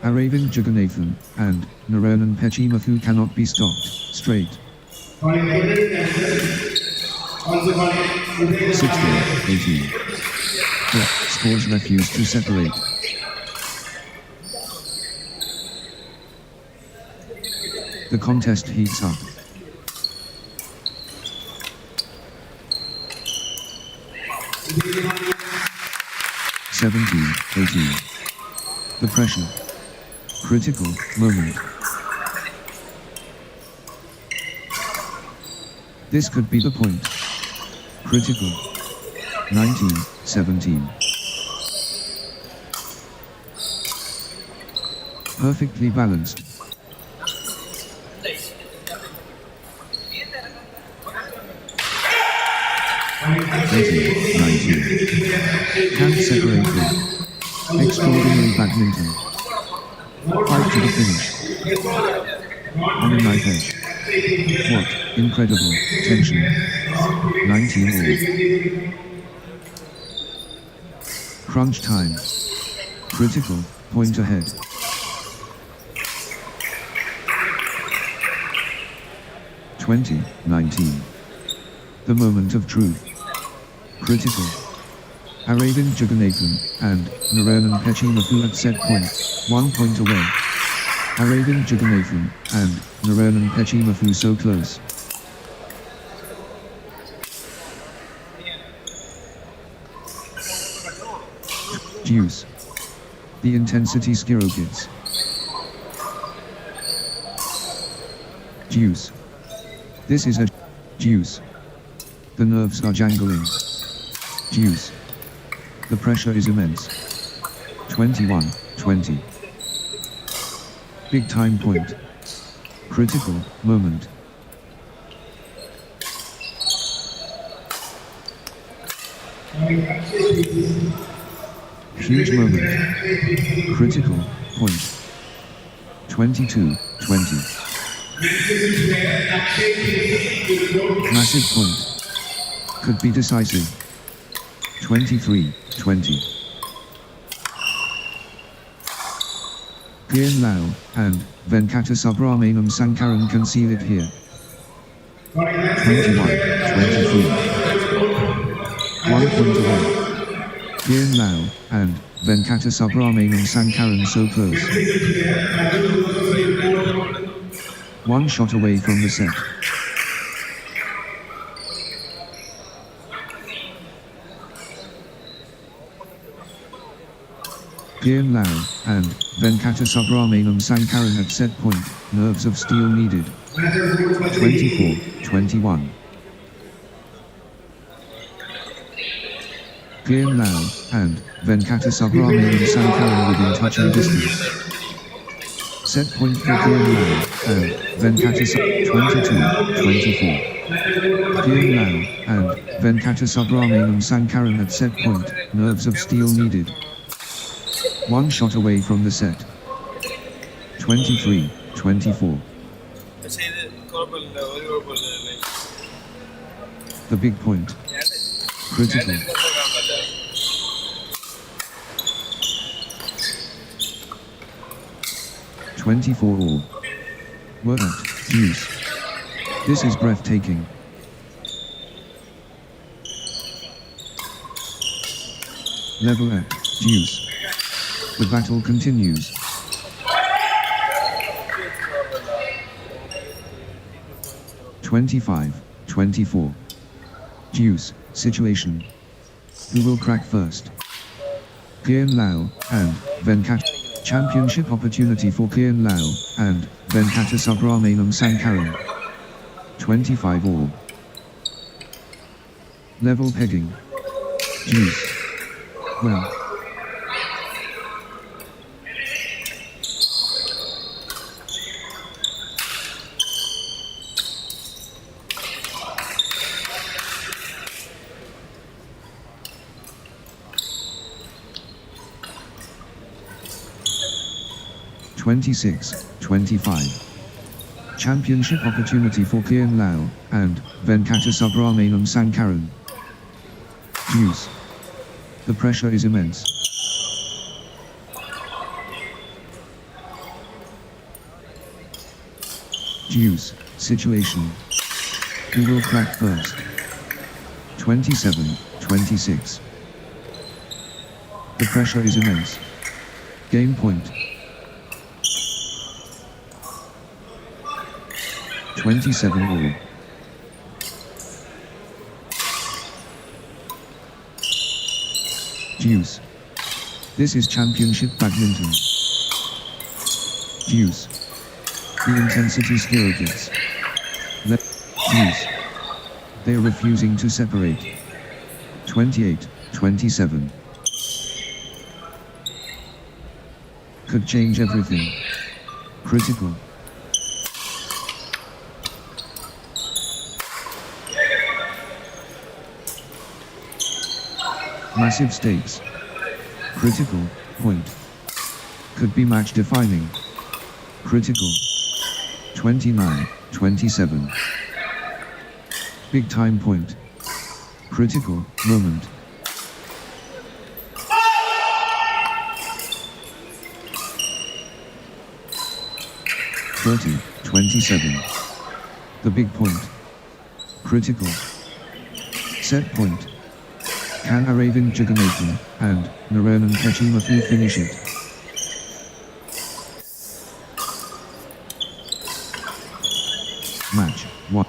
Aravan Jagannathan and Naran Pechimathu cannot be stopped. Straight. 16-18. The scores refuse to separate. The contest heats up. (17-18). The pressure. Critical moment. This could be the point. Critical. 19-17. Perfectly balanced. Can't separate them. Extraordinary badminton. Fight to the finish. On a knife edge. What incredible tension. 19 all. Crunch time. Critical point ahead. 20-19. The moment of truth. Critical. Aravan Jagannathan and Naran Pechimathu at set point, 1 point away. Aravan Jagannathan and Naran Pechimathu so close. Deuce. The intensity skyrockets. Deuce. This is a deuce. The nerves are jangling. Deuce. The pressure is immense. 21-20. Big time point. Critical moment. Huge moment. Critical point. 22-20. Massive point. Could be decisive. 23-20. Pian Lao and Venkata Subrahmanam Sankaran can seal it here. 21-23. 1 point away. Pian Lao and Venkata Subrahmanam Sankaran so close. 1 shot away from the set. Pian Lao and Venkata Subrahmanam Sankaran at set point, nerves of steel needed. 24-21. Pian Lao and Venkata Subrahmanam Sankaran within touching distance. Set point for Pian Lao and Venkata 22-24. Pian Lao and Venkata Subrahmanam Sankaran at set point, nerves of steel needed. 1 shot away from the set. 23-24. The big point. Critical. $24 all. We're at deuce. This is breathtaking. Level at deuce. The battle continues. $25-24. Deuce situation. Who will crack first? Kian Lao and Venkat. Championship opportunity for Kian Lao and Venkata Subrahmanam Sankaran. 25 all. Level pegging. Deuce. Well. $26-25. Championship opportunity for Kian Lao and Venkata Subrahmanam Sankaran. Deuce. The pressure is immense. Deuce situation. Who will crack first? 27-26. The pressure is immense. Game point. 27 all. Deuce. This is championship badminton. Deuce. The intensity still gets. Deuce. They are refusing to separate. 28-27. Could change everything. Critical. Massive stakes. Critical point. Could be match defining. Critical. 29-27. Big time point. Critical moment. $30-27. The big point. Critical. Set point. Can Aravan Jagannathan and Naran and Kechimathu finish it? Match 1.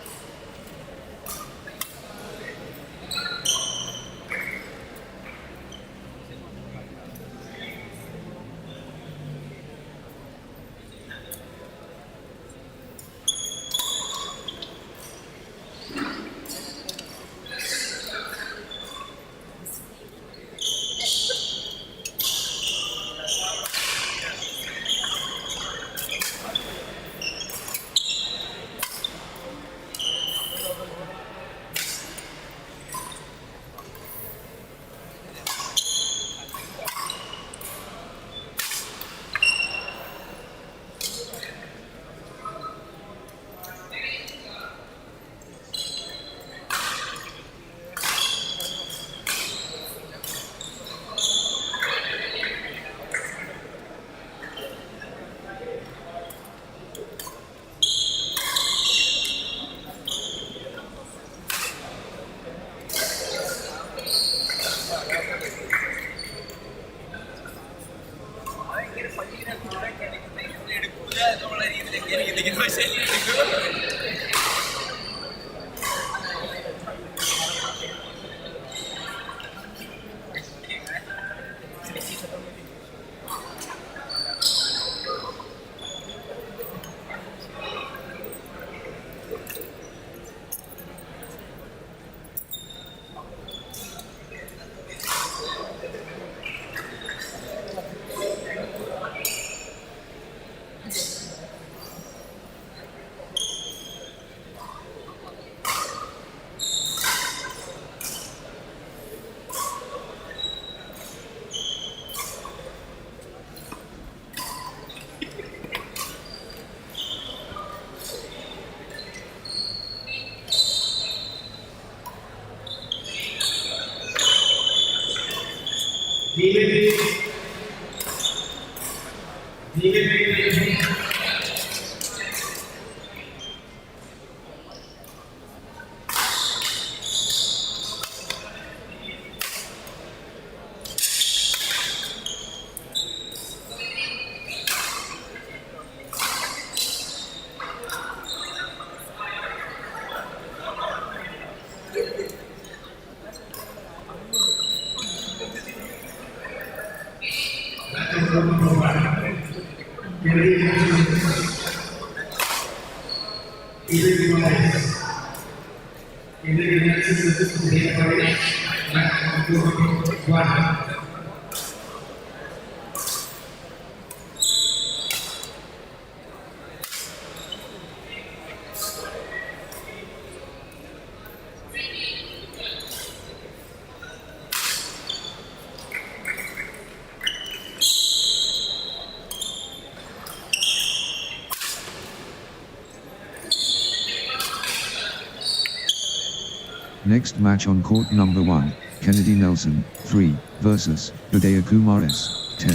Next match on court number 1, Kennedy Nelson, 3, versus Uday Kumar S, 10.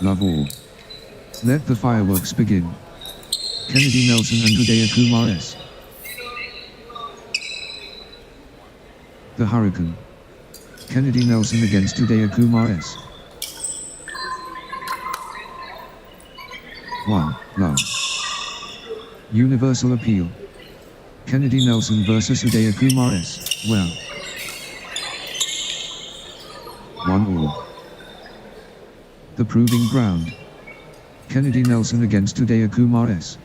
Love all. Let the fireworks begin. Kennedy Nelson and Uday Kumar S. The Hurricane. Kennedy Nelson against Uday Kumar S. 1. Love. Universal Appeal. Kennedy Nelson vs Uday Kumar S. Well. 1 all. The Proving Ground. Kennedy Nelson against Uday Kumar S.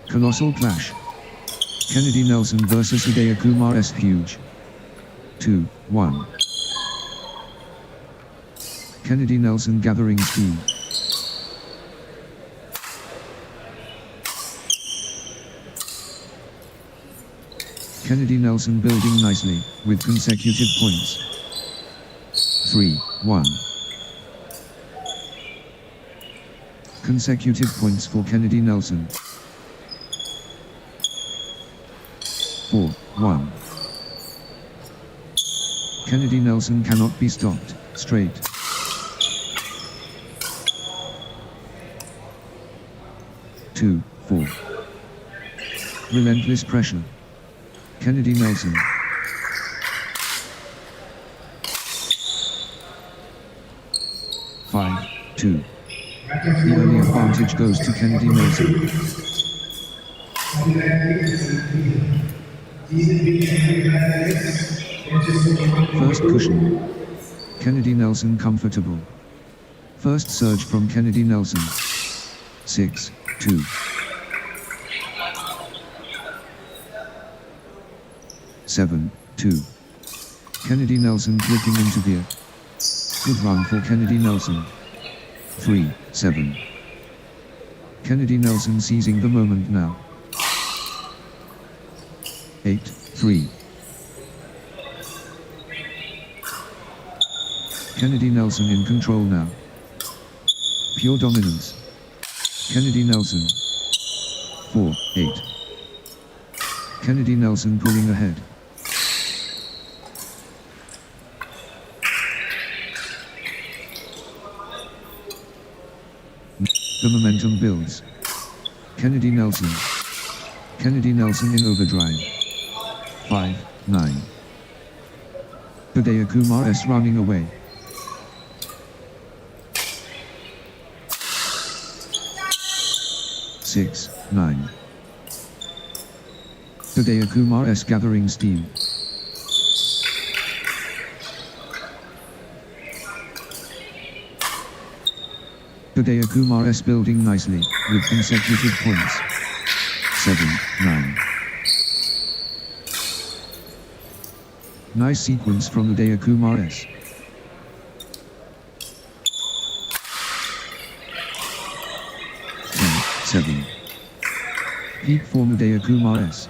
Colossal Clash. Kennedy Nelson vs Uday Kumar S. Huge. 2, 1. Kennedy Nelson gathering steam. Kennedy Nelson building nicely, with consecutive points. 3, 1. Consecutive points for Kennedy Nelson. 4, 1. Kennedy Nelson cannot be stopped, straight. 2, 4. Relentless pressure. Kennedy Nelson. 5, 2. The early advantage goes to Kennedy Nelson. First cushion. Kennedy Nelson comfortable. First surge from Kennedy Nelson. 6, 2. Seven, 2. Kennedy Nelson clicking into gear. Good run for Kennedy Nelson. 3, 7. Kennedy Nelson seizing the moment now. 8, 3. Kennedy Nelson in control now. Pure dominance. Kennedy Nelson. 4, 8. Kennedy Nelson pulling ahead. The momentum builds. Kennedy Nelson. Kennedy Nelson in overdrive. 5, 9. Uday Kumar S running away. 6, 9. Uday Kumar S gathering steam. Uday Kumar S building nicely, with consecutive points. 7, 9. Nice sequence from Uday Kumar S. 10, 7. Peak form Uday Kumar S.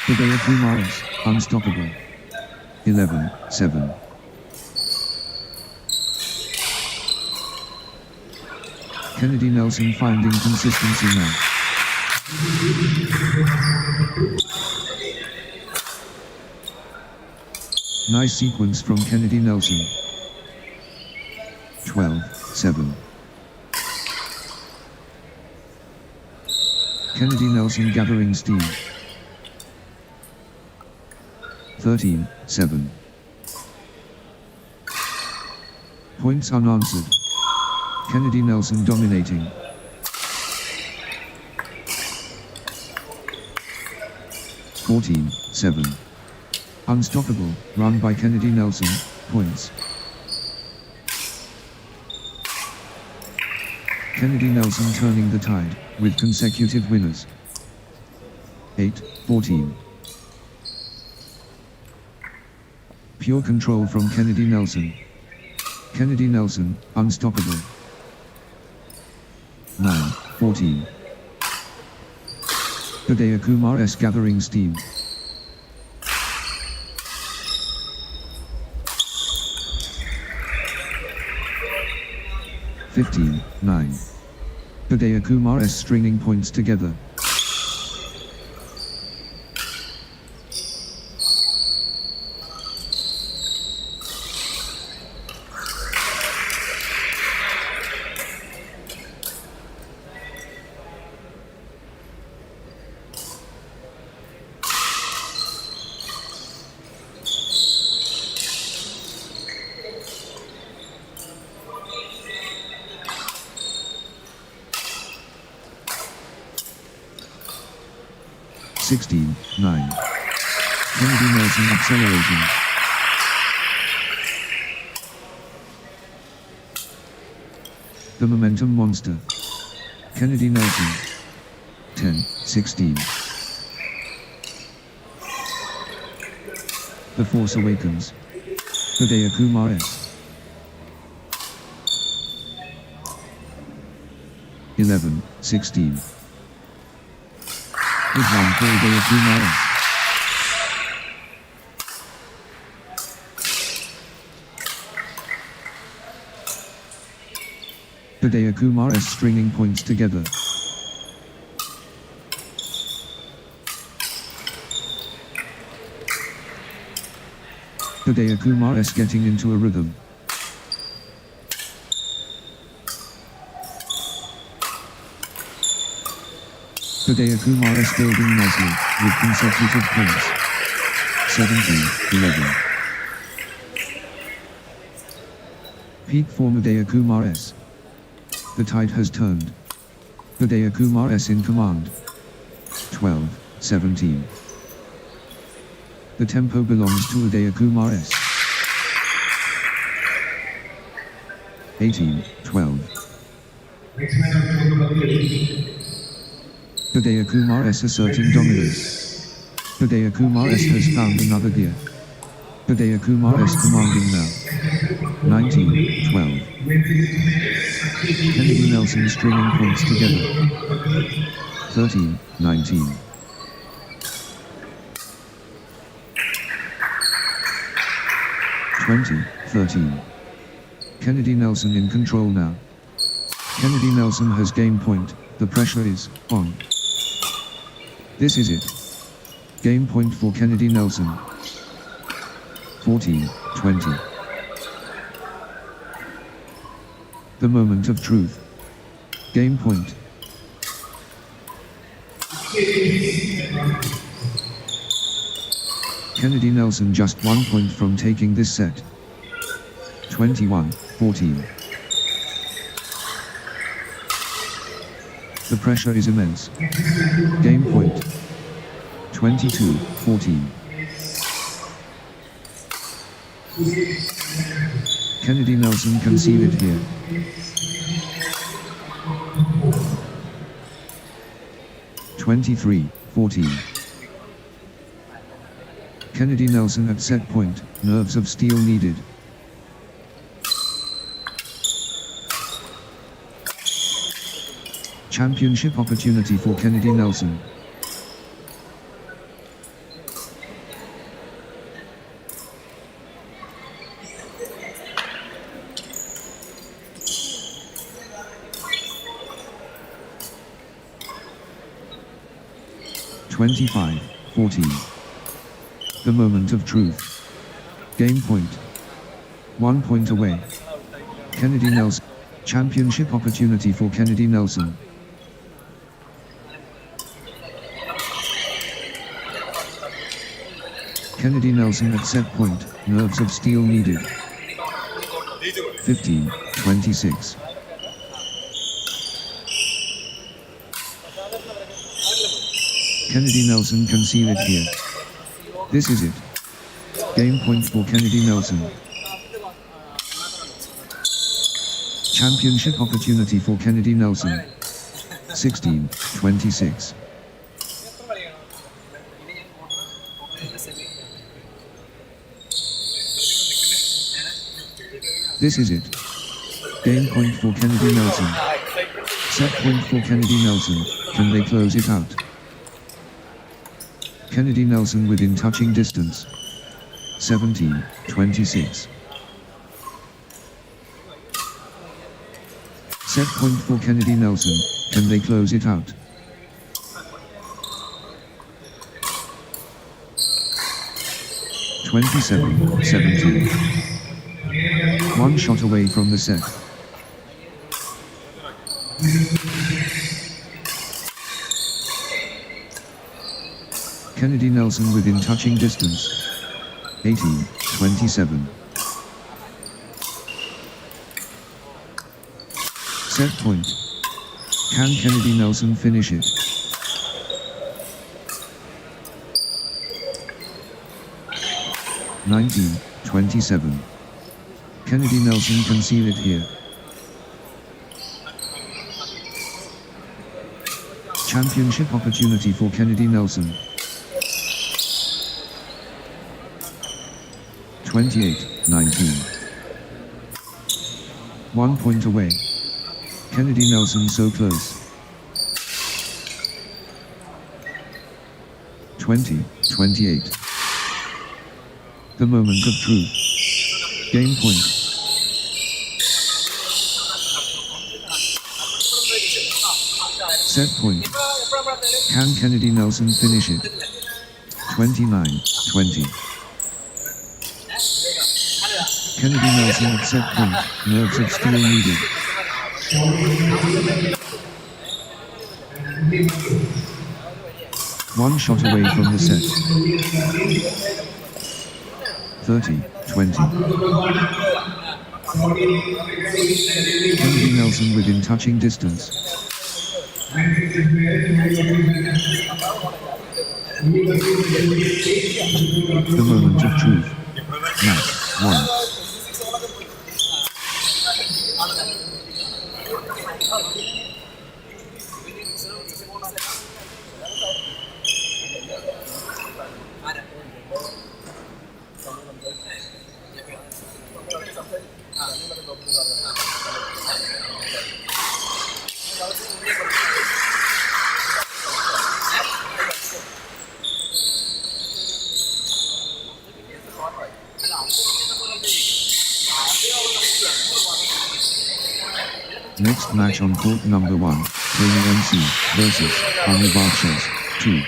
Uday Kumar S. Unstoppable. 11, 7. Kennedy Nelson finding consistency now. Nice sequence from Kennedy Nelson. 12, 7. Kennedy Nelson gathering steam. 13, 7. Points unanswered. Kennedy Nelson dominating. 14, 7. Unstoppable, run by Kennedy Nelson, points. Kennedy Nelson turning the tide, with consecutive winners. 8, 14. Pure control from Kennedy Nelson. Kennedy Nelson, unstoppable. 9, 14. Uday Kumar S gathering steam. 15, 9. Uday Kumar S stringing points together. Sixteen, 9. Kennedy Nelson accelerating. The momentum monster. Kennedy Nelson. 10-16. The Force Awakens. Hridaya Kumar S. 11-16. Vidwan for Hridaya Kumar S. Hridaya Kumar S stringing points together. Hridaya Kumar S getting into a rhythm. Hridaya Kumar S building nicely, with consecutive points. 17-11. Peak form Hridaya Kumar S. The tide has turned. Hridaya Kumar S in command. 12-17. The tempo belongs to Hridaya Kumar S. 18-12. Hridaya Kumar S asserting dominance. Hridaya Kumar S has found another gear. Hridaya Kumar S commanding now. 19-12. Kennedy Nelson stringing points together. 13-19. (20-13). Kennedy Nelson in control now. Kennedy Nelson has game point, the pressure is on. This is it. Game point for Kennedy Nelson. 14-20. The moment of truth. Game point. Kennedy Nelson just 1 point from taking this set. 21-14. The pressure is immense. Game point. 22-14. Kennedy Nelson can seal it here. (23-14). Kennedy Nelson at set point, nerves of steel needed. Championship opportunity for Kennedy Nelson. (25-14). The moment of truth. Game point. 1 point away. Kennedy Nelson. Championship opportunity for Kennedy Nelson. Kennedy Nelson at set point, nerves of steel needed. 15-26. Kennedy Nelson can seal it here. This is it. Game point for Kennedy Nelson. Championship opportunity for Kennedy Nelson. 16-26. This is it. Game point for Kennedy Nelson. Set point for Kennedy Nelson. Can they close it out? Kennedy Nelson within touching distance. 17-26. Set point for Kennedy Nelson. Can they close it out? (27-17). 1 shot away from the set. Kennedy Nelson within touching distance. 18-27. Set point. Can Kennedy Nelson finish it? (19-27). Kennedy Nelson can seal it here. Championship opportunity for Kennedy Nelson. 28-19. 1 point away. Kennedy Nelson so close. 20-28. The moment of truth. Game point. Set point. Can Kennedy Nelson finish it? 29-20. Kennedy Nelson at set point. Nerves of steel needed. One shot away from the set. 30-20. Kennedy Nelson within touching distance. The moment of truth. Match 1. Next match on court number 1, Pravin MC versus Aravan 2.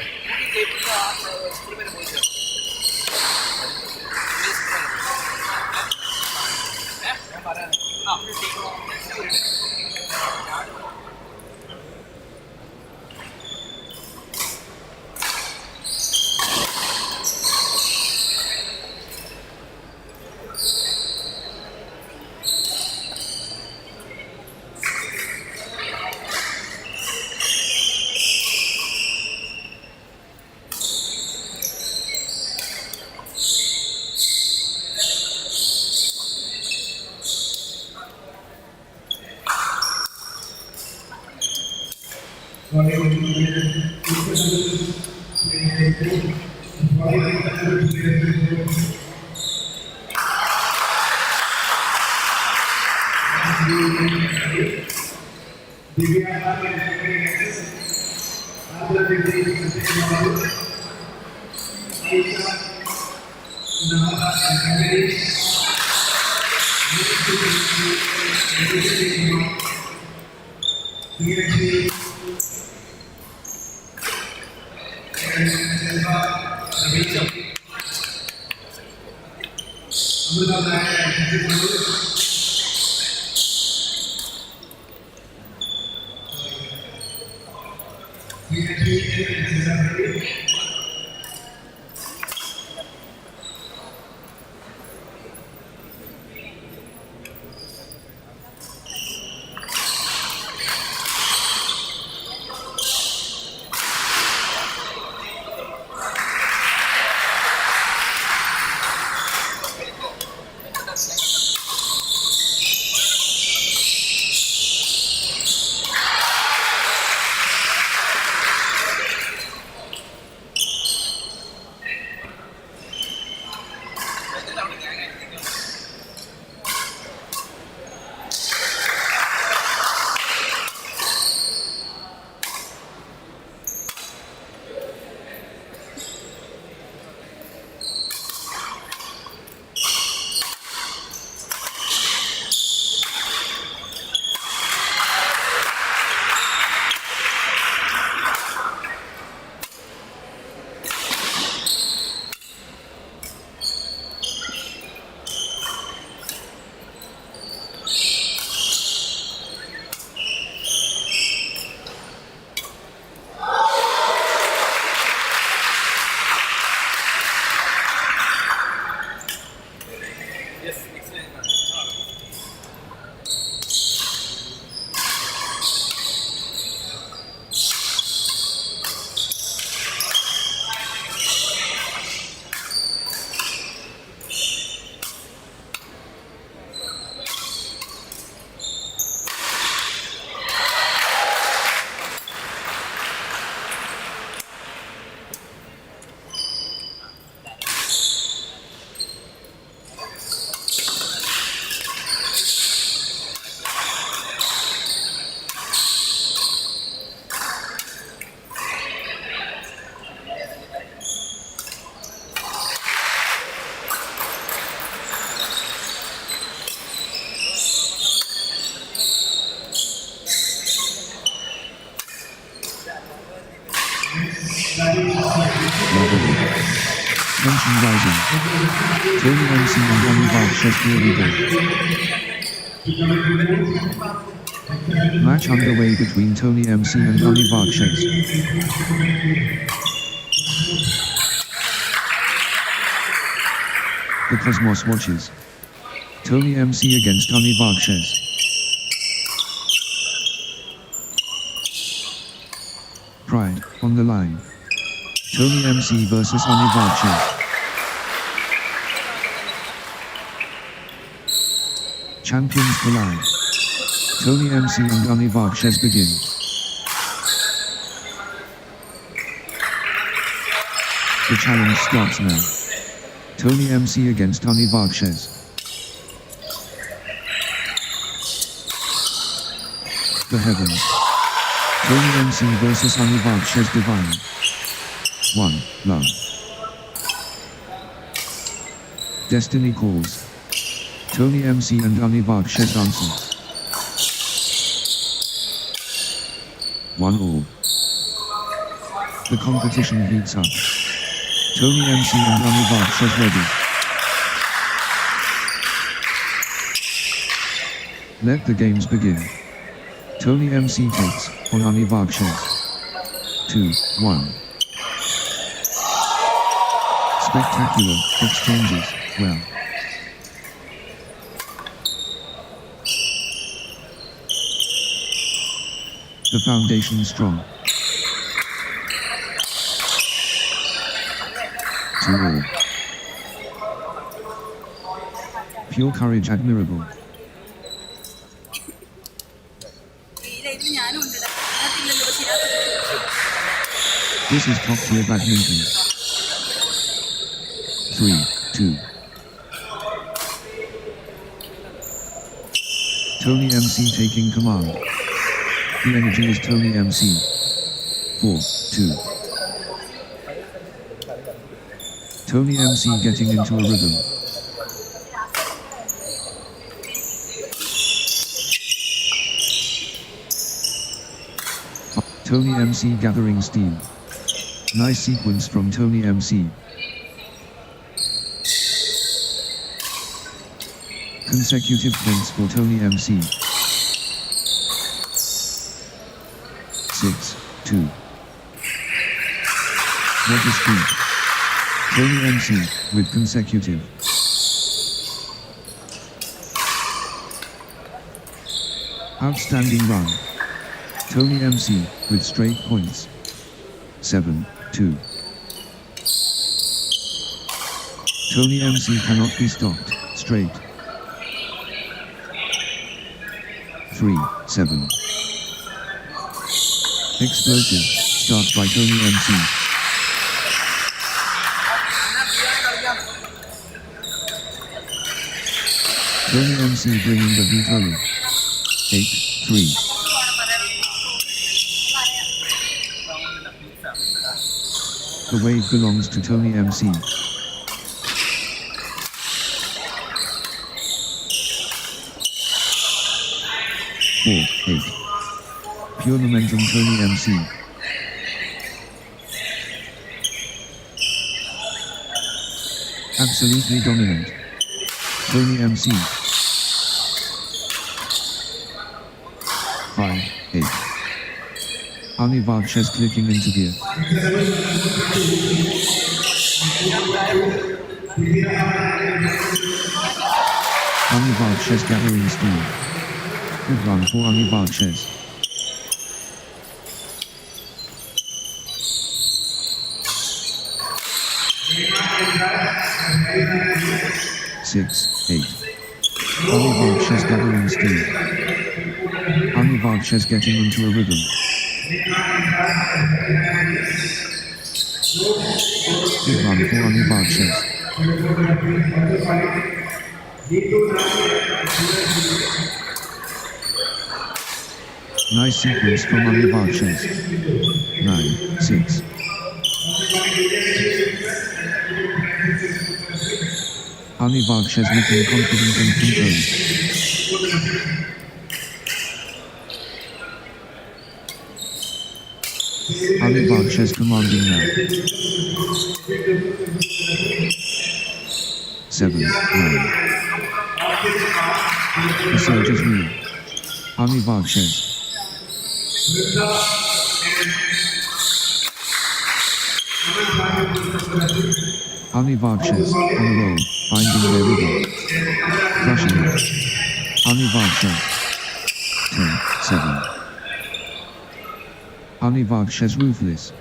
Level. Tension rising. Tony MC and Anubhav Shes clearly go. Match underway between Tony MC and Anubhav Shes. The Cosmos watches. Tony MC against Anubhav Shes. Pride, on the line. Tony MC versus Anubhav Shes. Champions collide. Tony MC and Anubhav Shes begin. The challenge starts now. Tony MC against Anubhav Shes. The heavens. Tony MC versus Anubhav Shes divine. 1. Love. Destiny calls. Tony MC and Anubhav Shes answer. 1 all. The competition heats up. Tony MC and Anubhav Shes ready. Let the games begin. Tony MC takes on Anubhav Shes. 2, 1. Spectacular exchanges, well. The foundation strong. 2 all. Pure courage admirable. This is top tier badminton. 3, 2. Tony MC taking command. The energy is Tony MC. 4, 2. Tony MC getting into a rhythm. Tony MC gathering steam. Nice sequence from Tony MC. Consecutive points for Tony MC. 6, 2. What a speed. Tony MC with consecutive. Outstanding run. Tony MC with straight points. 7, 2. Tony MC cannot be stopped. Straight. 3, 7. Explosive start by Tony MC. Tony MC bringing the beat early. 8, 3. The wave belongs to Tony MC. 4, 8. Pure momentum Tony MC. Absolutely dominant. Tony MC. 5, 8. Anubhav Shes clicking into gear. Anubhav Shes gathering speed. Good run for Anubhav Shes. 6, 8. Anubhav Shes gathering speed. Anubhav Shes getting into a rhythm. Good run for Anubhav Shes. Nice sequence from Anubhav Shes. 9, 6. Anubhav Shes looking confident and composed. Ali Bakshes commanding now. 7, 9. The surge is real. Ali Bakshes. Ali Bakshes, on a roll, finding their rhythm. Crushing it. Ali Bakshes. 10, 7. Ali Bakshes ruthless.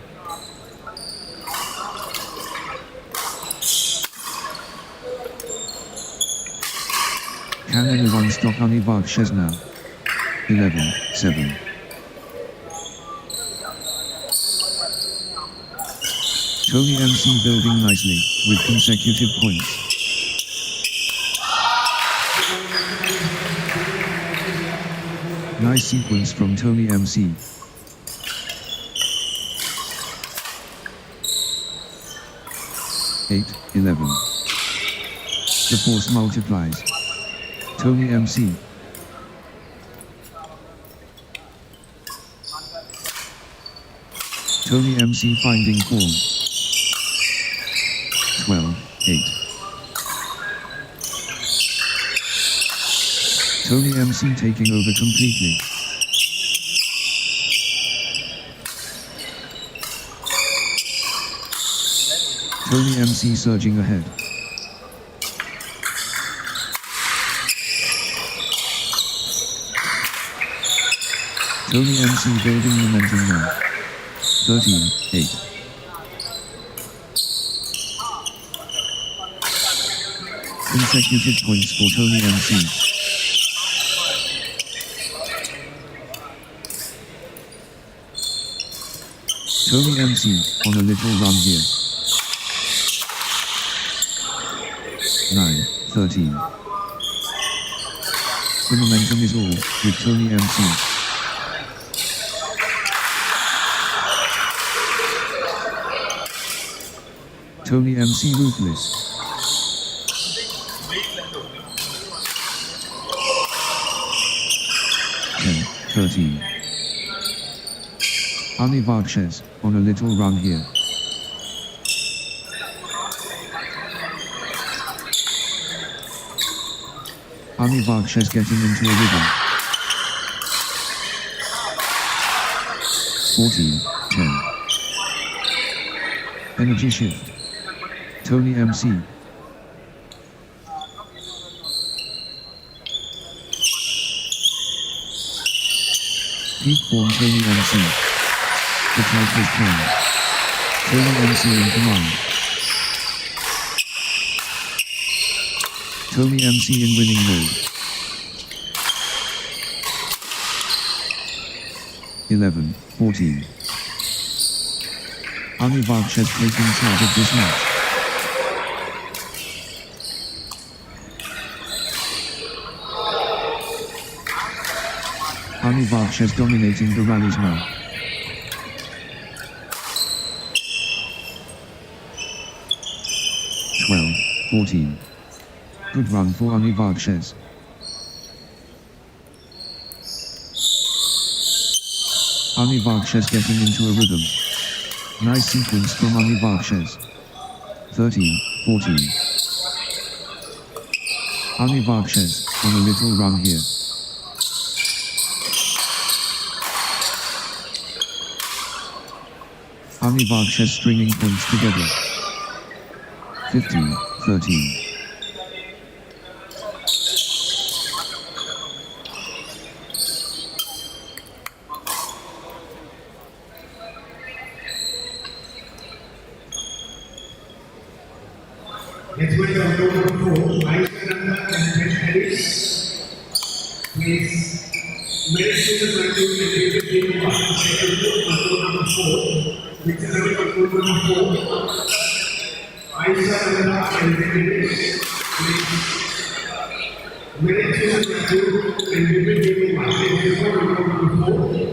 Can anyone stop Ali Bakshes now? 11, 7. Tony MC building nicely, with consecutive points. Nice sequence from Tony MC. Eight, 11. The force multiplies. Tony MC. Tony MC finding form. 12, 8. Tony MC taking over completely. Tony MC surging ahead. Tony MC building momentum now. 13, 8. Consecutive points for Tony MC. Tony MC on a little run here. 9, 13. The momentum is all with Tony MC. Tony MC ruthless. 10, 13. Ali Bakshes on a little run here. Ali Bakshes getting into a rhythm. 14, 10. Energy shift. Tony MC. Peak form Tony MC. The type is 10. Tony MC in command. Tony MC in winning mode. 11, 14. Ali Bakshes taking charge of this match. Ali Bakshes dominating the rallies now. 12, 14. Good run for Ali Bakshes. Ali Bakshes getting into a rhythm. Nice sequence from Ali Bakshes. 13, 14. Ali Bakshes on a little run here. Ali Bakshes stringing points together. 15, 13. Next one is number 4, Iceland and Benish. Please, Benish is the control number 4, which is the control number 4. Iceland and Benish. Please, Benish is the control and Ibin number 4.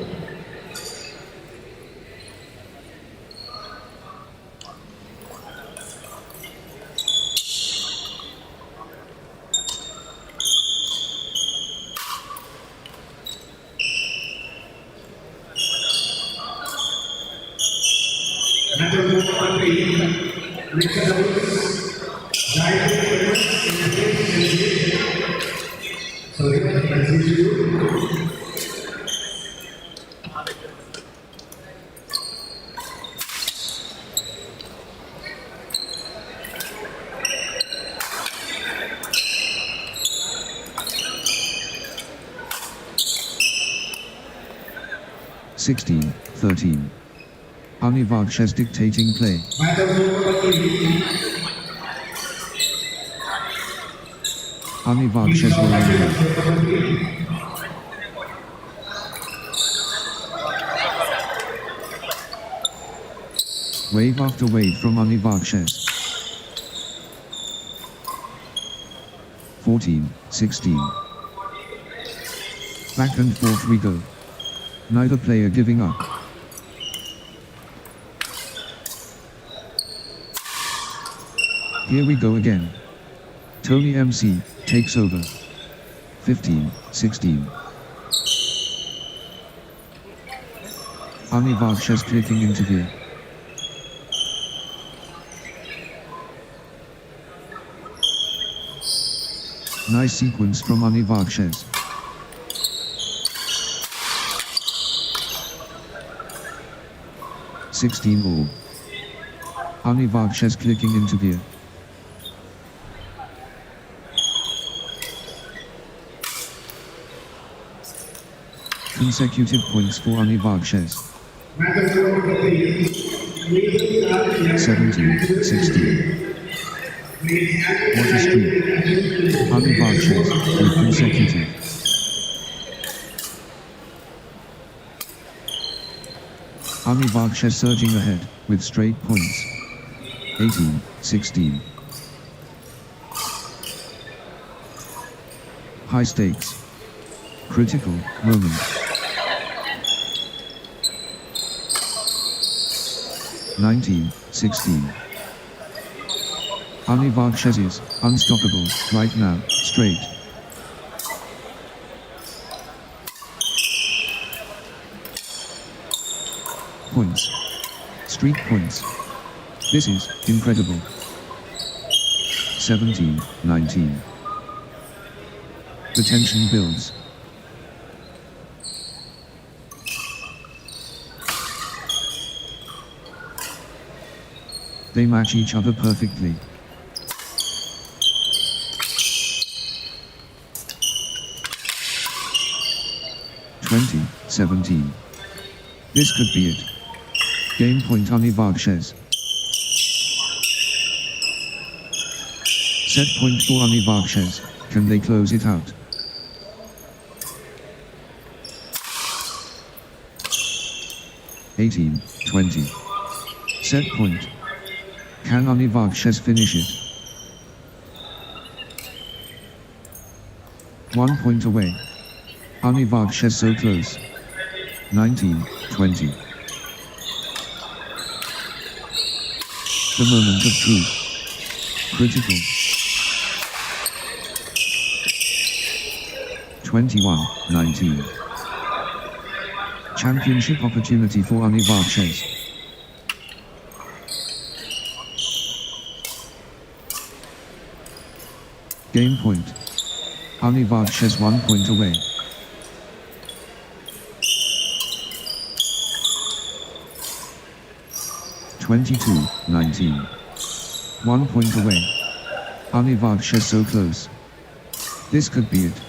16-13. Anivakshes dictating play. Anivakshes rolling. Wave after wave from Anivakshes. 14-16. Back and forth we go. Neither player giving up. Here we go again. Tony MC takes over. 15-16. Anivakshes clicking into gear. Nice sequence from Anivakshes. (16-all). Anivakshes clicking into gear. Consecutive points for Anivakshes. 17-16. What a streak. Anivakshes with consecutive. Anivakshes surging ahead with straight points. 18-16. High stakes. Critical moment. (19-16). Anivakshes is unstoppable right now, straight. Points. Streak points. This is incredible. 17-19. The tension builds. They match each other perfectly. (20-17). This could be it. Game point Anivakshes. Set point for Anivakshes. Can they close it out? (18-20). Set point. Can Anivakshes finish it? 1 point away. Anivakshes so close. 19-20. The moment of truth. Critical. 21-19. Championship opportunity for Anivakshes. Game point. Anivakshes 1 point away. (22-19). 1 point away. Anivakshes so close. This could be it.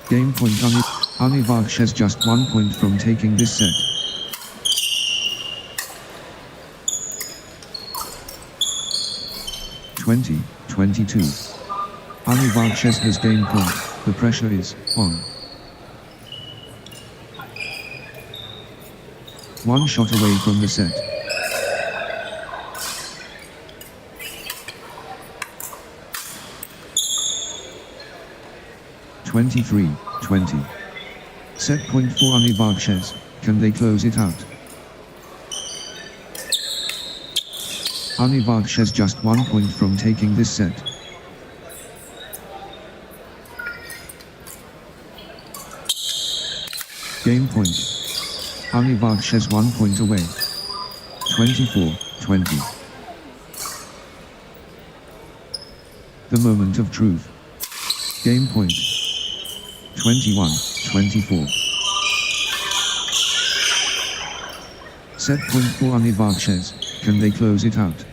Game point Anivakshes just 1 point from taking this set. (20-22). Anivakshes has game point. The pressure is on. 1 shot away from the set. (23-20). Set point for Anivakshes. Can they close it out? Anivakshes just 1 point from taking this set. Game point. Anivakshes 1 point away. 24-20. The moment of truth. Game point. 21-24. Set point for Anivarches. Can they close it out?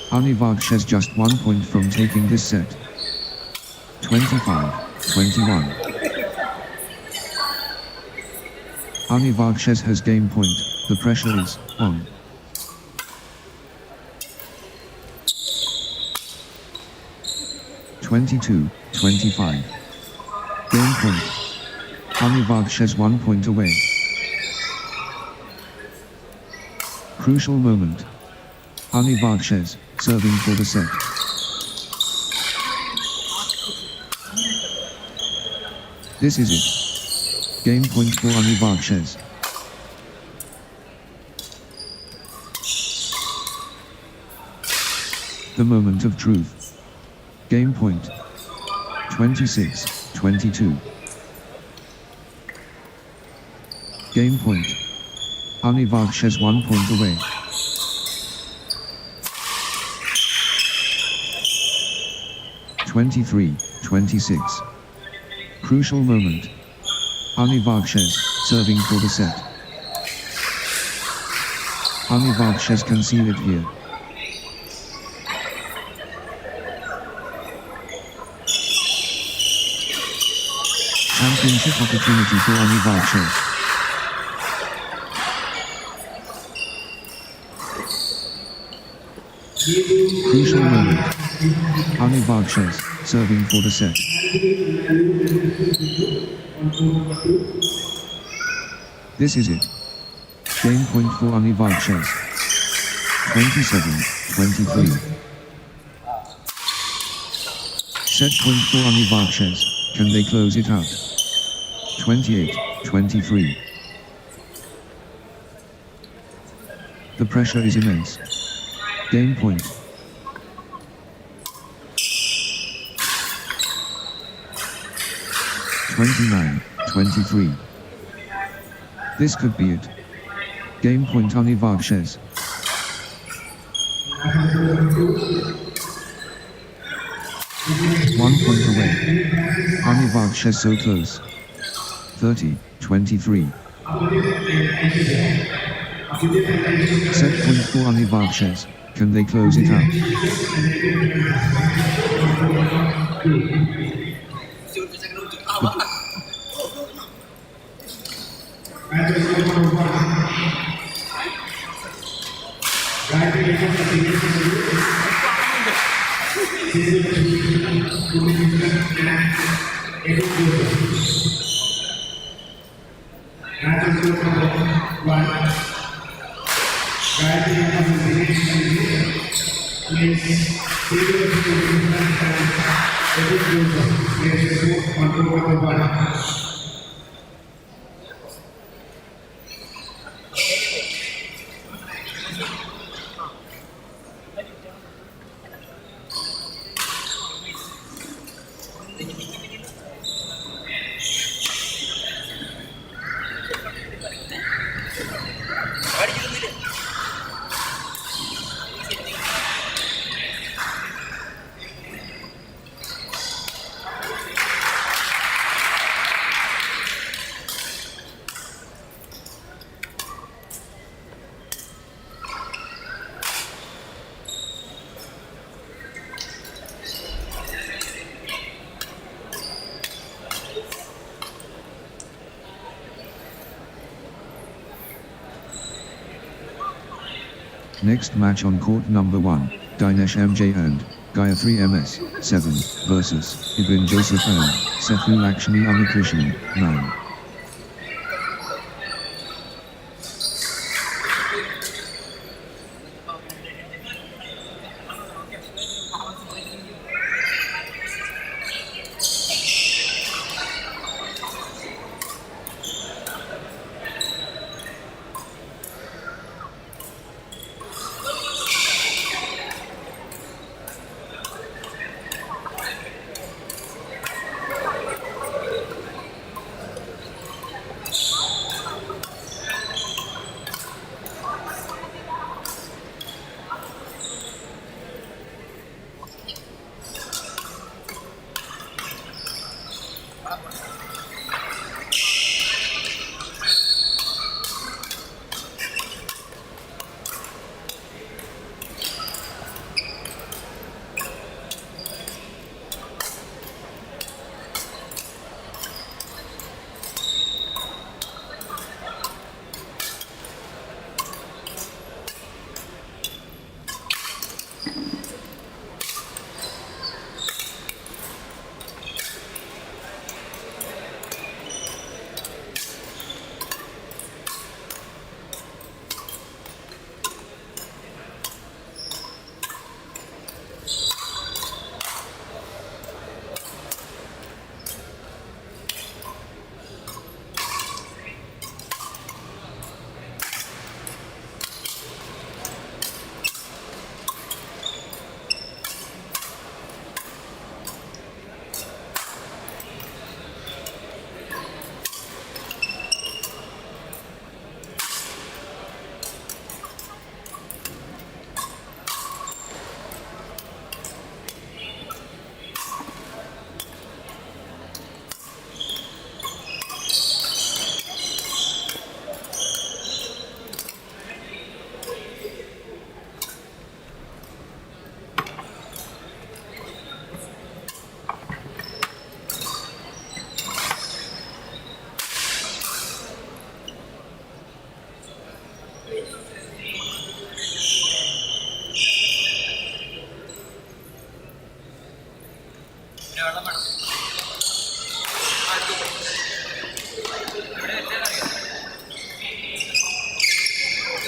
Anivarches just 1 point from taking this set. 25-21. Anivarches has game point. The pressure is on. (22-25). Game point. Anivarches 1 point away. Crucial moment. Anivarches serving for the set. This is it. Game point for Anivarches. The moment of truth. Game point. 26-22. Game point. Anivarches 1 point away. (23-26). Crucial moment. Anivarches serving for the set. Anivarches can seal it here. Championship opportunity for Anivarches. Crucial moment. Anivarches serving for the set. This is it. Game point for Anivarches. 27-23. Set point for Anivarches. Can they close it out? 28-23. The pressure is immense. Game point. (29-23). This could be it. Game point Anivarches. (1 point away. Anivarches so close. 30-23. Set point for Anivarches. Can they close it out? Next match on court number 1, Dinesh MJ and Gayatri MS 7 versus Ibin Joseph and Sethu Lakshmi Krishna 9.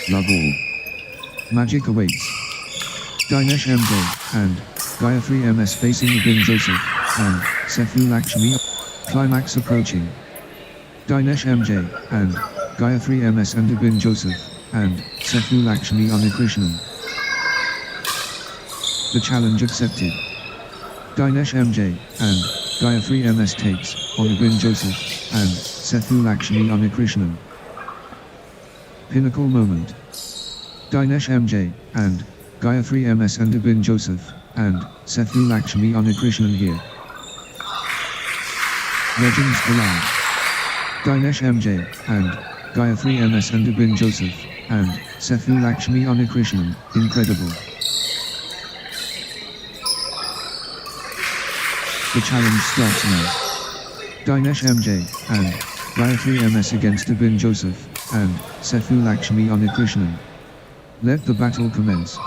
Love all. Magic awaits. Dinesh MJ and Gayatri MS facing Ibin Joseph and Sethu Lakshmi. Climax approaching. Dinesh MJ and Gayatri MS and Ibin Joseph and Sethu Lakshmi Krishnan. The challenge accepted. Dinesh MJ and Gayatri MS takes on Ibin Joseph and Sethu Lakshmi Krishnan. Pinnacle moment. Dinesh MJ and Gayatri MS and Ibin Joseph and Sethu Lakshmi Krishnan here. Legends alive. Dinesh MJ and Gayatri MS and Ibin Joseph and Sethu Lakshmi Krishnan. Incredible. The challenge starts now. Dinesh MJ and Gayatri MS against Ibin Joseph and Sethu Lakshmi Krishnan. Let the battle commence.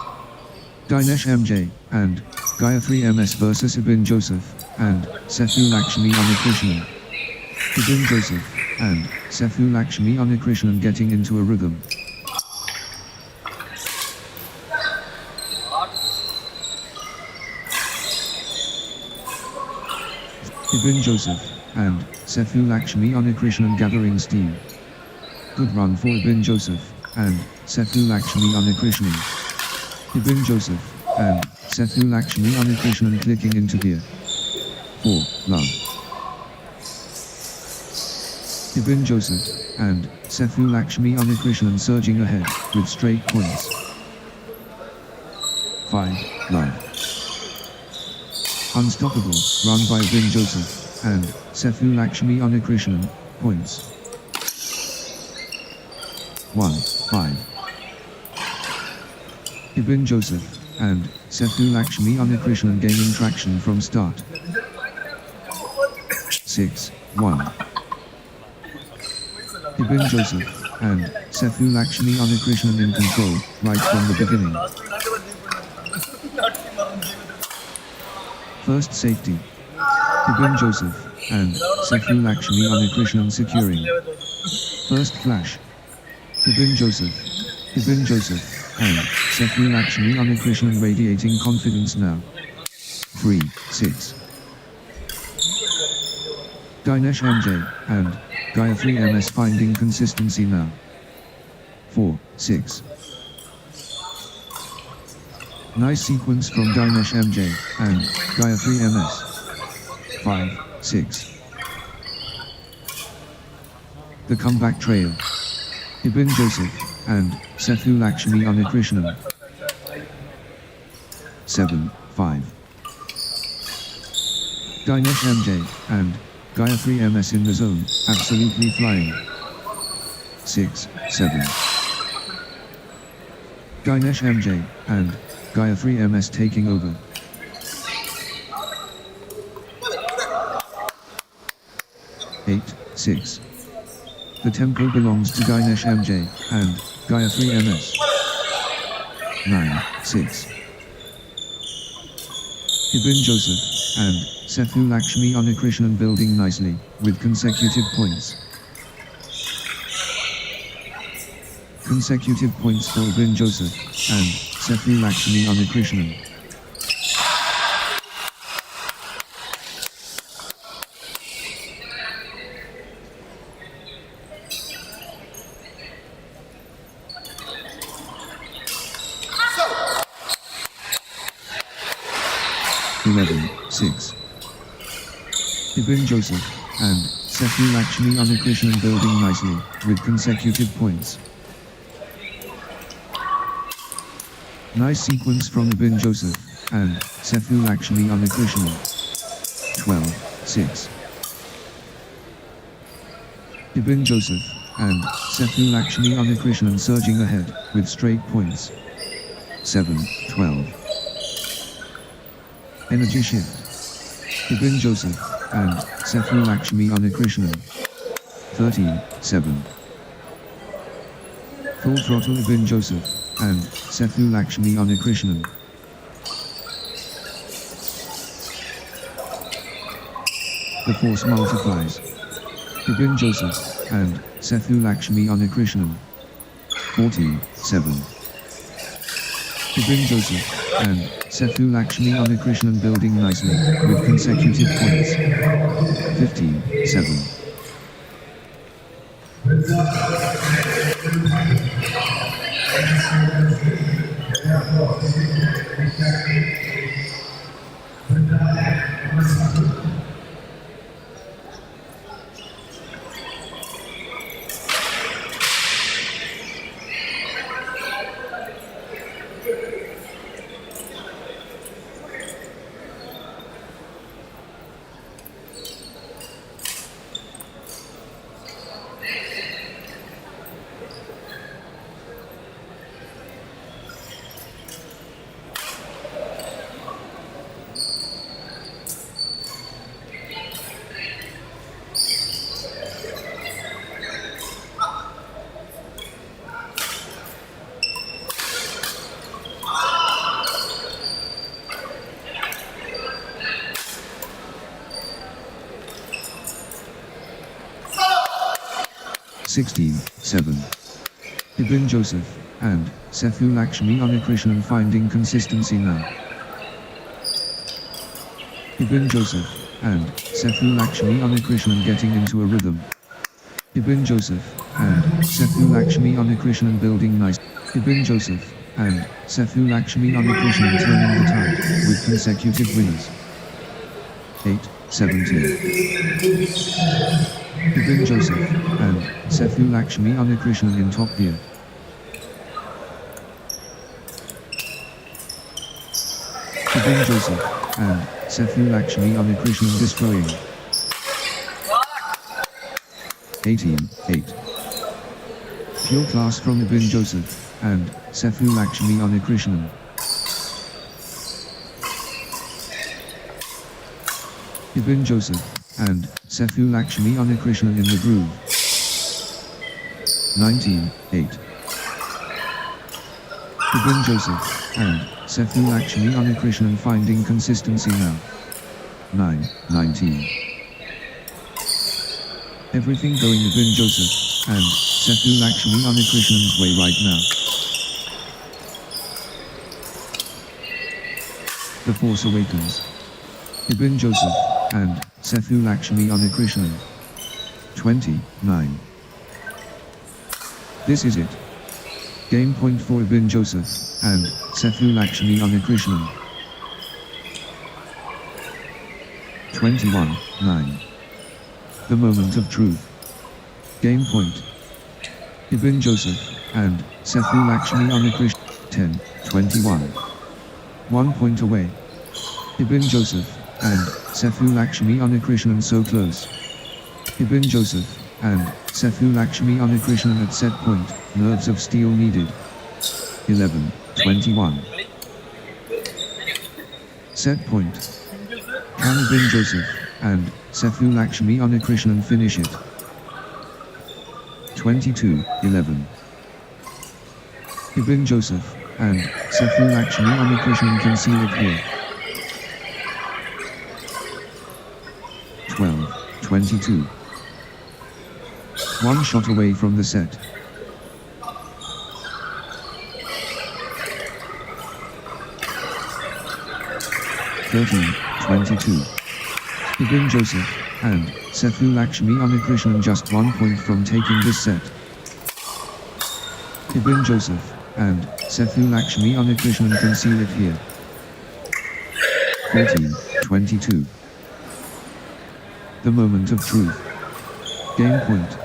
Dinesh MJ and Gayatri MS versus Ibin Joseph and Sethu Lakshmi Krishnan. Ibin Joseph and Sethu Lakshmi Krishnan getting into a rhythm. Ibin Joseph and Sethu Lakshmi Krishnan gathering steam. Good run for Ibin Joseph and Sethu Lakshmi Krishnan. Ibin Joseph and Sethu Lakshmi Krishnan clicking into gear. 4. Love. Ibin Joseph and Sethu Lakshmi Krishnan surging ahead with straight points. 5. Love. Unstoppable run by Ibin Joseph and Sethu Lakshmi Krishnan. Points. 1. 5. Ibin Joseph and Sethu Lakshmi Krishnan gaining traction from start. 6. 1. Ibin Joseph and Sethu Lakshmi Krishnan in control right from the beginning. First safety. Ibin Joseph and Sethu Lakshmi Krishnan securing. First flash. Ibin Joseph and Sethu Lakshmi Krishnan radiating confidence now. 3. 6. Dinesh MJ and Gayatri MS finding consistency now. 4. 6. Nice sequence from Dinesh MJ and Gayatri MS. 5. 6. The comeback trail. Ibin Joseph and Sethu Lakshmi Krishnan. 7. 5. Dinesh MJ and Gayatri MS in the zone, absolutely flying. 6. 7. Dinesh MJ and Gayatri MS taking over. 8. 6. The tempo belongs to Dinesh MJ and Gayatri MS. 9. 6. Ibin Joseph and Sethu Lakshmi Krishnan building nicely, with consecutive points. Consecutive points for Ibin Joseph and Sethu Lakshmi Krishnan. Eleven, 6. Ibin Joseph and Sethu Lakshmi Krishnan building nicely, with consecutive points. Nice sequence from Ibin Joseph and Sethu Lakshmi Krishnan. 12, 6. Ibin Joseph and Sethu Lakshmi Krishnan surging ahead, with straight points. 7, 12. Energy shift. Ibin Joseph and Sethu Lakshmi Krishnan. 13, 7. Full throttle Ibin Joseph and Sethu Lakshmi Krishnan. The force multiplies. Ibin Joseph and Sethu Lakshmi Krishnan. 14-7. Ibin Joseph and Sethu Lakshmi Anikrishnan building nicely, with consecutive points. 15-7. (16-7). Ibin Joseph and Sethu Lakshmi Anikrishnan finding consistency now. Ibin Joseph and Sethu Lakshmi Anikrishnan getting into a rhythm. Ibin Joseph and Sethu Lakshmi Anikrishnan building nice. Ibin Joseph and Sethu Lakshmi Anikrishnan turning the tide with consecutive winners. 8-17. Ibin Joseph and Sethu Lakshmi Anikrishnan in top gear. Ibin Joseph and Sethu Lakshmi Anikrishnan destroying. 18-8. Pure class from Ibin Joseph and Sethu Lakshmi Anikrishnan. Ibin Joseph and Sethu Lakshmi Anikrishnan in the groove. 19-8. Ibin Joseph and Sethu Lakshmi Anikrishnan finding consistency now. 9-19. Everything going Ibin Joseph and Sethu Lakshmi Anikrishnan's way right now. The Force Awakens. Ibin Joseph and Sethu Lakshmi Anikrishnan. 29. This is it. Game point for Ibin Joseph and Sethu Lakshmi Anikrishnan. 21-9. The moment of truth. Game point. Ibin Joseph and Sethu Lakshmi Anikrishnan. 10-21. 1 point away. Ibin Joseph and Sethu Lakshmi Anikrishnan so close. Ibin Joseph and Sethu Lakshmi Anikrishnan at set point, nerves of steel needed. 11-21. Set point. Can Ibin Joseph and Sethu Lakshmi Anikrishnan finish it? 22-11. Ibin Joseph and Sethu Lakshmi Anikrishnan can seal it here. 12-22. One shot away from the set. 13-22. Ibin Joseph and Sethu Lakshmi Anikrishnan just 1 point from taking this set. Ibin Joseph and Sethu Lakshmi Anikrishnan can seal it here. 14-22. The moment of truth. Game point.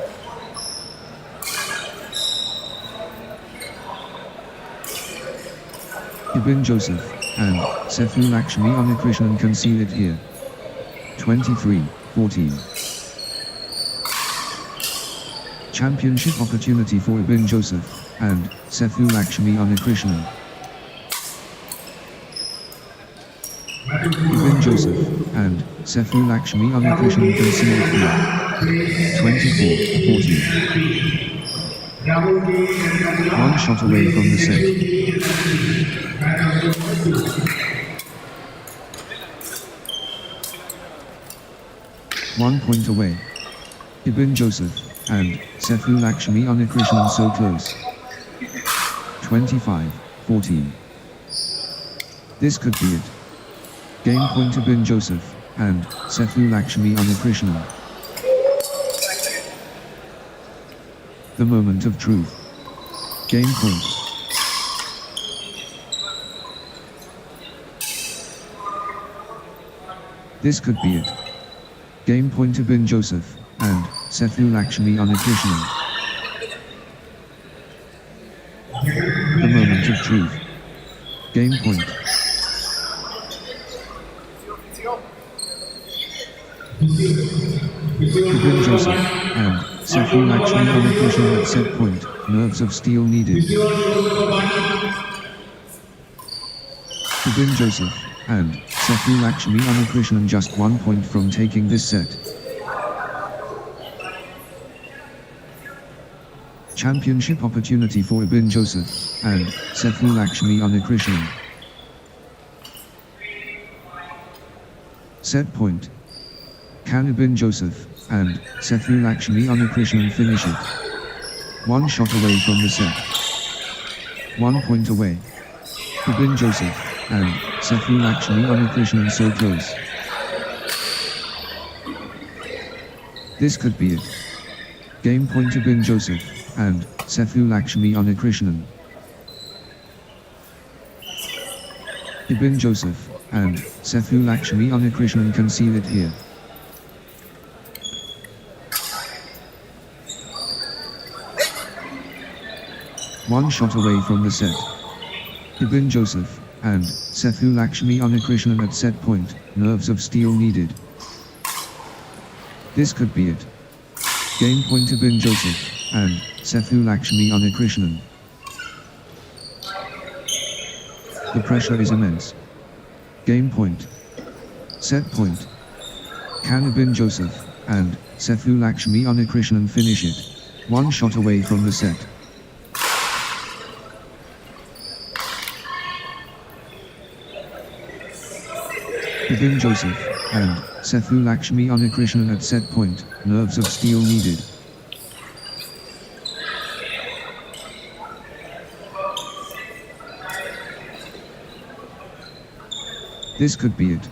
Ibin Joseph and Sethu Lakshmi Anikrishnan can seal it here. 23-14. Championship opportunity for Ibin Joseph and Sethu Lakshmi Anikrishnan. Ibin Joseph and Sethu Lakshmi Anikrishnan can seal it here. 24-14. One shot away from the set. 1 point away. Ibin Joseph and Sethu Lakshmi Anikrishnan so close. 25-14. This could be it. Game point Ibin Joseph and Sethu Lakshmi Anakrishnan. The moment of truth. Game point. This could be it. Game point Ibin Joseph and Sethu Lakshmi Anakrishnan. The moment of truth. Game point. Ibin Joseph and Sethu Lakshmi Anakrishnan at set point. Nerves of steel needed. Ibin Joseph and Sethu Lakshmi Anakrishnan just 1 point from taking this set. Championship opportunity for Ibin Joseph and Sethu Lakshmi Anakrishnan. Set point. Can Ibin Joseph and Sethu Lakshmi Anakrishnan finish it? 1 shot away from the set. 1 point away. Ibin Joseph and Sethu Lakshmi Anakrishnan so close. This could be it. Game point Ibin Joseph and Sethu Lakshmi Anakrishnan. Ibin Joseph and Sethu Lakshmi Anakrishnan can seal it here. One shot away from the set. Ibin Joseph and Sethu Lakshmi Anakrishnan at set point. Nerves of steel needed. This could be it. Game point Ibin Joseph and Sethu Lakshmi Anakrishnan. The pressure is immense. Game point. Set point. Can Ibin Joseph and Sethu Lakshmi Anakrishnan finish it? 1 shot away from the set. Ibin Joseph and Sethu Lakshmi Anakrishnan at set point. Nerves of steel needed. This could be it.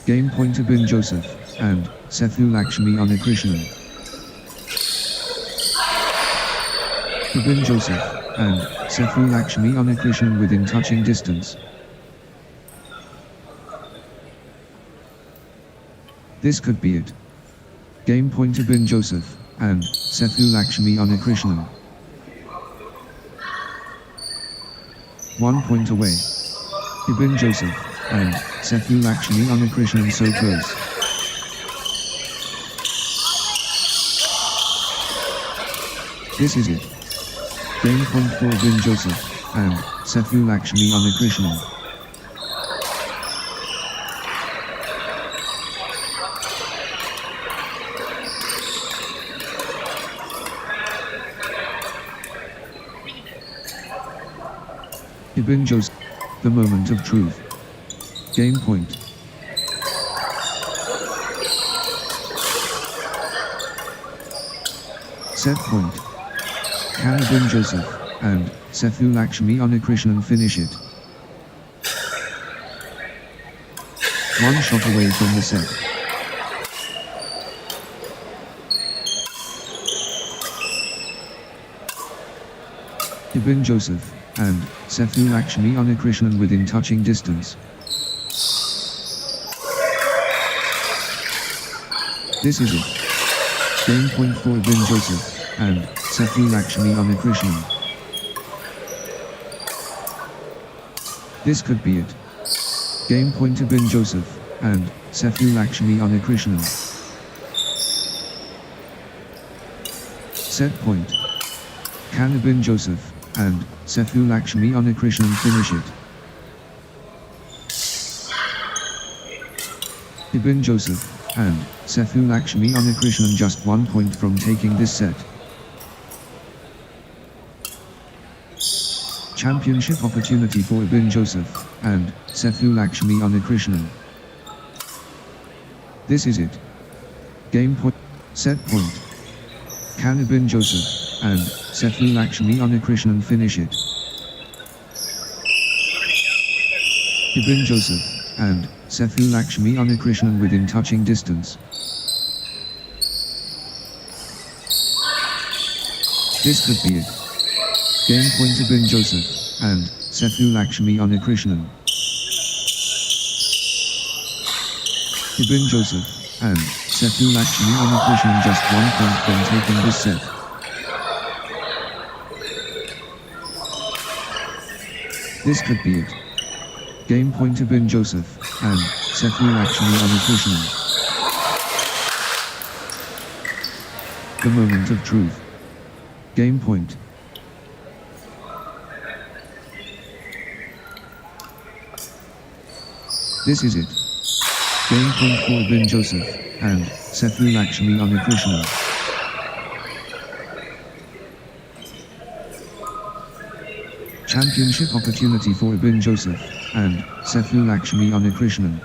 Game point Ibin Joseph and Sethu Lakshmi Anakrishnan. Ibin Joseph and Sethu Lakshmi Anakrishnan within touching distance. This could be it. Game point Ibin Joseph and Sethu Lakshmi Anakrishnan. 1 point away. Ibin Joseph and Sethu Lakshmi Anakrishnan so close. This is it. Game point for Ibin Joseph and Sethu Lakshmi Anakrishnan. Ibin Joseph. The moment of truth. Game point. Set point. Can Ibin Joseph and Sethu Lakshmi Anakrishnan finish it? 1 shot away from the set. Ibin Joseph and Sethu Lakshmi Anakrishnan within touching distance. This is it. Game point for Ibin Joseph and Sethu Lakshmi Anakrishnan. This could be it. Game point Ibin Joseph and Sethu Lakshmi Anakrishnan. Set point. Can Ibin Joseph and Sethu Lakshmi Anakrishnan finish it? Ibin Joseph and Sethu Lakshmi Anakrishnan just 1 point from taking this set. Championship opportunity for Ibin Joseph and Sethu Lakshmi Anakrishnan. This is it. Game point. Set point. Can Ibin Joseph and Sethu Lakshmi Anakrishnan finish it? Ibin Joseph, and Sethu Lakshmi Unikrishnan within touching distance. This could be it. Game point Ibin Joseph, and Sethu Lakshmi Unikrishnan. Ibin Joseph, and Sethu Lakshmi Unikrishnan just 1 point from taking this set. This could be it. Game point Ibin Joseph, and Sethu Lakshmi Unikrishnan. The moment of truth. Game point. This is it. Game point for Ibin Joseph, and Sethu Lakshmi Unikrishnan. Championship opportunity for Ibin Joseph, and Sethu Lakshmi Unikrishnan.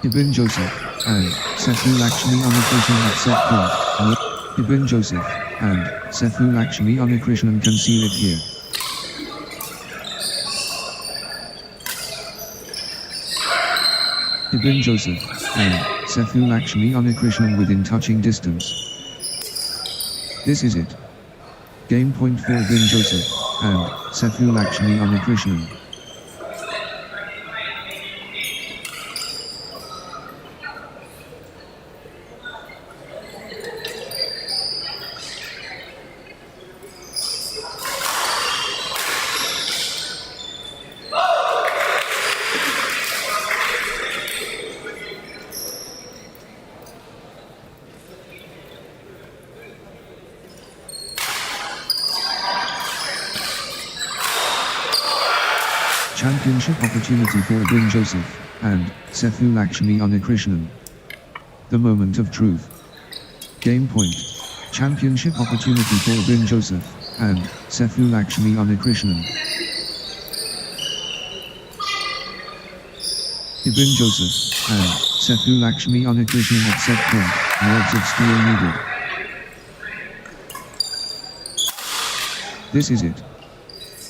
Ibin Joseph, and Sethu Lakshmi Unikrishnan at set point. Ibin Joseph, and Sethu Lakshmi Unikrishnan can seal it here. Ibin Joseph, and Sethu Lakshmi Unikrishnan within touching distance. This is it. Game point for Ibin Joseph, and Sethu Lakshmi Unikrishnan. Championship opportunity for Ibin Joseph, and Sethu Lakshmi Unikrishnan. The moment of truth. Game point. Championship opportunity for Ibin Joseph, and Sethu Lakshmi Unikrishnan. Ibin Joseph, and Sethu Lakshmi Unikrishnan at set point, nerves of steel needed. This is it.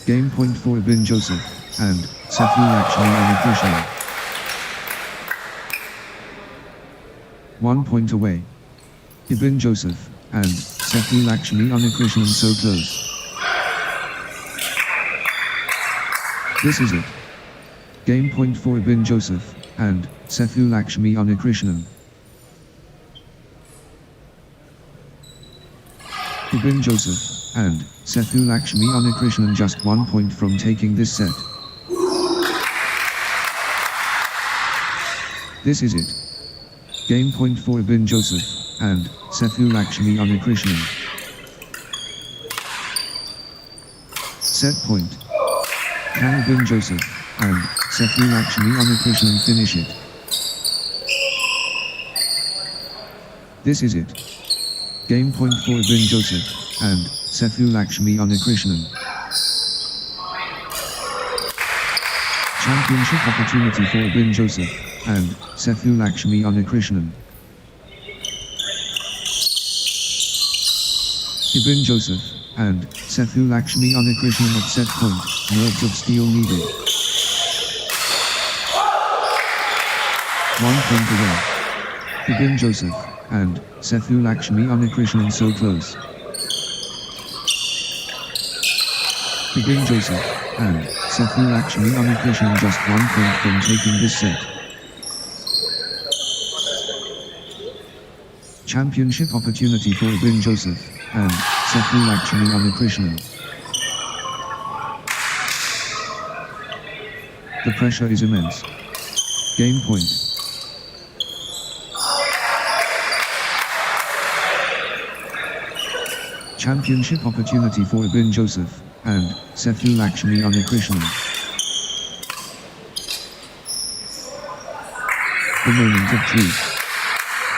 Game point for Ibin Joseph, and Sethu Lakshmi Unikrishnan. 1 point away. Ibin Joseph, and Sethu Lakshmi Unikrishnan so close. This is it. Game point for Ibin Joseph, and Sethu Lakshmi Unikrishnan. Ibin Joseph, and Sethu Lakshmi Unikrishnan just 1 point from taking this set. This is it. Game point for Ibin Joseph, and Sethu Lakshmi Unikrishnan. Set point. Can Ibin Joseph, and Sethu Lakshmi Unikrishnan finish it? This is it. Game point for Ibin Joseph, and Sethu Lakshmi Unikrishnan. Championship opportunity for Ibin Joseph, and Sethu Lakshmi Unikrishnan. Ibin Joseph, and Sethu Lakshmi Unikrishnan at set point, nerves of steel needed. 1 point away. Ibin Joseph, and Sethu Lakshmi Unikrishnan so close. Ibin Joseph, and Sethu Lakshmi Unikrishnan just 1 point from taking this set. Championship opportunity for Ibin Joseph, and Sethu Lakshmi Unikrishnan. The pressure is immense. Game point. Championship opportunity for Ibin Joseph, and Sethu Lakshmi Unikrishnan. The moment of truth.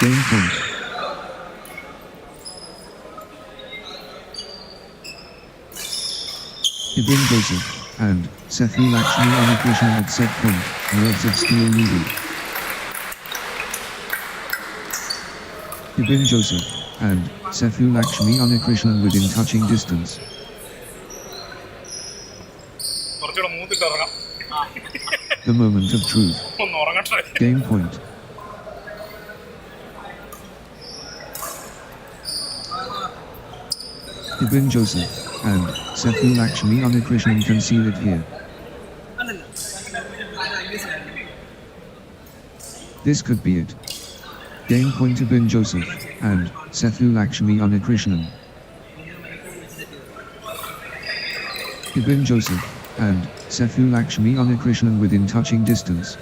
Game point. Ibin Joseph, and Sethu Lakshmi Unikrishnan at set point, nerves of steel needed. Ibin Joseph, and Sethu Lakshmi Unikrishnan within touching distance. The moment of truth. Game point. Ibin Joseph and Sethu Lakshmi Krishnan concede it here. This could be it. Game point Ibin Joseph and Sethu Lakshmi Krishnan. Ibin Joseph and Sethu Lakshmi Krishnan within touching distance.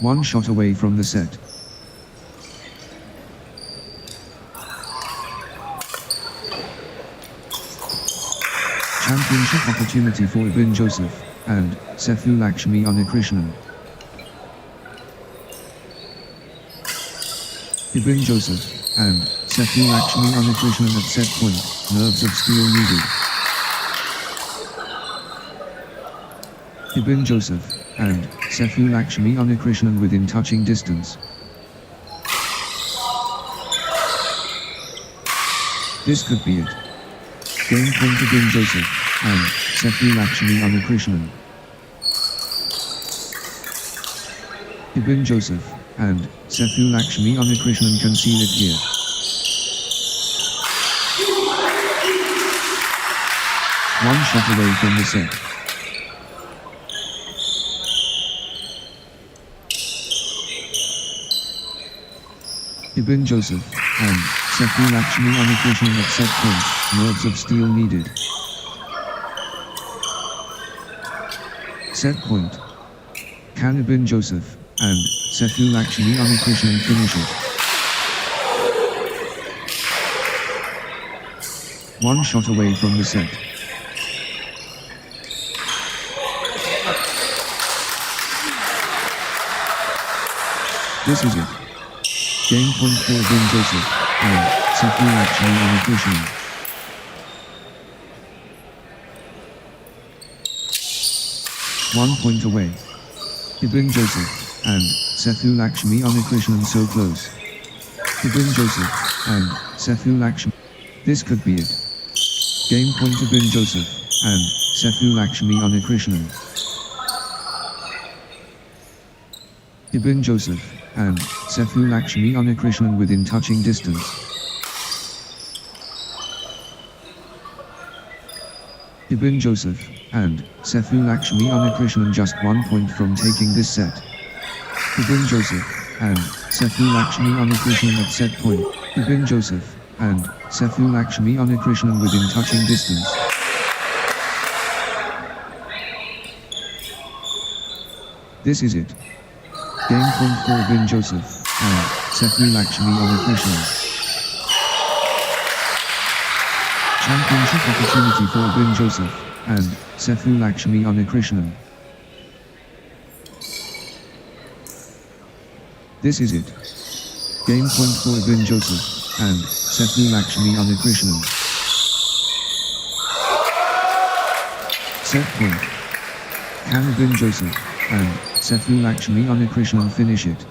One shot away from the set. Championship opportunity for Ibin Joseph and Sethu Lakshmi Krishnan. Ibin Joseph and Sethu Lakshmi Krishnan at set point, nerves of steel needed. Ibin Joseph and Sethu Lakshmi Krishnan within touching distance. This could be it. Game point Ibin Joseph and Sethu Lakshmi Krishnan. Ibin Joseph and Sethu Lakshmi Krishnan concede it here. One shot away from the set. Ibin Joseph and Sethu Lakshmi Krishnan at set point, nerves of steel needed. Set point. Can Ibin Joseph and Sethu Lakshmi Krishnan finish it? One shot away from the set. This is it. Game point for Ibin Joseph and Sethu Lakshmi Krishnan. One point away. Ibin Joseph and Sethu Lakshmi Krishnan so close. Ibin Joseph and Sethu Lakshmi. This could be it. Game point Ibin Joseph and Sethu Lakshmi Krishnan. Ibin Joseph and Sethu Lakshmi Krishnan within touching distance. Ibin Joseph and Sethu Lakshmi Krishnan just 1 point from taking this set. Ibin Joseph and Sethu Lakshmi Krishnan at set point. Ibin Joseph and Sethu Lakshmi Krishnan within touching distance. This is it. Game point for Ibin Joseph and Sethu Lakshmi Krishnan. Championship opportunity for Ibin Joseph and Sethu Lakshmi Krishnan. This is it. Game point for Ibin Joseph and Sethu Lakshmi Krishnan. Set point. Can Ibin Joseph and Sethu Lakshmi Krishnan finish it?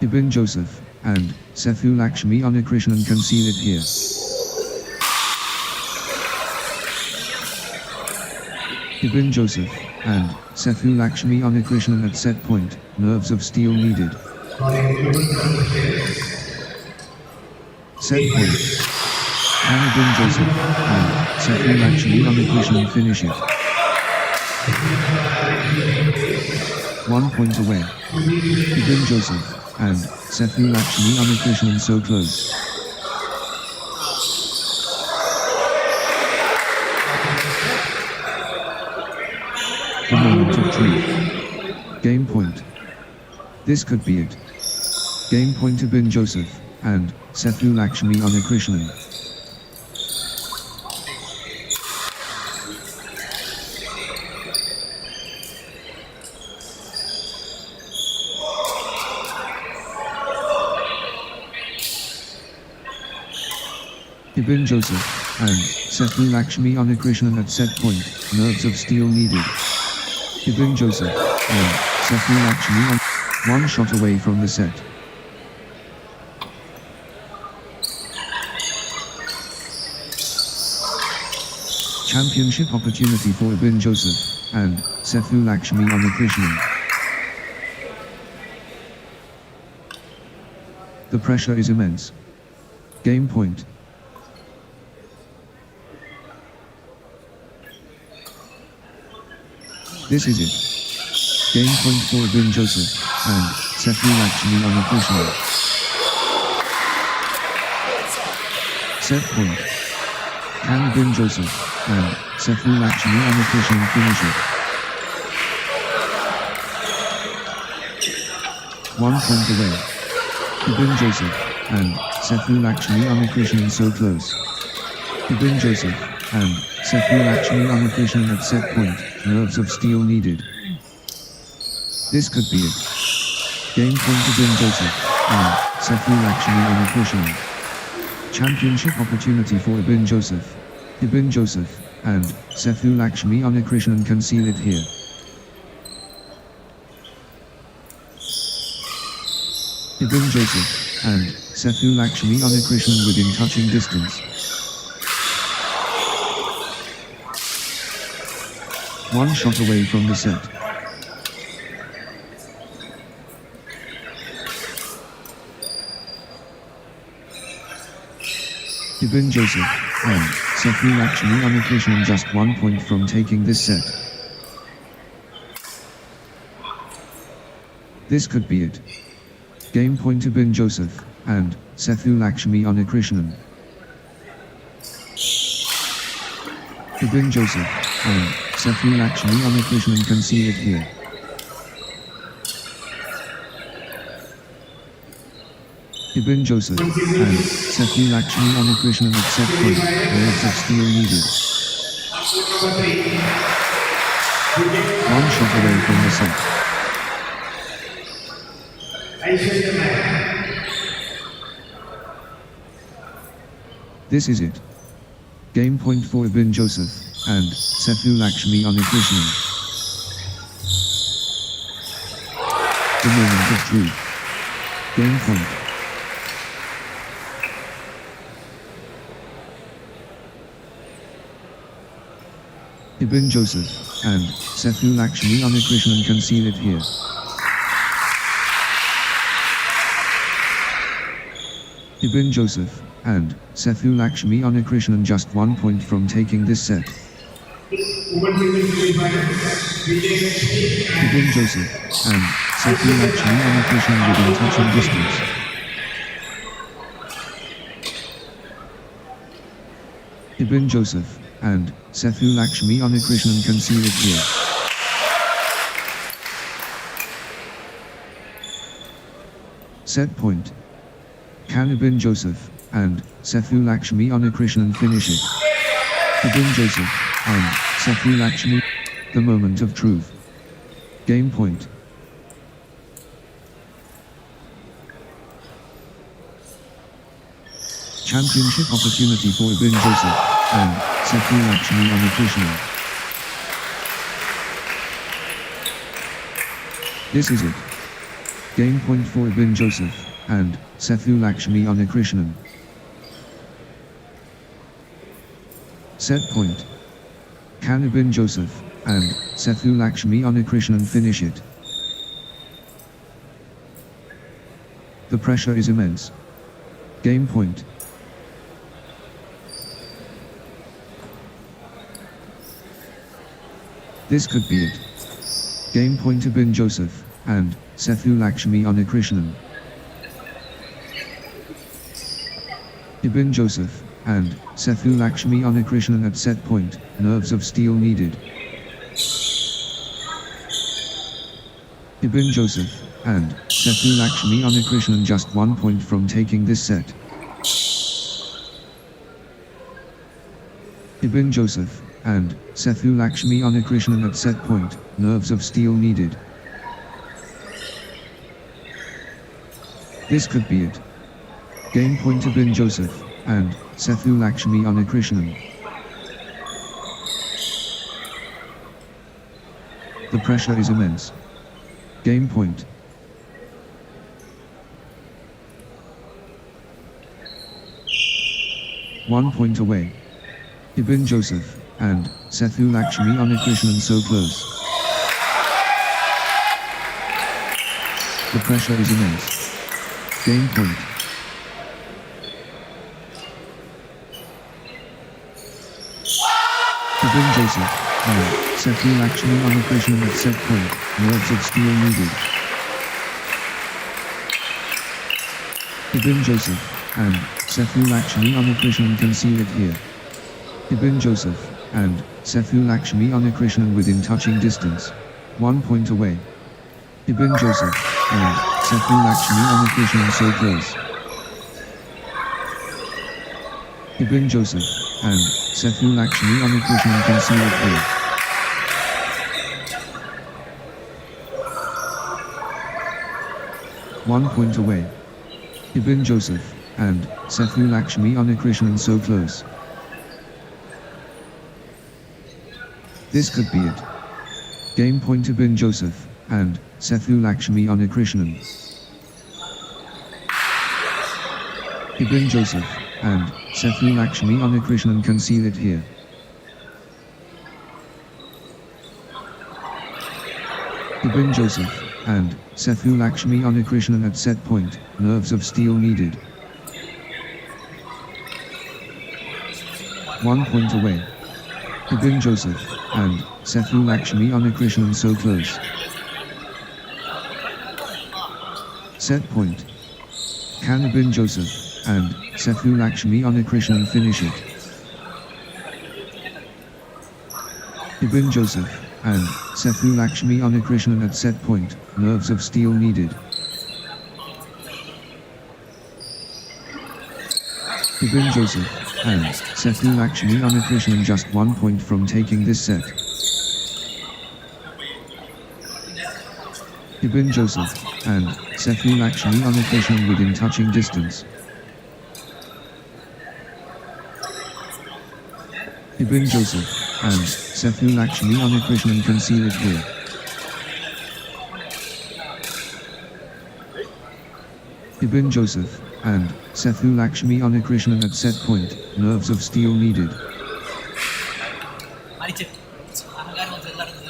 Ibin Joseph and Sethu Lakshmi Krishnan concede it here. Ibin Joseph and Sethu Lakshmi Krishnan at set point, nerves of steel needed. Set point. Can Ibin Joseph and Sethu Lakshmi Krishnan finish it? 1 point away. Ibin Joseph and Sethu Lakshmi Krishnan so close. The moment of truth. Game point. This could be it. Game point Ibin Joseph and Sethu Lakshmi Krishnan. Ibin Joseph and Sethu Lakshmi Krishnan at set point, nerves of steel needed. Ibin Joseph and Sethu Lakshmi 1 shot away from the set. Championship opportunity for Ibin Joseph and Sethu Lakshmi Krishnan. The pressure is immense. Game point. This is it. Game point for Ibin Joseph and Sethu Lakshmi Krishnan. Set point. Can Ibin Joseph and Sethu Lakshmi Krishnan finish it? 1 point away. Ibin Joseph and Sethu Lakshmi Krishnan so close. Ibin Joseph and Sethu Lakshmi Krishnan at set point, nerves of steel needed. This could be it. Game point Ibin Joseph and Sethu Lakshmi Krishnan. Championship opportunity for Ibin Joseph. Ibin Joseph and Sethu Lakshmi Krishnan can seal it here. Ibin Joseph and Sethu Lakshmi Krishnan within touching distance. One shot away from the set. Ibin Joseph and Sethu Lakshmi Krishnan just 1 point from taking this set. This could be it. Game point Ibin Joseph and Sethu Lakshmi Krishnan. Ibin Joseph and Sethu Lakshmi Krishnan can see it here. Ibin Joseph and Sethu Lakshmi Krishnan at set point, nerves of steel needed. One shot away from the set. This is it. Game point for Ibin Joseph and Sethu Lakshmi Krishnan. The moment of truth. Game point. Ibin Joseph and Sethu Lakshmi Krishnan can seal it here. Ibin Joseph and Sethu Lakshmi Krishnan just 1 point from taking this set. Ibin Joseph and Sethu Lakshmi Krishnan within touching distance. Ibin Joseph and Sethu Lakshmi Krishnan can seal it here. Set point. Can Ibin Joseph and Sethu Lakshmi Krishnan finish it? Ibin Joseph and Sethu Lakshmi. The moment of truth. Game point. Championship opportunity for Ibin Joseph and Sethu Lakshmi Krishnan. This is it. Game point for Ibin Joseph and Sethu Lakshmi Krishnan. Set point. Can Ibin Joseph and Sethu Lakshmi Krishnan finish it? The pressure is immense. Game point. This could be it. Game point Ibin Joseph and Sethu Lakshmi Krishnan. Ibin Joseph and Sethu Lakshmi Krishnan at set point, nerves of steel needed. Ibin Joseph and Sethu Lakshmi Krishnan just 1 point from taking this set. Ibin Joseph and Sethu Lakshmi Krishnan at set point, nerves of steel needed. This could be it. Game point Ibin Joseph and Sethu Lakshmi Krishnan. The pressure is immense. Game point. One point away. Ibin Joseph and Sethu Lakshmi Anikrishnan so close. The pressure is immense. Game point. Ibin Joseph and Sethu Lakshmi Anikrishnan at set point, nerves of steel needed. Ibin Joseph and Sethu Lakshmi Anikrishnan can seal it here. Ibin Joseph and Sethu Lakshmi Anikrishnan within touching distance. 1 point away. Ibin Joseph and Sethu Lakshmi Anikrishnan so close. Ibin Joseph and Sethu Lakshmi Anikrishnan can seal it here. One point away. Ibin Joseph and Sethu Lakshmi Anikrishnan so close. This could be it. Game point Ibin Joseph and Sethu Lakshmi Anikrishnan. Ibin Joseph and Sethu Lakshmi Anikrishnan can seal it here. Ibin Joseph and Sethu Lakshmi Anikrishnan at set point, nerves of steel needed. 1 point away. Ibin Joseph and Sethu Lakshmi Anikrishnan so close. Set point. Can Ibin Joseph and Sethu Lakshmi Anikrishnan finish it? Ibin Joseph and Sethu Lakshmi Anikrishnan at set point, nerves of steel needed. Ibin Joseph and Sethu Lakshmi Anikrishnan just 1 point from taking this set. Ibin Joseph and Sethu Lakshmi Anikrishnan within touching distance. Ibin Joseph and Sethu Lakshmi Anikrishnan can seal it here. Ibin Joseph and Sethu Lakshmi Anikrishnan at set point, nerves of steel needed.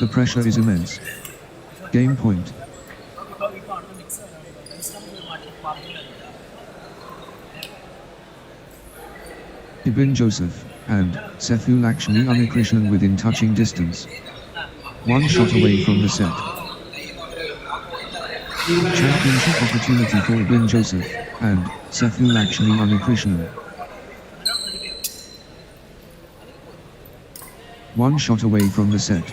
The pressure is immense. Game point. Ibin Joseph and Sethu Lakshmi Anikrishnan within touching distance. 1 shot away from the set. Championship opportunity for Ibin Joseph and Sethu Lakshmi Anikrishnan. 1 shot away from the set.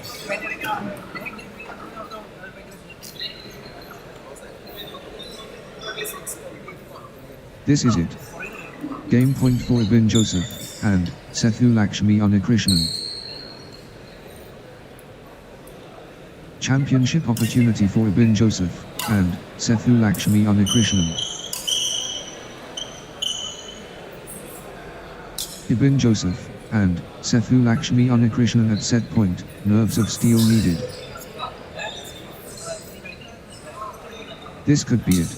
This is it. Game point for Ibin Joseph and Sethu Lakshmi Anikrishnan. Championship opportunity for Ibin Joseph and Sethu Lakshmi Anikrishnan. Ibin Joseph and Sethu Lakshmi Anikrishnan at set point, nerves of steel needed. This could be it.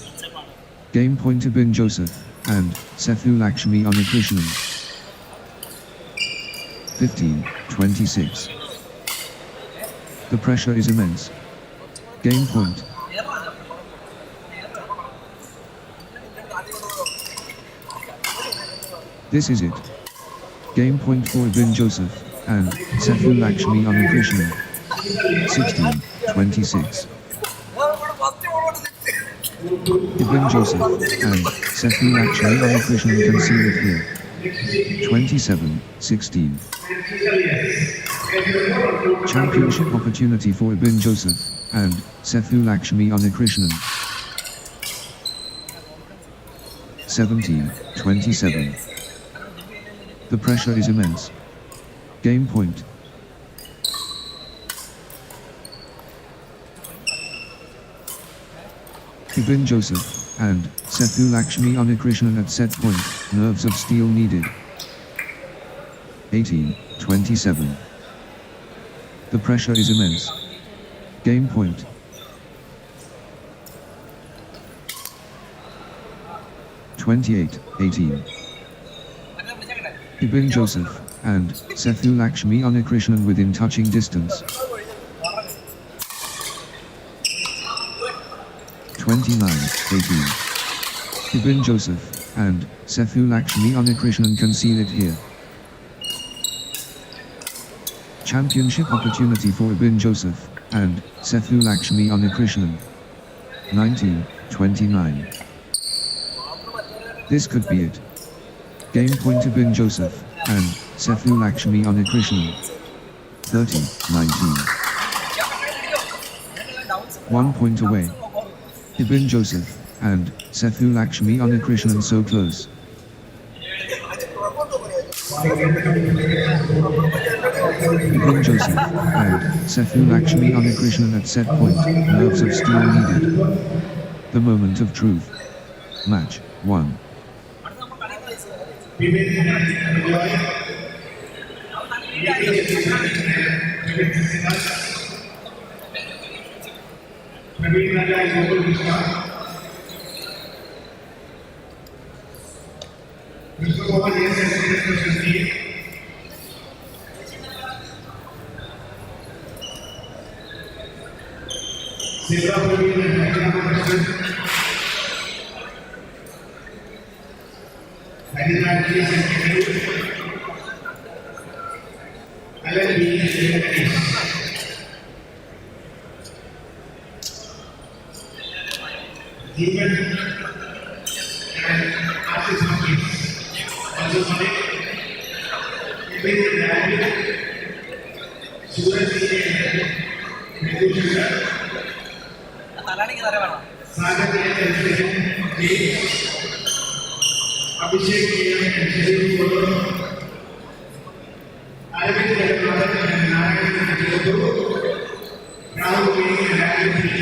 Game point Ibin Joseph and Sethu Lakshmi Anikrishnan. 15-26. The pressure is immense. Game point. This is it. Game point for Ibin Joseph and Sethu Lakshmi Anikrishnan. 16-26. Ibin Joseph and Sethu Lakshmi Anikrishnan can seal it here. 27-16. Championship opportunity for Ibin Joseph and Sethu Lakshmi Anikrishnan. 17-27. The pressure is immense. Game point. Ibin Joseph and Sethu Lakshmi Anikrishnan at set point, nerves of steel needed. 18-27. The pressure is immense. Game point. (28-18). Ibin Joseph and Sethu Lakshmi Krishnan within touching distance. 29-18. Ibin Joseph and Sethu Lakshmi Krishnan concede it here. Championship opportunity for Ibin Joseph and Sethu Lakshmi Krishnan. 19-29. This could be it. Game point Ibin Joseph and Sethu Lakshmi Krishnan. 30-19. 1 point away. Ibin Joseph and Sethu Lakshmi Krishnan so close. Ibin Joseph and Sethu Lakshmi Krishnan at set point, nerves of steel needed. The moment of truth. Match 1. Mohan Selva Pravin and Technopark. Badminton and Albin Ibin and Aswanth. Also Sudep, Ibin and Albin, Sudep and Jedar. Abhishek Doy and Sethu, Albin and Naran and Gokul, Rahul K and Alvin VJ.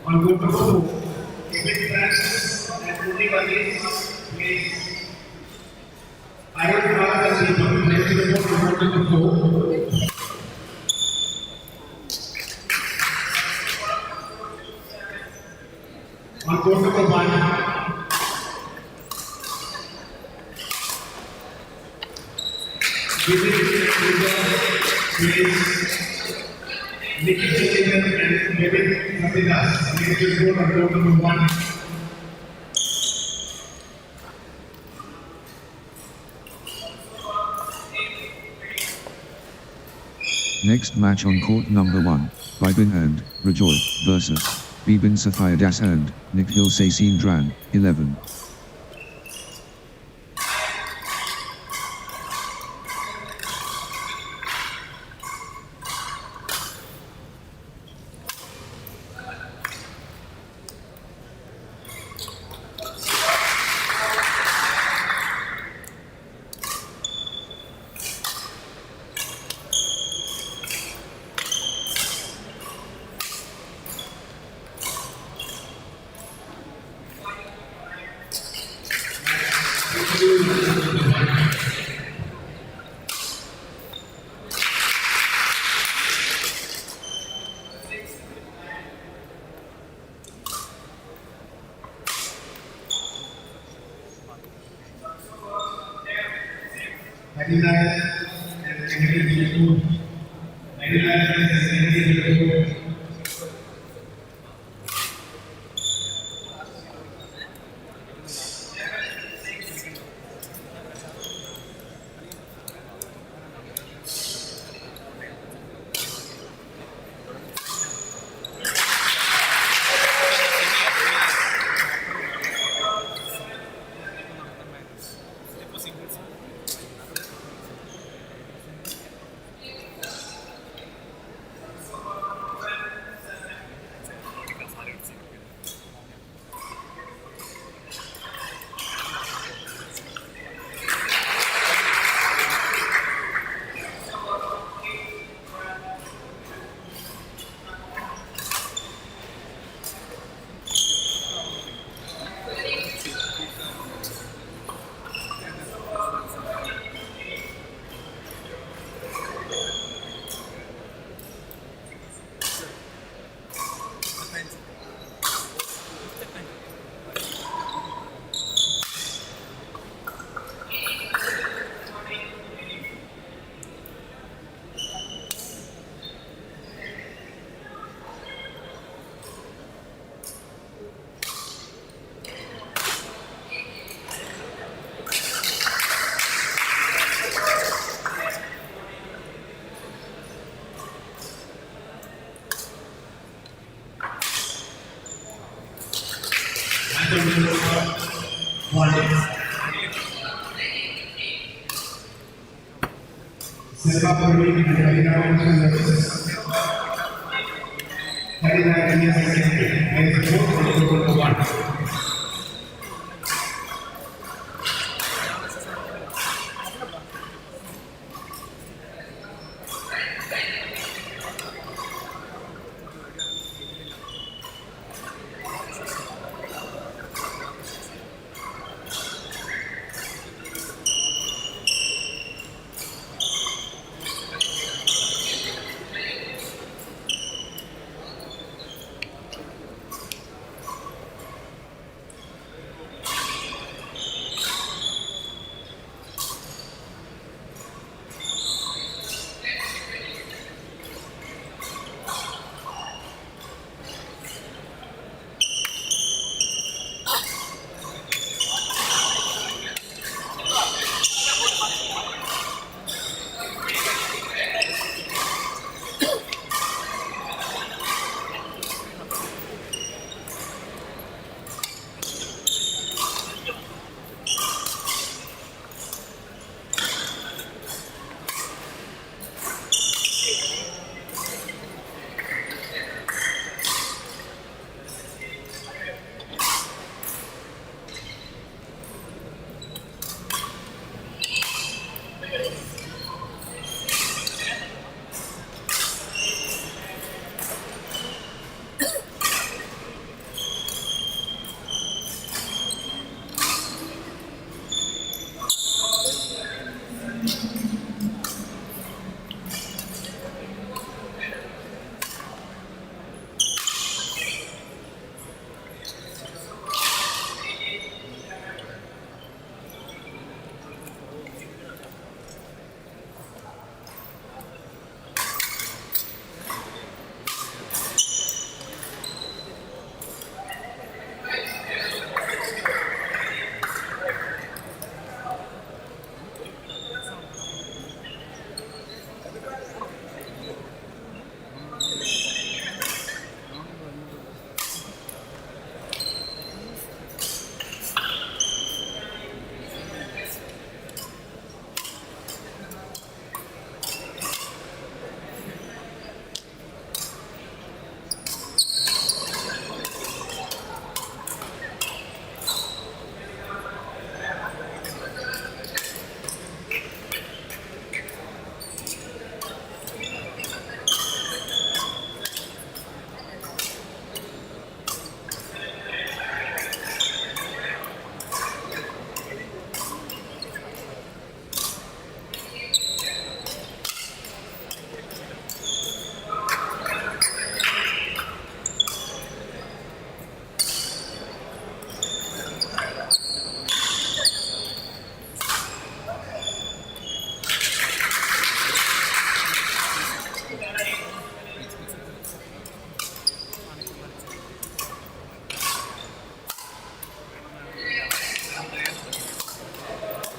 On good to go. Ibin Francis and Rudy Valley plays. I don't know how to see them. Let's see the ball to go. On court number 1. Plays. Nikki Chilligan and Kevin Prathidhwani. Let's just go on court number 1. Next match on court number 1, Ibin and Rajesh versus Ibin Safayadas and Nikhil Sasindran, 11. Selva Pravin and Aravan versus 39 years and the fourth on number 1.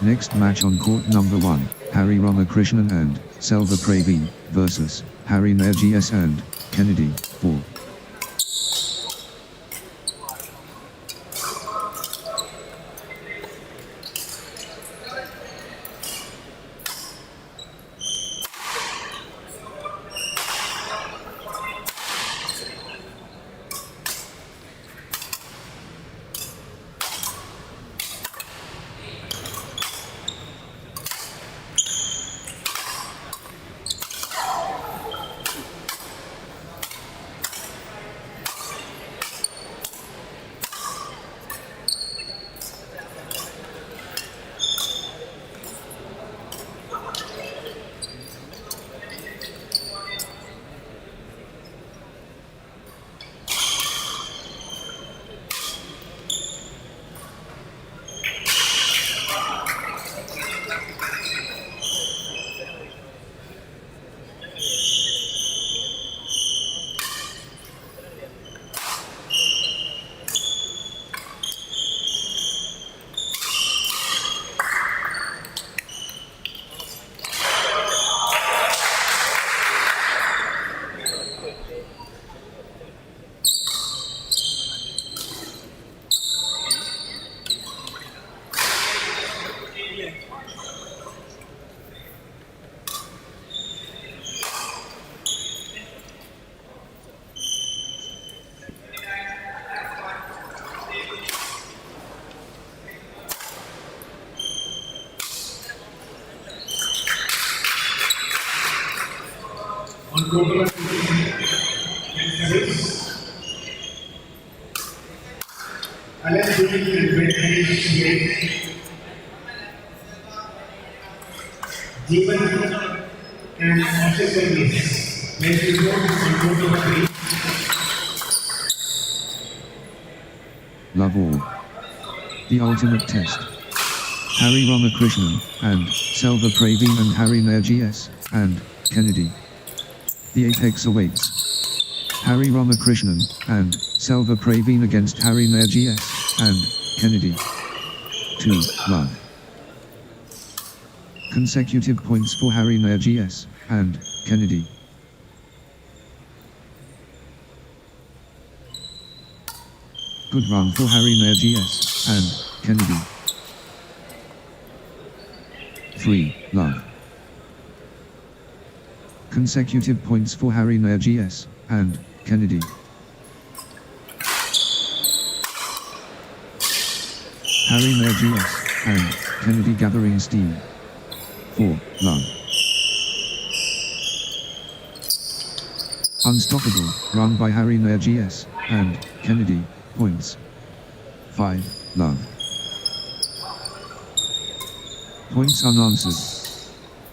Next match on court number 1, Harry Ramakrishnan and Selva Pravin versus Harry Nergies and Kennedy, 4. On total of 7. Albin and Benish Jeevan and Abhishek Doy. Let's go on total of 3. Love all. The ultimate test. Harry Ramakrishnan and Selva Pravin and Harry Nergies and Kennedy. The apex awaits. Harry Ramakrishnan and Selva Pravin against Harry Nergies and Kennedy. 2. Love. Consecutive points for Harry Nergies and Kennedy. Good run for Harry Nergies and Kennedy. 3. Love. Consecutive points for Harry Nergies and Kennedy. Harry Nergies and Kennedy gathering steam. 4. Love. Unstoppable run by Harry Nergies and Kennedy. Points. 5. Love. Points unanswered.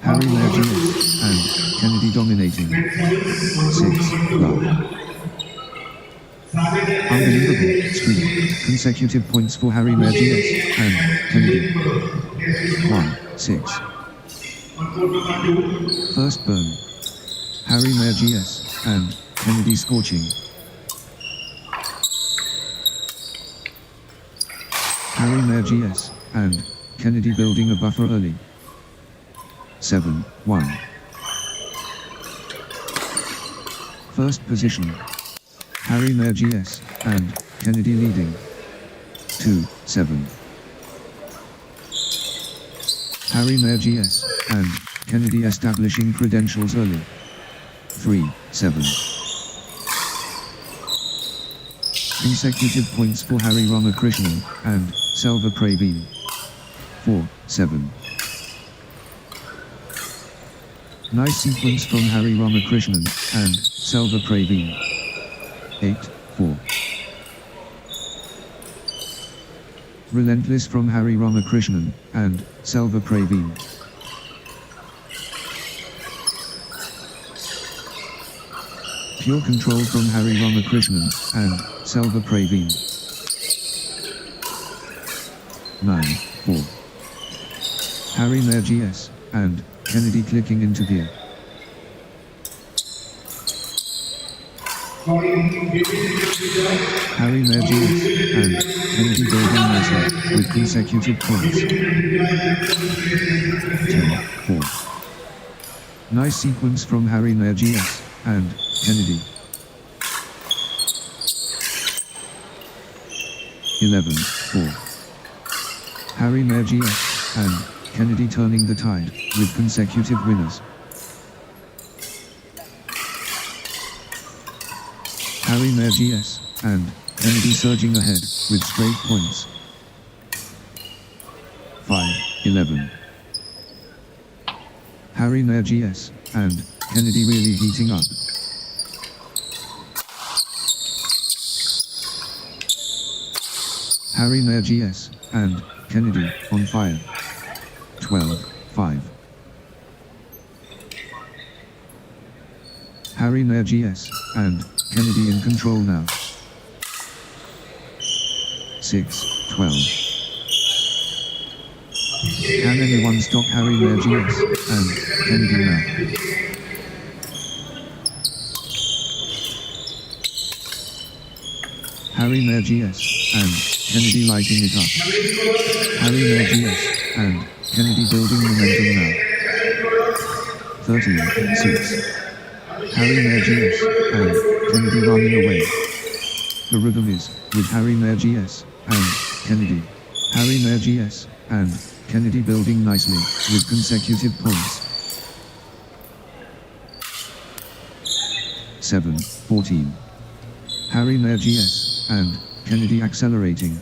Harry Nergies and Kennedy dominating. 6. Love. Unbelievable streak. Consecutive points for Harry Nergies and Kennedy. 1. 6. First burn. Harry Nergies and Kennedy scorching. Harry Nergies and Kennedy building a buffer early. 7. 1. First position. Harry Nergies and Kennedy leading. 2. 7. Harry Nergies and Kennedy establishing credentials early. 3. 7. Consecutive points for Harry Ramakrishnan and Selva Pravin. 4. 7. Nice sequence from Harry Ramakrishnan and Selva Pravin. 8. 4. Relentless from Harry Ramakrishnan and Selva Pravin. Pure control from Harry Ramakrishnan and Selva Pravin. 9. 4. Harry Nergies and Kennedy clicking into gear. Harry Nergies and Kennedy building nicely, with consecutive points. 10-4. Nice sequence from Harry Nair GS and Kennedy. 11-4. Harry Nair GS and Kennedy turning the tide with consecutive winners. Harry Nair GS and Kennedy surging ahead with straight points. 5-11. Harry Nair GS and Kennedy really heating up. Harry Nair GS and Kennedy on fire. 12-5. Harry Nair GS and Kennedy in control now. 6-12. Can anyone stop Harry Nair GS and Kennedy now? Harry Nair GS and Kennedy lighting it up. Harry Nair GS and Kennedy building momentum now. 13-6. Harry Nair GS and Kennedy running away. The rhythm is with Harry Nair GS and Kennedy. Harry Nair GS and Kennedy building nicely with consecutive points. 7-14. Harry Nair GS and Kennedy accelerating.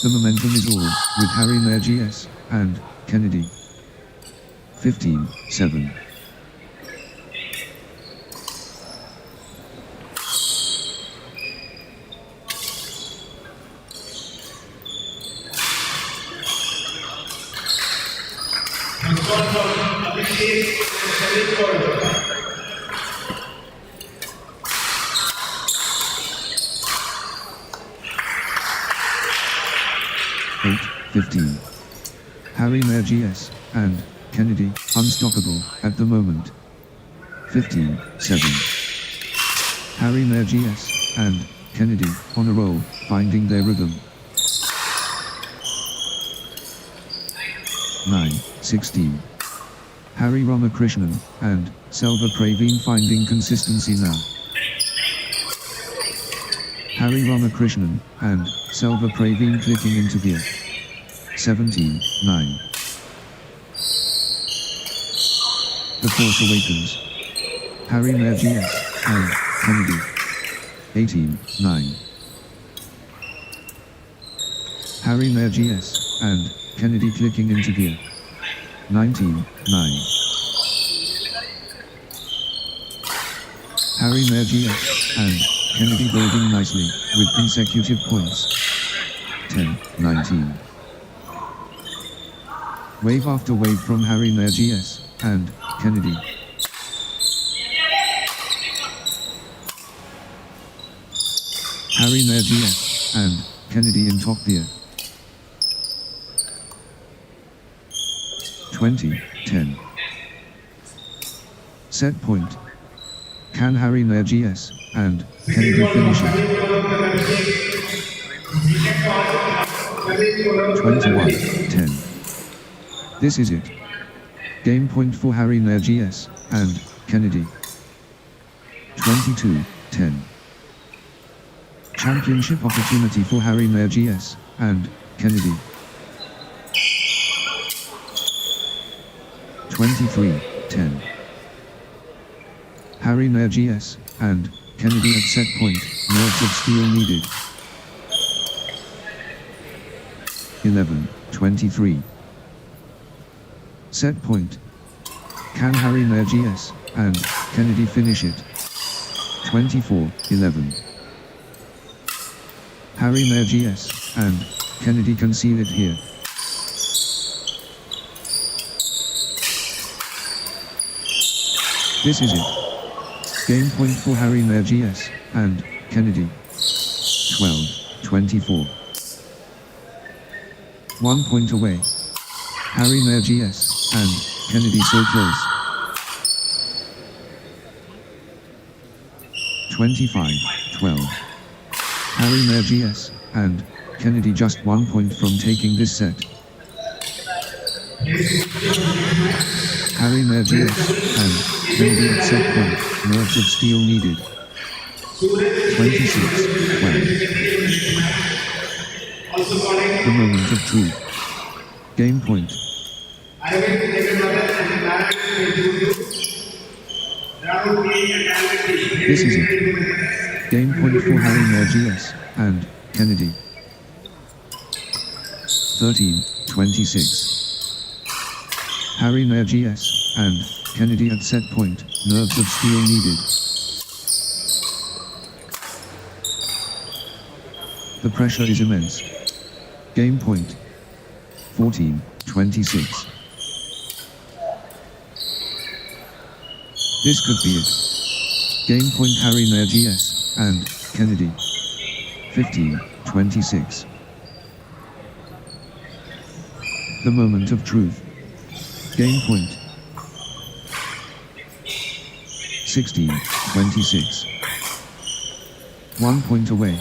The momentum is all with Harry Nair GS and Kennedy. 15-7. Harry Nair GS and Kennedy unstoppable at the moment. 15-7. Harry Nair GS and Kennedy on a roll, finding their rhythm. 9-16. Harry Ramakrishnan and Selva Pravin finding consistency now. Harry Ramakrishnan and Selva Pravin clicking into gear. 17-9. The Force Awakens. Harry Nair GS and Kennedy. 18-9. Harry Nair GS and Kennedy clicking into gear. 19-9. Harry Nair GS and Kennedy building nicely with consecutive points. 10-19. Wave after wave from Harry Nair GS and Kennedy. Harry Nair GS and Kennedy in top gear. 20-10. Set point. Can Harry Nair GS and Kennedy finish it? 21-10. This is it. Game point for Harry Nair GS and Kennedy. 22-10. Championship opportunity for Harry Nair GS and Kennedy. 23-10. Harry Nair GS and Kennedy at set point, nerves of steel needed. 11-23. Set point. Can Harry Nair GS and Kennedy finish it? 24-11. Harry Nair GS and Kennedy can seal it here. This is it. Game point for Harry Nair GS and Kennedy. 12-24. 1 point away. Harry Nair GS and Kennedy so close. 25-12. Harry Mayer GS, and Kennedy just 1 point from taking this set. Harry Mayer GS, and Kennedy at set point, nerves of steel needed. 26-12. The moment of truth. Game point. This is it. Game point for Harry Mayer GS, and Kennedy. 13-26. Harry Mayer GS, and Kennedy at set point, nerves of steel needed. The pressure is immense. Game point. 14-26. This could be it. Game point Harry Mayer GS, and Kennedy. 15-26. The moment of truth. Game point. 16-26. 1 point away.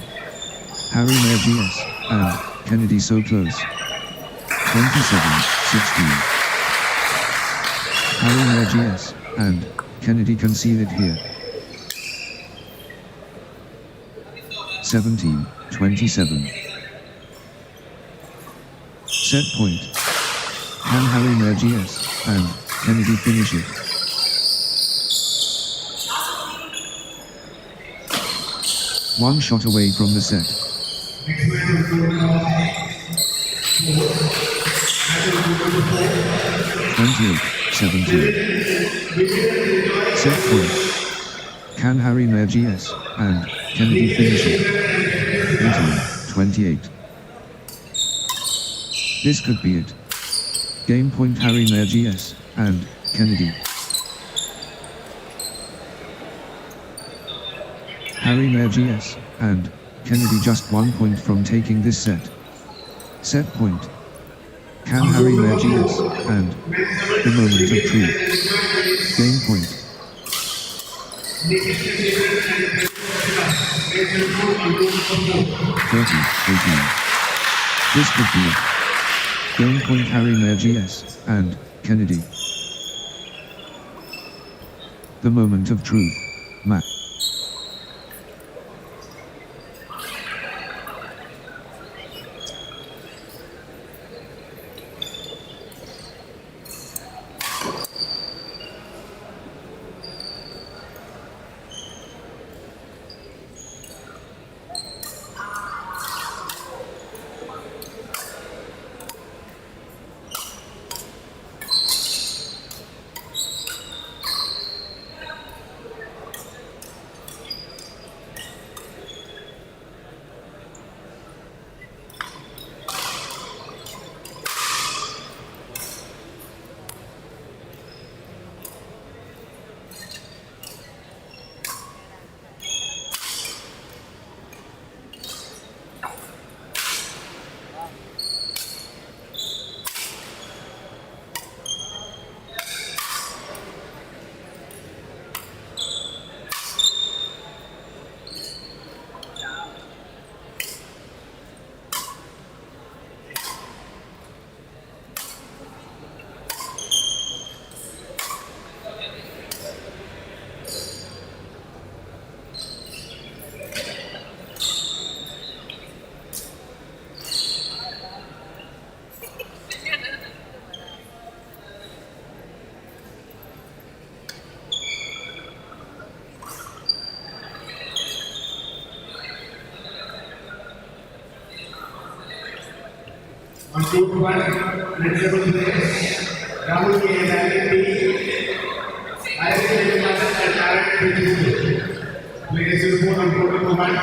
Harry Mayer GS, and Kennedy so close. 27-16. Harry Mayer GS, and Kennedy can seal it here. 17-27. Set point. Can Harry Mayer GS, and Kennedy finish it? One shot away from the set. 28-17. Set point. Can Harry Mayer GS, and Kennedy finish it? 18-28. This could be it. Game point Harry Mayer GS, and Kennedy. Harry Mayer GS, and Kennedy just 1 point from taking this set. Set point. Can Harry Mayer GS, and the moment of truth. Game point. 30-18. This could be it. Game point Harry Mayer GS, and Kennedy. The moment of truth. Matt. On court one, next-level players, Rahul K, Elvin VJ, Elvin VJ, and Naran. Players will go on court number one.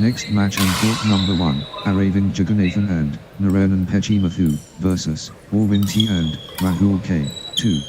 Next match and court number 1, Aravan Jagannathan and Naran Pechimathu versus Alvin T and Rahul K. 2.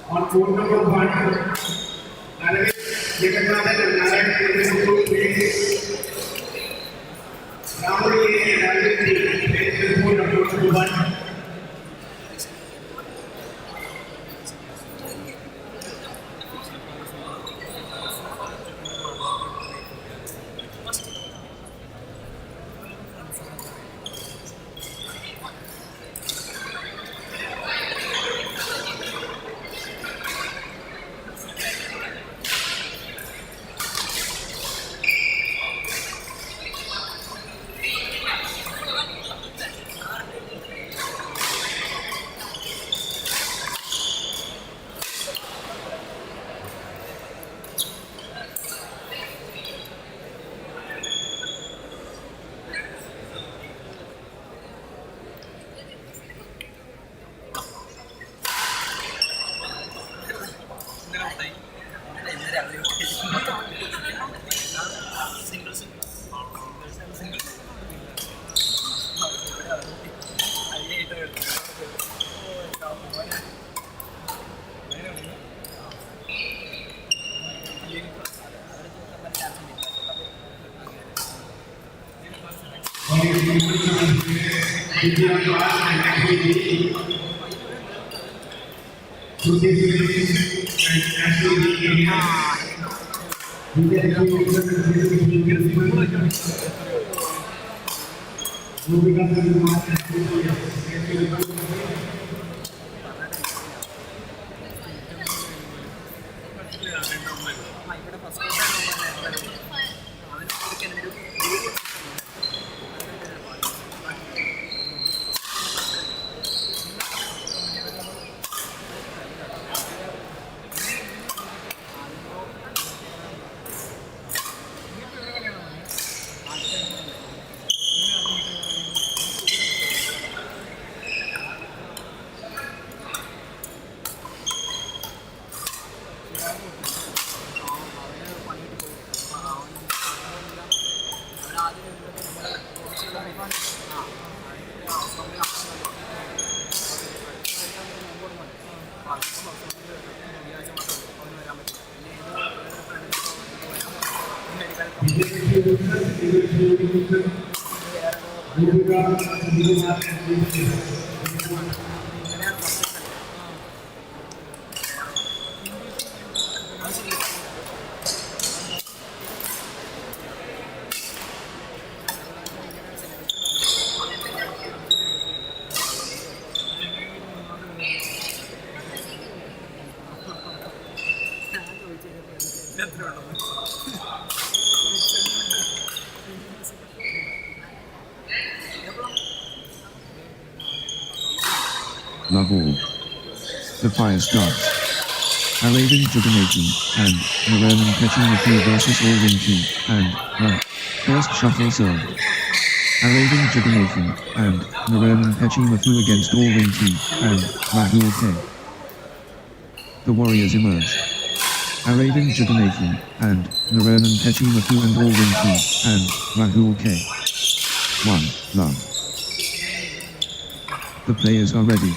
On court number 1, Elvin Jagannathan and Naran Rahul K and Albin plays court number 1. Love all. The fire starts. Aravan Jagannathan and Naran Pechimathu versus Alvin T and Ra. First shuffle served. Aravan Jagannathan and Naran Pechimathu against Alvin T and Rahul K. The warriors emerge. Aravan Jagannathan and Naran Pechimathu and Alvin T and Rahul K. 1. Love. The players are ready.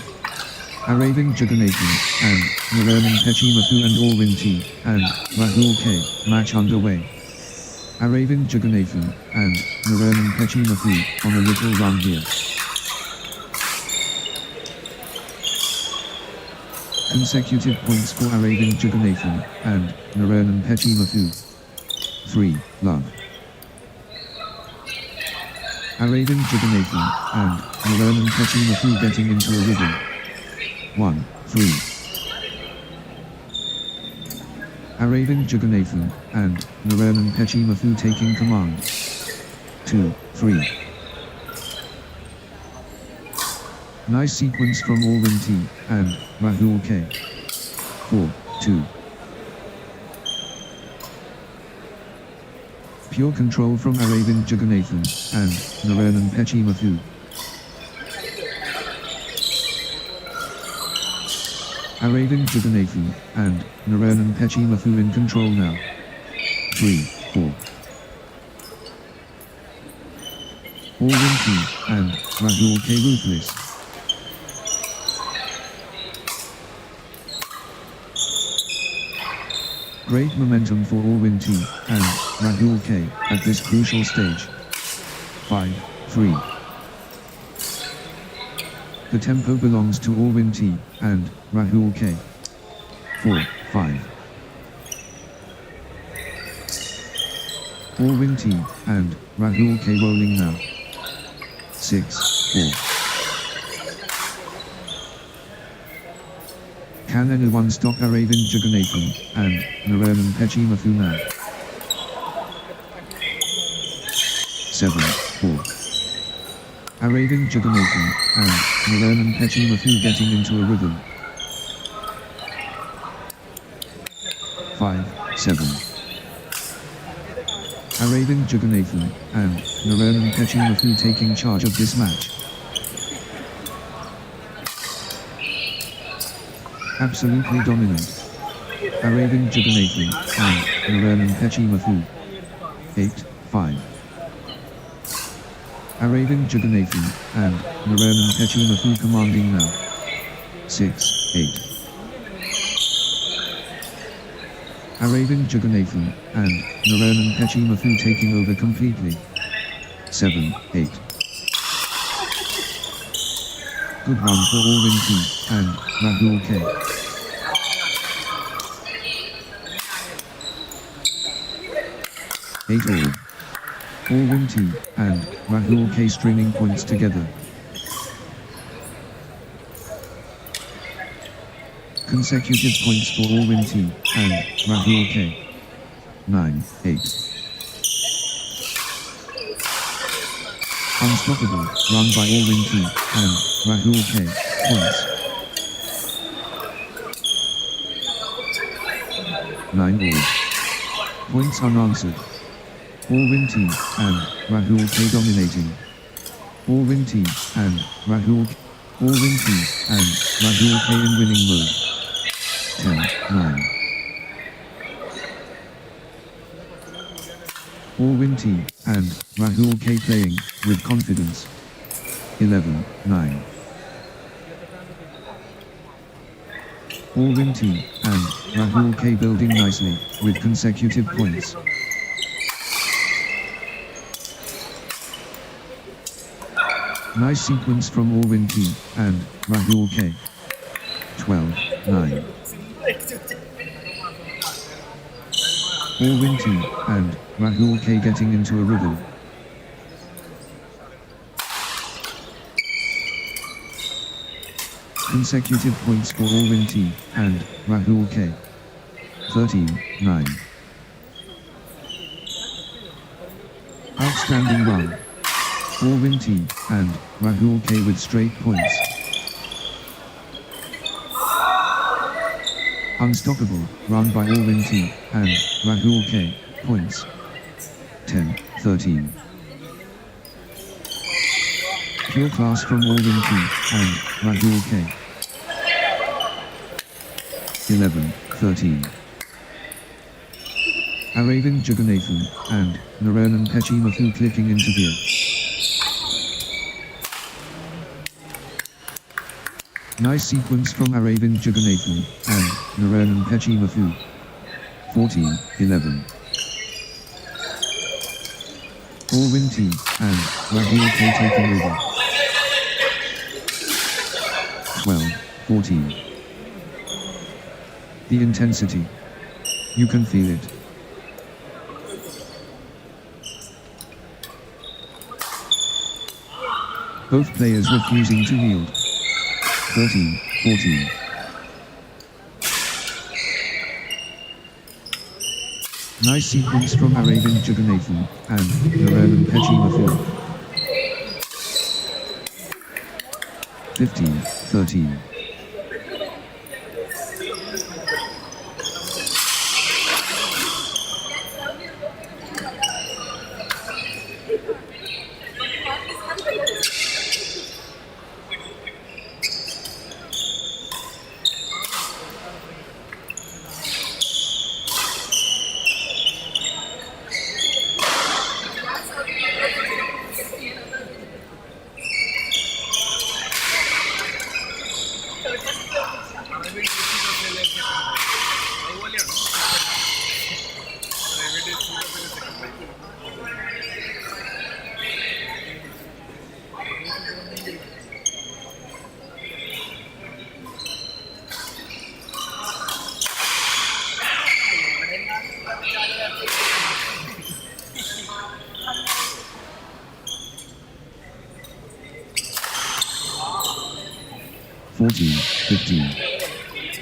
Aravan Jagannathan and Naran Pechimathu and Alvin T and Rahul K. Match underway. Aravind Jagannathan and Narayan Pechimathu on a little run here. Consecutive points for Aravind Jagannathan and Narayan Pechimathu. 3 love. Aravind Jagannathan and Narayan Pechimathu getting into a rhythm. 1 3. Aravind Jagannathan and Narayan Pechimathu taking command. 2 3. Nice sequence from Alvin T and Rahul K. 4 2. Pure control from Aravind Jagannathan and Narayan Pechimathu. Aravind Jagannathan and Narayan Pechimathu in control now. 3 4. Alvin T and Rahul K ruthless. Great momentum for Alvin T and Rahul K at this crucial stage. 5 3. The tempo belongs to Alvin T and Rahul K. 4 5. Alvin T and Rahul K rolling now. 6 4. Can anyone stop Aravind Jagannathan and Narayan Pechimathu now? 7 4. Aravind Jagannathan and Narayan Pechimathu getting into a rhythm. 5 7. Aravind Jagannathan and Narayan Pechimathu taking charge of this match. Absolutely dominant. Aravind Jagannathan and Narayan Pechimathu. 8 5. Aravind Jagannathan and Narayan Pechimathu commanding now. 6 8. Aravind Jagannathan and Narayan Pechimathu taking over completely. 7 8. Good run for Alvin T and Rahul K. 8 all. Alvin T and Rahul K stringing points together. Consecutive points for Alvin T and Rahul K. 9 8. Unstoppable run by Alvin T and Rahul K. Points. 9 all. Points unanswered. Alvin T and Rahul K dominating. Alvin T and Rahul K. Alvin T and Rahul K in winning mode. 10 9. Alvin T and Rahul K playing with confidence. 11 9. Alvin T and Rahul K building nicely with consecutive points. Nice sequence from Alvin T and Rahul K. 12 9. Alvin T and Rahul K getting into a rhythm. Consecutive points for Alvin T and Rahul K. 13 9. Outstanding run. Alvin T and Rahul K with straight points. Unstoppable run by Alvin T and Rahul K. Points. 10 13. Pure class from Alvin T and Rahul K. 11 13. Aravind Jagannathan and Naran Pechimathu clicking into gear. Nice sequence from Aravind Jagannathan and Naran Pechimathu. 14 11. Alvin T and Rahul K taking over. 12-14. The intensity. You can feel it. Both players refusing to yield. 13-14. Nice sequence from Aravan Jagannathan and Naran Pechimathu. 15-13.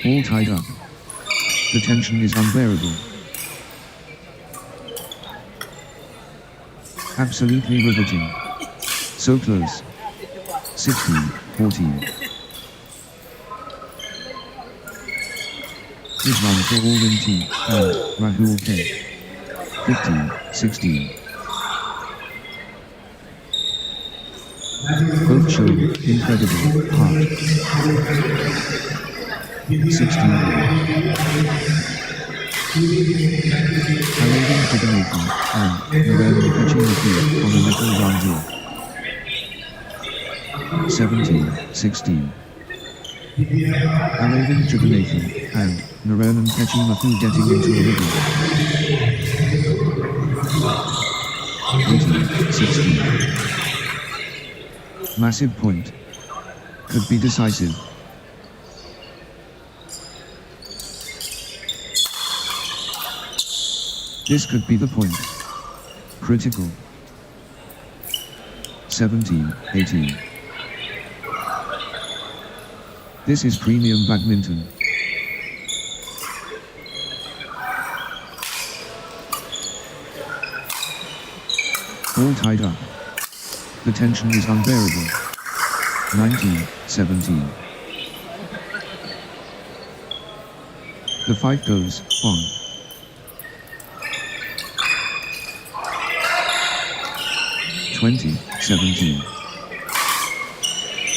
All tied up. The tension is unbearable. Absolutely riveting. So close. 16-14. His run for Alvin T and Rahul K. 15-16. Both show incredible heart. 16. Aravan Jagannathan and Naran Pechimathu on a little run here. 17-16. Aravan Jagannathan and Naran Pechimathu getting into a rhythm. 18-16. Massive point. Could be decisive. This could be the point. Critical. 17-18. This is premium badminton. All tied up. The tension is unbearable. 19-17. The fight goes on. 20-17.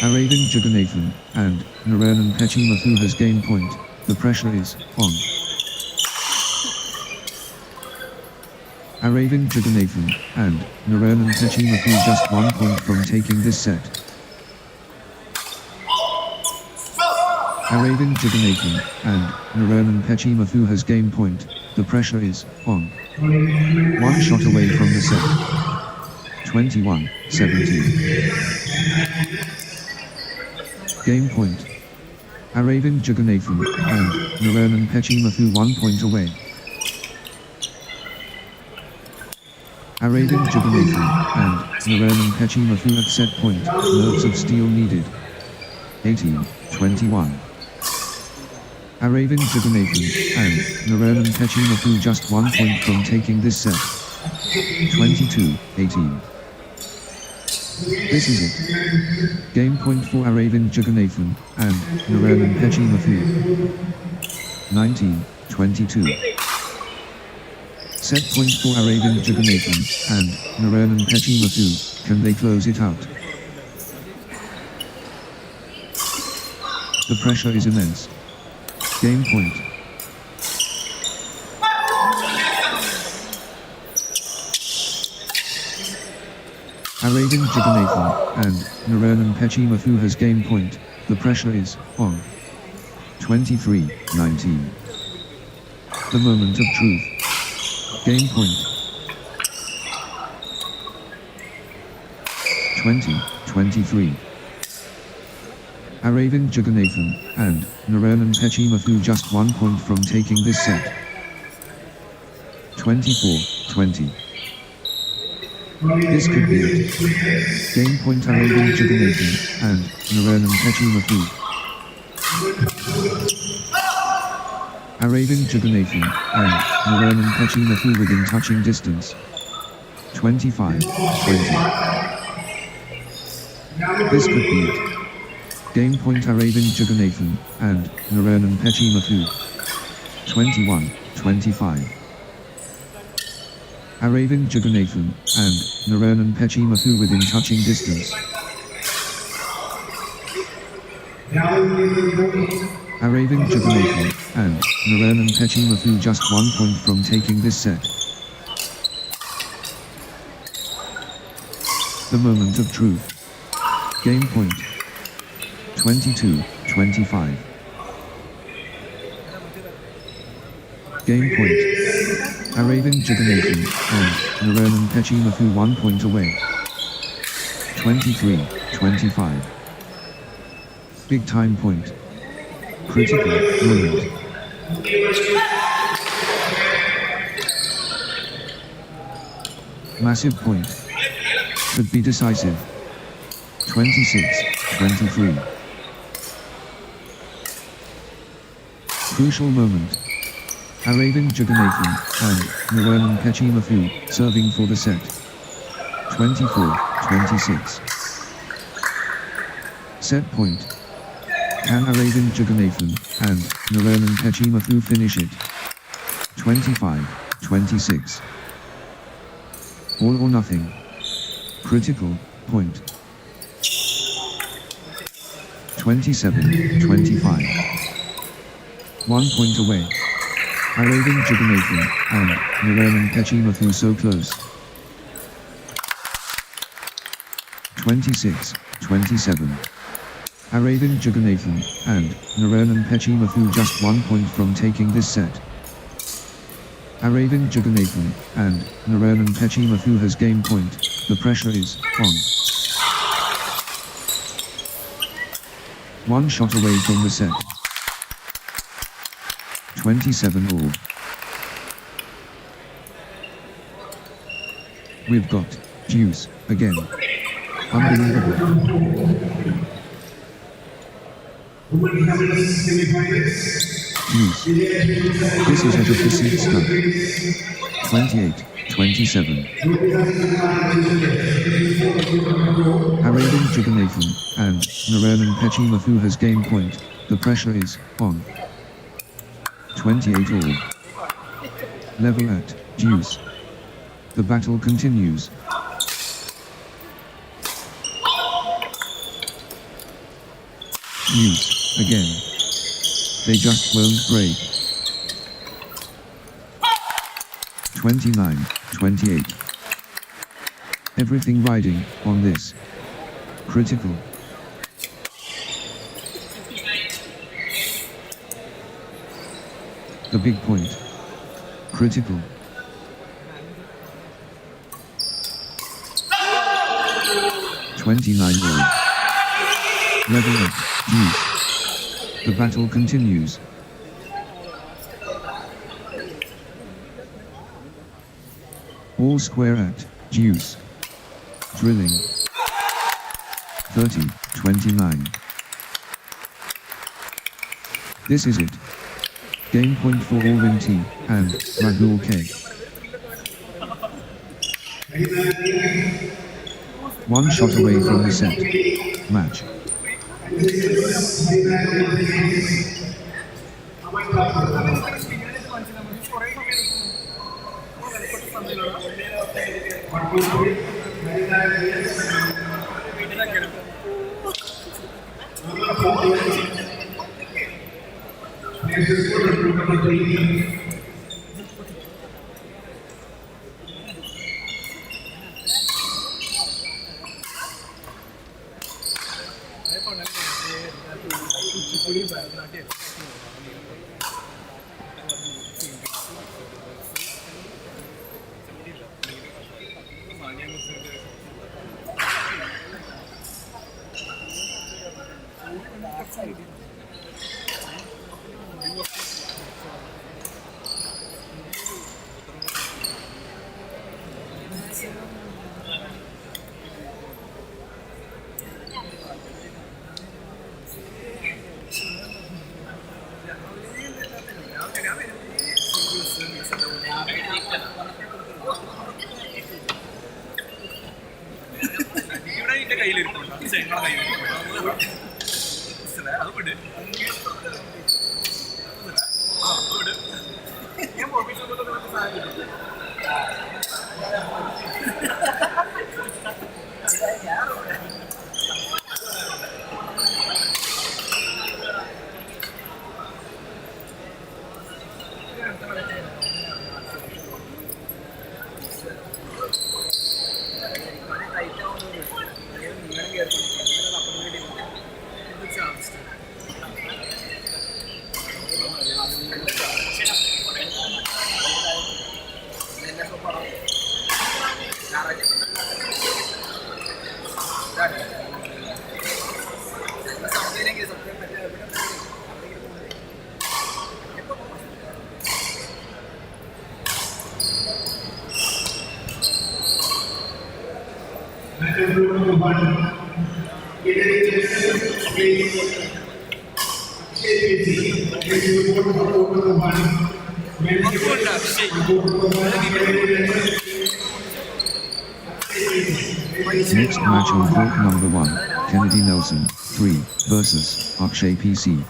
Aravan Jagannathan and Naran Pechimathu has gained point. The pressure is on. Aravan Jagannathan and Naran Pechimathu just 1 point from taking this set. Aravan Jagannathan and Naran Pechimathu has gained point. The pressure is on. 1 shot away from the set. 21-17. Game point. Aravan Jagannathan and Naran Pechimathu 1 point away. Aravan Jagannathan and Naran Pechimathu at set point. Nerves of steel needed. 18-21. Aravan Jagannathan and Naran Pechimathu just 1 point from taking this set. 22-18. This is it. Game point for Aravan Jagannathan and Naran Pechimathu. 19-22. Set point for Aravan Jagannathan and Naran Pechimathu. Can they close it out? The pressure is immense. Game point. Aravan Jagannathan and Naran Pechimathu has gained point. The pressure is on. 23-19. The moment of truth. Game point. 20-23. Aravan Jagannathan and Naran Pechimathu just 1 point from taking this set. 24-20. This could be it. Game point Aravan Jagannathan and Naran Pechimathu. Aravan Jagannathan and Naran Pechimathu within touching distance. 25-20. This could be it. Game point Aravan Jagannathan and Naran Pechimathu. 21-25. Aravan Jagannathan and Naran Pechimathu within touching distance. Aravan Jagannathan and Naran Pechimathu just 1 point from taking this set. The moment of truth. Game point. 22-25. Game point. Aravan Jagannathan and Naran Pechimathu 1 point away. 23-25. Big time point. Critical moment. Massive point. Could be decisive. 26-23. Crucial moment. Aravan Jagannathan and Naran Pechimathu serving for the set. 24-26. Set point. Can Aravan Jagannathan and Naran Pechimathu finish it? 25-26. All or nothing. Critical point. 27-25. 1 point away. Aravan Jagannathan and Naran Pechimathu so close. 26-27. Aravan Jagannathan and Naran Pechimathu just 1 point from taking this set. Aravan Jagannathan and Naran Pechimathu has game point. The pressure is on. 1 shot away from the set. 27 all. We've got juice again. Unbelievable. Juice. This is edge of the seat stuff. 28-27. Aravan Jagannathan and Naran Pechimathu has game point. The pressure is on. 28 all. Level at juice. The battle continues. Juice again. They just won't break. 29-28. Everything riding on this. Critical. The big point. Critical. $29 Level up. Juice. The battle continues. All square at juice. Drilling. 30-29. This is it. Game point for Elvin T and Rahul K. 1 shot away from the set. Match. Next match on court number 1, Kennedy Nelson, 3, versus Akshay PC.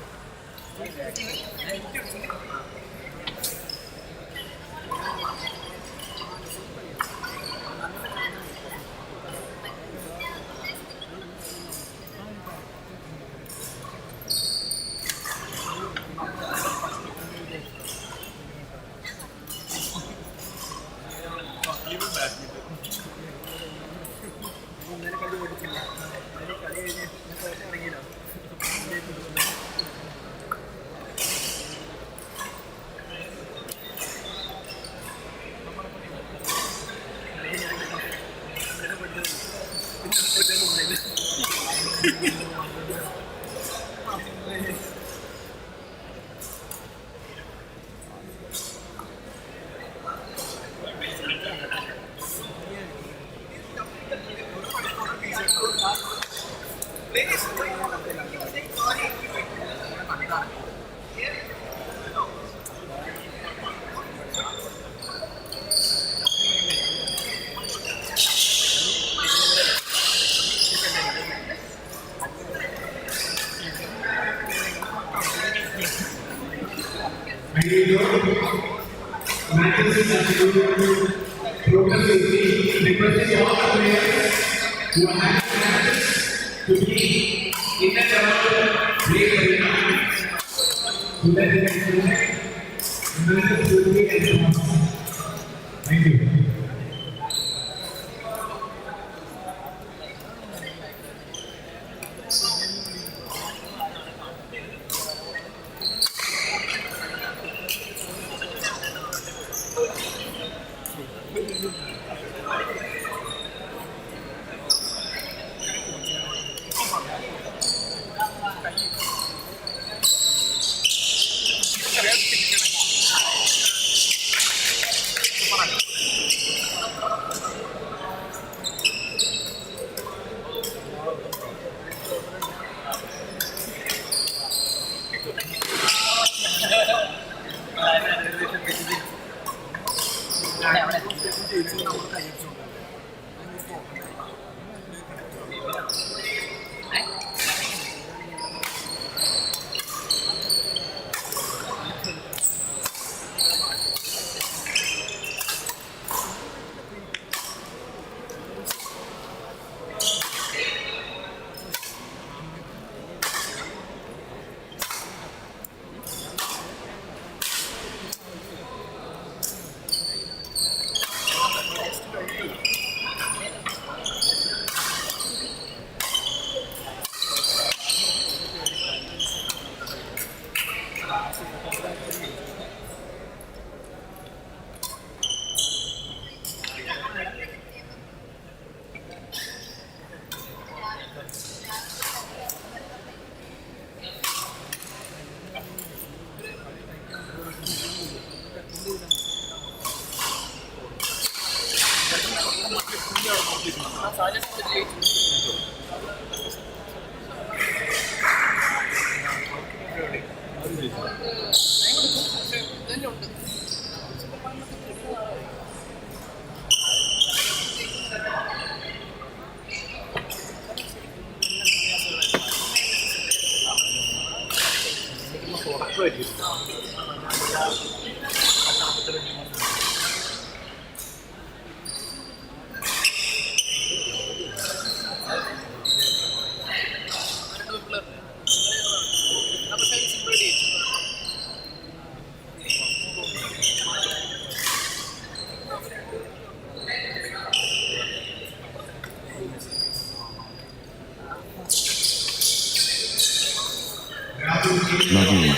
Lovely.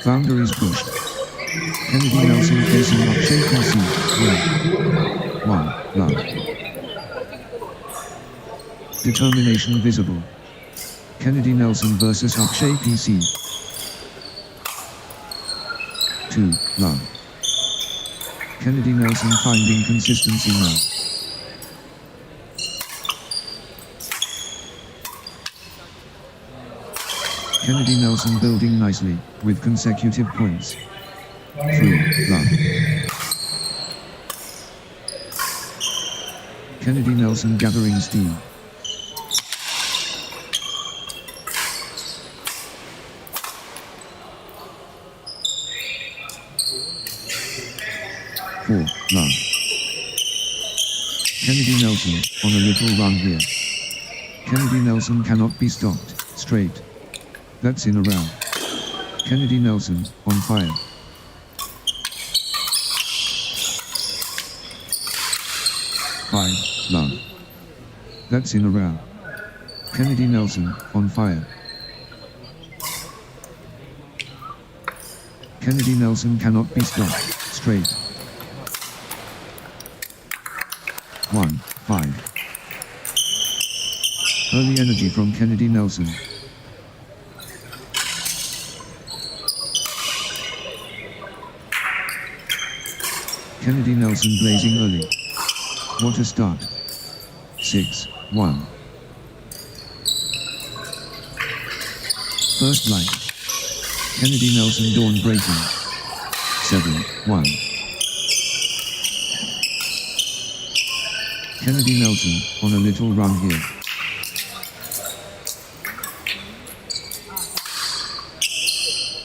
Boundaries pushed. Kennedy Nelson facing Akshay PC. Win. 1. Love. Determination visible. Kennedy Nelson versus Akshay PC. 2. Love. Kennedy Nelson finding consistency now. Kennedy Nelson building nicely, with consecutive points. 3. Love. Kennedy Nelson gathering steam. 4. Love. Kennedy Nelson, on a little run here. Kennedy Nelson cannot be stopped, straight. That's in a round. Kennedy Nelson, on fire. 5. Love. That's in a round. Kennedy Nelson, on fire. Kennedy Nelson cannot be stopped, straight. 1. 5. Early energy from Kennedy Nelson. Kennedy Nelson blazing early. What a start. 6. 1. First light. Kennedy Nelson dawn breaking. 7. 1. Kennedy Nelson, on a little run here.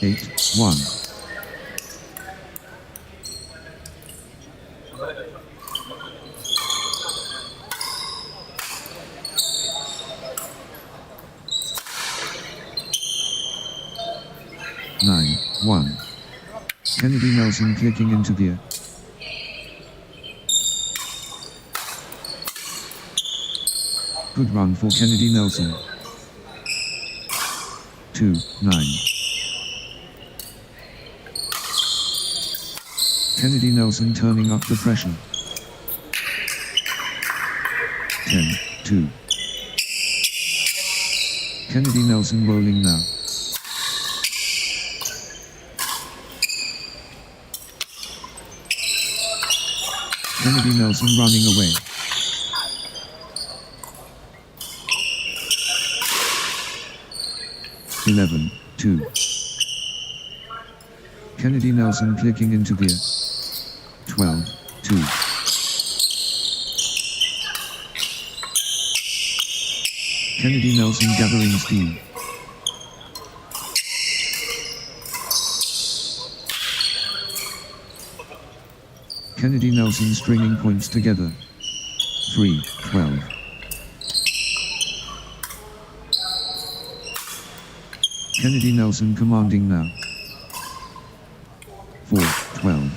8. 1. Nine, 1. Kennedy Nelson clicking into gear. Good run for Kennedy Nelson. 2, 9. Kennedy Nelson turning up the pressure. 10, 2. Kennedy Nelson rolling now. Kennedy Nelson running away. 11, 2. Kennedy Nelson clicking into gear. 12, 2. Kennedy Nelson gathering steam. Kennedy Nelson stringing points together. 3, 12. Kennedy Nelson commanding now. 4, 12.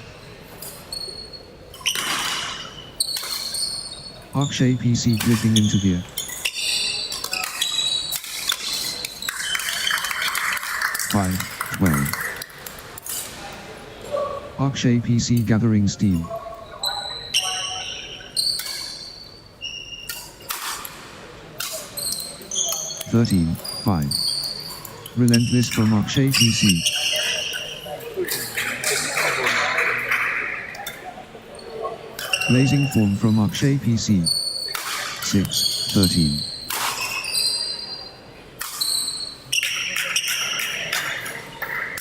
Akshay PC clicking into gear. 5, 12. Akshay PC gathering steam. 13, 5. Relentless from Akshay PC. blazing form from Akshay PC. 6, 13.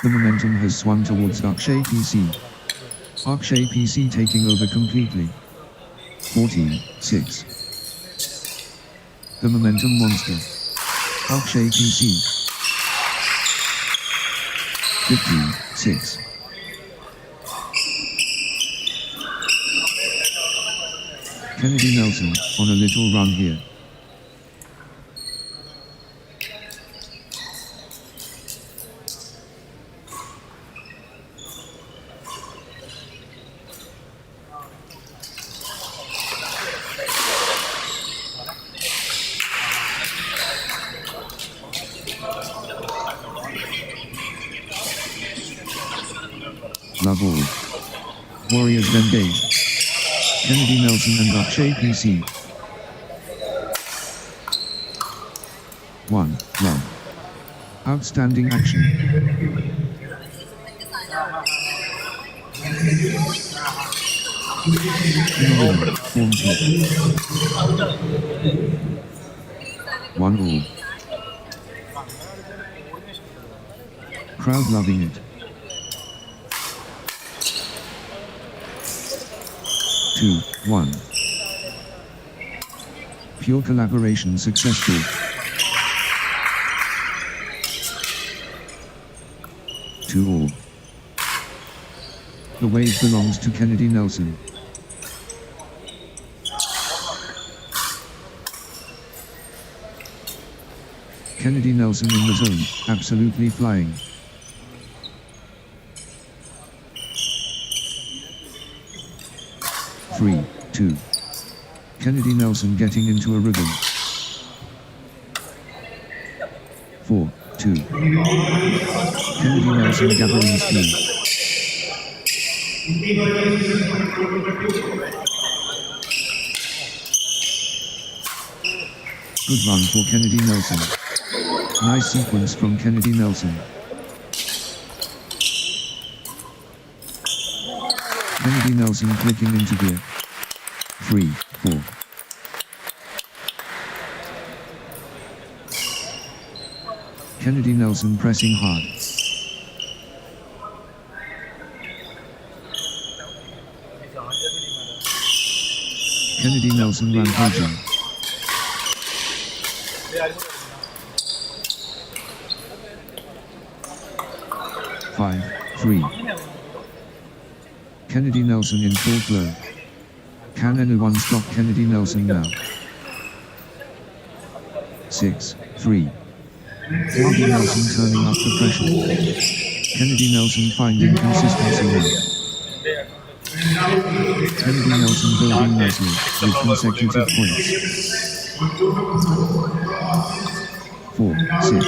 The momentum has swung towards Akshay PC. Akshay PC taking over completely. 14, 6. The momentum monster. Akshay PC. 15, 6. Kennedy Nelson, on a little run here. Love all. Warriors engaged. Kennedy Nelson and Akshay PC. 1, run. Outstanding action. Phenomenal, form top. 1 all. Crowd loving it. 2, 1. Pure collaboration successful. 2 all. The wave belongs to Kennedy Nelson. Kennedy Nelson in the zone, absolutely flying. 3, 2. Kennedy Nelson getting into a rhythm. 4, 2. Kennedy Nelson gathering speed. Good run for Kennedy Nelson. Nice sequence from Kennedy Nelson. Kennedy Nelson clicking into gear. 3, 4. Kennedy Nelson pressing hard. Kennedy Nelson rampaging. 5, 3. Kennedy Nelson in full flow. Can anyone stop Kennedy Nelson now? 6, 3. Kennedy Nelson turning up the pressure. Kennedy Nelson finding consistency now. Kennedy Nelson building nicely, with consecutive points. 4, 6.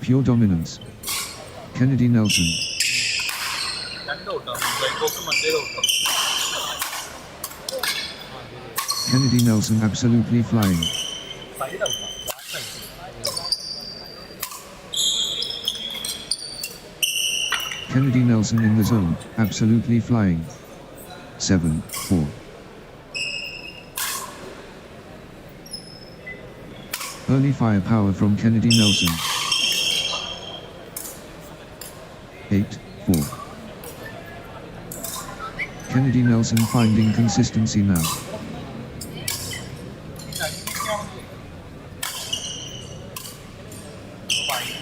Pure dominance. Kennedy Nelson. Kennedy Nelson absolutely flying. Kennedy Nelson in the zone, absolutely flying. 7, 4. Early firepower from Kennedy Nelson. 8, 4. Kennedy Nelson finding consistency now.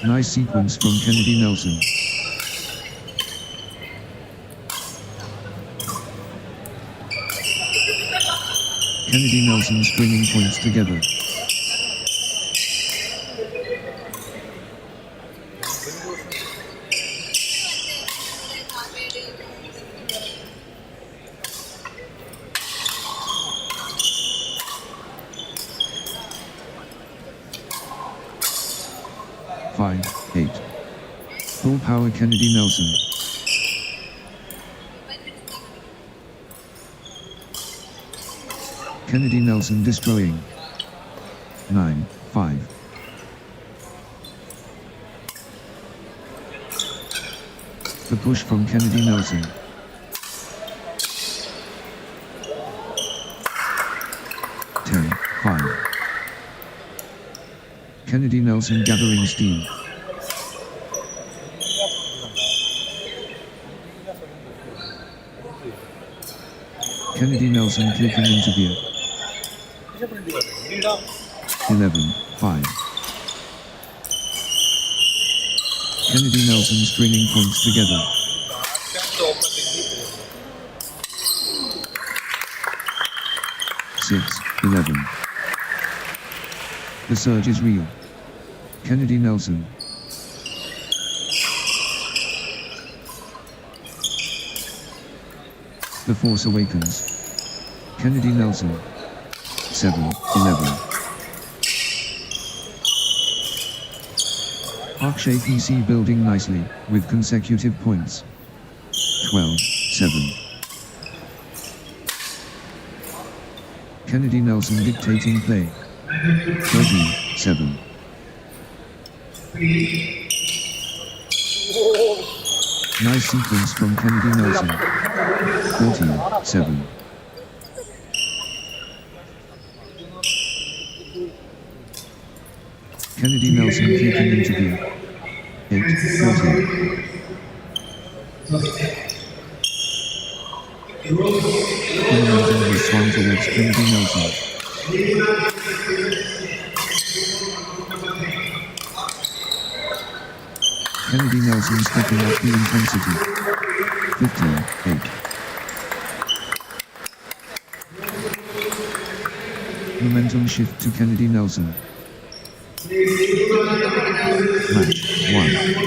Nice sequence from Kennedy Nelson. Kennedy Nelson stringing points together. Full power Kennedy Nelson. Kennedy Nelson destroying. 9, 5. The push from Kennedy Nelson. Kennedy Nelson gathering steam. Kennedy Nelson clicking interview. 11-5. Kennedy Nelson stringing points together. 6-11. The surge is real. Kennedy Nelson. The Force Awakens. Kennedy Nelson. 7-11. Akshay PC building nicely, with consecutive points. 12-7. Kennedy Nelson dictating play. 13-7. Nice sequence from Kennedy Nelson. 14-7. Kennedy Nelson clicking interview. 8-14. Momentum has swung towards Kennedy Nelson. Kennedy Nelson stepping up the intensity. 15-8. Momentum shift to Kennedy Nelson. Match 1.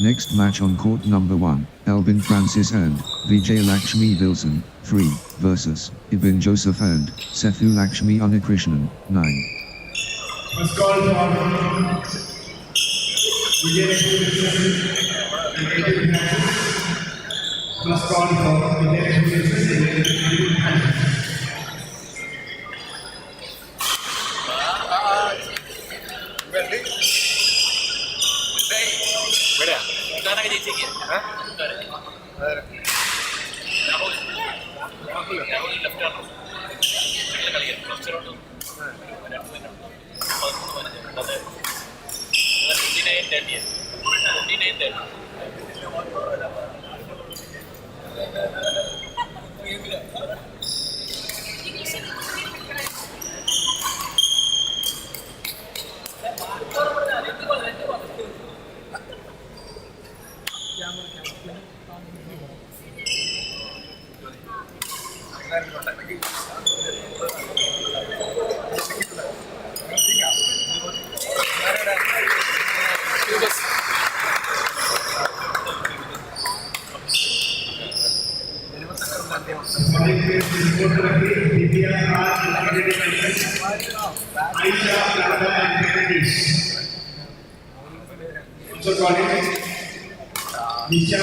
Next match on court number 1, Elvin Francis and VJ Lakshmi Wilson, 3, versus Ibin Joseph and Sethu Lakshmi Krishnan, 9. First call for VJ First call for VJ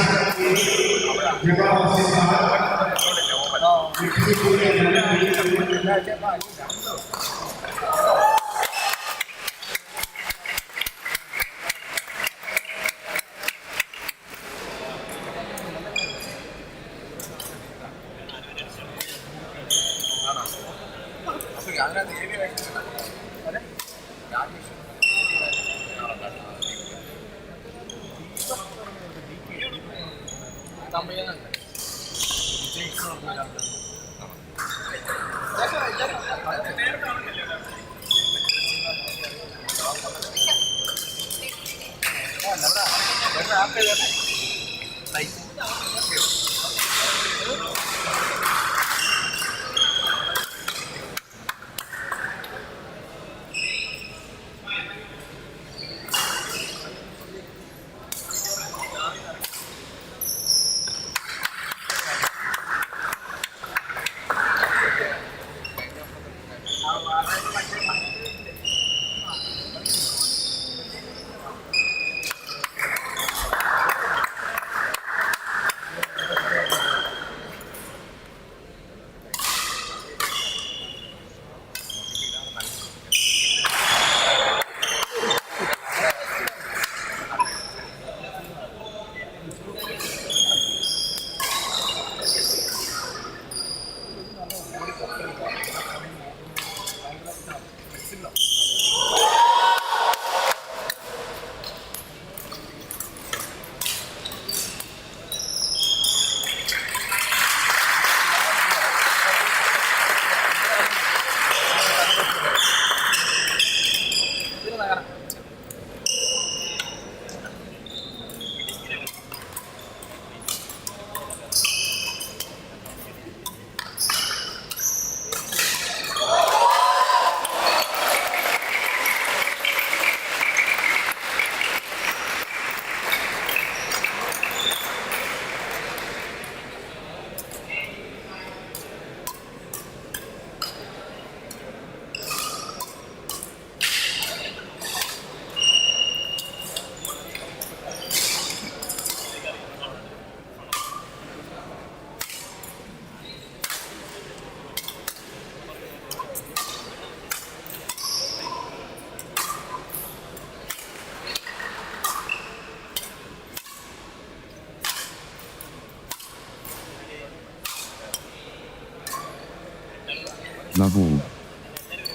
above all.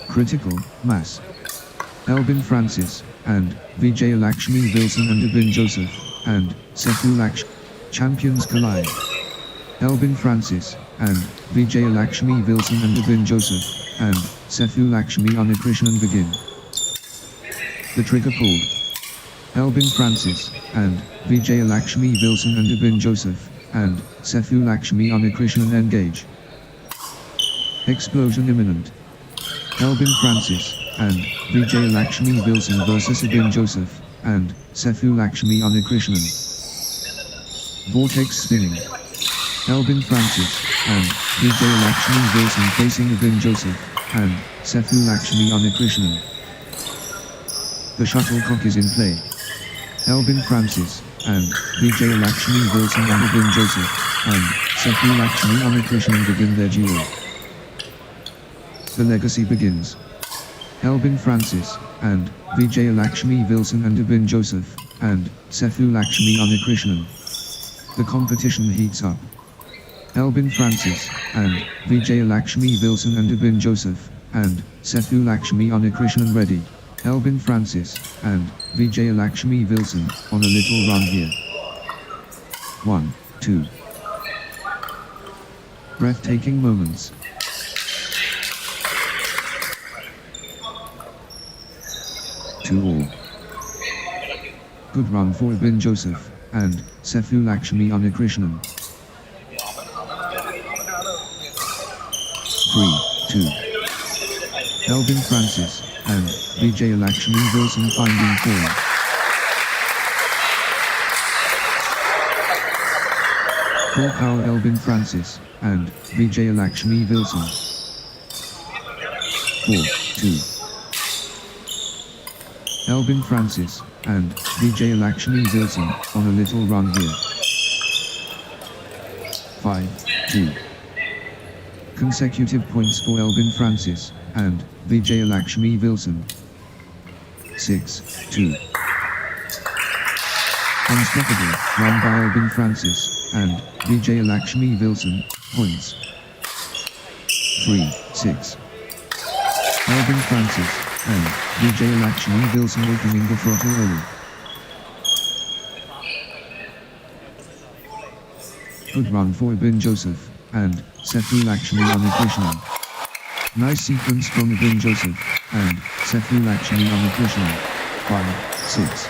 Critical mass. Albin Francis and VJ Lakshmi Wilson and Ibin Joseph and Sethu Lakshmi. Champions collide. Albin Francis and VJ Lakshmi Wilson and Ibin Joseph and Sethu Lakshmi Krishnan begin. The trigger pulled. Albin Francis and VJ Lakshmi Wilson and Ibin Joseph and Sethu Lakshmi Krishnan engage. Explosion imminent. Albin Francis and VJ Lakshmi Wilson versus Ibin Joseph and Sethu Lakshmi Krishnan. Vortex spinning. Albin Francis and VJ Lakshmi Wilson facing Ibin Joseph and Sethu Lakshmi Krishnan. The shuttlecock is in play. Albin Francis and VJ Lakshmi Wilson and Ibin Joseph and Sethu Lakshmi Krishnan begin their duel. The legacy begins. Albin Francis and VJ Lakshmi Wilson and Ibin Joseph and Sethu Lakshmi Krishnan. The competition heats up. Albin Francis and VJ Lakshmi Wilson and Ibin Joseph and Sethu Lakshmi Krishnan ready. Albin Francis and VJ Lakshmi Wilson on a little run here. 1, 2. Breathtaking moments. To all. Good run for Ibin Joseph and Sethu Lakshmi Krishnan. 3, 2. Elvin Francis and VJ Lakshmi Wilson finding form. Full power Elvin Francis and VJ Lakshmi Wilson. 4, 2. Elvin Francis and VJ Lakshmi Wilson on a little run here. 5, 2. Consecutive points for Elvin Francis and VJ Lakshmi Wilson. 6, 2. Unstoppable run by Elvin Francis and VJ Lakshmi Wilson. Points. 3, 6. Elvin Francis and VJ Lakshmi Wilson opening the throttle early. Good run for Ibin Joseph and Sethu Lakshmi Krishnan. Nice sequence from Ibin Joseph and Sethu Lakshmi Krishnan. 5, 6.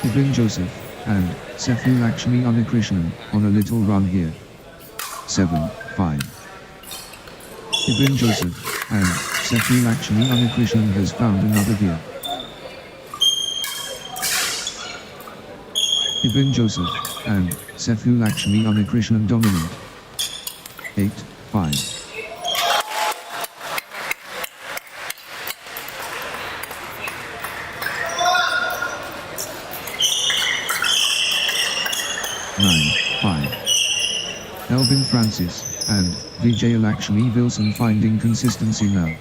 Ibin Joseph and Sethu Lakshmi Krishnan on a little run here. 7, 5. Ibin Joseph and Sethu Lakshmi Krishnan has found another gear. Ibin Joseph and Sethu Lakshmi Krishnan dominant. 8, 5. Elvin Francis and VJ Lakshmi Wilson finding consistency now.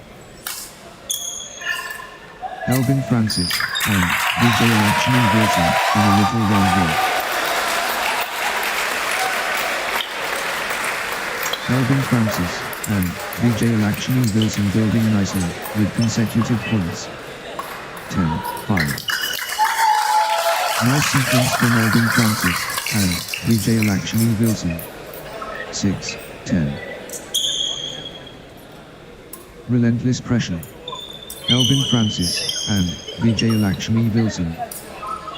Elvin Francis and VJ Lakshmi Wilson in a little run here. Elvin Francis and VJ Lakshmi Wilson building nicely with consecutive points. 10, 5. Nice sequence from Elvin Francis and VJ Lakshmi Wilson. 6, 10. Relentless pressure. Elvin Francis and VJ Lakshmi Wilson.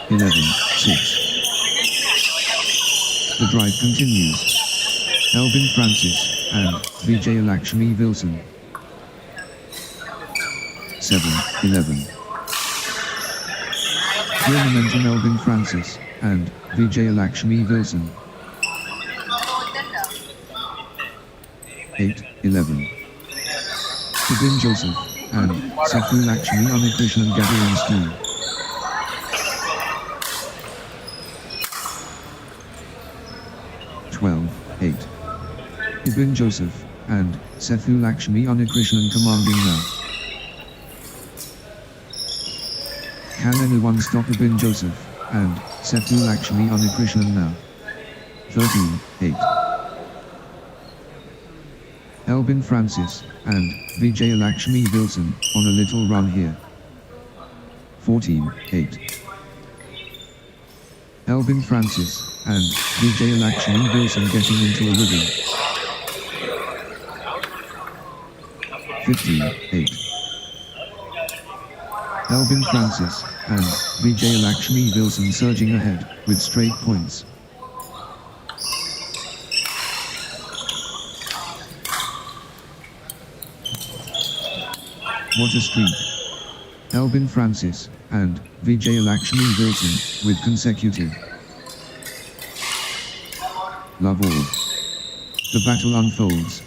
11, 6. The drive continues. Elvin Francis and VJ Lakshmi Wilson. 7, 11. Clear momentum Elvin Francis and VJ Lakshmi Wilson. 8, 11. Ibin Joseph and Sethu Lakshmi Krishnan gathering steam. 12, 8. Ibin Joseph and Sethu Lakshmi Krishnan commanding now. Can anyone stop Ibin Joseph and Sethu Lakshmi Krishnan now? 13, 8. Albin Francis and VJ Lakshmi Wilson on a little run here. 14-8. Albin Francis and VJ Lakshmi Wilson getting into a rhythm. 15-8. Albin Francis and VJ Lakshmi Wilson surging ahead with straight points. What a streak. Albin Francis and VJ Lakshmi Wilson with consecutive love all. The battle unfolds.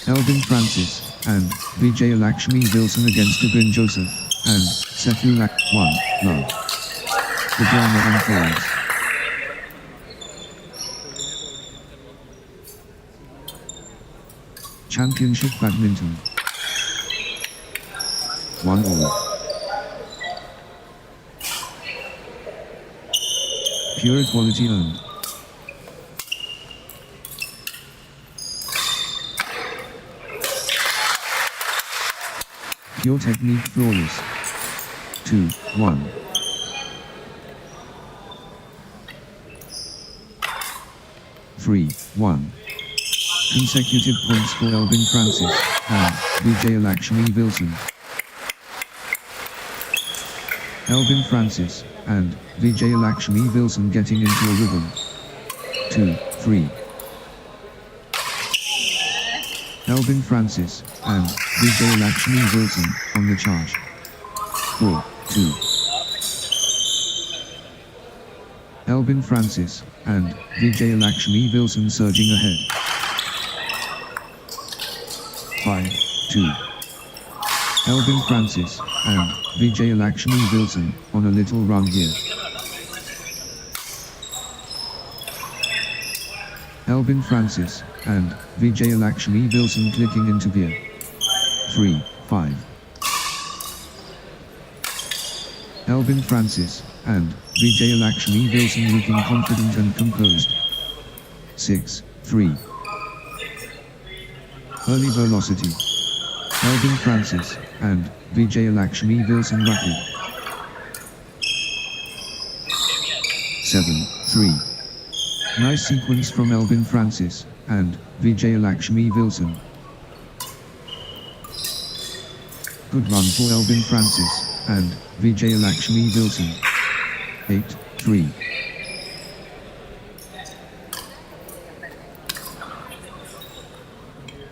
Albin Francis and VJ Lakshmi Wilson against Ibin Joseph and Sethu Lak 1 love. The drama unfolds. Championship Badminton. 1-all. Pure equality earned. Pure technique flawless. 2-1. Three, 1. Consecutive points for Elvin Francis and VJ Lakshmi Wilson. Elvin Francis and VJ Lakshmi Wilson getting into a rhythm. 2-3. Elvin Francis and VJ Lakshmi Wilson on the charge. 4-2. Elvin Francis and VJ Lakshmi Wilson surging ahead. 5-2. Elvin Francis and VJ Lakshmi Wilson on a little run here. Elvin Francis and VJ Lakshmi Wilson clicking into gear. 3-5. Elvin Francis and VJ Lakshmi Wilson looking confident and composed. 6-3. Early velocity. Elvin Francis and VJ Lakshmi Wilson rapid. 7-3. Nice sequence from Elvin Francis and VJ Lakshmi Wilson. Good run for Elvin Francis and VJ Lakshmi Wilson. 8-3.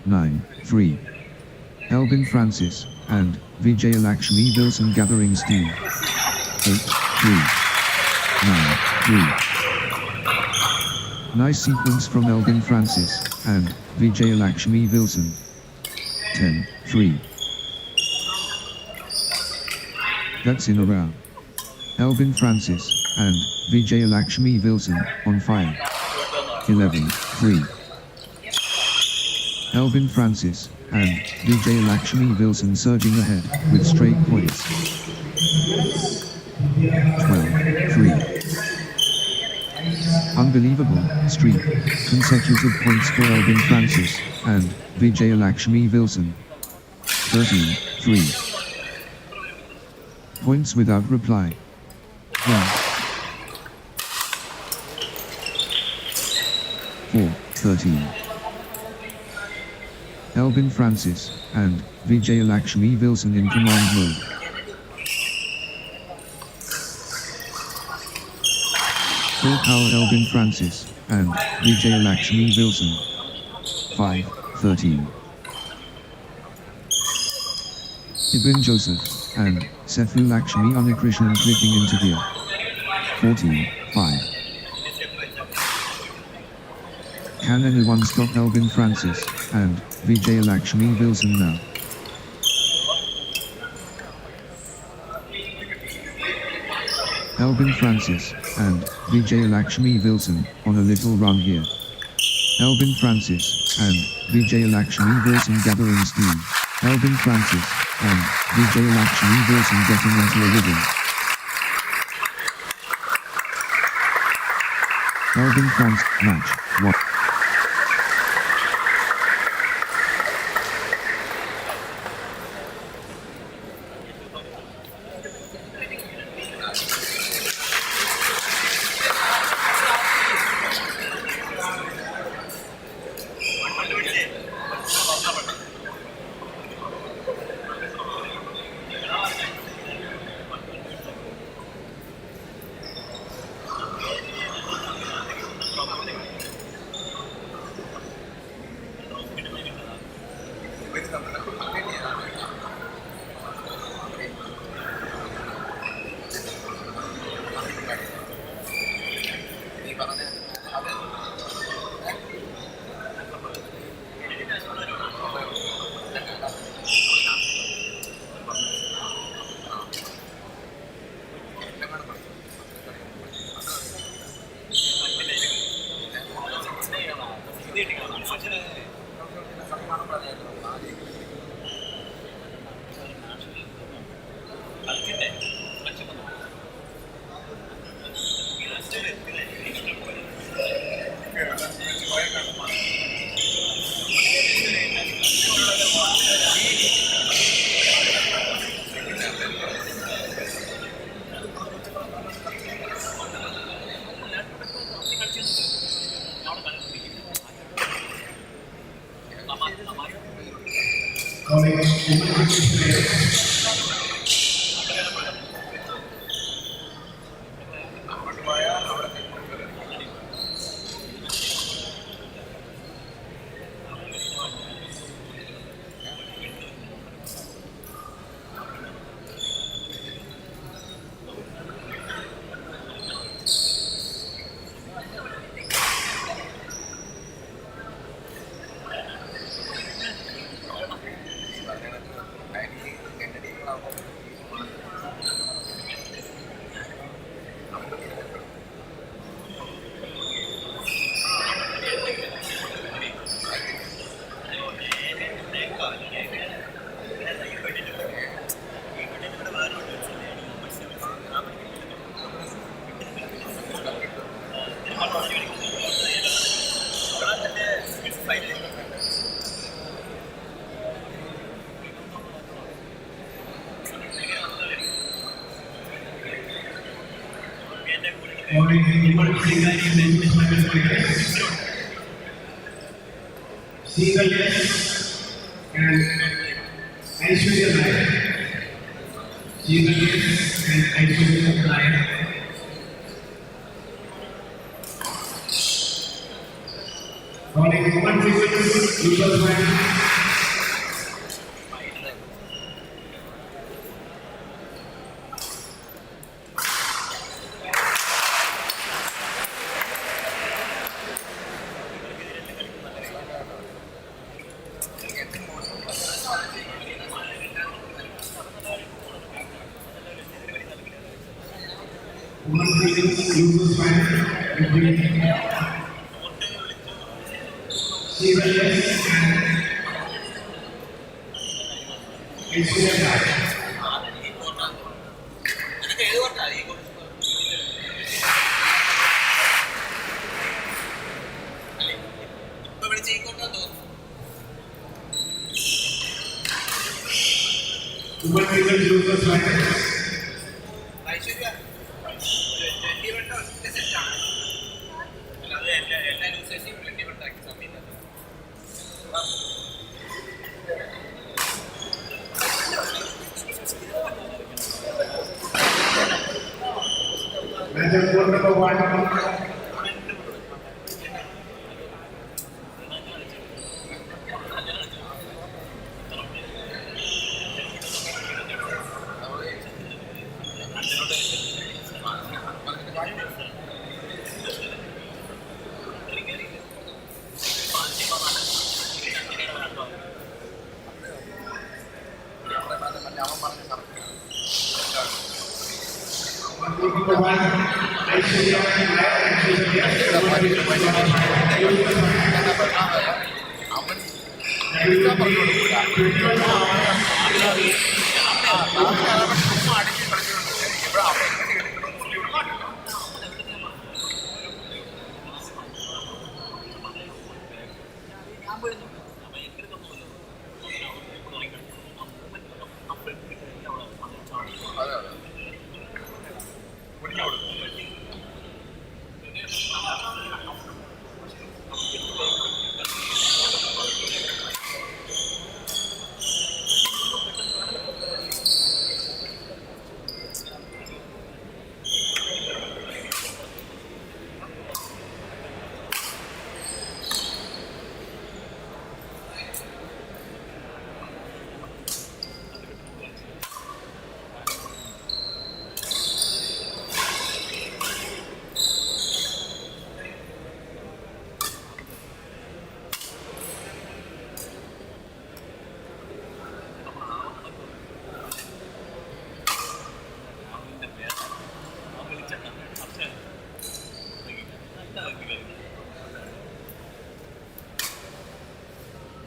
Nine, 3. Elvin Francis and VJ Lakshmi Wilson gathering steam. 8-3. 9-3. Nice sequence from Elvin Francis and VJ Lakshmi Wilson. 10-3. That's in a row. Elvin Francis and VJ Lakshmi Wilson on fire. 11-3. Elvin Francis and VJ Lakshmi Wilson surging ahead with straight points. 12-3. Unbelievable streak. Consecutive points for Elvin Francis and VJ Lakshmi Wilson. 13-3. Points without reply. 4-13. Elvin Francis and VJ Lakshmi Wilson in command mode. Full power Elvin Francis and VJ Lakshmi Wilson. 5-13. Ibin Joseph and Sethu Lakshmi Krishna clicking into gear. 14-5. Can anyone stop Elvin Francis and VJ Lakshmi Wilson now? Elvin Francis and VJ Lakshmi Wilson on a little run here. Elvin Francis and VJ Lakshmi Wilson gathering steam. Elvin Francis and VJ Lakshmi Wilson getting into a rhythm. Elvin Francis match 1. Single yes and Aishwarya Nair. Single yes and Aishwarya Nair. Calling woman singles, equal point.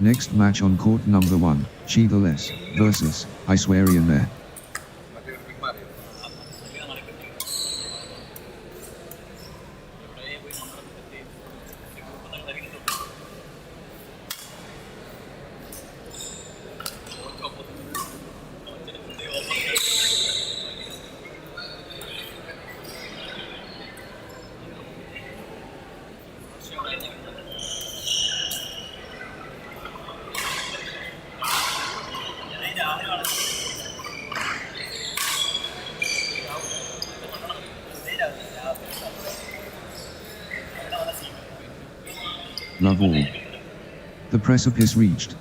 Next match on court number 1, Sheethless versus Aishwaryan there. Love all. The precipice reached.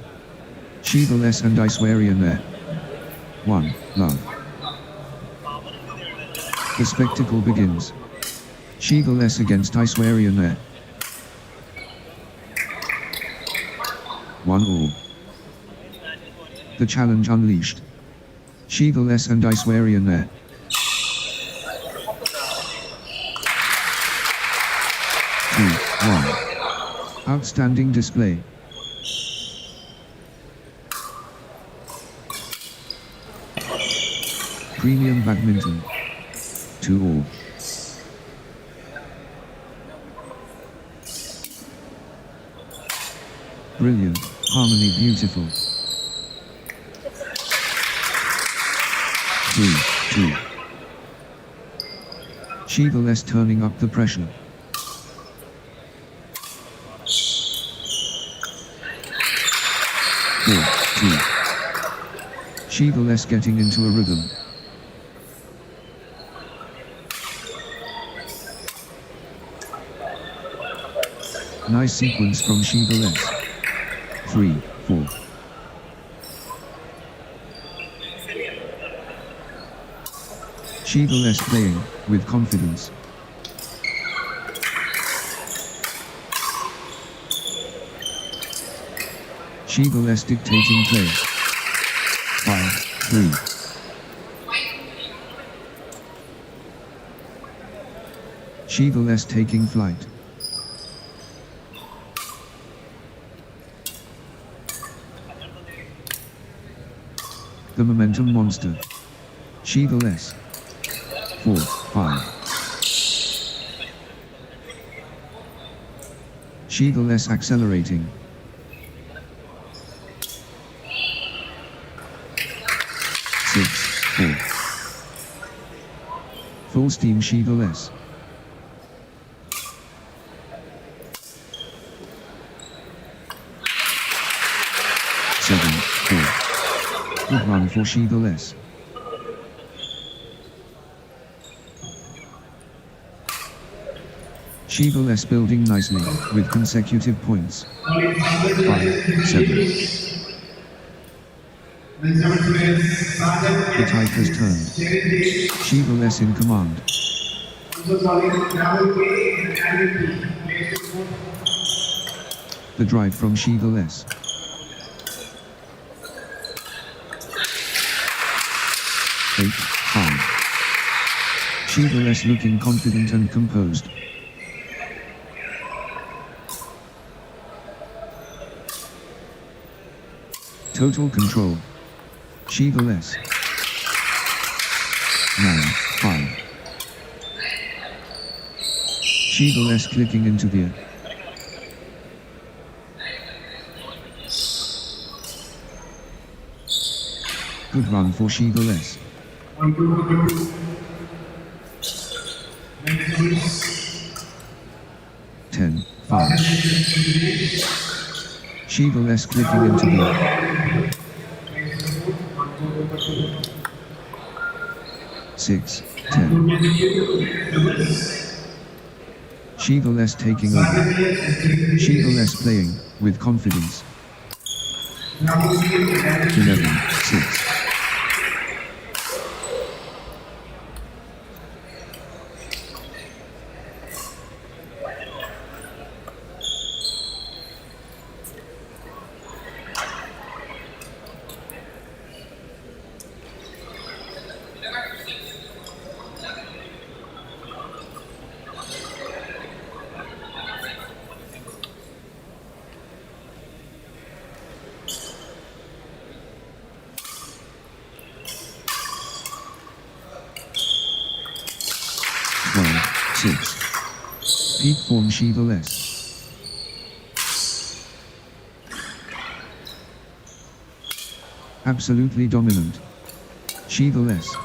Sheethless and Aishwaryan there. 1, love. The spectacle begins. Sheethless against Aishwaryan there. 1 all. The challenge unleashed. Sheethless and Aishwaryan there. 2, 1. Outstanding display. Premium badminton. 2 all. Brilliant, harmony beautiful. 3, 2. Sheethless turning up the pressure. 4, 2. Sheethless getting into a rhythm. Nice sequence from Sheethless. 3, 4. Sheethless playing with confidence. Sheethless dictating play. 5, 3. Sheethless taking flight. The momentum monster. Sheethless. 4, 5. Sheethless accelerating. 6, 4. Full steam Sheethless. 7, 4. Good run for Sheethless. Sheethless building nicely, with consecutive points. 5, 7. The tide has turned. Sheethless in command. The drive from Sheethless. 8, 5. Sheethless looking confident and composed. Total control. Sheethless. 9, 5. Sheethless clicking into the air. Good run for Sheethless. 10, 5. Sheethless clicking into the air. 6, 10. Sheethless taking over. Sheethless playing with confidence. 11, 6. 6. Peak form she the less. Absolutely dominant. She the less.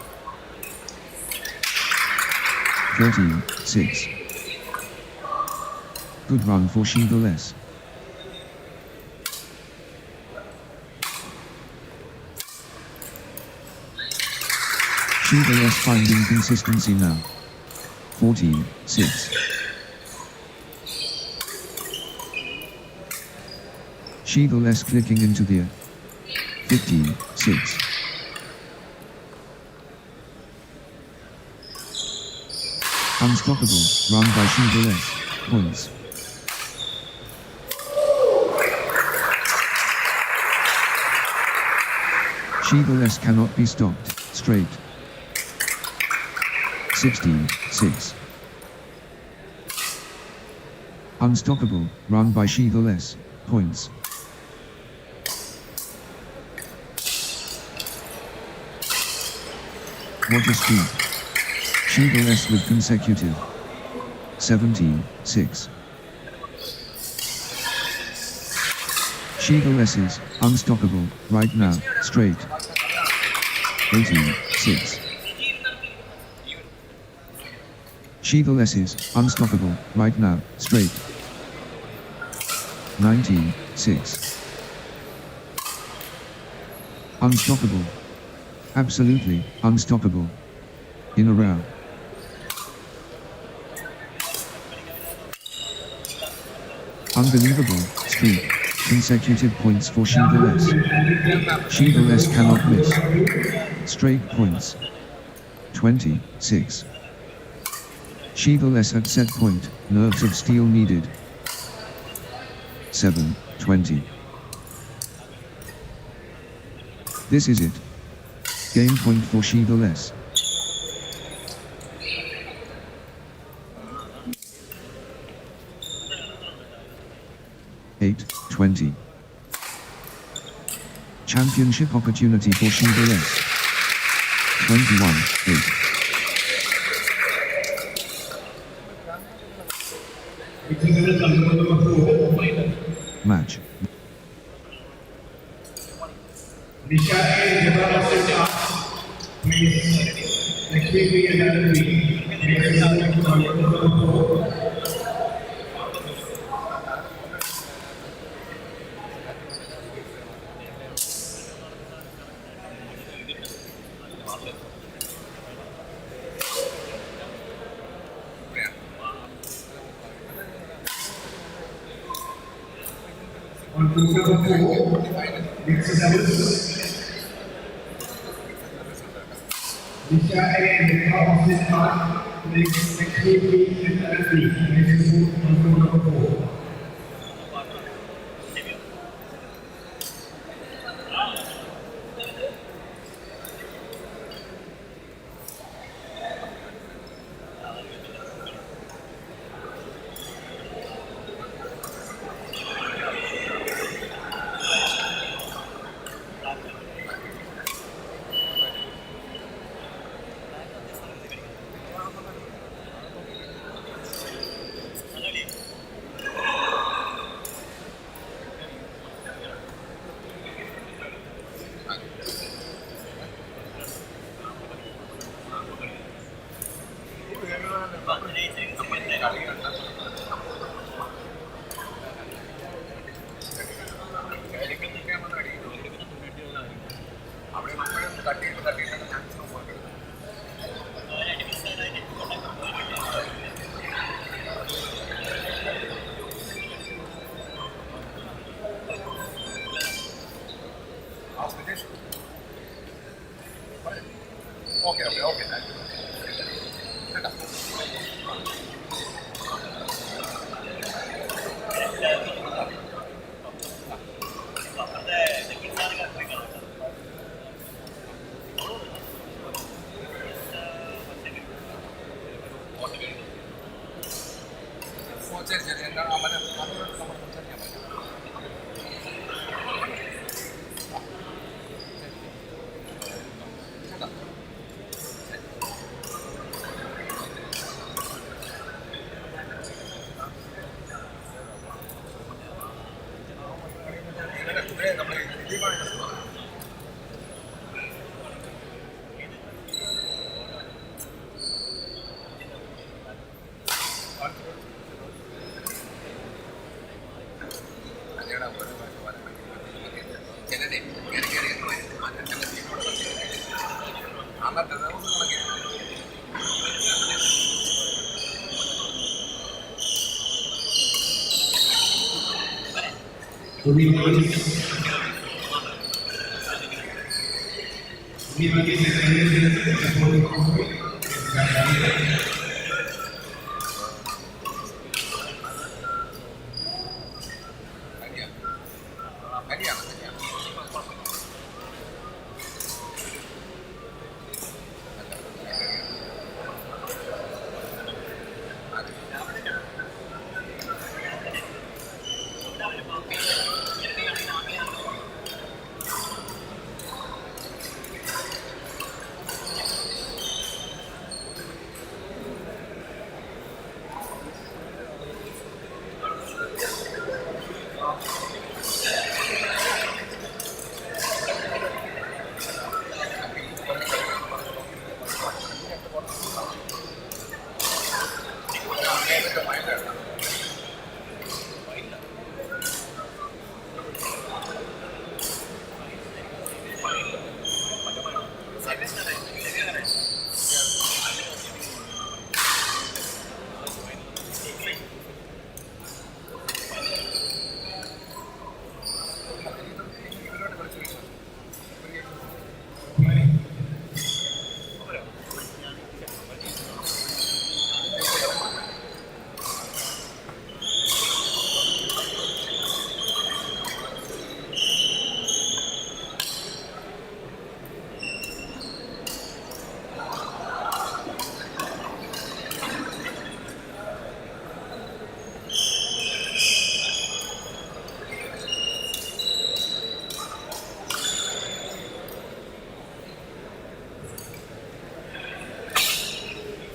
13-6. Good run for she the less. She the less finding consistency now. 14-6. She the less clicking into the 15-6. Unstoppable, run by she the less. Points. She the less cannot be stopped. Straight. 16-6. Unstoppable, run by she the less. Points. What a speed. She the less with consecutive. 17-6. She the less is unstoppable right now. Straight. 18-6. She the less is unstoppable right now. Straight. 19-6. Unstoppable. Absolutely unstoppable. In a row. Unbelievable streak. Consecutive points for she the less. She the less cannot miss. Straight points. 26. She the less at set point. Nerves of steel needed. 7-20. This is it. Game point for she the less. Eight 20. Championship opportunity for she the less. 21-8. Match. Nihar and Jedar please. Lexi P and Albin. On group number 4, mixed doubles. Vishel and Rahul K makes Lexi P and Albin. Next group on group number 4.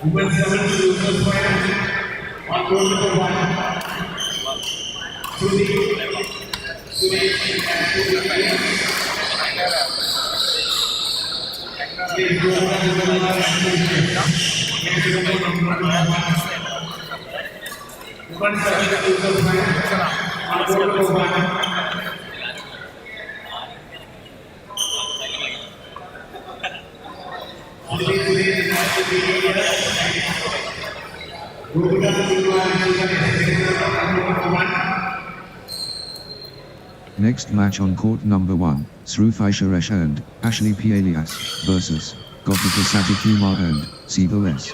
Women 7 to the final on court number 1. Sudep and Sudep. Please go on to the last Women 7 to the final on court number 1. Next match on court number 1, Srufisharesh and Ashley Pias versus Gokul Satikumar and Selva S.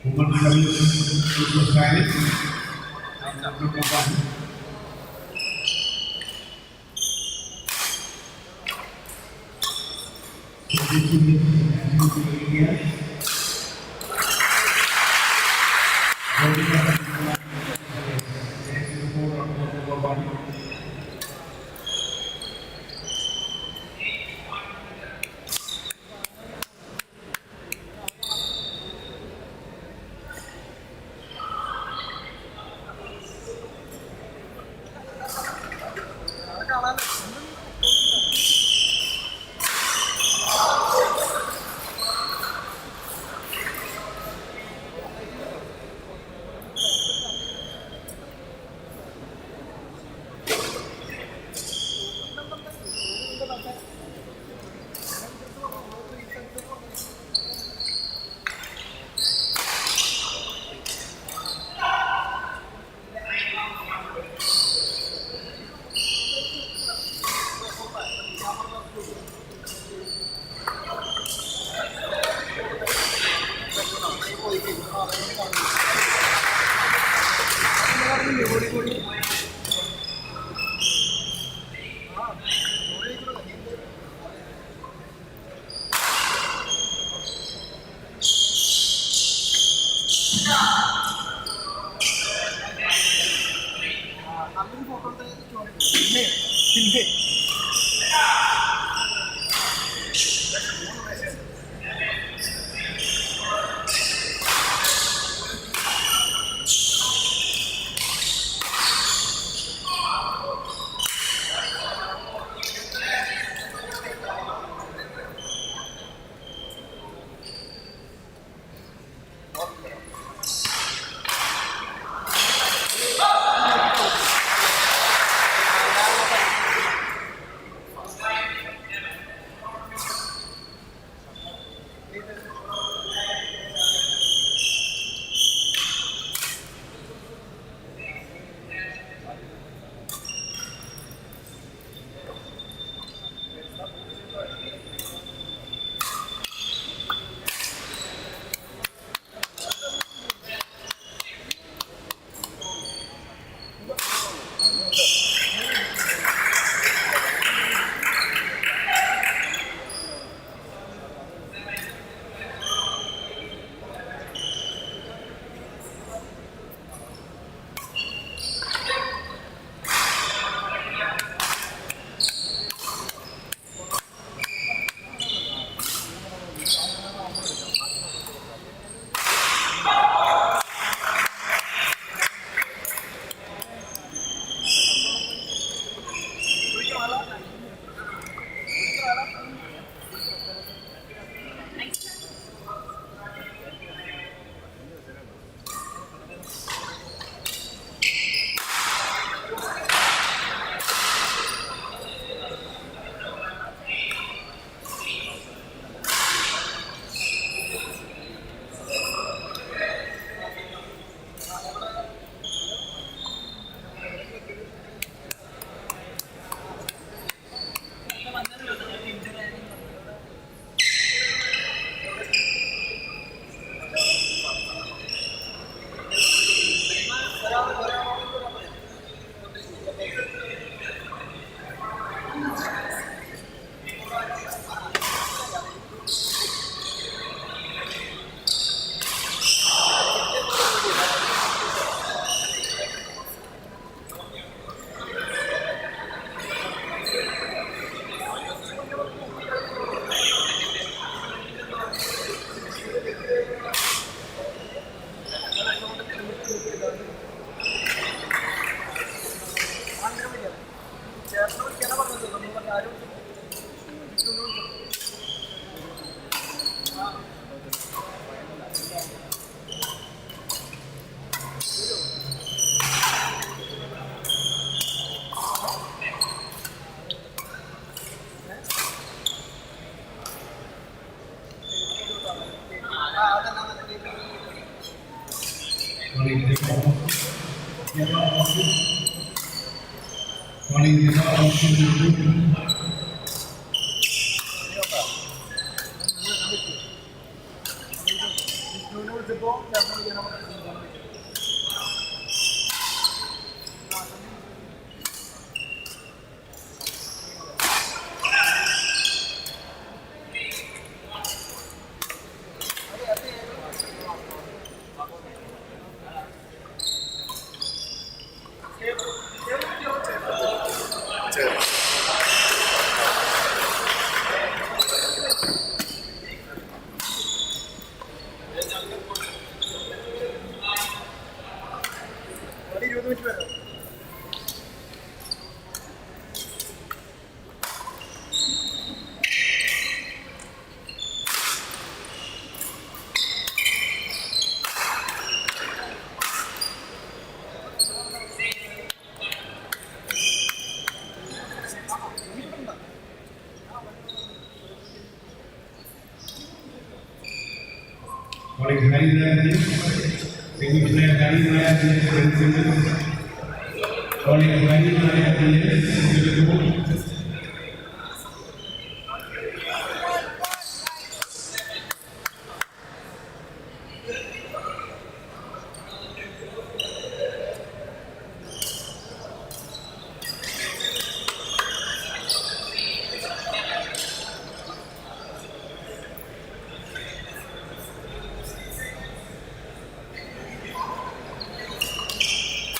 Women's service was decided. Number 1. So this is the area.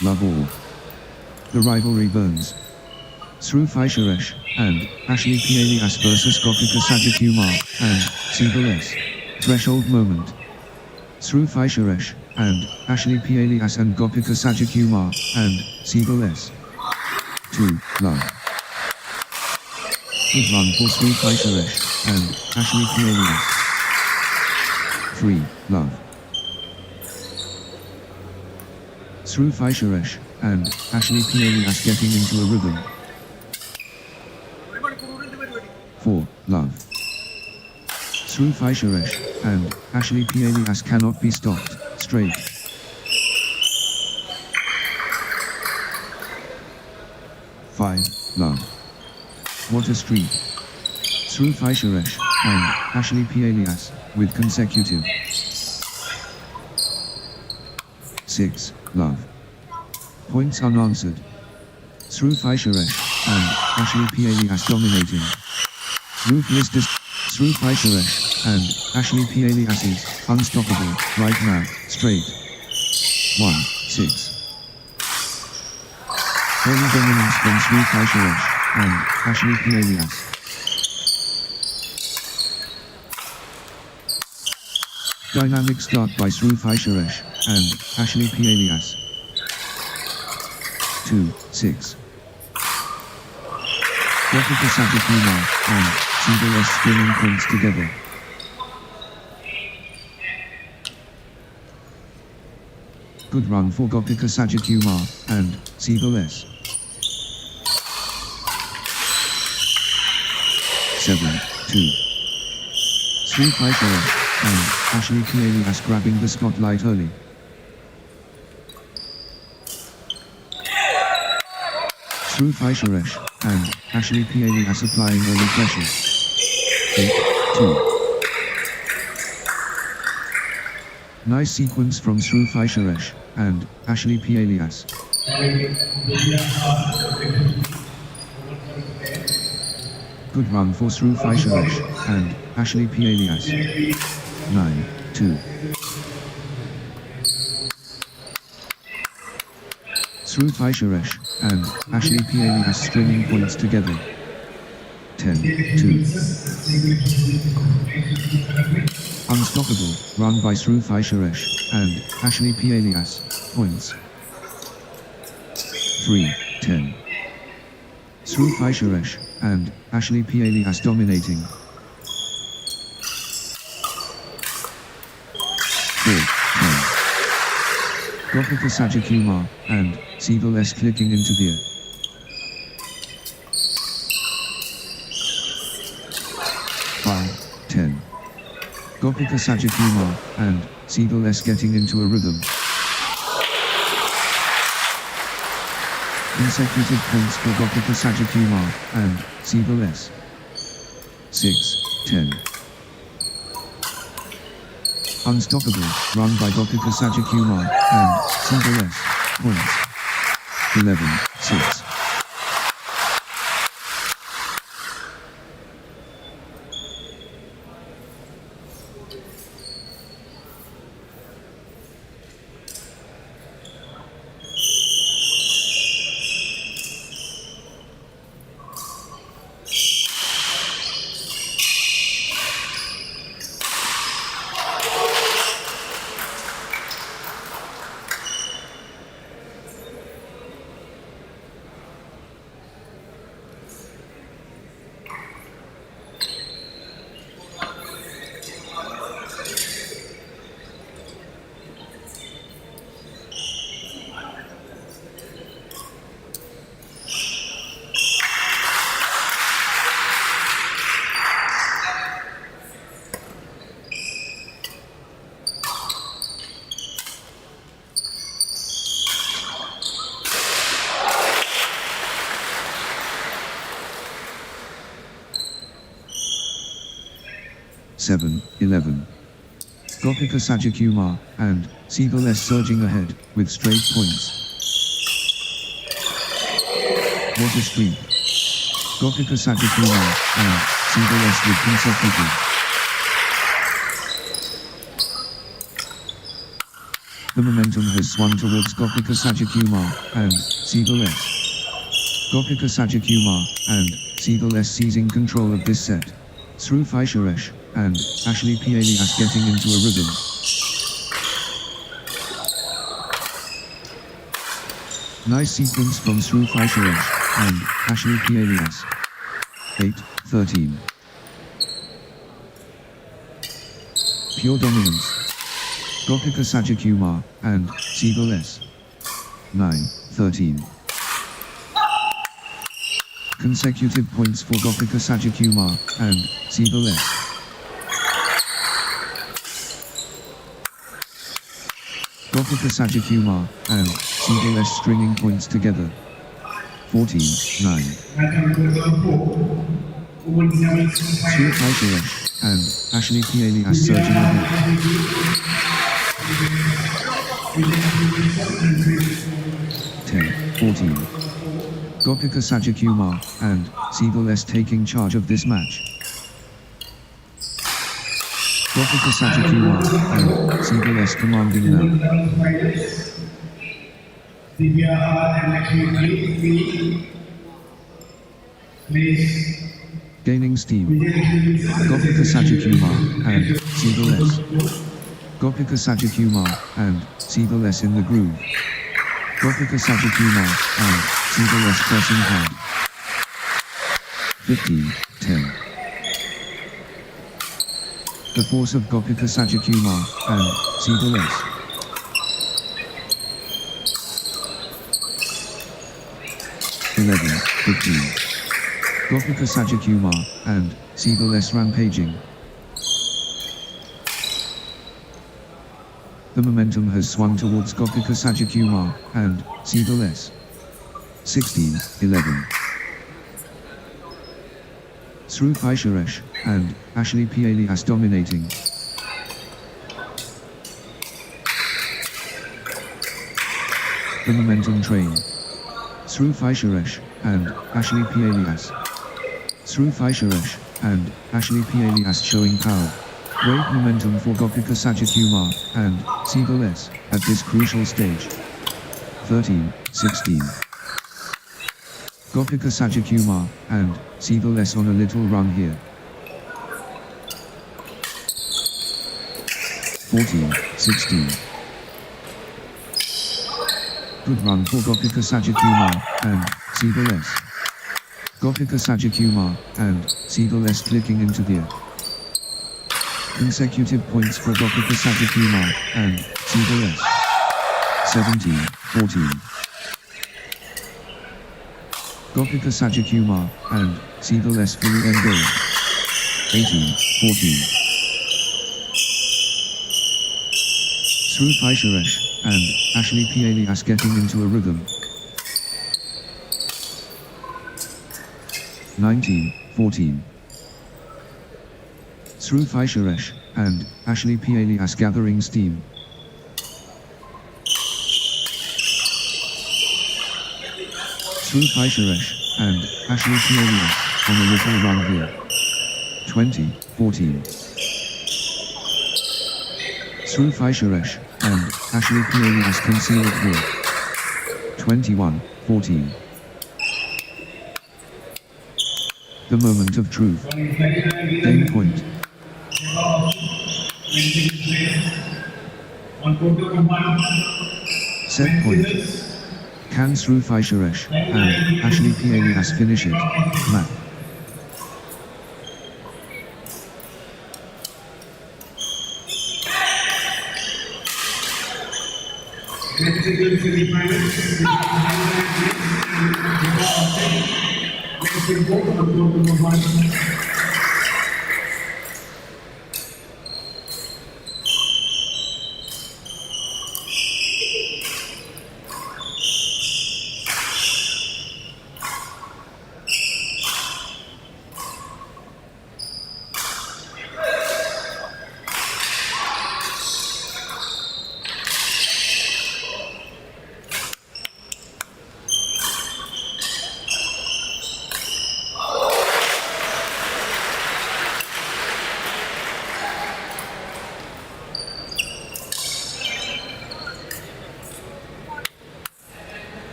Love all. The rivalry burns. Sru Fisheresh and Ashley Pias versus Gokul Sajakumar and Sigal S. Threshold moment. Sru Fisheresh and Ashley Pias and Gokul Sajakumar and Sigal S. 2. Love. Good run for Sru Fisheresh and Ashley Pias. 3. Love. Sru Fisheresh and Ashley Pias getting into a rhythm. 4. Love. Sru Fisheresh and Ashley Pias cannot be stopped. Straight. 5. Love. What a streak. Sru Fisheresh and Ashley Pias with consecutive. 6. Love. Points unanswered. Sru Fisheresh and Ashley Pias dominating. Ruthless Sru Fisheresh and Ashley Pias is unstoppable right now. Straight. 1. 6. Early dominance from Sru Fisheresh and Ashley Pias. Dynamic start by Sru Fisheresh and Ashley Pias. 2. 6. Gokul Sajakumar and Sigal S stringing points together. Good run for Gokul Sajakumar and Sigal S. 7. 2. Sru Fisheresh and Ashley Pias grabbing the spotlight early. Sru Fisheresh and Ashley Pias applying early pressure. 8. 2. Nice sequence from Sru Fisheresh and Ashley Pias. Good run for Sru Fisheresh and Ashley Pias. 9. 2. Sru Fisheresh and Ashley Pias stringing points together. 10. 2. Unstoppable run by Sru Fisheresh and Ashley Pias. Points. 3. 10. Sru Fisheresh and Ashley Pias dominating. 4. 10. Gokul Sajakumar and Sigal S clicking into gear. 5. 10. Gokul Sajakumar and Sigal S getting into a rhythm. Consecutive points for Gokul Sajakumar and Sigal S. 6. 10. Unstoppable, run by Gokul Sajakumar, and single S. Points. 11-6. Seven, 11. Gokul Sajakumar and Seagull S surging ahead with straight points. What a streak. Gokul Sajakumar and Seagull S with consecutive. The momentum has swung towards Gokul Sajakumar and Seagull S. Gokul Sajakumar and Seagull S seizing control of this set. Through Fisheresh and Ashley Pias getting into a rhythm. Nice sequence from Through Fisheresh and Ashley Pias. 8-13. Pure dominance. Gokul Sajakumar and Seagull S. 9-13. Consecutive points for Gokul Sajakumar and Seagull S. Gokul Sajakumar and Seagull S stringing points together. 14-9. Through Fisheresh and Ashley Pias surging ahead. 10-14. Gokul Sajakumar and Seagull S taking charge of this match. Gokul Sajakumar and Seagull S commanding now. Gaining steam. Gokul Sajakumar and Seagull S. Gokul Sajakumar and Seagull S in the groove. Gokul Sajakumar and Seagull S pressing hard. 15-10. The force of Gokul Sajakumar and Seagull S. 11-15. Gokul Sajakumar and Seagull S rampaging. The momentum has swung towards Gokul Sajakumar and Seagull S. 16-11. Through Fisheresh and Ashley Pias dominating. The momentum train. Through Fisheresh and Ashley Pias. Through Fisheresh and Ashley Pias showing power. Great momentum for Gokul Sajakumar and Seagull S at this crucial stage. 13-16. Gokul Sajakumar and Seagull S on a little run here. 14-16. Good run for Gokul Sajakumar and Seagull S. Gokul Sajakumar and Seagull S clicking into gear. Consecutive points for Gokul Sajakumar and Seagull S. 17-14. Gokul Sajakumar and Seagull S fully engaged. 18-14. Through Fisheresh and Ashley Pias getting into a rhythm. 19-14. Srufai Suresh and Ashley P alias gathering steam. Srufai Suresh and Ashley P alias on a little run here. 20-14. Srufai Suresh and Ashley P alias conceal it here. 21-14. The moment of truth. Game point. Set point. Can Srufai Suresh and Ashley P alias finish it? Map.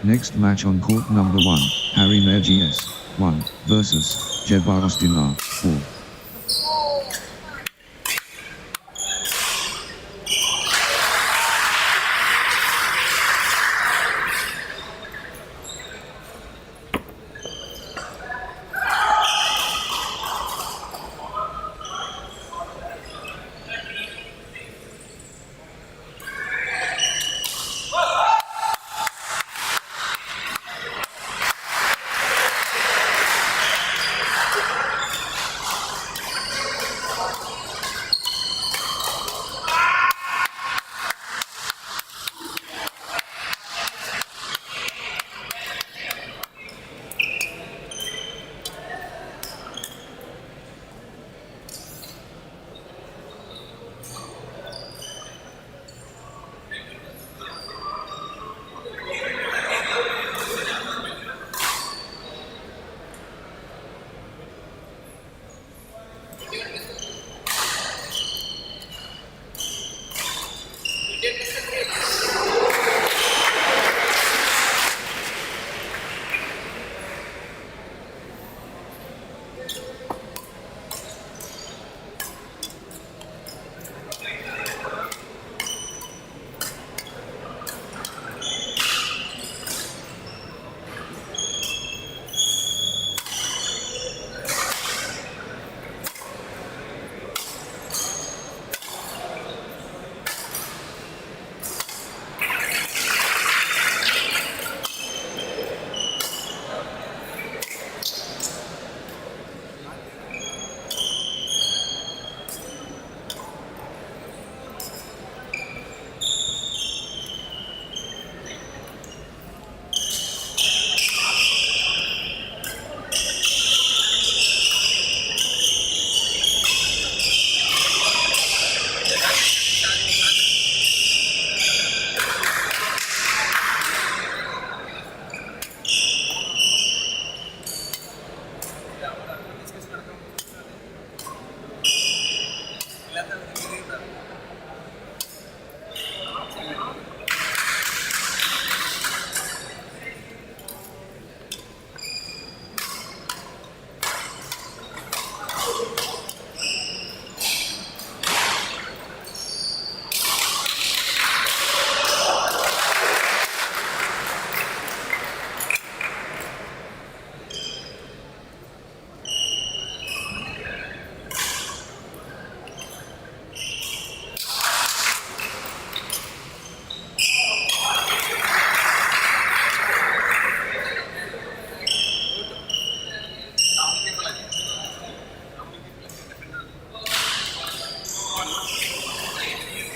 Next match on court number 1, Harry Mayer GS 1 versus Jedar Dinar 4.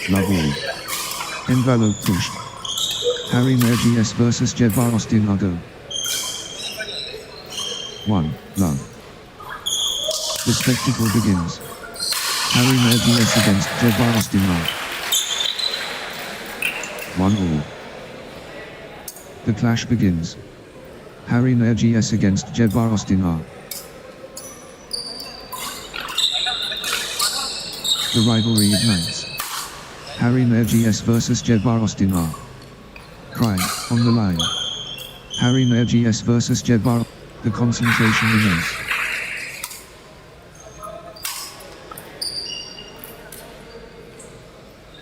Love all. Envelope pushed. Harry Mayer GS versus Jedar Austin Argo. 1. Love. The spectacle begins. Harry Mayer GS against Jedar Austin Argo. 1 all. The clash begins. Harry Mayer GS against Jedar Austin Argo. The rivalry ignites. Harry Mayer GS versus Jedar Austin Argo. Cry, on the line. Harry Mayer GS versus Jedar. The concentration remains.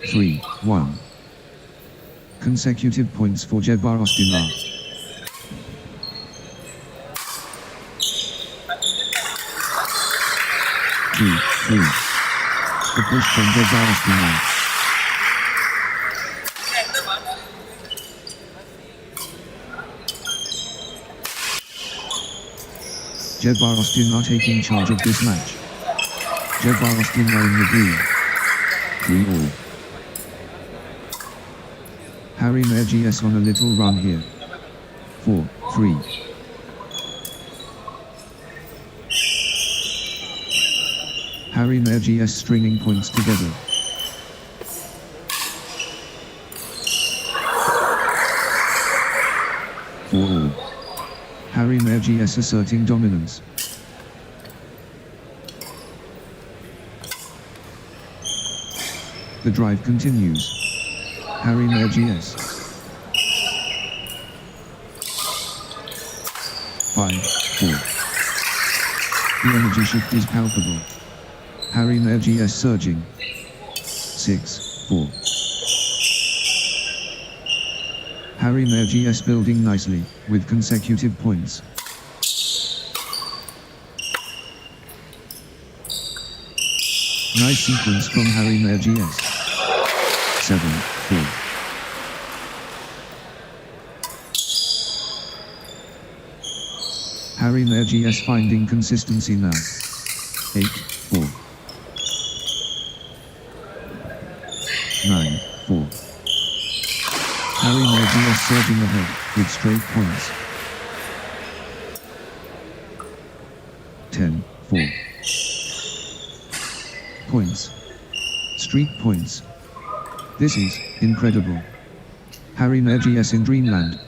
Three, 1. Consecutive points for Jedar Austin Argo. 2, 3. The push from Jedar Austin Argo. Jedar Austin are taking charge of this match. Jedar Austin are in the green. 3 all. Harry Mayer GS on a little run here. 4, 3. Harry Mayer GS stringing points together. For all. Harry Mayer GS asserting dominance. The drive continues. Harry Mayer GS. 5, 4. The energy shift is palpable. Harry Mayer GS surging. 6, 4. Harry Mayer GS building nicely, with consecutive points. Nice sequence from Harry Mayer GS. 7, 4. Harry Mayer GS finding consistency now. 8, 4. 9, 4. Harry Mayer GS surging ahead, with straight points. 10, 4. Points. Streak points. This is incredible. Harry Mayer GS in Dreamland.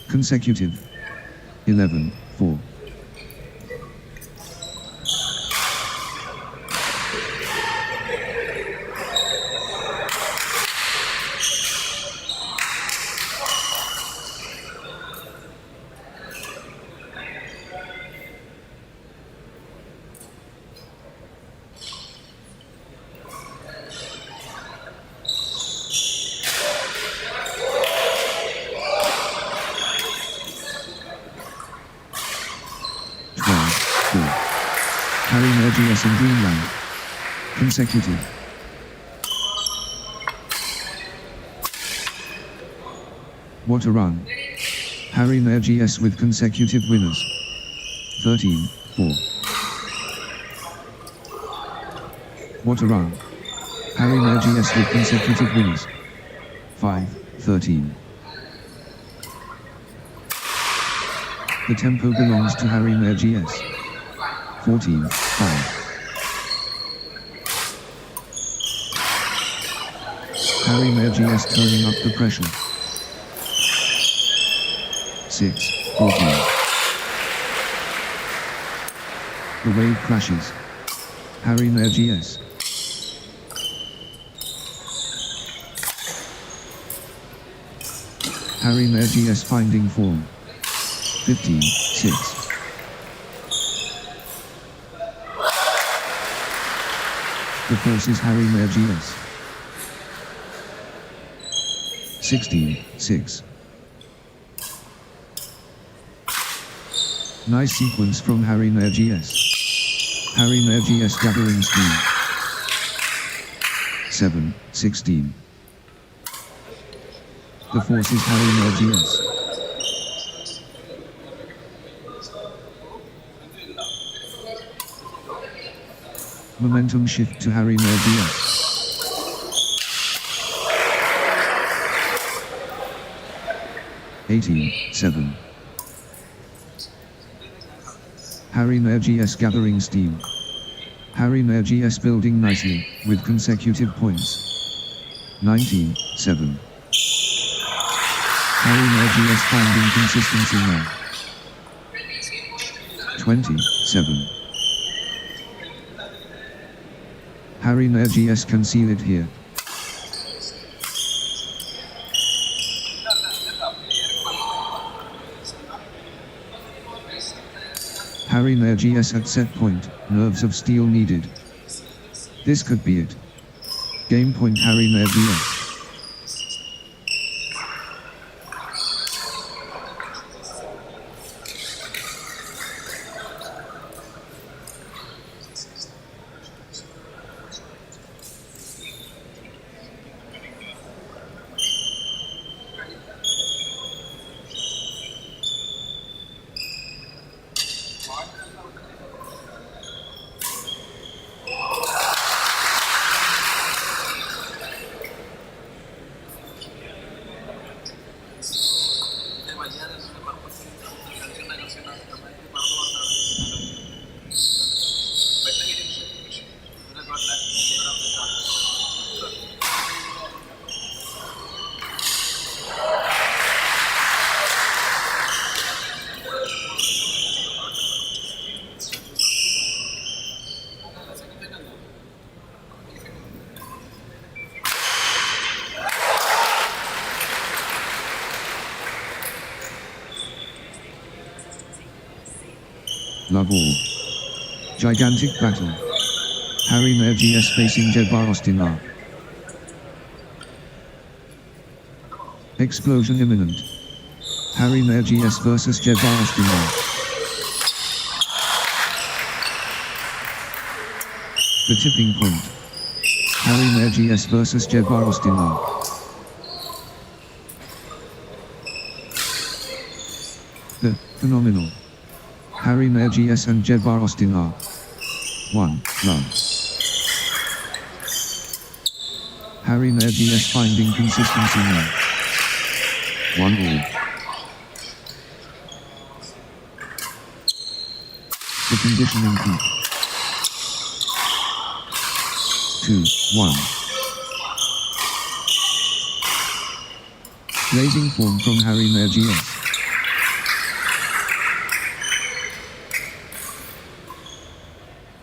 Consecutive. 11, 4. Harry Mayer GS in Dreamland. Consecutive. What a run. Harry Mayer GS with consecutive winners. 13, 4. What a run. Harry Mayer GS with consecutive winners. 5, 13. The tempo belongs to Harry Mayer GS. 14, 5. Harry Mayer GS turning up the pressure. 6, 14. The wave crashes. Harry Mayer GS. Harry Mayer GS finding form. 15, 6. The force is Harry Mayer GS. 16, 6. Nice sequence from Harry Mayer GS. Harry Mayer GS gathering speed. 7, 16. The force is Harry Mayer GS. Momentum shift to Harry Mayer GS. 18-7. Harry Nair GS gathering steam. Harry Nair GS building nicely, with consecutive points. 19-7. Harry Nair GS finding consistency now. 20-7. Harry Nair GS can seal it here. Harry Nair GS at set point, nerves of steel needed. This could be it. Game point Harry Nair GS. Love all. Gigantic battle. Harry Nair GS facing Jedar Ostinar. Explosion imminent. Harry Nair GS versus Jedar Ostinar. The tipping point. Harry Nair GS versus Jedar Ostinar. The phenomenal. Harry Nair GS and Jedar Ostinar. 1 run. Harry Nair GS finding consistency now. 1 all. The conditioning peak. 2-1. Blazing form from Harry Nair GS.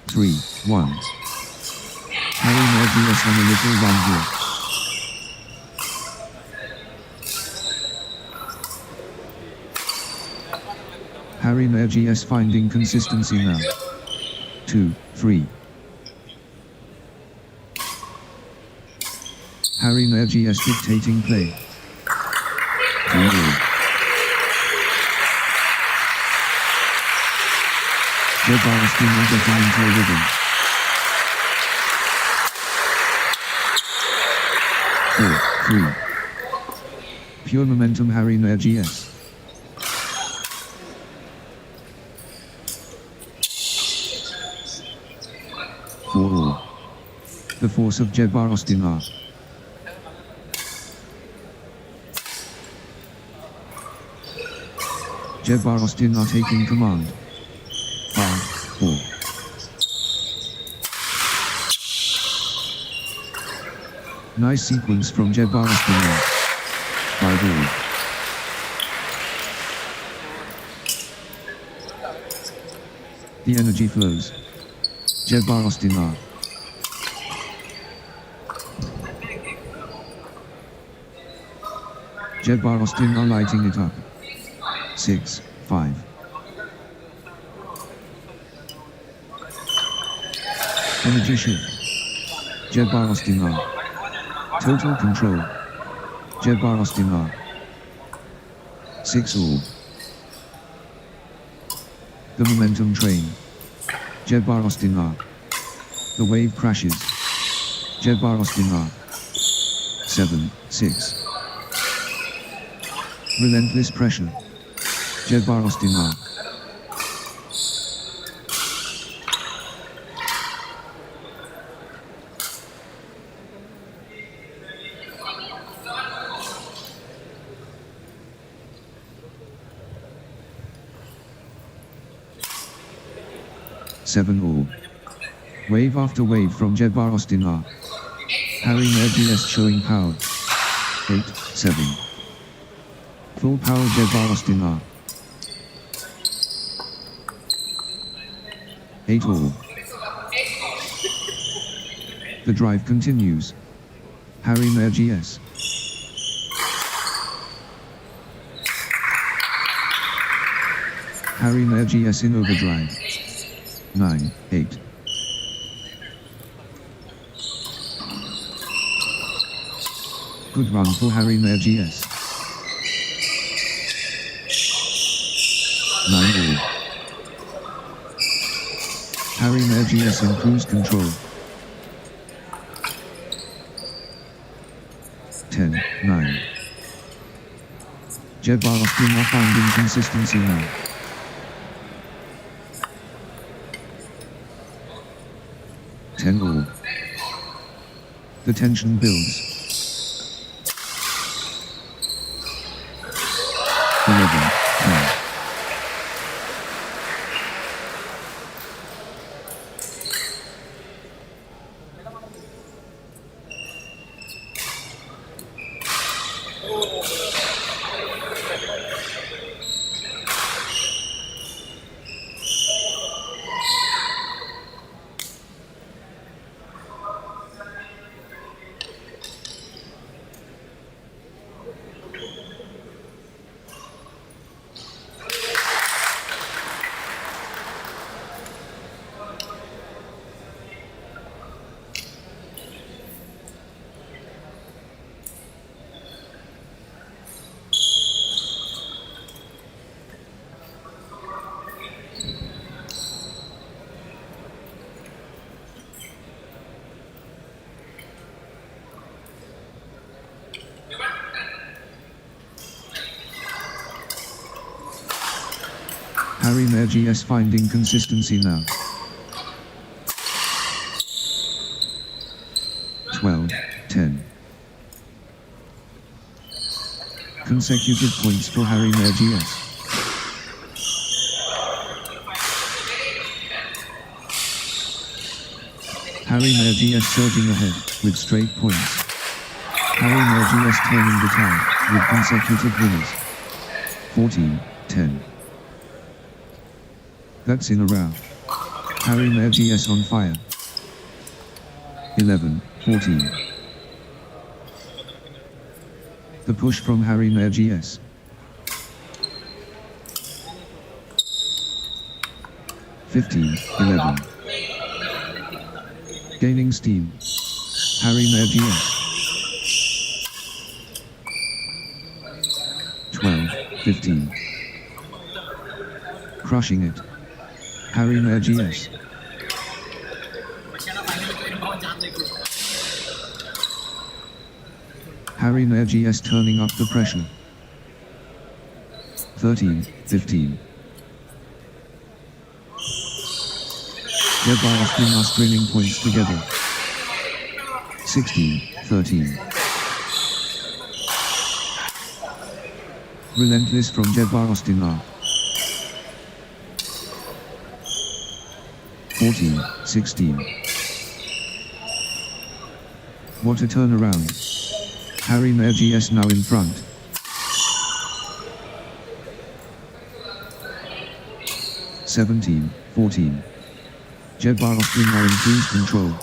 3-1. Harry Nair GS on a little run here. Harry Nair GS finding consistency now. 2-3. Harry Nair GS dictating play. 2-all. Jedar Ostinar getting into a rhythm. 4-3. Pure momentum Harry Nair GS. 4-all. The force of Jedar Ostinar. Jedar Ostinar taking command. 5-4. Nice sequence from Jedar Ostinar. 5-all. The energy flows. Jedar Ostinar. Jedar Ostinar lighting it up. 6-5. Energy shift. Jedar Ostinar. Total control. Jedar Ostinar. 6-all. The momentum train. Jedar Ostinar. The wave crashes. Jedar Ostinar. 7-6. Relentless pressure. Jedar Ostinar. 7 all. Wave after wave from Jedar Ostinar. Harry Mergies showing power. 8, 7. Full power Jedar Ostinar. 8 all. The drive continues. Harry Mergies. Harry Mergies in overdrive. 9, 8. Good run for Harry Mergies. 9 all. Harry Mergies in cruise control. 10, 9. Jedar Ostinar finding consistency now. 10 all. The tension builds. 11, 10. Harry Mergies finding consistency now. 12, 10. Consecutive points for Harry Mergies. Harry Mergies surging ahead with straight points. Harry Mergies turning the tide with consecutive winners. 14, 10. That's in a row. Harry Mergies on fire. 11, 14. The push from Harry Mergies. 15, 11. Gaining steam. Harry Mergies. 12, 15. Crushing it. Harry Mergies. Harry Mergies turning up the pressure. 13, 15. Jedar Ostinar stringing points together. 16, 13. Relentless from Jedar Ostinar. 14, 16. What a turnaround. Harry Mergies now in front. 17, 14. Jedar Ostinar in cruise control.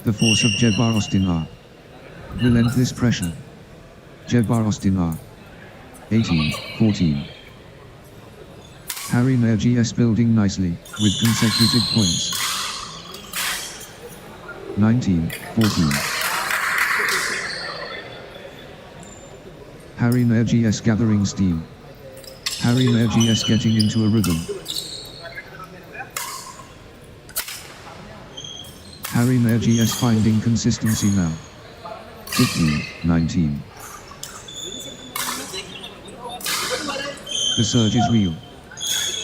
The force of Jedar Ostinar. Relentless pressure. Jedar Ostinar. 18, 14. Harry Mergies building nicely, with consecutive points. 19, 14. Harry Mergies gathering steam. Harry Mergies getting into a rhythm. Harry Mergies finding consistency now. 15, 19. The surge is real.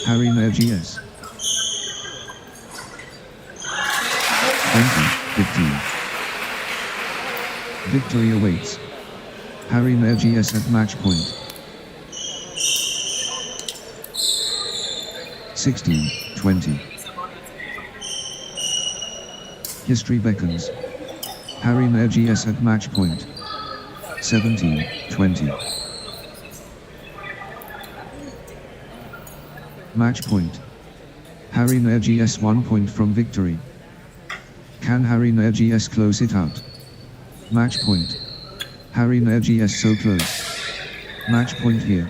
Harry Mergies. 20, 15. Victory awaits. Harry Mergies at match point. 16-20. History beckons. Harry Nergies at match point. 17-20. Match point. Harry Nergies 1 point from victory. Can Harry Nergies close it out? Match point. Harry Nergies so close. Match point here.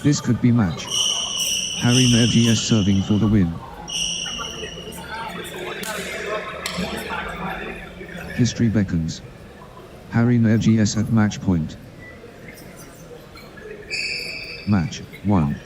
This could be match. Harry Nergies serving for the win. History beckons. Harry Nergies at match point. Match 1.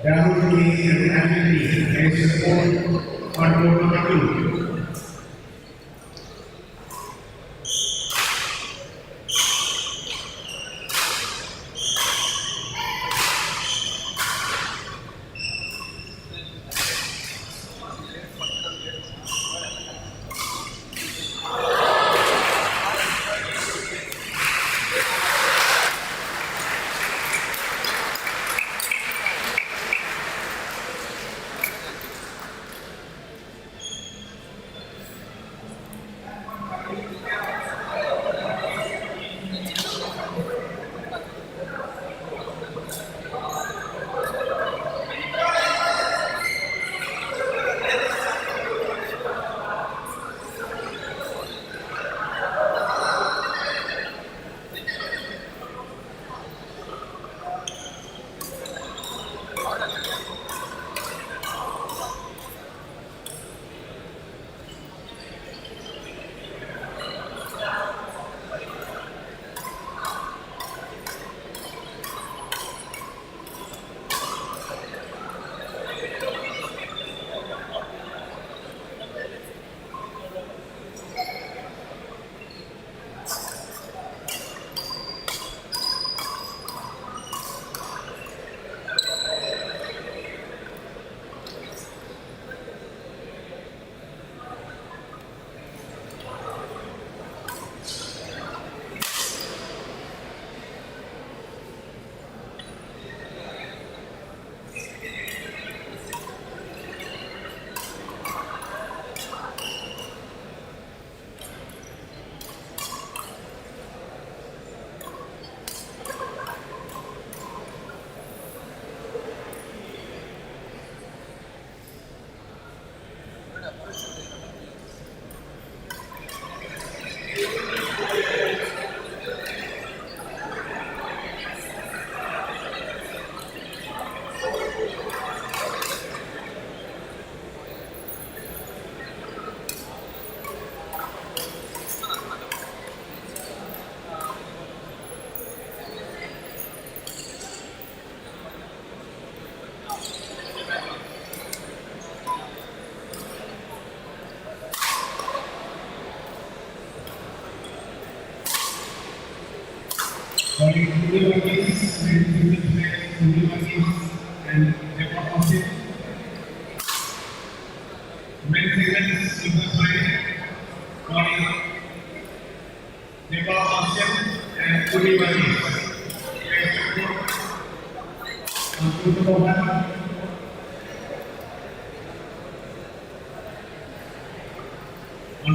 Rahul K and Albin as support on board number 2. and Technopark. Men's segment silver side, calling Technopark and Udivani. On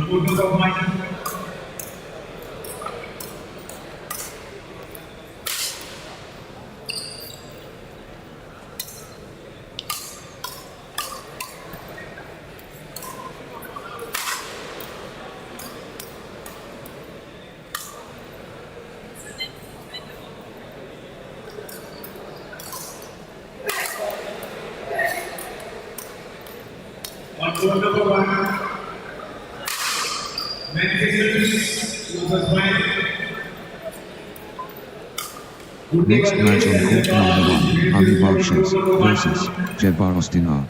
photos of mine. On phone number 1, men's silver side. Next match on court number 1, Ali Barshes versus Jedar Ostinar.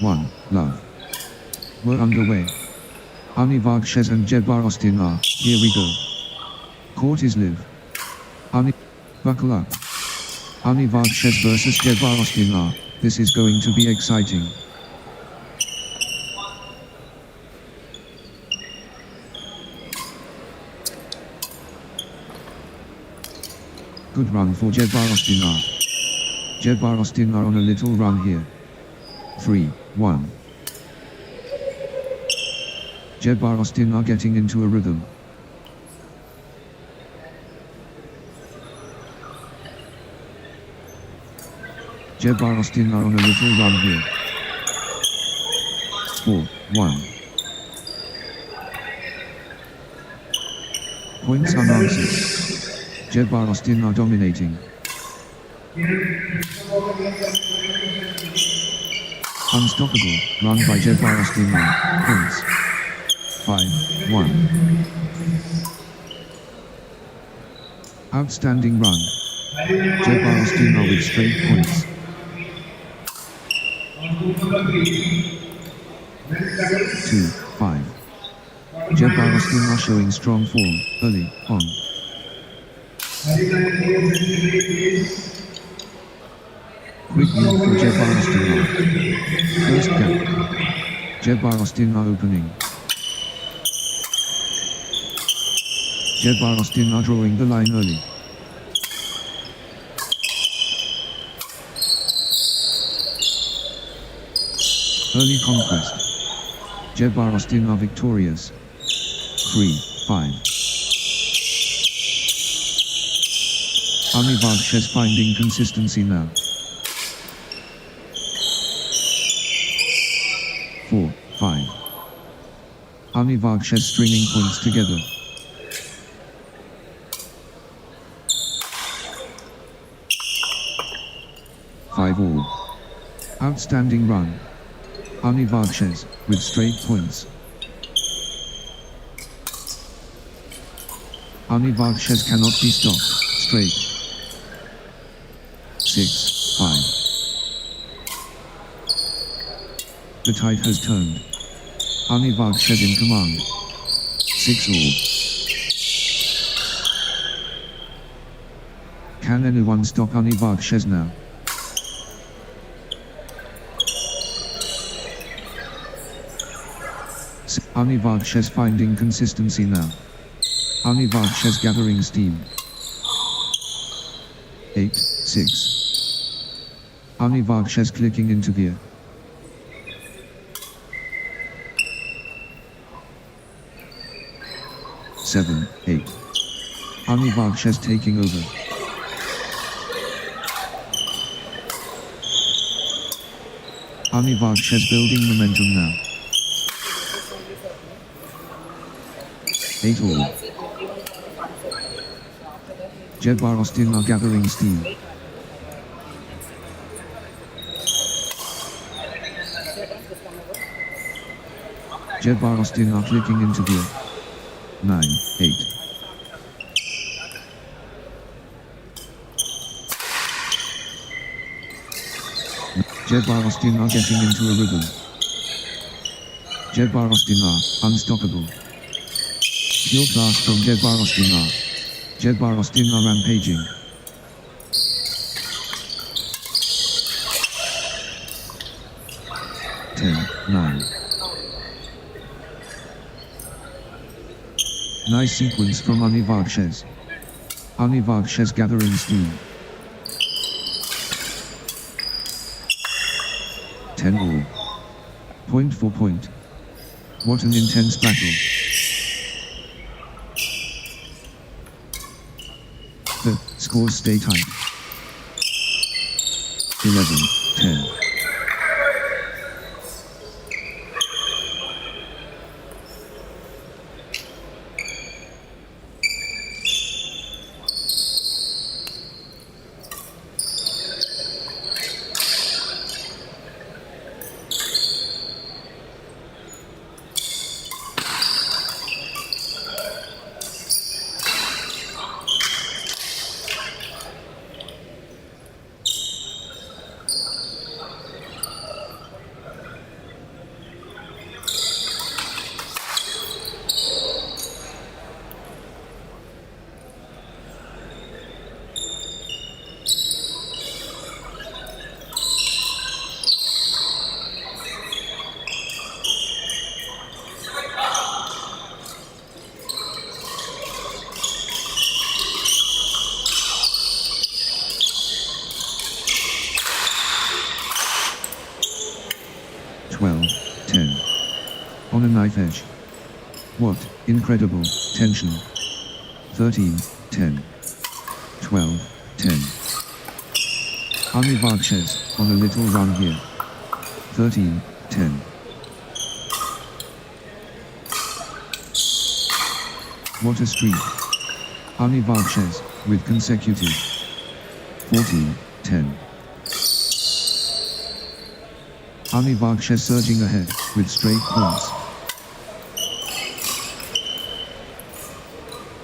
One, love. We're underway. Ani Barshes and Jedar Ostinar, here we go. Court is live. Ani, buckle up. Ani Barshes versus Jedar Ostinar, this is going to be exciting. Good run for Jedar Ostinar. Jedar Ostinar on a little run here. 3-1. Jedar Ostinar getting into a rhythm. Jedar Ostinar on a little run here. 4-1. Points unanswered. Jedar Ostinar dominating. Unstoppable, run by Jedar Ostinar, points. 5-1. Outstanding run. Jedar Ostinar with straight points. 2-5. Jedar still not showing strong form, early, on. Quick lead for Jedar Austin. First gap. Jedar Austin opening. Jedar Austin drawing the line early. Early conquest. Jedar Austin are victorious. 3-5. Anivarches finding consistency now. 4-5. Anivarches stringing points together. Five all. Outstanding run. Anivarches with straight points. Anivarches cannot be stopped. Straight. 6-5. The tide has turned. Anivarches in command. 6 all. Can anyone stop Anivarches now? Anivarches finding consistency now. Anivarches gathering steam. 8-6. Anivarches clicking into gear. Seven, 8. Anivarches taking over. Anivarches building momentum now. 8 all. Jedar Austin are gathering steam. Jedar Austin are clicking into gear. 9-8. Jedar Austin are getting into a rhythm. Jedar Austin are unstoppable. Pure class from Jedar Austin are. Jedar Austin are rampaging. Ten, 9. Nice sequence from Anivarches. Anivarches gathering steam. 10 all. Point for point. What an intense battle. The scores stay tight. 11-10. On a knife edge. What incredible tension. 13-10. 12-10. Anivarches on a little run here. 13-10. What a streak. Anivarches with consecutive. 14-10. Anivarches surging ahead with straight points.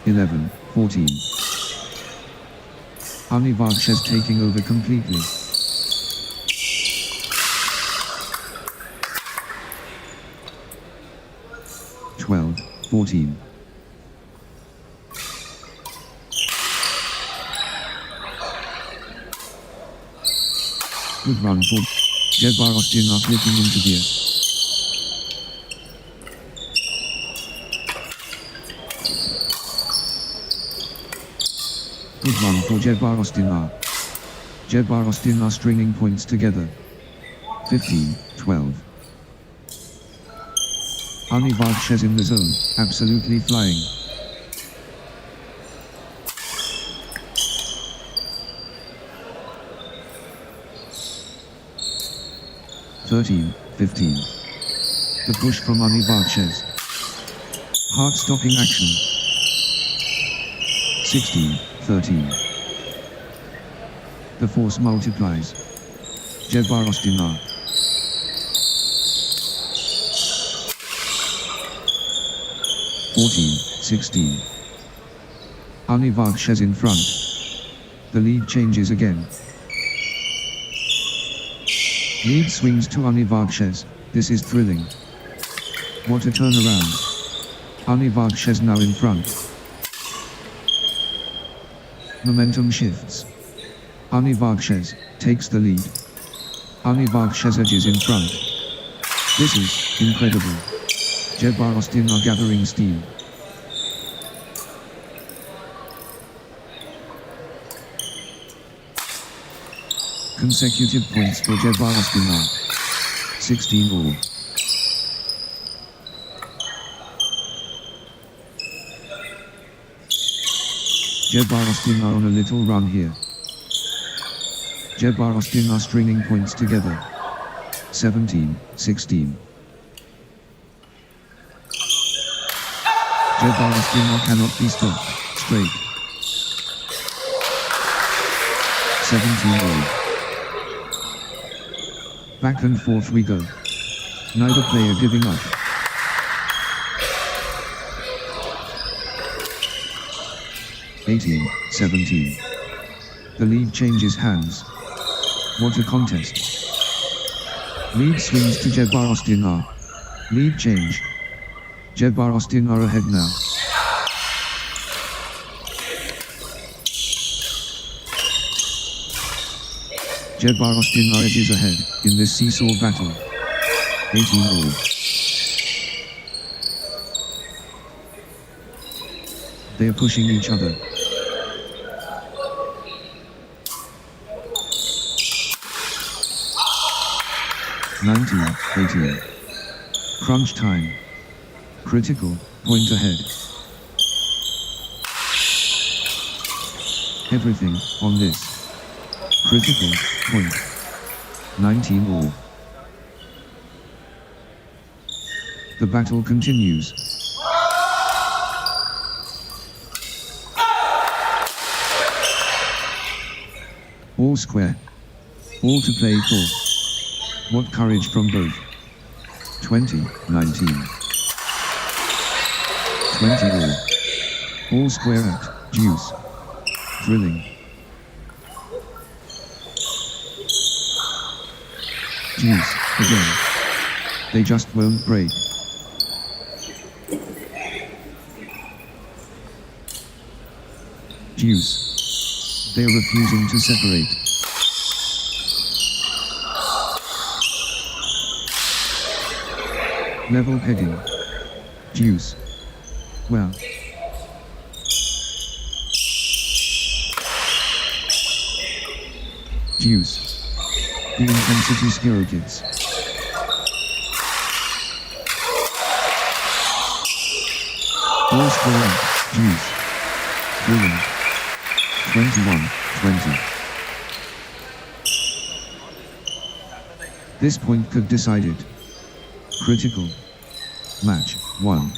11-14. Anivarches taking over completely. 12-10. 14. Good run for Jedar Austin are flipping into gear. Good run for Jedar Austin are. Jedar Austin are stringing points together. 15, 12. Anivarches in the zone, absolutely flying. (13, 15). The push from Anivarches. Heart-stopping action. 16, 13. The force multiplies. Jedar Austin are. 14, 16. Anivarches in front. The lead changes again. Lead swings to Anivarches. This is thrilling. What a turnaround. Anivarches now in front. Momentum shifts. Anivarches takes the lead. Anivarches edges in front. This is incredible. Jedar Austin are gathering steam. Consecutive points for Jedar Austin are 16 all. Jedar Austin are on a little run here. Jedar Austin are stringing points together. 17, 16. Jedar Austin cannot be stopped. Straight. 17 all. Back and forth we go. Neither player giving up. (18, 17). The lead changes hands. What a contest. Lead swings to Jedar Austin are. Lead change. Jedar Austin are ahead now. Jedar Austin are edges ahead in this seesaw battle. 18 all. They are pushing each other. (19, 18). Crunch time. Critical, point ahead. Everything on this. Critical, point. 19 all. The battle continues. All square. All to play for. What courage from both. 20, 19. 20 all. All square at deuce. Thrilling. Deuce, again. They just won't break. Deuce. They're refusing to separate. Level heading. Deuce. Well. Deuce. The intensity skyrockets. All square up. Deuce. Thrilling. 21, 20. This point could decide it. Critical. Match 1.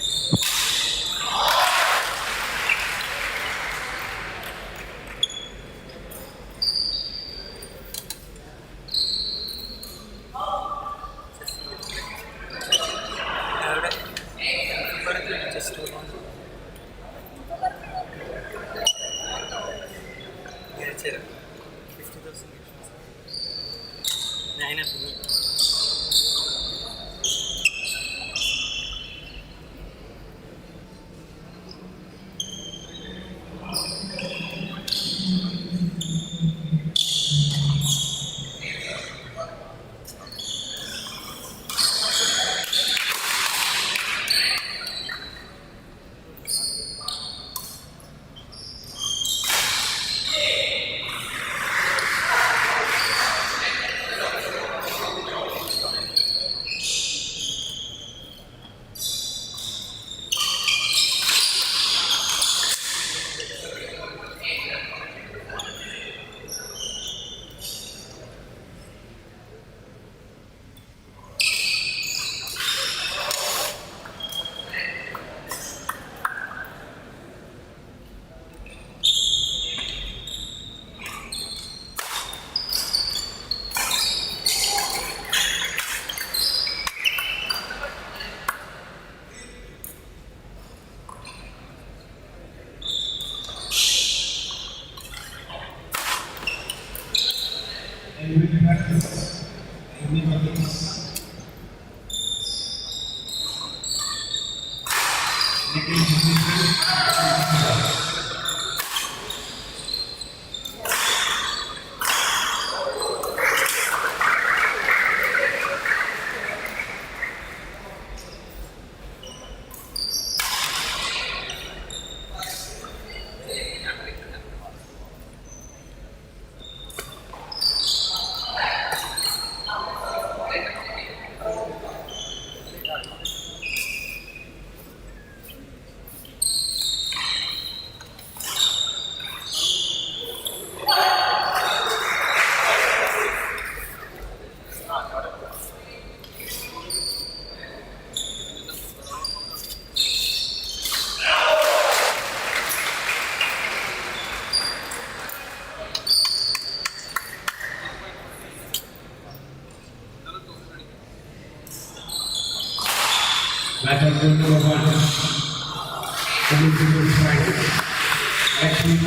Match on court number 1. Lexi P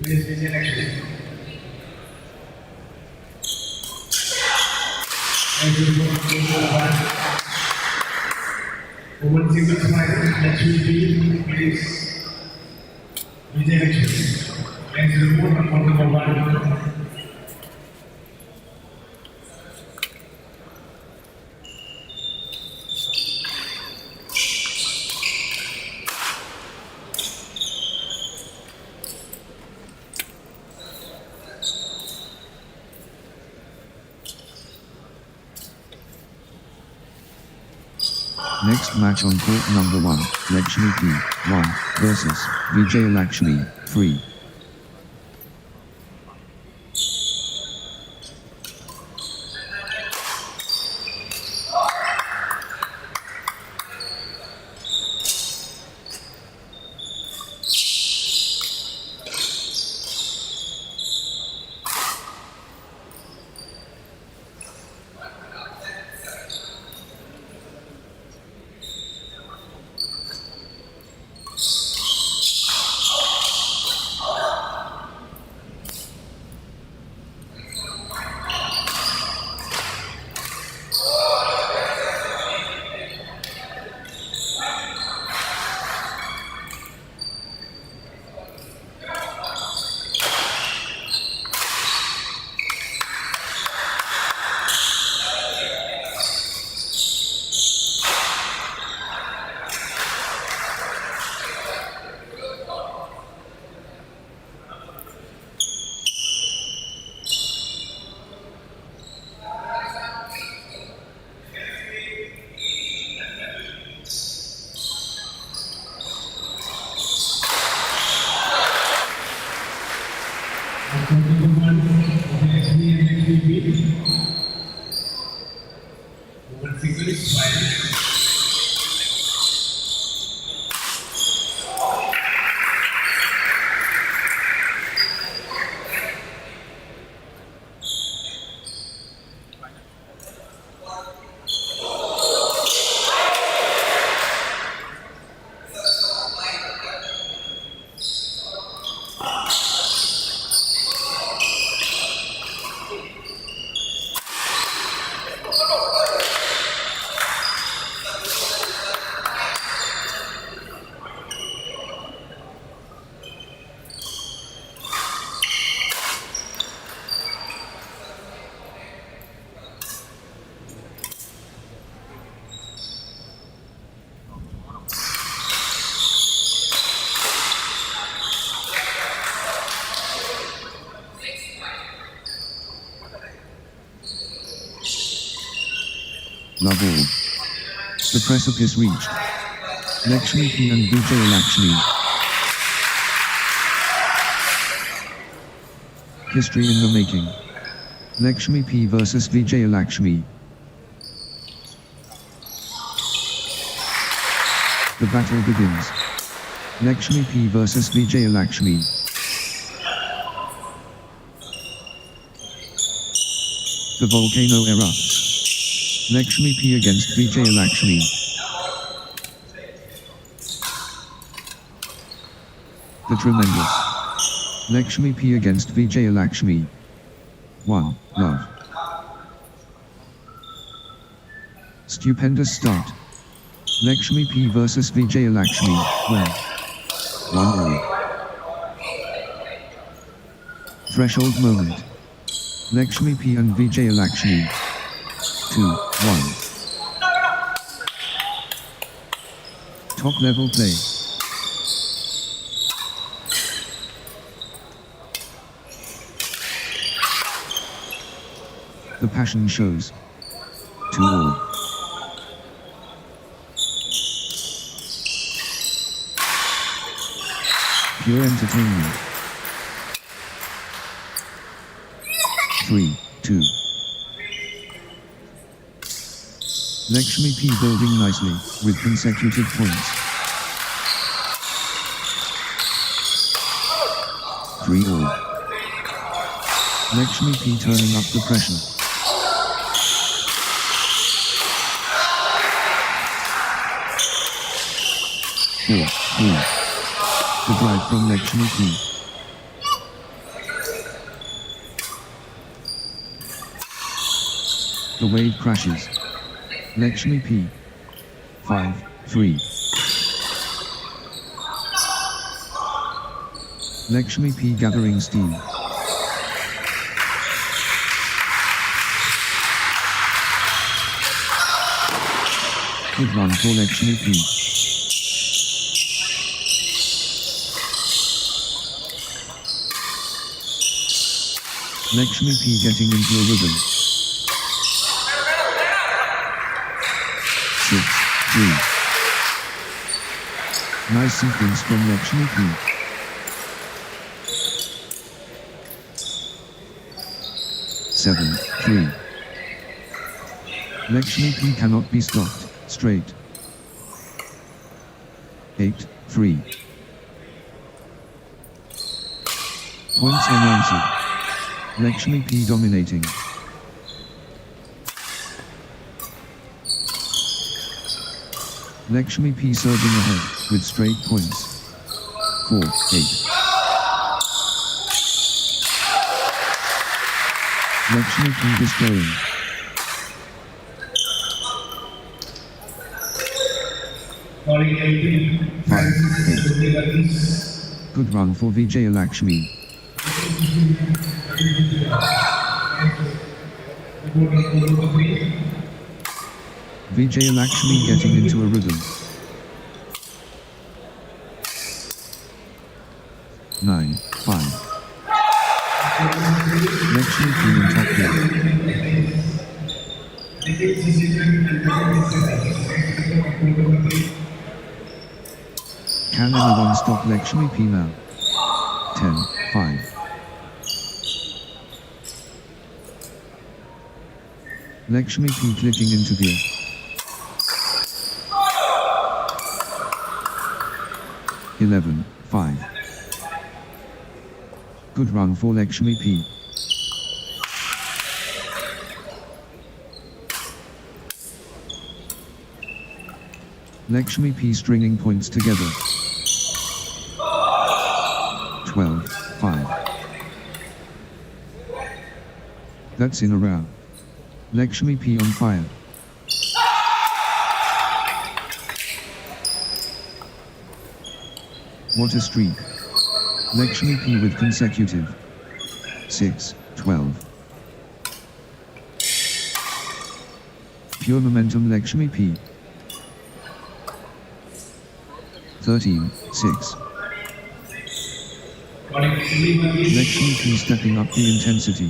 VJ Lexi. Women singles final, Lexi P VJ Lexi. Next report on court number 1. Next match on court number 1, Lexi P 1 versus VJ Lakshmi 3. Love all. The precipice reached. Lexi P and VJ Lakshmi. History in the making. Lexi P versus VJ Lakshmi. The battle begins. Lexi P versus VJ Lakshmi. The volcano erupts. Lexi P against VJ Lakshmi. The tremendous. Lexi P against VJ Lakshmi. 1. Love. Stupendous start. Lexi P versus VJ Lakshmi, where? 1-all. Threshold moment. Lexi P and VJ Lakshmi. 2-1. Top level play. The passion shows. 2-all. Pure entertainment. 3-2. Lakshmi P building nicely, with consecutive points. 3-all. Lakshmi P turning up the pressure. 4-3. The drive from Lexi P. The wave crashes. Lexi P. 5-3. Lexi P gathering steam. Good run for Lexi P. Lexi P getting into a rhythm. 6-3. Nice sequence from Lexi P. 7-3. Lexi P cannot be stopped. Straight. 8-3. Points unanswered. Lexi P dominating. Lexi P surging ahead, with straight points. 4-8. Lexi P destroying. 5-8. Good run for VJ Lakshmi. VJ Lakshmi getting into a rhythm. 9-5. Lexi P in top gear. Can anyone stop Lexi P now? 10-5. Lexi P clicking into gear. 11-5. Good run for Lexi P. Lexi P stringing points together. 12-5. That's in a row. Lexi P on fire. What a streak. Lexi P with consecutive. 6-12. Pure momentum Lexi P. 13-6. Lexi P stepping up the intensity.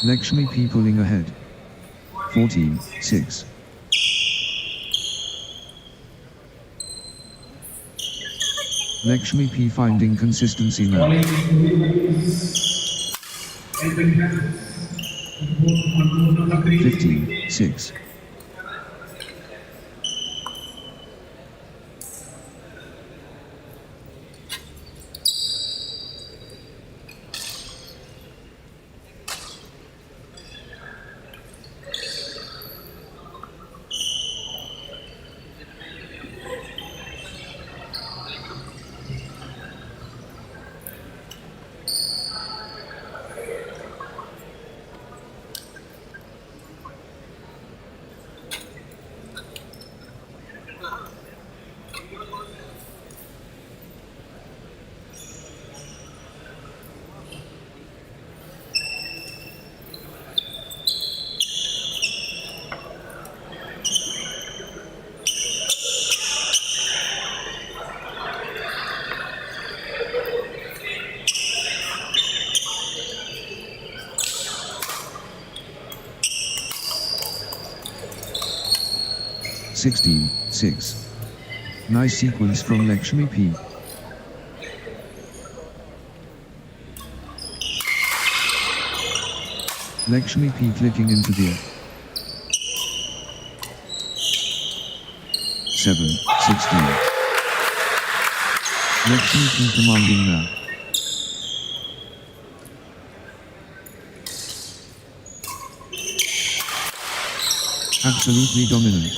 Lexi P pulling ahead. 14-6. Lexi P finding consistency now. 15-6. 16-6. Nice sequence from Lexi P. Lexi P clicking into the 7-16. Lexi P commanding now. Absolutely dominant.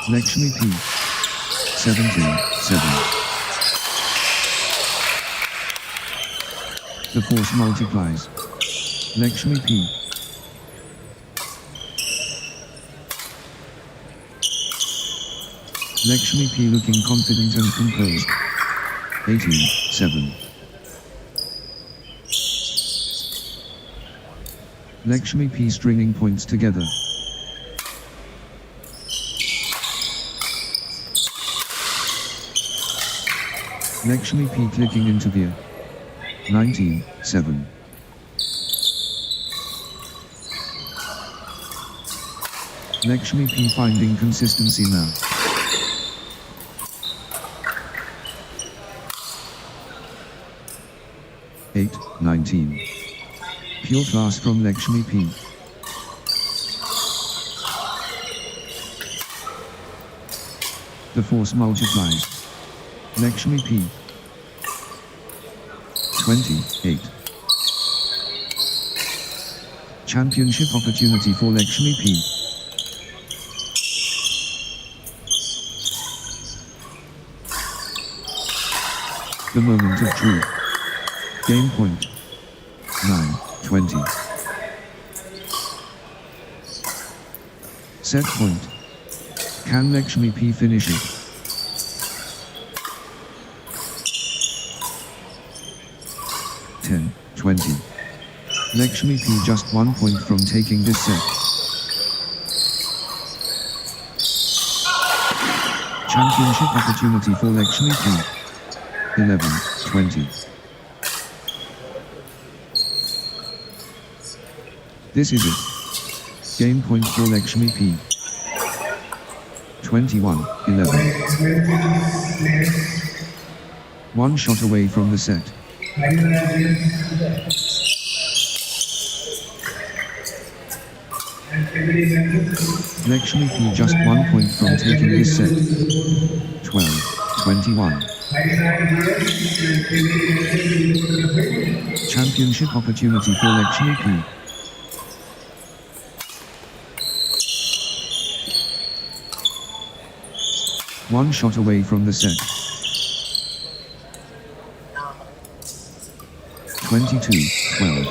Lexi P. 17-7. The force multiplies. Lexi P. Lexi P looking confident and composed. 18-7. Lexi P stringing points together. Lexi P clicking into the 19-7. Lexi P finding consistency now. Eight, 19. Pure class from Lexi P. The force multiplies. Lexi P. 28. Championship opportunity for Lexi P. The moment of truth. Game point. 9-20. Set point. Can Lexi P finish it? Lexi P just 1 point from taking this set. Championship opportunity for Lexi P. 11-20. This is it. Game point for Lexi P. 21-11. 1 shot away from the set. Lexi P just 1 point from taking this set. 12-21. Championship opportunity for Lexi P. One shot away from the set. 22-12.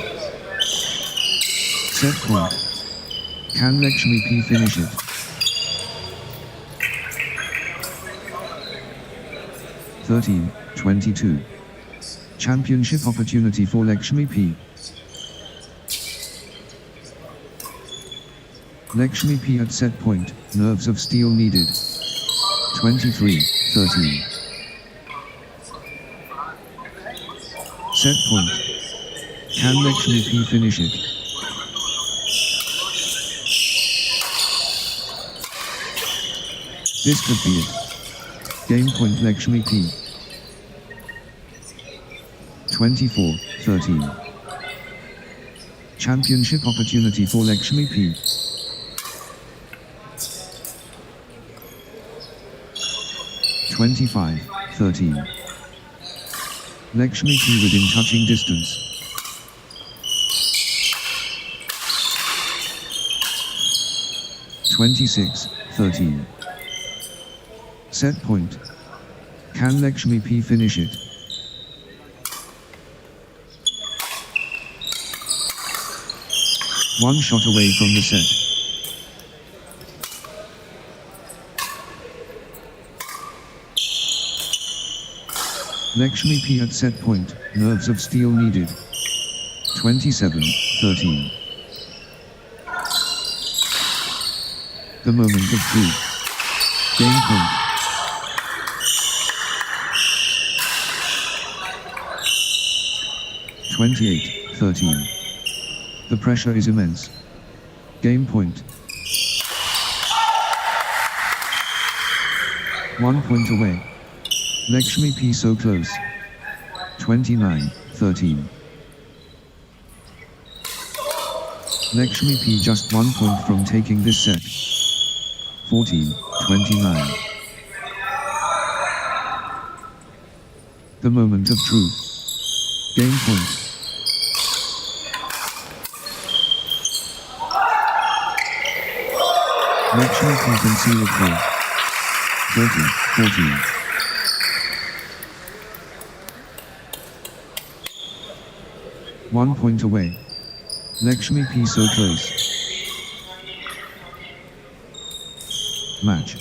Set point. Can Lexi P finish it? (13, 22). Championship opportunity for Lexi P. Lexi P at set point, nerves of steel needed. 23-13. Set point. Can Lexi P finish it? This could be it. Game point Lexi P. 24-13. Championship opportunity for Lexi P. (25-13). Lexi P within touching distance. (26-13). Set point. Can Lexi P finish it? One shot away from the set. Lexi P at set point, nerves of steel needed. 27-13. The moment of truth. Game point. (28-13). The pressure is immense. Game point. 1 point away. Lakshmi P so close. 29-13. Lakshmi P just 1 point from taking this set. 14-29. The moment of truth. Game point. Lakshmi P can seal it for 30-14. One point away. Lakshmi P so close. Match.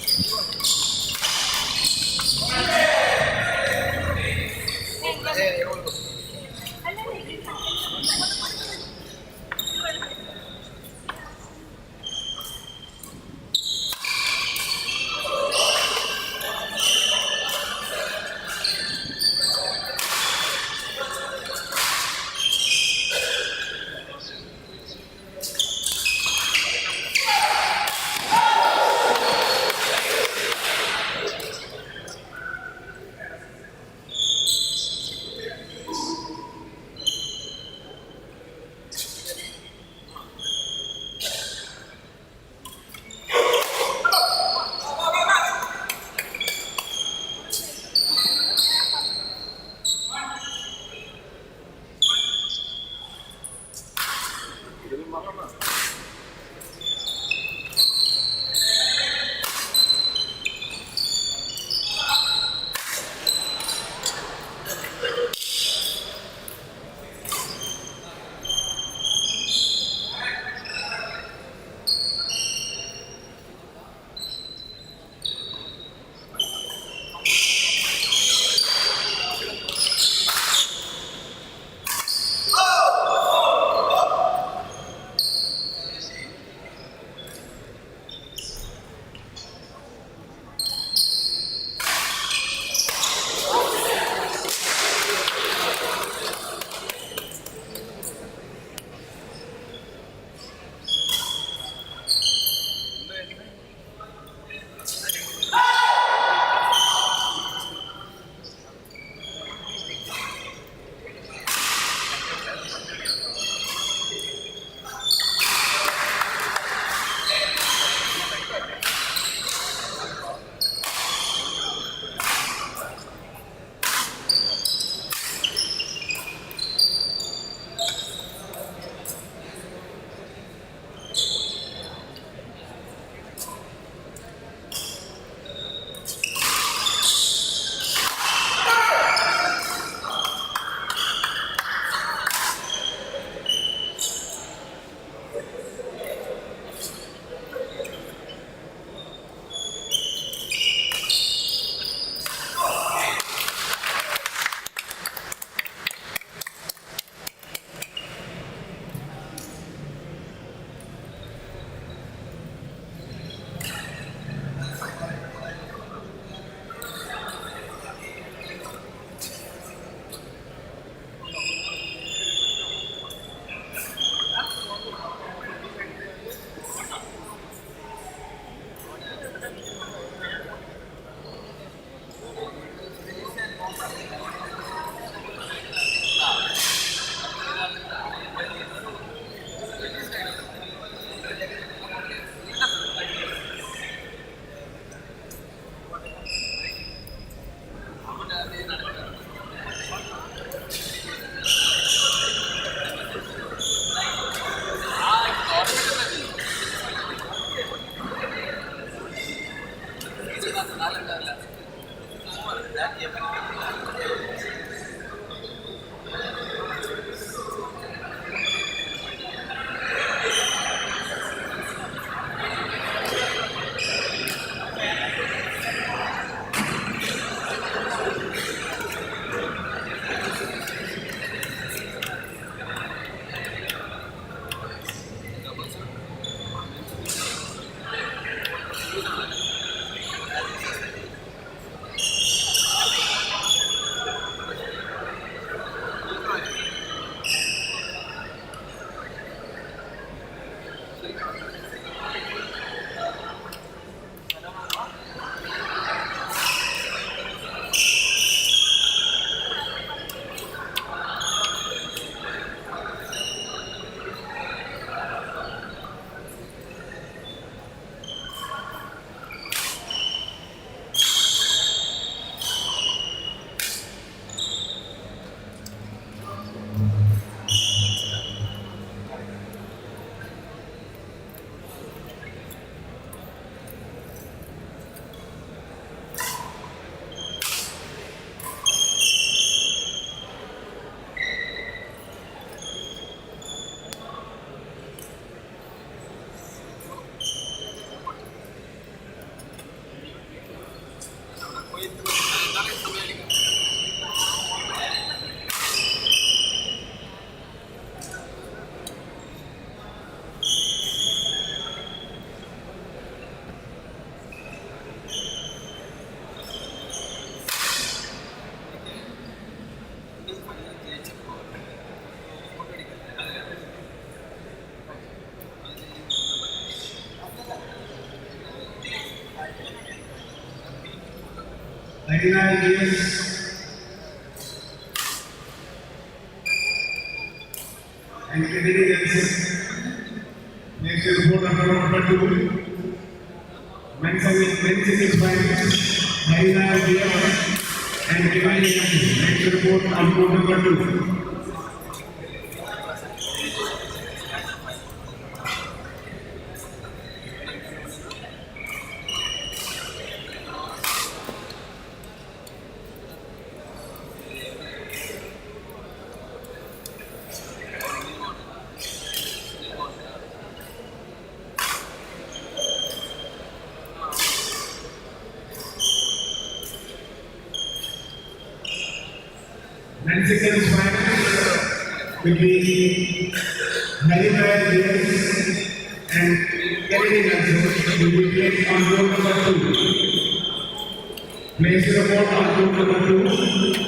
39 years and Kennedy Nelson. Next is board number 2. Men's singles finals, 39 years and Kennedy Nelson. Next report on board number 2. Men's singles finals between 39 years and Kennedy Nelson will be played on board number 2. Place the report on board number 2.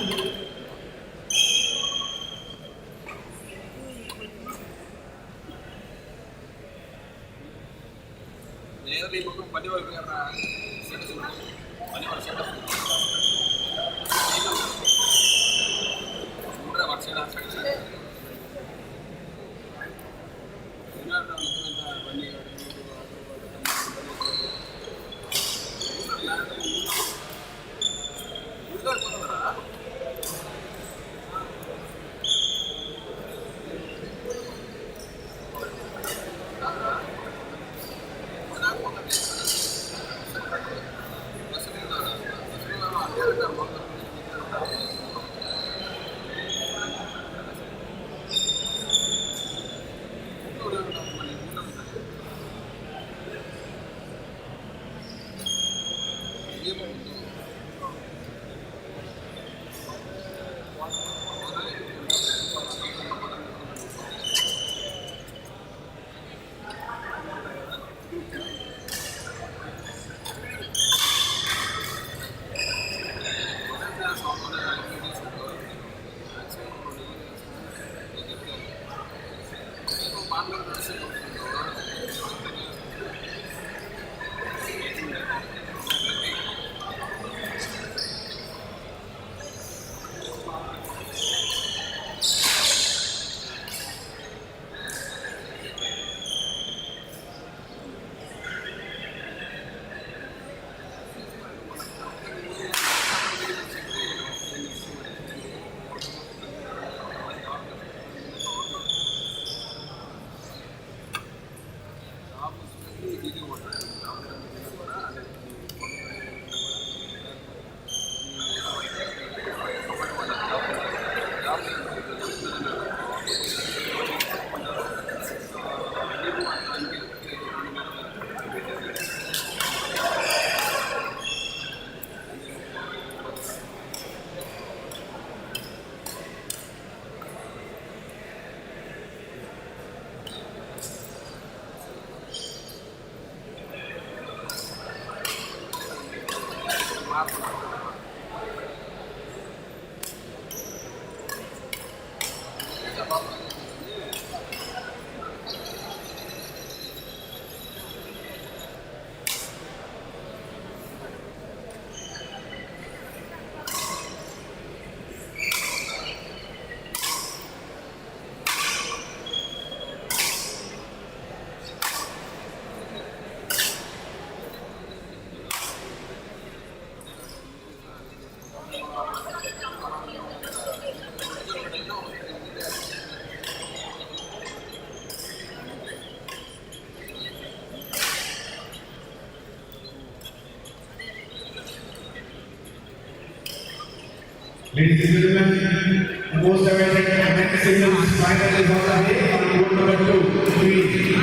Ladies and gentlemen, the most awaited men's singles final is on the way on board number 2 between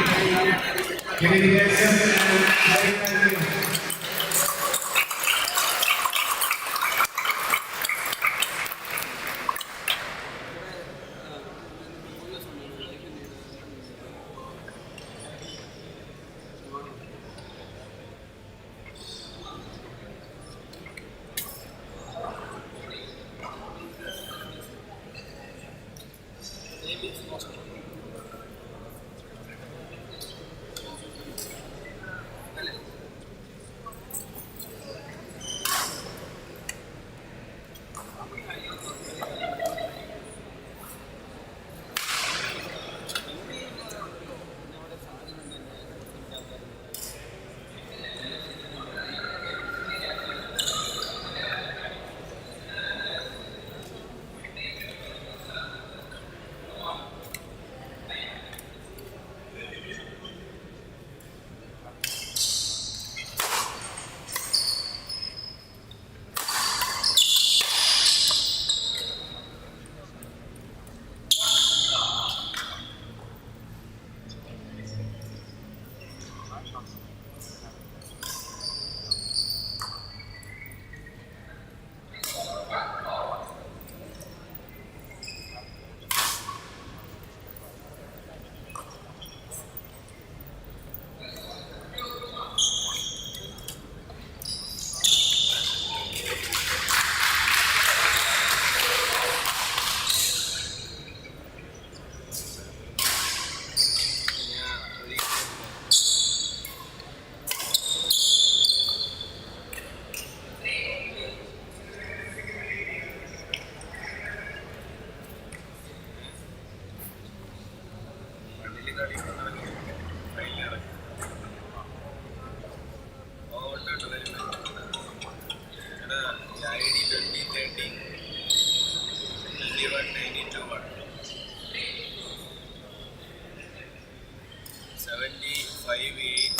Kennedy Nelson and Albin. 75-8.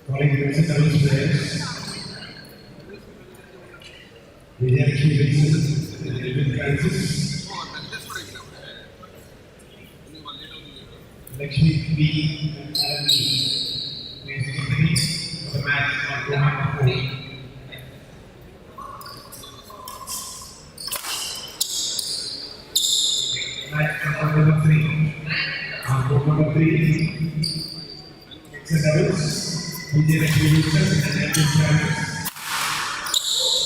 Calling the doubles players. We have key Vincent and Elvin Francis. Lexi P and Albin. Plays company for the match on Mohan 4. Match number 3. On court number 3. It's a doubles. VJ Vincent and Elvin Francis.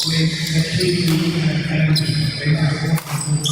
Plays Lexi P and Albin. Plays on court number 3.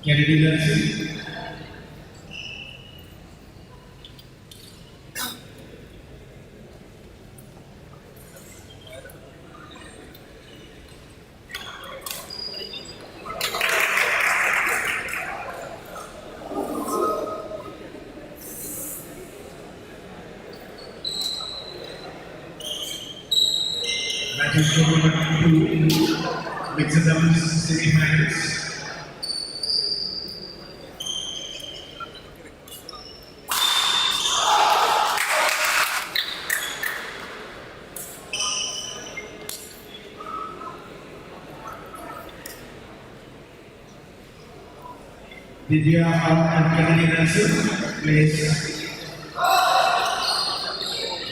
Kennedy Nelson. Matches number 2, mixed doubles semi-finals. Divya and Kennedy Nelson plays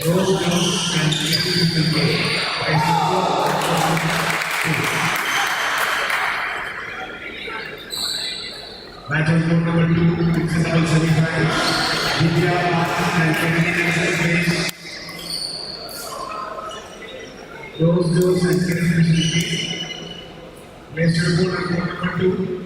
Rose Jones and Lexi P VJ. Match of number 2, mixed doubles semi-finals. Divya and Kennedy Nelson plays Rose Jones and Kennedy Nelson plays number 2.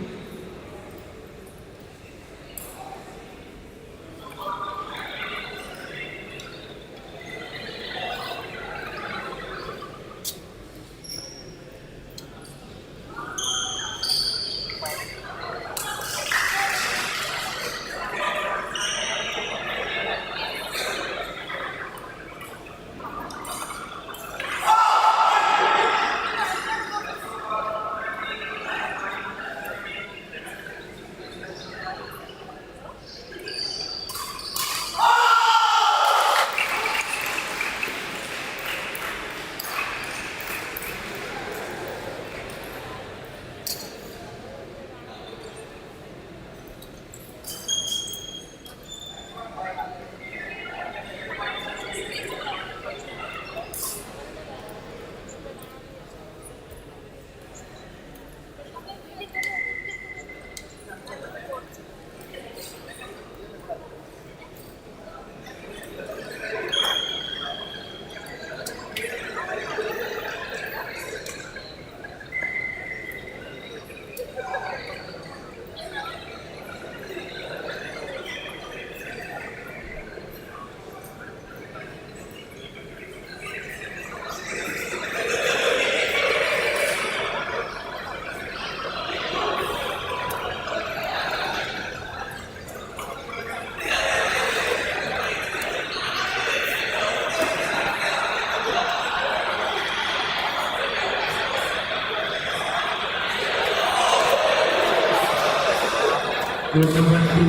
Court number 2,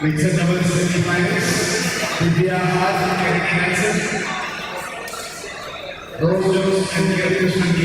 mixed doubles semi-finals. Divya R and Hansen, Rose Jones and Krishna K.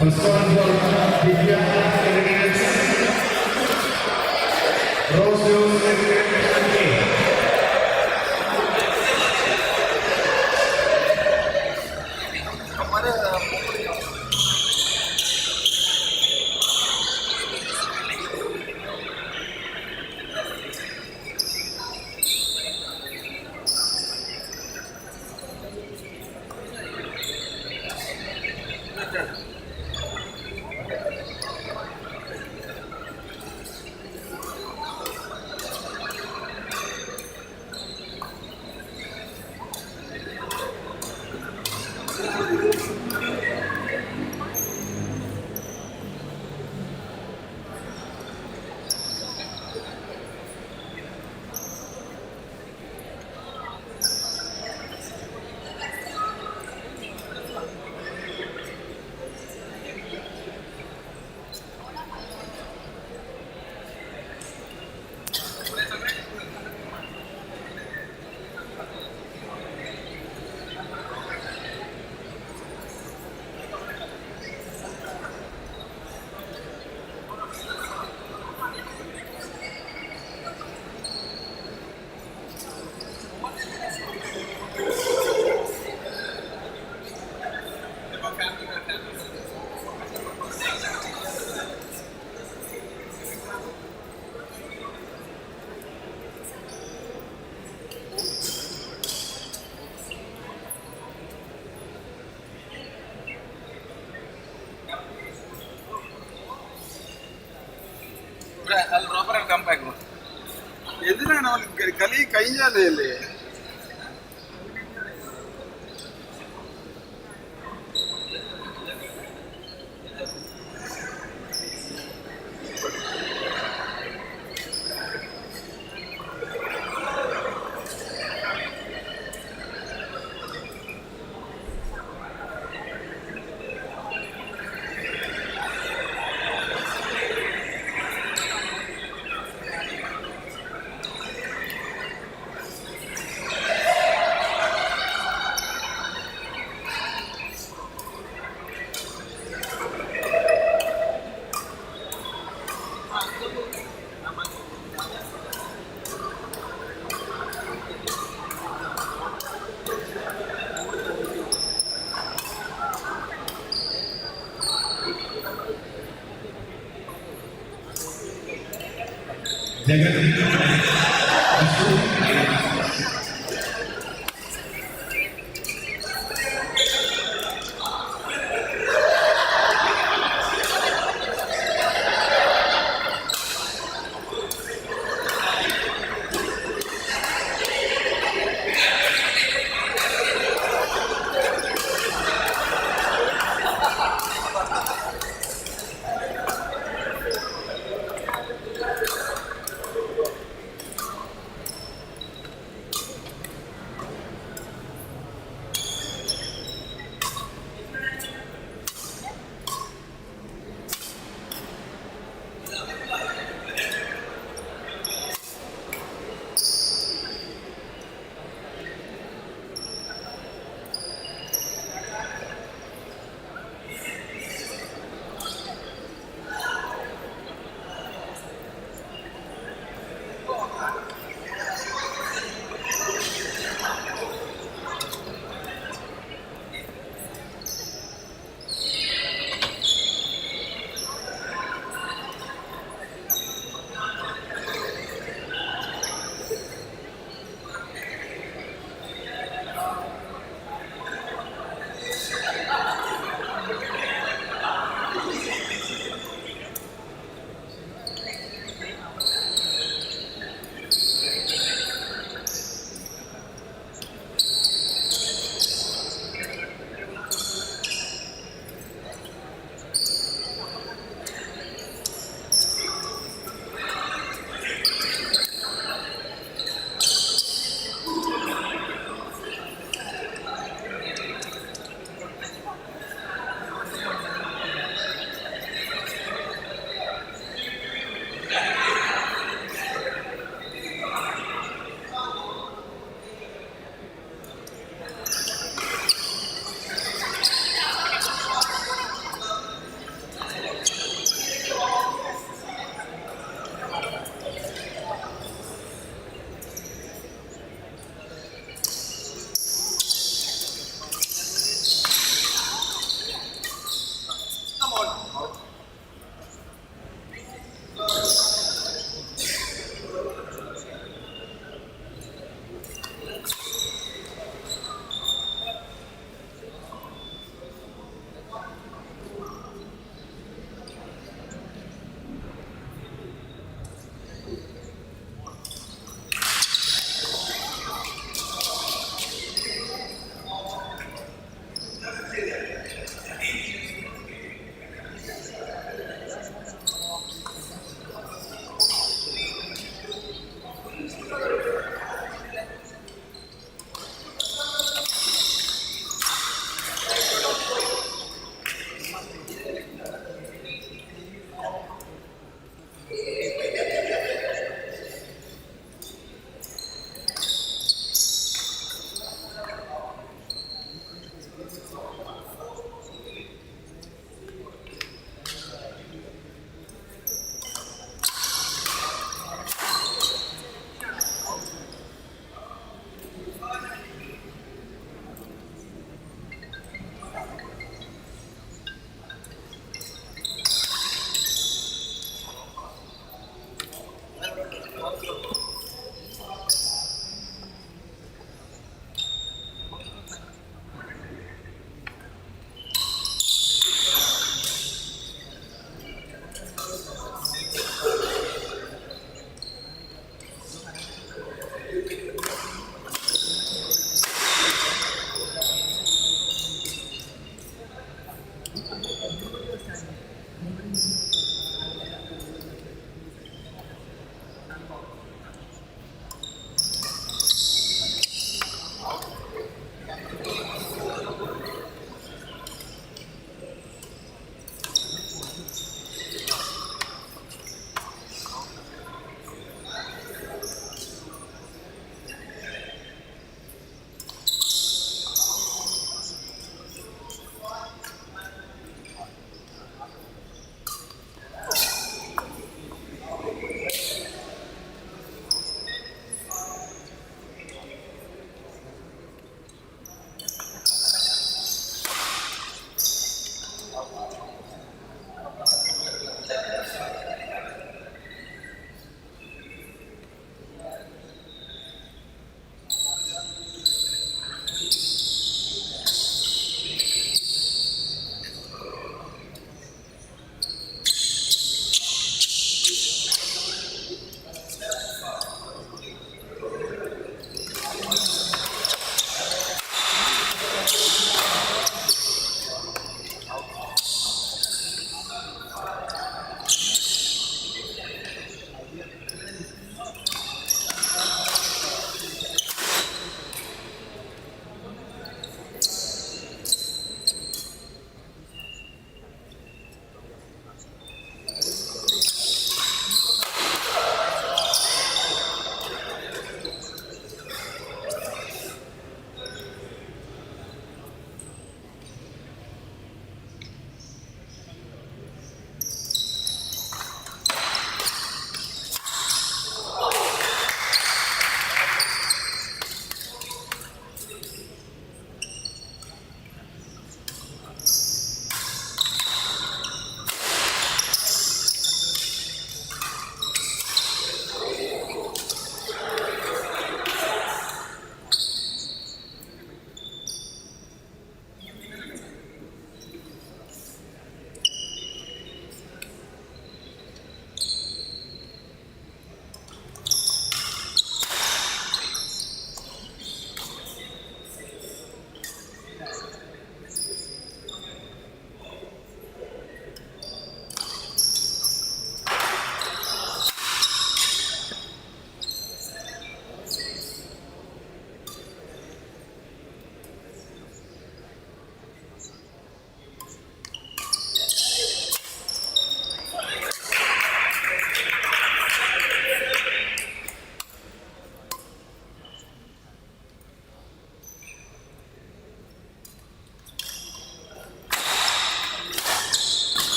First one for Divya and Hansen, Rose Jones and Krishna K. I'll drop her and come back. എന്തിനാണ് അവൻ കളി കഴിഞ്ഞാലേ അല്ലേ?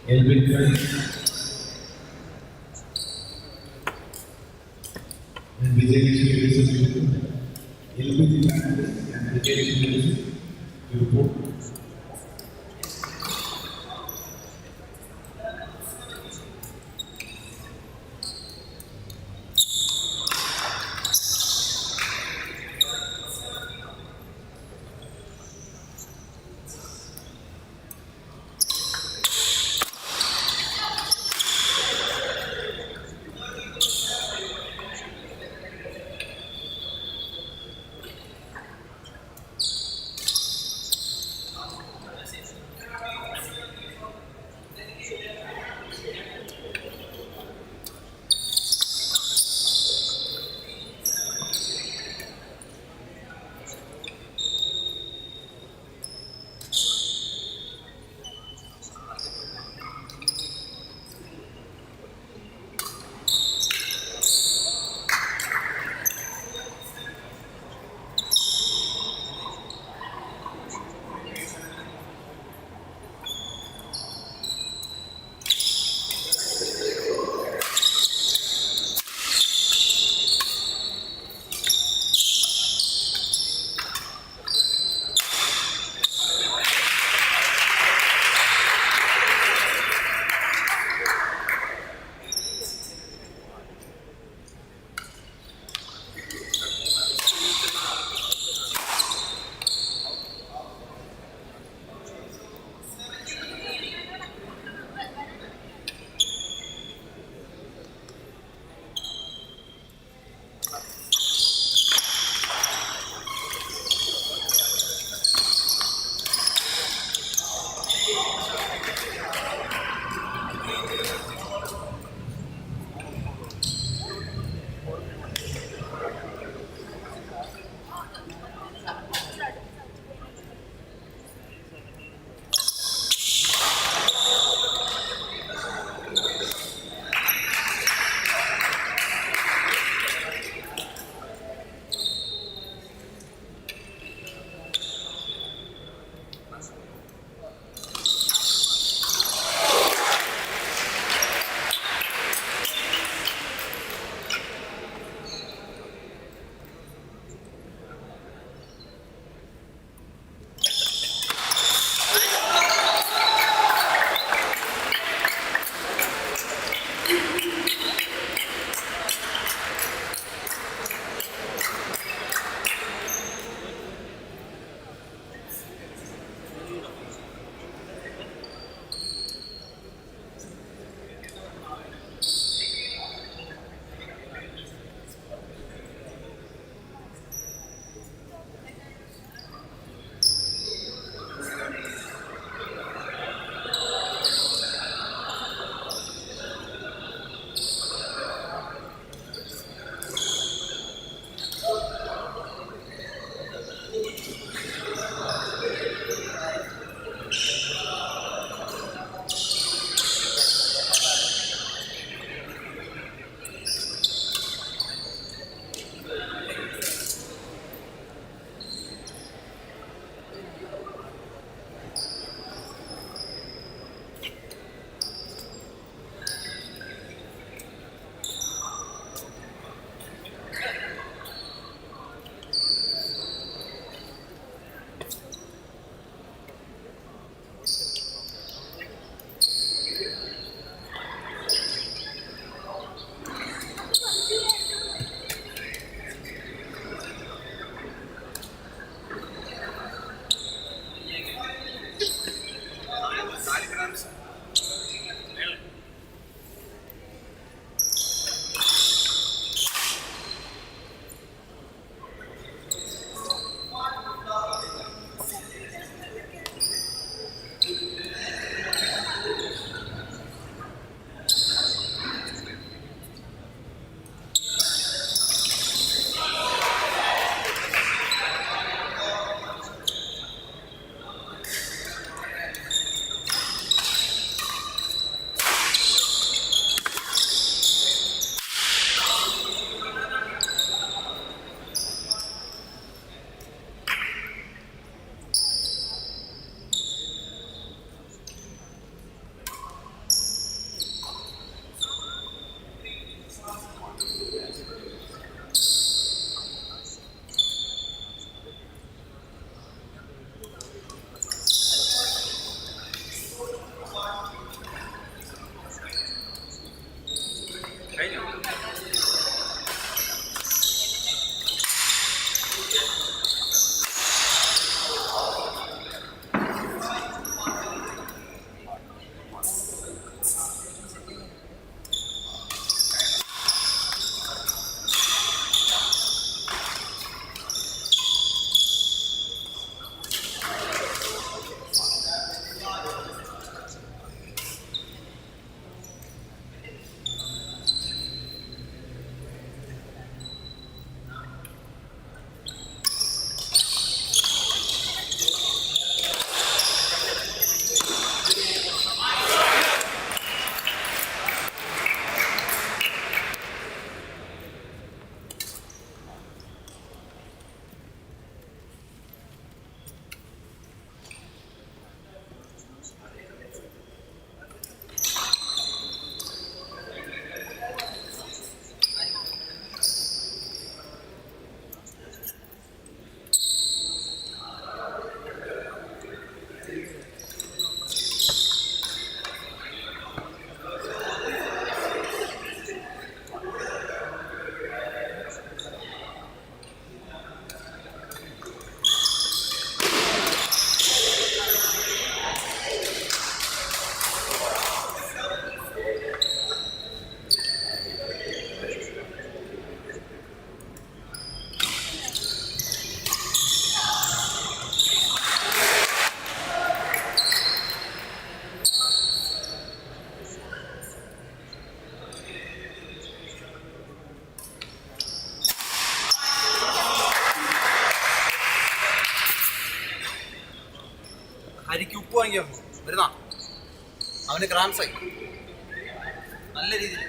Elvin VJ, and VJ Elvin VJ and VJ to report. അരിക്ക് ഉപ്പ് വാങ്ങിയാൽ വരുന്ന അവന് ക്രാംസായി നല്ല രീതിയിൽ.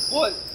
Ball.